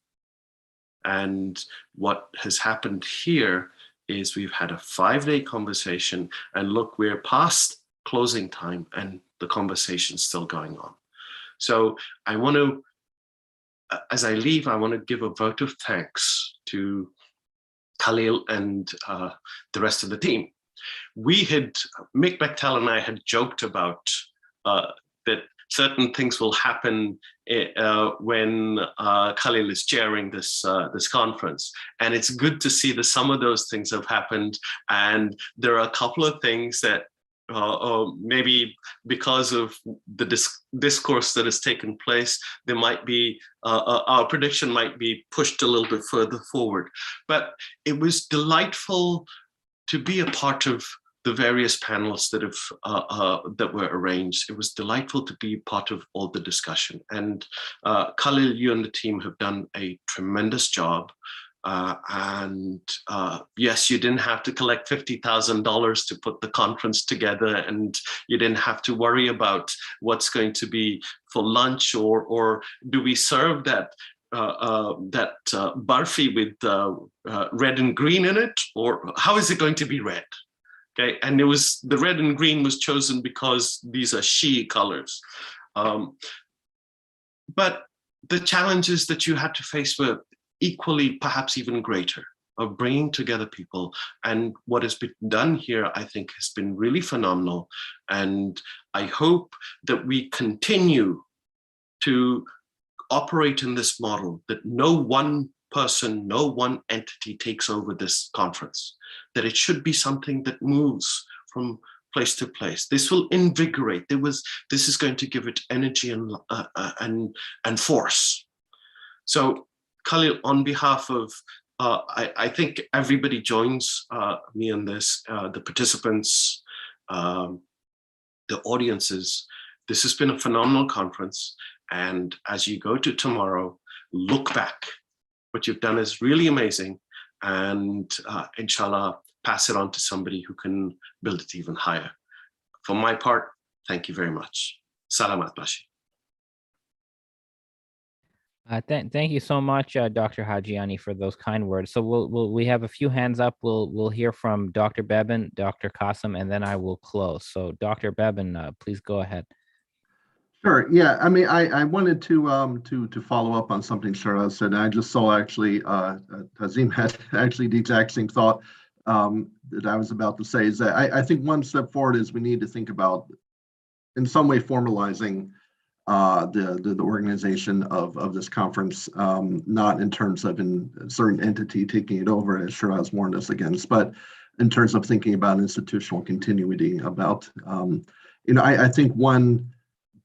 And what has happened here is we've had a 5-day conversation, and look, we're past closing time and the conversation's still going on. So I want to, as I leave, I want to give a vote of thanks to Khalil and the rest of the team. Mick Bechtel and I had joked about that certain things will happen when Khalil is chairing this conference. And it's good to see that some of those things have happened. And there are a couple of things that maybe because of the discourse that has taken place, there might be, our prediction might be pushed a little bit further forward. But it was delightful to be a part of the various panels that were arranged. It was delightful to be part of all the discussion. And Khalil, you and the team have done a tremendous job. Yes, you didn't have to collect $50,000 to put the conference together, and you didn't have to worry about what's going to be for lunch, or do we serve that barfi with red and green in it, or how is it going to be red? Okay, and it was, the red and green was chosen because these are Shi colors. But the challenges that you had to face were equally, perhaps even greater, of bringing together people. And what has been done here, I think, has been really phenomenal. And I hope that we continue to operate in this model, that no one person, no one entity takes over this conference, that it should be something that moves from place to place. This will invigorate. This is going to give it energy and force. So Khalil, on behalf of, I think everybody joins me in this, the participants, the audiences. This has been a phenomenal conference. And as you go to tomorrow, look back. What you've done is really amazing. And inshallah, pass it on to somebody who can build it even higher. For my part, thank you very much. Salamat Bashi. Thank you so much, Dr. Hajiani, for those kind words. So we have a few hands up. We'll hear from Dr. Beban, Dr. Qasim, and then I will close. So Dr. Beban, please go ahead. Sure. Yeah. I mean, I wanted to follow up on something Shiraz said. I just saw actually Hazim had actually the exact same thought that I was about to say. Is that I think one step forward is we need to think about in some way formalizing the organization of this conference, not in terms of a certain entity taking it over, as Shiraz warned us against, but in terms of thinking about institutional continuity. About I think one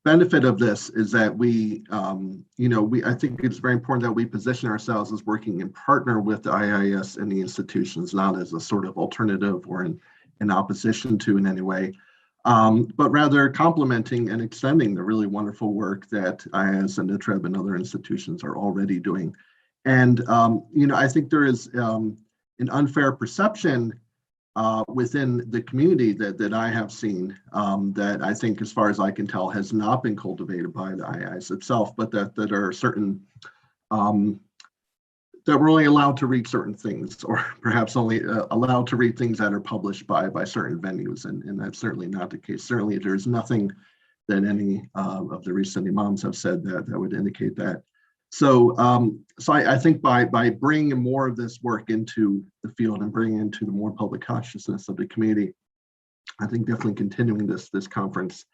benefit of this is that I think it's very important that we position ourselves as working in partner with the IIS and the institutions, not as a sort of alternative or in opposition to in any way, but rather complementing and extending the really wonderful work that IIS and NITREB and other institutions are already doing. And I think there is an unfair perception within the community that I have seen that I think, as far as I can tell, has not been cultivated by the IIS itself, but that are certain, that we're only allowed to read certain things, or perhaps only allowed to read things that are published by certain venues. And that's certainly not the case. Certainly there's nothing that any of the recent imams have said that would indicate that. So, I think by bringing more of this work into the field and bringing into the more public consciousness of the community, I think definitely continuing this conference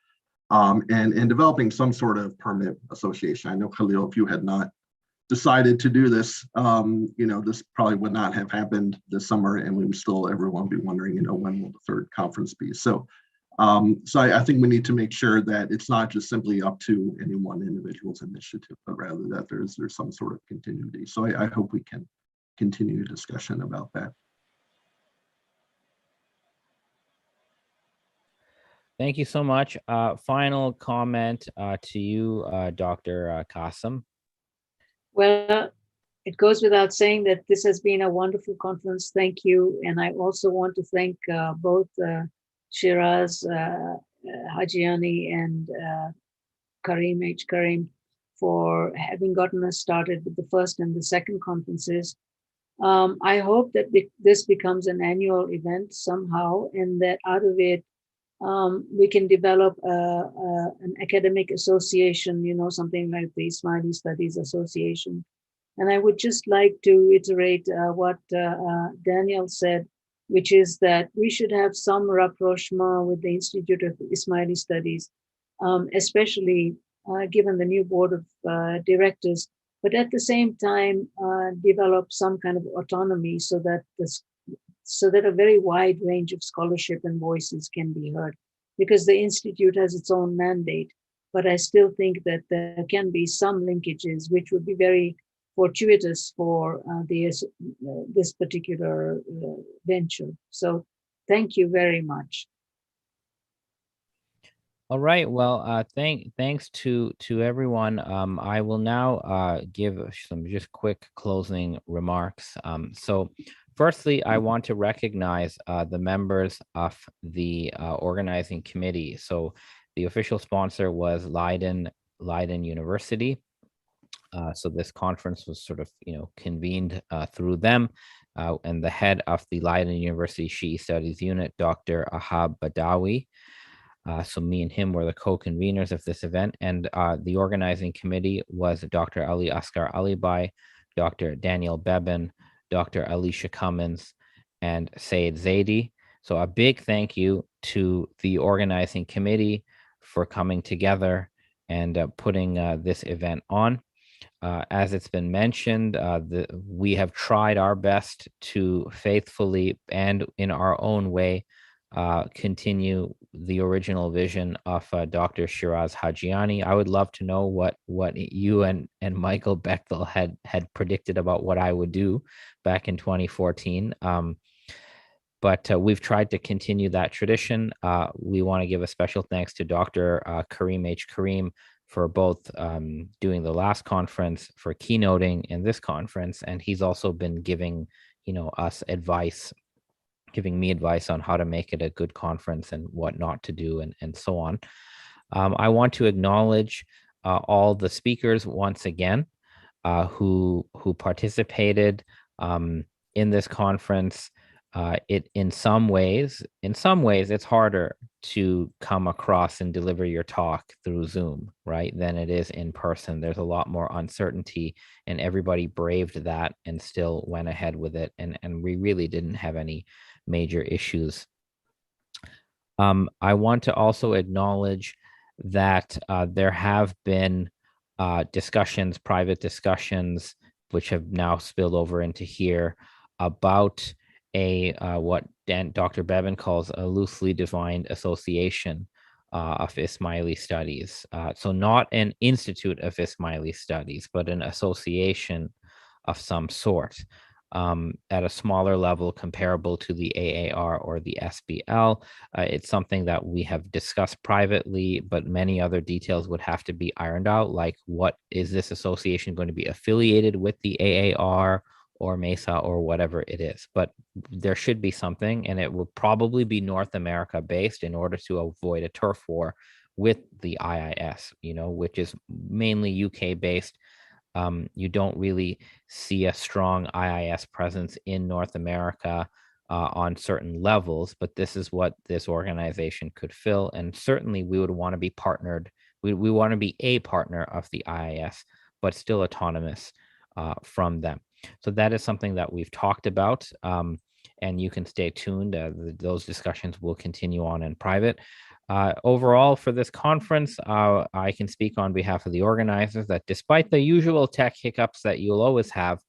and developing some sort of permanent association. I know, Khalil, if you had not decided to do this, this probably would not have happened this summer, and we would still, everyone be wondering, when will the third conference be? So I think we need to make sure that it's not just simply up to any one individual's initiative, but rather that there's some sort of continuity. So I hope we can continue discussion about that. Thank you so much. Final comment to you, Dr. Qasim. Well, it goes without saying that this has been a wonderful conference. Thank you. And I also want to thank both Shiraz Hajiani and Karim H. Karim for having gotten us started with the first and the second conferences. I hope that this becomes an annual event somehow, and that out of it, we can develop an academic association, something like the Ismaili Studies Association. And I would just like to iterate what Daniel said, which is that we should have some rapprochement with the Institute of Ismaili Studies, especially given the new board of directors, but at the same time develop some kind of autonomy so that a very wide range of scholarship and voices can be heard, because the Institute has its own mandate. But I still think that there can be some linkages, which would be very fortuitous for this particular venture. So thank you very much. All right. Well, thanks to everyone. I will now give some just quick closing remarks. So firstly, I want to recognize the members of the organizing committee. So the official sponsor was Leiden University. So this conference was sort of, convened through them. And the head of the Leiden University Shi'i Studies Unit, Dr. Ahab Badawi. So me and him were the co-conveners of this event, and the organizing committee was Dr. Ali Asghar Alibai, Dr. Daniel Beban, Dr. Alicia Cummins, and Sayed Zaidi. So a big thank you to the organizing committee for coming together and putting this event on. As it's been mentioned, we have tried our best to faithfully and in our own way continue the original vision of Dr. Shiraz Hajiani. I would love to know what you and Michael Bechtel had predicted about what I would do back in 2014. But we've tried to continue that tradition. We want to give a special thanks to Dr. Karim H. Karim for both doing the last conference, for keynoting in this conference, and he's also been giving us advice, giving me advice on how to make it a good conference and what not to do, and so on. I want to acknowledge all the speakers once again. who participated in this conference. In some ways, it's harder to come across and deliver your talk through Zoom, right, than it is in person. There's a lot more uncertainty, and everybody braved that and still went ahead with it. And we really didn't have any major issues. I want to also acknowledge that there have been discussions, private discussions, which have now spilled over into here about what Dr. Bevan calls a loosely defined association of Ismaili studies. So not an institute of Ismaili studies, but an association of some sort at a smaller level comparable to the AAR or the SBL. It's something that we have discussed privately, but many other details would have to be ironed out, like what is this association going to be affiliated with the AAR or MESA or whatever it is. But there should be something, and it will probably be North America based in order to avoid a turf war with the IIS, which is mainly UK based. You don't really see a strong IIS presence in North America on certain levels, but this is what this organization could fill. And certainly we would want to be partnered. We want to be a partner of the IIS, but still autonomous from them. So that is something that we've talked about, and you can stay tuned. Those discussions will continue on in private. Overall, for this conference, I can speak on behalf of the organizers that despite the usual tech hiccups that you'll always have,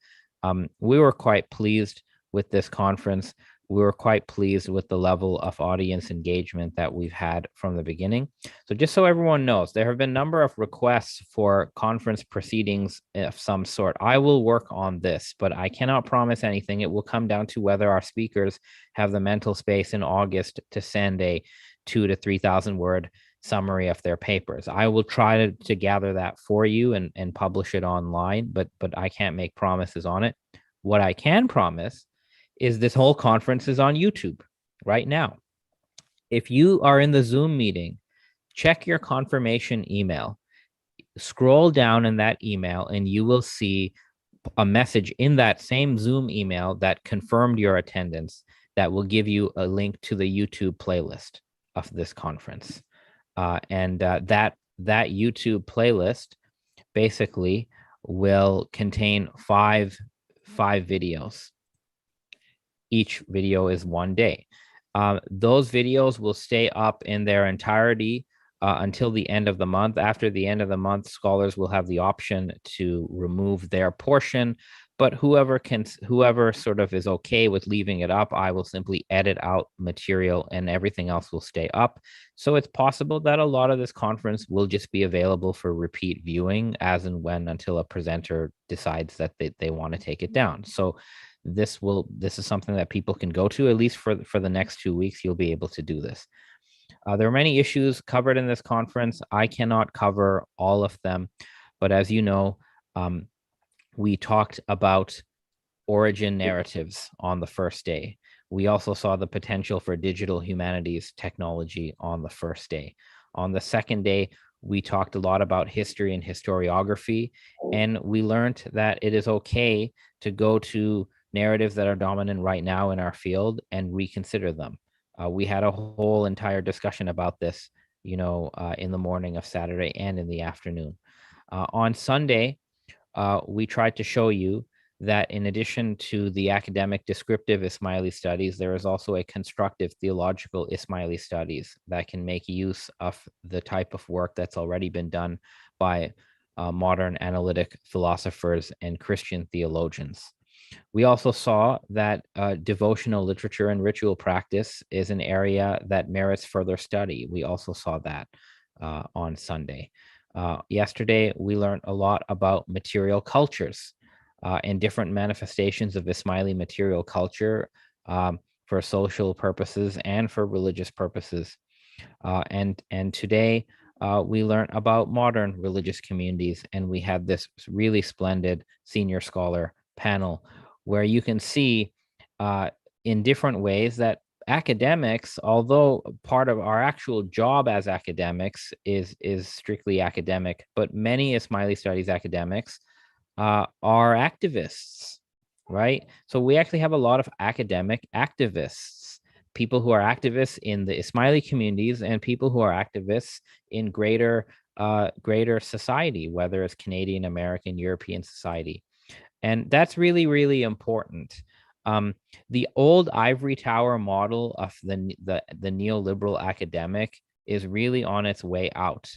we were quite pleased with this conference. We were quite pleased with the level of audience engagement that we've had from the beginning. So just so everyone knows, there have been a number of requests for conference proceedings of some sort. I will work on this, but I cannot promise anything. It will come down to whether our speakers have the mental space in August to send a 2,000 to 3,000 word summary of their papers. I will try to gather that for you and publish it online, but I can't make promises on it. What I can promise is this whole conference is on YouTube right now. If you are in the Zoom meeting, check your confirmation email. Scroll down in that email and you will see a message in that same Zoom email that confirmed your attendance that will give you a link to the YouTube playlist of this conference. That YouTube playlist basically will contain five videos. Each video is 1 day. Those videos will stay up in their entirety until the end of the month. After the end of the month, scholars will have the option to remove their portion, but whoever sort of is okay with leaving it up, I will simply edit out material and everything else will stay up. So it's possible that a lot of this conference will just be available for repeat viewing as and when until a presenter decides that they want to take it down. So this is something that people can go to, at least for the next 2 weeks. You'll be able to do this. There are many issues covered in this conference. I cannot cover all of them, but as you know, we talked about origin narratives on the first day. We also saw the potential for digital humanities technology on the first day. On the second day, we talked a lot about history and historiography, and we learned that it is okay to go to narratives that are dominant right now in our field and reconsider them. We had a whole entire discussion about this, in the morning of Saturday and in the afternoon. On Sunday, we tried to show you that in addition to the academic descriptive Ismaili studies, there is also a constructive theological Ismaili studies that can make use of the type of work that's already been done by modern analytic philosophers and Christian theologians. We also saw that devotional literature and ritual practice is an area that merits further study. We also saw that on Sunday. Yesterday, we learned a lot about material cultures and different manifestations of Ismaili material culture for social purposes and for religious purposes. And today, we learned about modern religious communities, and we had this really splendid senior scholar panel where you can see in different ways that academics, although part of our actual job as academics is strictly academic, but many Ismaili studies academics are activists, right? So we actually have a lot of academic activists, people who are activists in the Ismaili communities and people who are activists in greater society, whether it's Canadian, American, European society. And that's really, really important. The old ivory tower model of the neoliberal academic is really on its way out.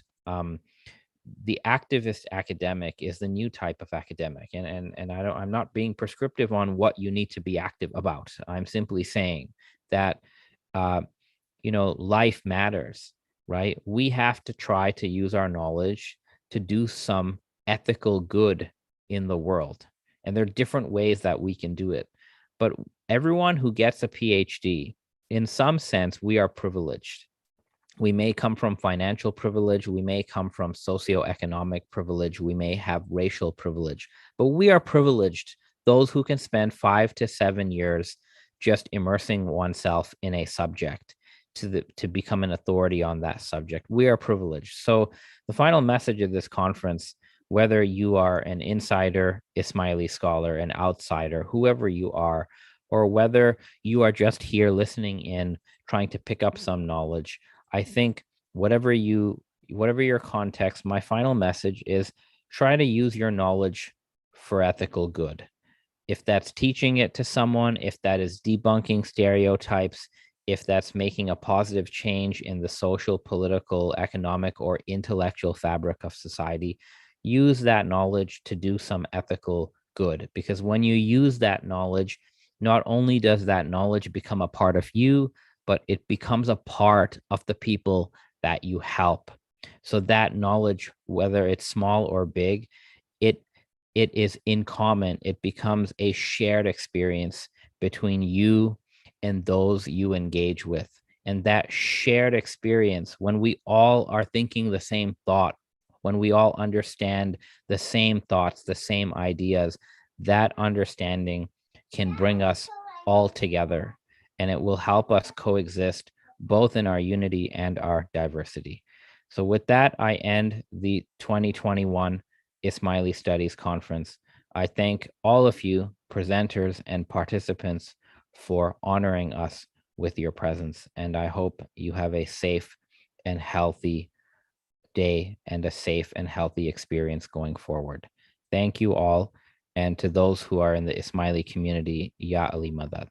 The activist academic is the new type of academic, and I'm not being prescriptive on what you need to be active about. I'm simply saying that life matters, right? We have to try to use our knowledge to do some ethical good in the world. And there are different ways that we can do it. But everyone who gets a PhD, in some sense, we are privileged. We may come from financial privilege, we may come from socioeconomic privilege, we may have racial privilege, but we are privileged, those who can spend 5 to 7 years just immersing oneself in a subject to become an authority on that subject. We are privileged. So the final message of this conference, whether you are an insider Ismaili scholar, an outsider, whoever you are, or whether you are just here listening in, trying to pick up some knowledge, I think whatever your context, my final message is try to use your knowledge for ethical good. If that's teaching it to someone, if that is debunking stereotypes, if that's making a positive change in the social, political, economic, or intellectual fabric of society, use that knowledge to do some ethical good. Because when you use that knowledge, not only does that knowledge become a part of you, but it becomes a part of the people that you help. So that knowledge, whether it's small or big, it is in common. It becomes a shared experience between you and those you engage with. And that shared experience, when we all are thinking the same thought, when we all understand the same thoughts, the same ideas, that understanding can bring us all together, and it will help us coexist both in our unity and our diversity. So with that, I end the 2021 Ismaili Studies Conference. I thank all of you, presenters and participants, for honoring us with your presence. And I hope you have a safe and healthy day and a safe and healthy experience going forward. Thank you all. And to those who are in the Ismaili community, Ya Ali Madad.